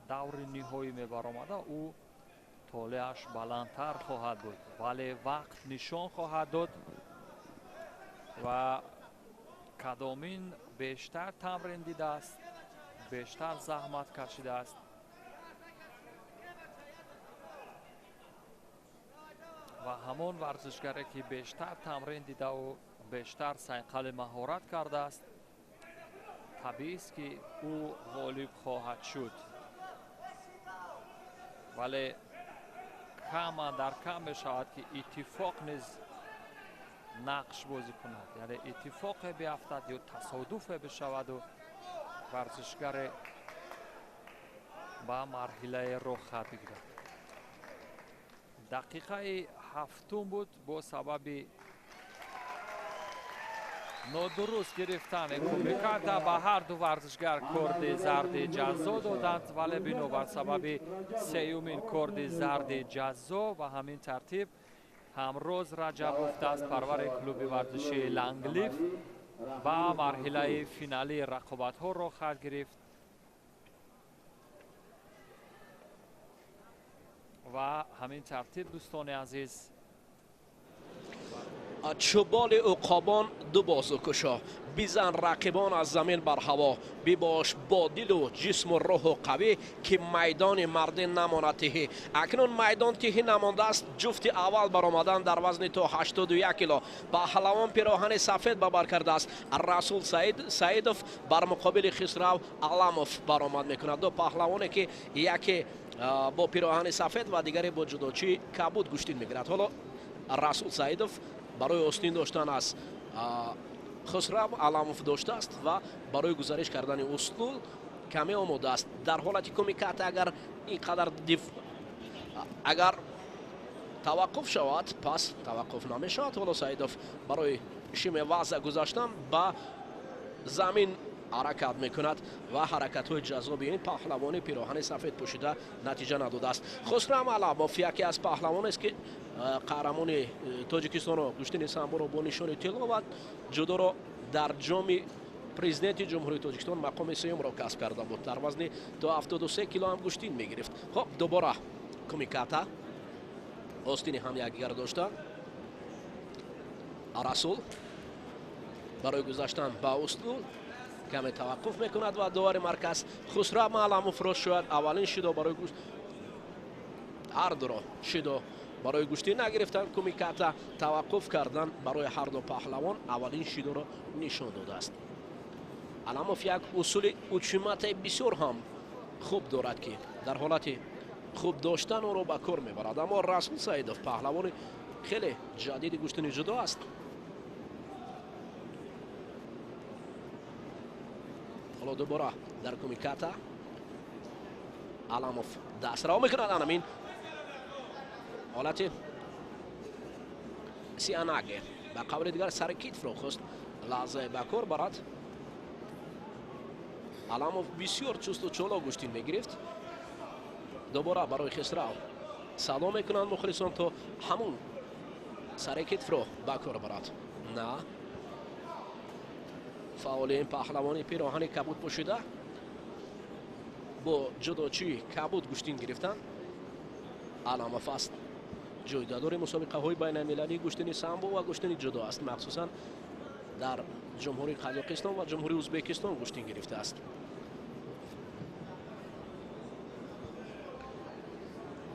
[SPEAKER 6] دور نهایی می برآمده او طالعش بلندتر خواهد بود ولی وقت نشان خواهد داد و کدامین بیشتر تمرین دیده است، بیشتر زحمت کشیده است و همان ورزشگری که بیشتر تمرین دیده و بیشتر صیقل مهارت کرده است طبیعی است که او غالب خواهد شد ولی کم در کم می شود که اتفاق نیز نقش بازی کند، یعنی اتفاق بیفتد یا تصادف بشود و ورزشگر به مرحله رخ بگیرد. دقیقه هفتم بود با سبب نادرست گرفتن کمیکات به هر دو ورزشگر کارد زرد جزا دادند ولی بنابر سبب سیومین کارد زرد جزا و همین ترتیب همروز رجبوف دست پرور کلوب ورزشی لنگلیف و مرحله فینالی رقابت ها را خواهد گرفت و همین ترتیب دوستان عزیز
[SPEAKER 7] چوبال عقابان دو بازوکشا بیزن رقیبان از زمین بر هوا بباش با دل و جسم و روح و قوی که میدان مرده نماند تهی. اکنون میدان تهی نمانده است. جفت اول برآمدن در وزن تا 81 کیلو پهلوان پیراهن سفید به بر کرده است. رسول سعیدوف بر مقابل خسرو علاموف برآمد میکند. دو پهلوانی که یکی با پیراهن سفید و دیگری با جودوچی کبود گوشتین میگیرد. حالا رسول سعیدوف برای استین داشتن از خسرو علاموف داشته است و برای گزارش کردن اسطول کمی آماده است. در حالت کمیکات اگر اینقدر اگر таваққуф шавад, пас таваққуф намешавад. ҳоло Саидов барои шиме ваза гузаштан ба замин ҳаракат мекунад ва ҳаракатҳои ҷаззоби ин паҳлавони пироҳани сафед пӯшида натиҷа надодааст. Хусрав Аламов яке аз паҳлавонест ки қаҳрамони Тоҷикистону гӯштини самборо бо нишони тилло ва ҷудоро дар ҷоми президенти ҷумҳурии Тоҷикистон мақоми сеюмро касб карда буд. Дар вазни то 73 кило ҳам гӯштин мегирифт. Хоб дубора Кумиката остини ҳам якдигар дошта. Расул барои гузаштан ба устул каме таваққуф мекунад ва довари марказ Хусрав Маъламов рост шуяд. Аввалин шидо барои ҳардуро шидо барои гӯштин нагирифтан. Кумиката таваққуф кардан барои ҳарду паҳлавон аввалин шидоро нишон додааст. Аламов як усули учиматаи бисёр ҳам хуб дорад ки дар ҳолати хуб доштан онро ба кор мебарад. Аммо Расул Саидов паҳлавони хеле ҷадиди гӯштини ҷудо аст. ҳоло дубора дар Кумиката Аламов дастраво мекунад. анамин ҳолати Сианаге ба қавли дигар сари китфро хост лаҳзае ба кор барад. Аламов бисёр чусту чолок гӯштин мегирифт. дубора барои Хисрав садо мекунанд мухлисон то ҳамун сари китфро ба кор барад. на фаъоли ин паҳлавони пироҳани кабуд пӯшида бо ҷудочии кабуд гӯштин гирифтанд. Аламов аст ҷойдадори мусобиқаҳои байналмилалии гӯштини самбо ва гӯштини ҷудо аст. махсусан дар ҷумҳурии Қазоқистон ва ҷумҳурии Ӯзбекистон гӯштин гирифтааст.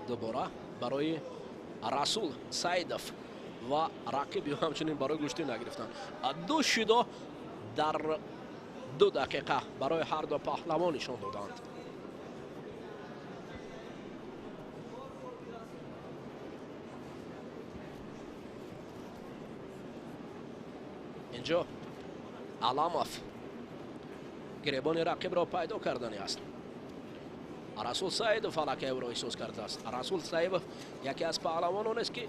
[SPEAKER 7] дубора барои Расул Саидов ва рақиби ҳамчунин барои гӯштин нагирифтанд. ду шидо дар 2 дақиқа барои ҳарду паҳлавон нишон доданд. инҷо Аламов гиребони рақибро пайдо кардани аст. Расул Саидов аллакай ӯро эҳсос кардааст. Расул Саидов яке аз паҳлавононест ки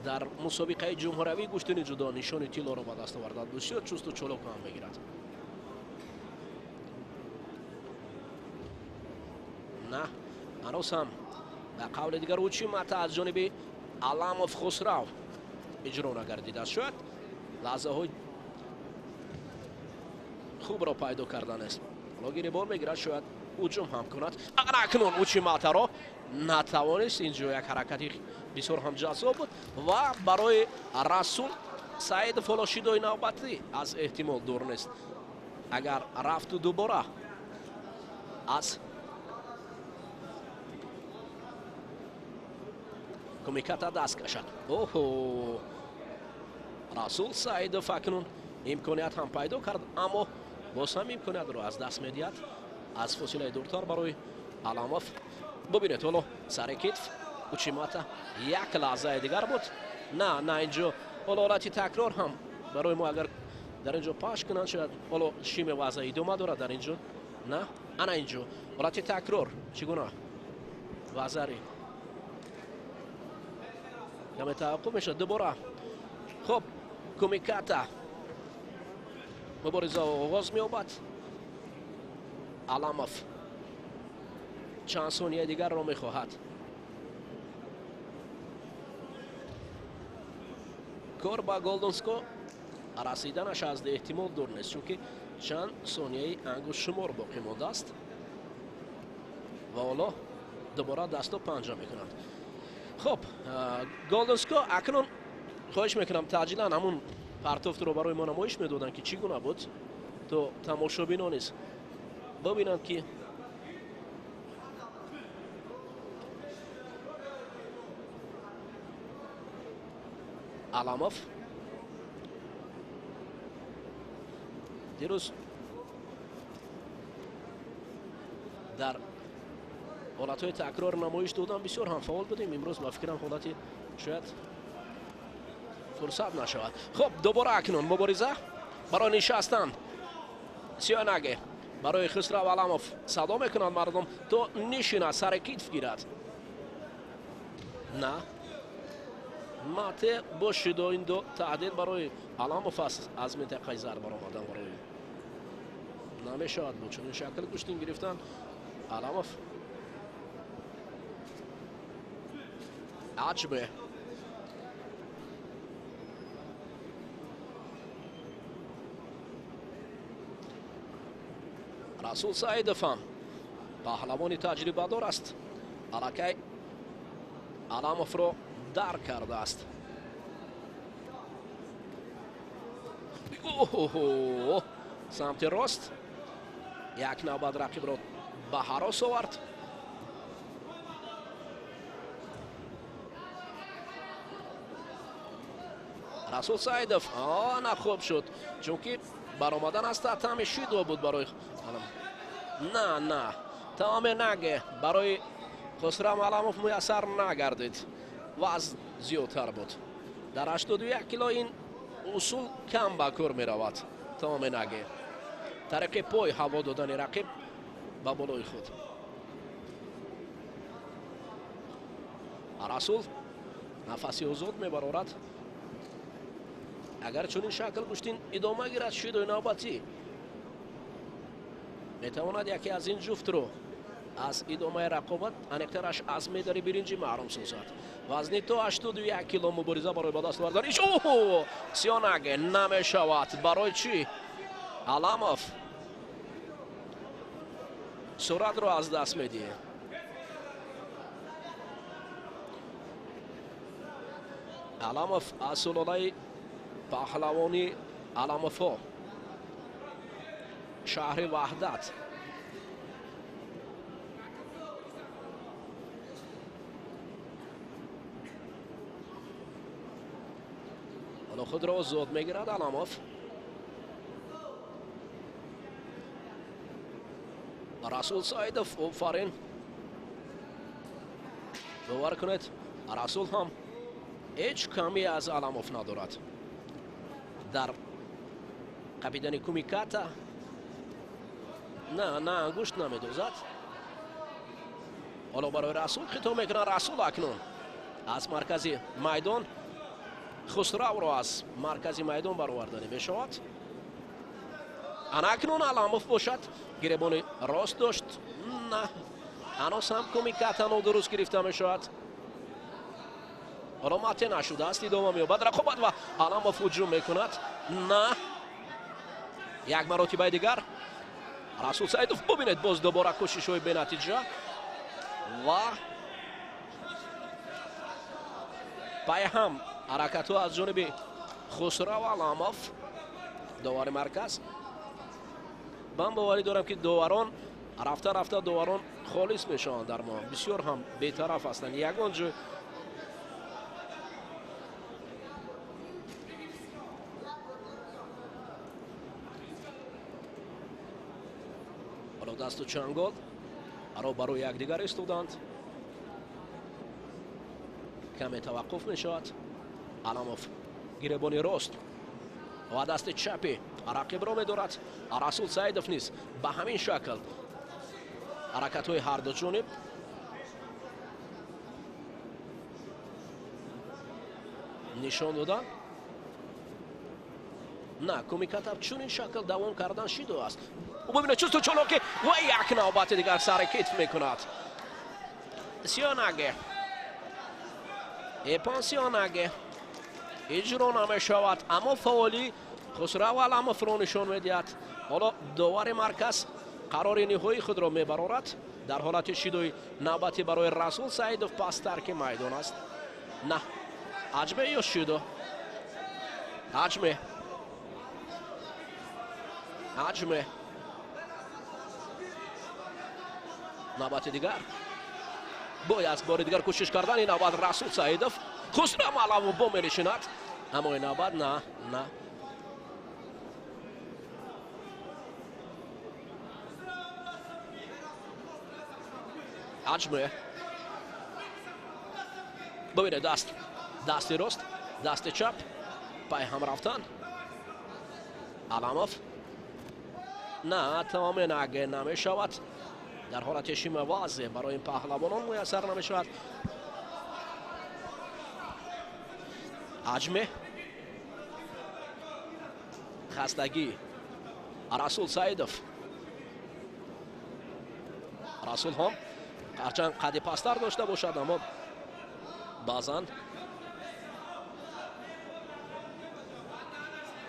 [SPEAKER 7] дар мусобиқаи ҷумҳуравии гӯштини ҷудо нишони тиллоро ба даст овардад. бисёр чусту чолок ҳам мегирад. на ҳанӯз ҳам ба қавли дигар учимата аз ҷониби Аламов Хусрав иҷро нагардидааст. шояд лаҳзаҳои хубро пайдо карданест. ҳоло гиребон мегирад, шояд ҳуҷум ҳам кунад. акнун учиматаро натавонист. инҷо як ҳаракати бисёр ҳам ҷаззоб буд ва барои Расул Саидов ҳоло шидои навбатӣ аз эҳтимол дур нест. агар рафту дубора аз Кумиката даст кашад. оҳо Расул Саидов акнун имконият ҳам пайдо кард, аммо боз ҳам имкониятро аз даст медиҳад. аз фосилаи дуртар барои Аламов. бубинед ҳоло сари китф учимата як лаҳзаи дигар буд. на инҷо ҳоло ҳолати такрор ҳам барои мо агар дар инҷо паш кунанд шояд ҳоло шиме ваза идома дорад дар инҷо. на ана инҷо ҳолати такрор чӣ гуна вазари каме таваққуф мешавад. дубора хуб Кумиката муборизаро оғоз меёбад. Аламов чанд сонияи дигарро мехоҳад. кор ба Голдонско расиданаш аз эҳтимол дур нест, чунки чанд сонияи ангушшумор боқӣ мондааст. ва ҳоло дубора дасту панҷа мекунад. хуб Голдонско акнун хоҳиш мекунам таъҷилан ҳамун партофтро барои мо намоиш медоданд ки чӣ гуна буд, то тамошобинон низ бубинанд ки Аламов дирӯз дар ҳолатҳои такрор намоиш додан бисёр ҳам фаъол будем. имрӯз ба фикрам ҳолати шояд фурсат нашавад. хуб дубора акнун мубориза барои нишастан. Сианаге барои Хисрав Аламов садо мекунанд мардум то нишина сари китф гирад. на ماته باشید و این دو تعدیل برای علاموف است از منطقه ضرب آمدن برای نمیشود بود چون این شکل گشتین گرفتن علاموف عجبه رسول سعیدوف هم پهلوانی تجربه دار است الکی علاموف رو در کرده است اوه سمت راست یک نوبت رقیب رو به هراس آورد رسول سعیدوف نه خوب شد چون که برآمدن از تحت شیدو بود برای نه تمام نگه برای خسرو علاموف میسر نگردید وزن زیادتر بود در 81 کیلو این اصول کم به کار می رود تمام نگه طریق پای هوا دادن رقیب به بالای خود رسول نفسی آزاد می برارد اگر چون این شکل گشتین ادامه گیرد شیدوی نوبتی میتواند یکی از این جفت رو از ادامه رقابت انکترش از میداری برنجی محروم سازد وزنی تا 81 کیلو مبارزه برای به دست آوردن سیانگه نمیشود برای چی علاموف سرعت رو از دست میدیه علاموف از سلاله پهلوانی علاموف شهر وحدت حالا خود را زود میگیرد علاموف رسول سعیدوف آفرین باور کنید رسول هم هیچ کمی از علاموف ندارد در قبیدن کومیکاتا نه انگشت نمیدوزد حالا برای رسول خطاب میکنه رسول اکنون از مرکزی میدان خسرو را از مرکزی میدان برآوردن میشود اکنون علاموف باشد گریبان راست داشت نه هنوز هم کومیکاتا درست گرفته میشود حالا ماته نشده است ادامه مییابد رقابت و علاموف هجوم میکند نه یک مراتبه دیگر رسول سعیدوف ببینید باز دوباره کوشش های به نتیجه و پای هم حرکت ها از جانب خسرو علاموف داور مرکز من باوری دارم که داوران رفته داوران خالص میشوند در ما بسیار هم بی‌طرف هستند یگان جو حالا دست و چنگال برای یکدیگر ایستادند کمی توقف میشود علاموف گریبان راست و دست چپی رقیب را میدارد رسول سعیدوف نیز به همین شکل حرکت های هر دو جانب نشان دادن نه کومیکاتا چون این شکل دوام کردن شیدو است و ببینید چوستو چالاکی و یک نوبت دیگر سر کتف میکند سیانگه ایپان سیانگه اجرا نمیشود اما فعالی خسرو علاموف را نشان میدهد حالا داور مرکز قرار نهایی خود را میبرارد در حالت شیدوی نوبتی برای رسول سعیدوف پس ترک میدان است نه عجمه یا شیدو عجمه نوبت دیگر باید بار دیگر کوشش کردن این نوبت رسول سعیدوف خسرو علاموف با می‌نشیند اما این نوبت نه عجمه ببینید دست راست دست چپ پای هم رفتن علاموف نه تمام نگه نمیشود در حالت شیمه واضح برای این پهلوانان میسر نمیشود حجم خستگی رسول سعیدوف. رسول هم هرچند قد پستر داشته باشد اما بعضا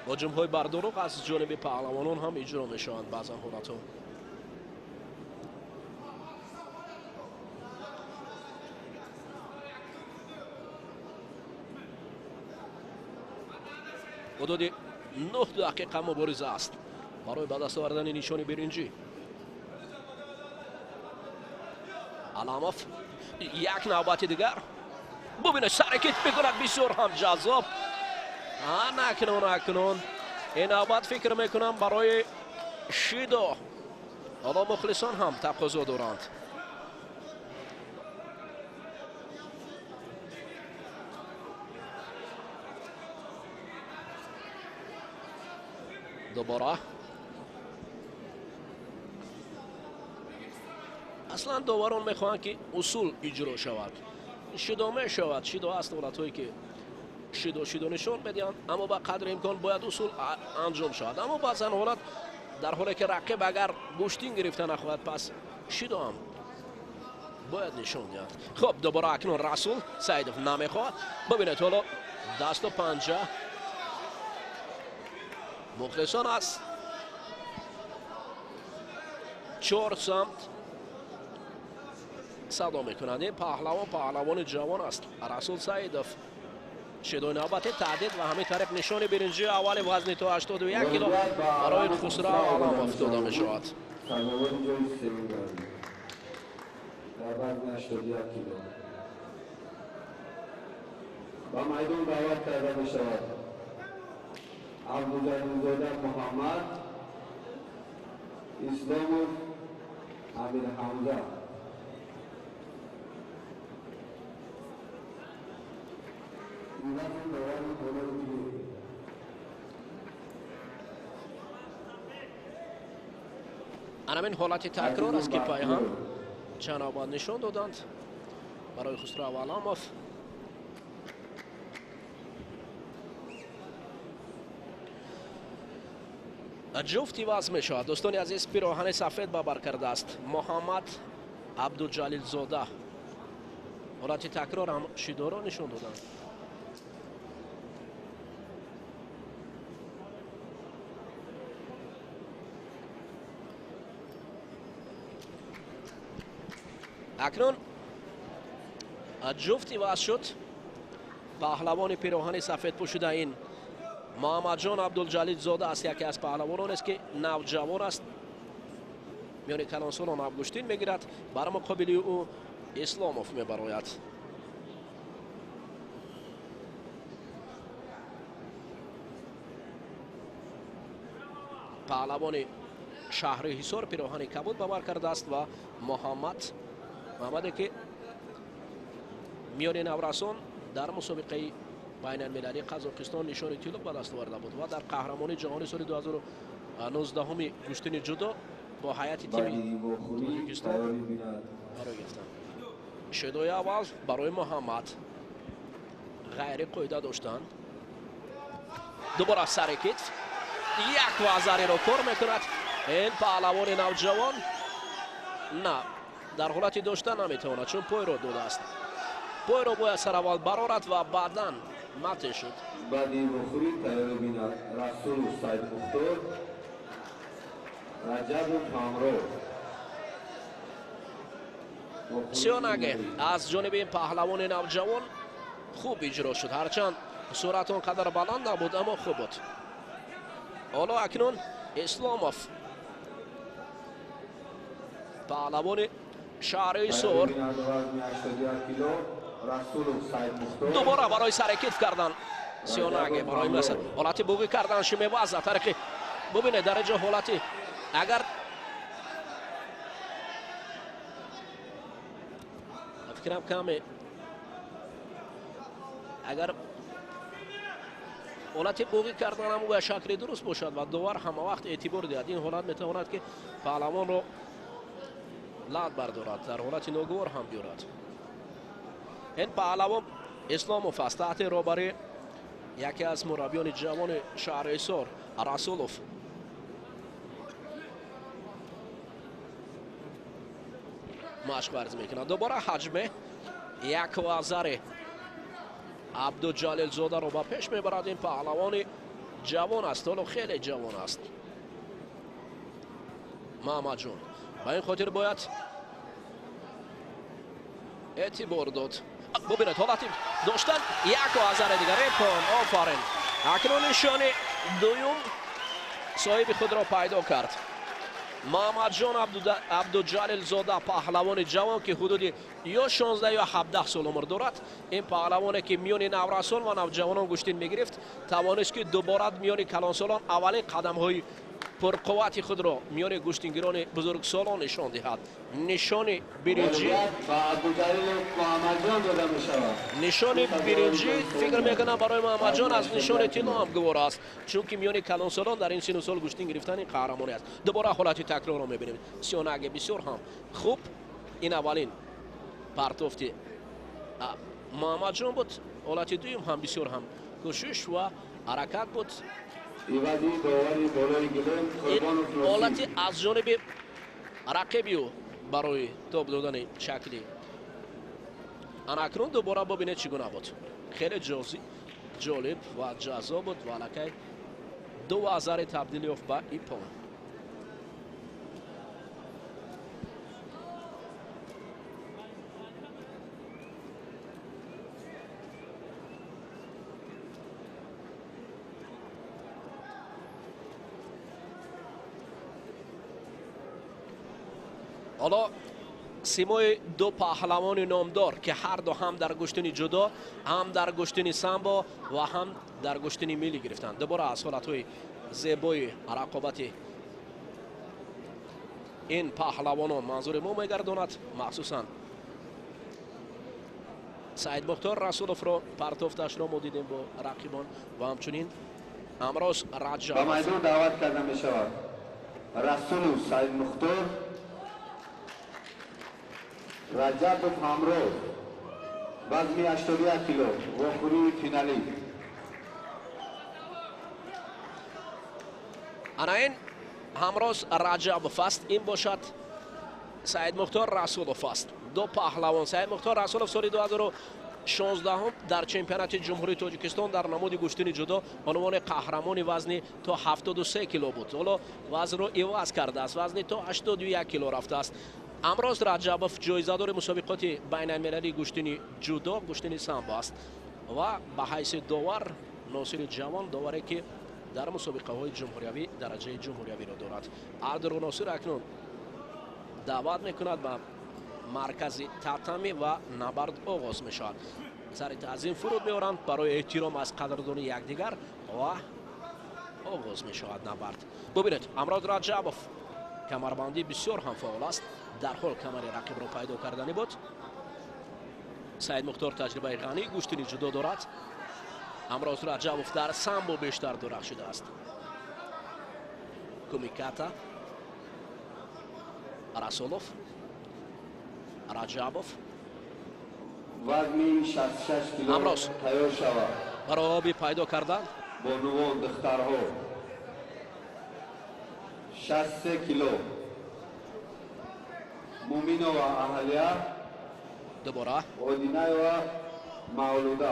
[SPEAKER 7] هجوم های بر دروغ از جانب پهلوانان هم اجرا می شوند بعضا حالت ها. حدود 9 دقیقه مبارزه است برای به دست آوردن نشان برنجی. علاموف یک نوبت دیگر ببینید حرکت میکند بسیار هم جذاب. نکنون این نوبت فکر میکنم برای شیدو حالا مخلصان هم تقاضا دارند. دوباره اصلا داوران میخواهند که اصول اجرا شود، شیدو میشود. شیدو است دولت‌هایی که شیدو نشون بدهند اما با قدر امکان باید اصول انجام شود. اما بعضا حالت در حالی که رقیب اگر گوشتین گرفته نخواهد پس شیدو هم باید نشون دهد. خب دوباره اکنون رسول سعیدوف نمیخواهد. ببینید حالا دست و پنجه مخلصان است. 4 سمت صدا میکنند. این پهلوان جوان است رسول سعیدوف. شیدو نوبت تعدید و همین طریق نشان برنجی اول وزن تا 81 کیلو برای خسرو علاموف داده می شود.
[SPEAKER 3] سربازان جای سوم دارد در وزن 81 کیلو با میدان دعوت کرده می شود عبدالجلیل‌زاده محمد، اسلاموف امیر حمزه.
[SPEAKER 7] همین حالت تکرار است که پای هم چند آباد نشان دادند برای خسرو علاموف. جفتی وزن می شود. دوستان عزیز پیراهن سفید با بر کرده است محمد عبدالجلیل‌زاده. حالت تکرار هم شیدو را نشان دادند. اکنون جفتی وزن شد. پهلوان پیراهن سفید پوشیده این محمد جان عبدالجلیل‌زاده است. یکی از پهلوانان است که نوجوان است، میان کلانسال و نوگشتین میگیرد. برای مقابل او اسلاموف میبراید. پهلوان شهر حصار پیراهن کبود باور کرده است و محمدی که میان نورسان در مسابقه بین المللی قزاقستان نشان طلا به دست آورده بود و در قهرمانی جهانی سال 2019 گشتن جدا با هیئت تیم تاجیکستان قرار گرفتند. شیدوی اول برای محمد غیر قاعده داشتند. دوباره سر کتف یک وزری را کار میکند. این پهلوان نوجوان نه در حالتی داشتن نمیتواند چون پای را داده است. پای را باید سر اول برارد و بعدا مته شد.
[SPEAKER 3] بعدی بخوری تیار بیند رسول سعید مختار، رجب کامرو.
[SPEAKER 7] سیانگه از جانب این پهلوان نوجوان خوب اجرا شد. هرچند سرعت آنقدر بلند نبود اما خوب بود. حالا اکنون اسلاموف پهلوان شهر سور دوباره برای سر کتف کردن. سیانگه برای مثلا حالت بوگی کردن شمی وزن طریقی. ببینه درجه حالتی اگر فکرم کمی اگر حالت بوگی کردن هم و شکل درست باشد و دوار همه وقت اعتبار دهد این حالت میتواند که پهلوان رو لاد بردارد در حالت ناگوار هم بیارد. این پهلوان اسلاموف است تحت رهبری یکی از مربیان جوان شهرستان رسولوف. مشق ورزی میکنه. دوباره حجمه یک وزاره عبدالجلیل زاده رو با پیش میبرد. این پهلوان جوان است، حالا خیلی جوان است محمد جون. با این خاطر باید اعتبار داد. ببینید حالتی داشتن یک وزاره دیگر کن. آفرین. اکنون نشان دوم صاحب خود را پیدا کرد. محمد جان عبدالجلیل زاده پهلوان جوان که حدود یا 16 یا 17 سال عمر دارد. این پهلوانی که میان نورسان و نوجوانان گشتین میگرفت توانست که دوباره میان کلانسالان اولین قدم های پرقوت خود را میان گشتینگیران بزرگسالان نشان دهد. نشان برنجی نشان برنجی فکر میکنم برای محمد جان از نشان طلا هم گوار است، چون که میان کلانسالان در این سن و سال گشتین گرفتن این قهرمانی است. دوباره حالت تکرار را میبینیم. سیانگ بسیار هم خوب. این اولین پرتافت محمد جان بود. حالت دوم هم بسیار هم کوشش و حرکت بود. این حالتی از جانب رقیبی برای توپ دادن شکلی اکنون دوباره ببینید چگونه بود. خیلی جالب و جذاب بود و الکی 2000 تبدیل یافت به ایپون. حالا سیمای دو پهلوان نامدار که هر دو هم در گشتن جدا، هم در گشتن سامبو و هم در گشتن میلی گرفتند. دوباره از حالتهای زیبای رقابت این پهلوانان منظور ما میگرداند، مخصوصا سعید مختار رسولوف را پرتافتش را ما دیدیم با رقیبان و همچنین امروز رجب
[SPEAKER 3] با میدان دعوت کرده می شود رسولوف سعید مختار، رجب همراه وزن 81 کیلو وخوری فینالی.
[SPEAKER 7] این همراز رجب فست این باشد سعید مختار رسولوف است. دو پهلوان. سعید مختار رسولوف سال 2016 هم در چمپیونات جمهوری تاجیکستان در نماد گشتن جدا عنوان قهرمان وزن تا 73 کیلو بود. حالا وزن رو عوض کرده است، وزن تا 81 کیلو رفته است. امروز رجبوف جایزه‌دار مسابقات بین المللی گشتن جودو گشتن سامبو است و به حیث داور ناصر جوان داوری که در مسابقه های جمهوریوی درجه جمهوریوی را دارد. اردو ناصر اکنون دعوت میکند به مرکز تاتامی و نبرد آغاز می شود. سر تعظیم فرود میارند برای احترام از قدردانی یکدیگر و آغاز می شود نبرد. ببینید امروز رجبوف کمربندی بسیار هم فعال است، در حال کمر رقیب را پیدا کردنی بود. سعید مختار تجربه غنی گشتن جدا دارد. امروز رجبوف در سامبو بیشتر درخشیده است. کومیکاتا، رسولوف، رجبوف
[SPEAKER 3] وزن 66 کیلو
[SPEAKER 7] امروز
[SPEAKER 3] تیار شود
[SPEAKER 7] برای آبی پیدا کردن
[SPEAKER 3] با نوان دخترها. 63 کیلو مومینو و اهلیه،
[SPEAKER 7] دوباره
[SPEAKER 3] اودینه و مولوده.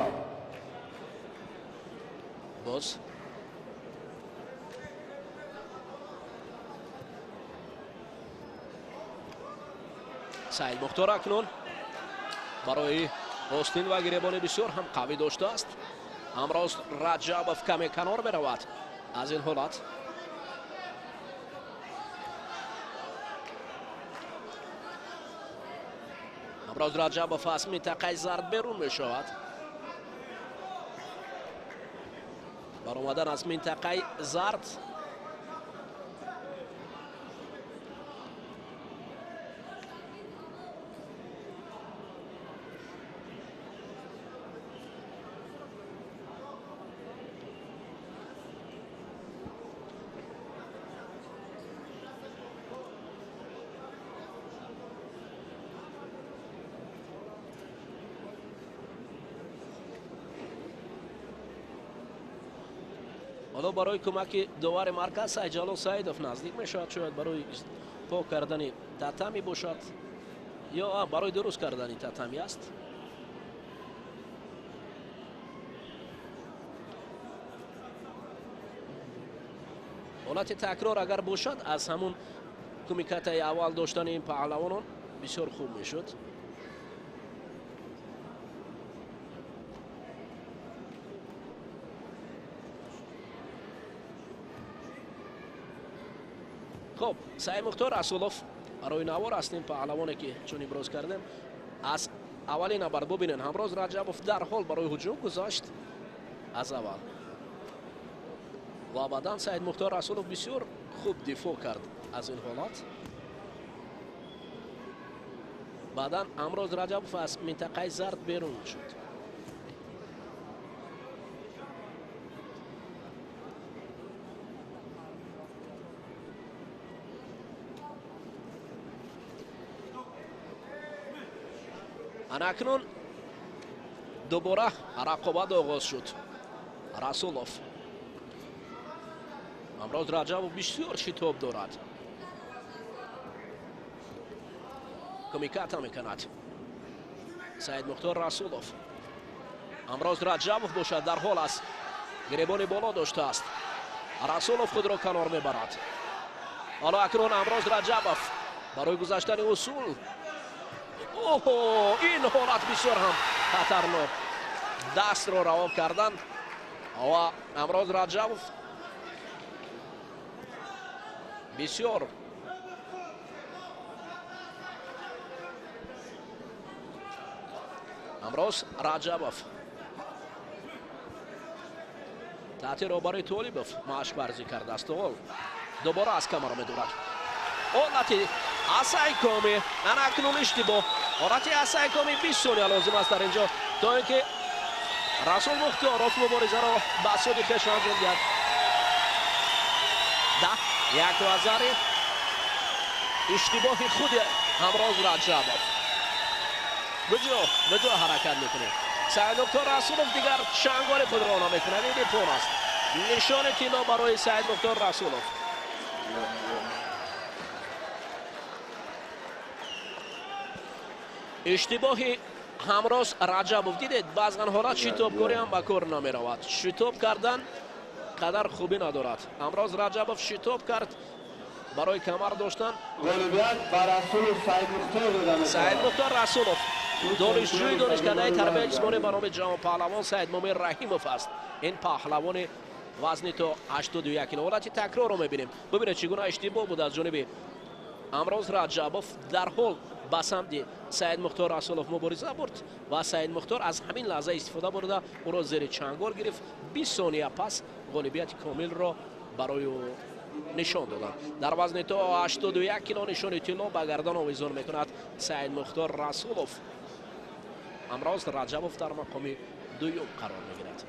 [SPEAKER 7] باز سعید مختار اکنون برای آستین و گریبان بسیار هم قوی داشته است. امروز رجبوف کمی کنار برود از این حالت. امروز رجبوف از منطقه زرد بیرون می شود. بر آمدن از منطقه زرد حالا برای کمک داور مرکز سعید جلال سعیدوف نزدیک میشود، شاید برای پاک کردن تتمی باشد یا برای درست کردن تتمی است. حالت تکرار اگر باشد از همون کمیکت اول داشتن این پهلوانان بسیار خوب میشد. خب سعید مختار رسولوف برای نوار است این پهلوانی که چون ابراز کردیم. از اولین نبرد ببینین همراز رجبوف در حال برای هجوم گذاشت از اول و بعدا سعید مختار رسولوف بسیار خوب دفاع کرد از این حالات. بعدا امروز رجبوف از منطقه زرد بیرون شد. اکنون دوباره رقابت آغاز شد. رسولوف امروز رجبوف بسیار شتاب دارد، کمیکت هم میکند. سعید مختار رسولوف امروز رجبوف باشد در حال است، گریبان بالا داشته است. رسولوف خود را کنار میبرد. حالا اکنون امروز رجبوف برای گذاشتن اصول. اوه این حالت بسیار هم خطرناک، دست را رها کردن و امروز رجبوف بسیار امروز رجبوف تحت را برای طالبوف مشق ورزی کرده است. دوباره از کمر میدورد. حالتی اسای کامی اکنون اشتباه. حالتی اسای کامی 20 ثانیه لازم است در اینجا تا اینکه رسول مختار مبارزه را به سود خویش انجام دهد. یک وزاری اشتباه خود همراز رجبوف بجا حرکت میکنه. سعید مختار رسولوف دیگر چنگال خود را نمیکنه. این پون است نشان طلا برای سعید مختار رسولوف. اشتباهی همراز رجبوف دیدید بعضا حالات شتابکاری هم به کار نمی رود. شتاب کردن قدر خوبی ندارد. امروز رجبوف شتاب کرد برای کمر داشتن.
[SPEAKER 3] غالبیت بر رسول سعید مختار دادن.
[SPEAKER 7] سعید مختار رسولوف دانشجوی دانشکده تربیت جسمانی به نام جوان پهلوان سعید مومن رحیموف است. این پهلوان وزنی تا 81 کیلو. حالت تکرار رو میبینیم. ببینید چگونه اشتباه بود از جانب امروز رجبوف در حال به سمت سعید مختار رسولوف مبارزه برد و سعید مختار از همین لحظه استفاده برده او را زیر چنگال گرفت. 20 ثانیه پس غالبیت کامل را برای نشان دادن. در وزن تا 81 کیلو نشان طلا به گردن آویزان میکند سعید مختار رسولوف. امروز رجبوف در مقام دوم قرار میگیرد.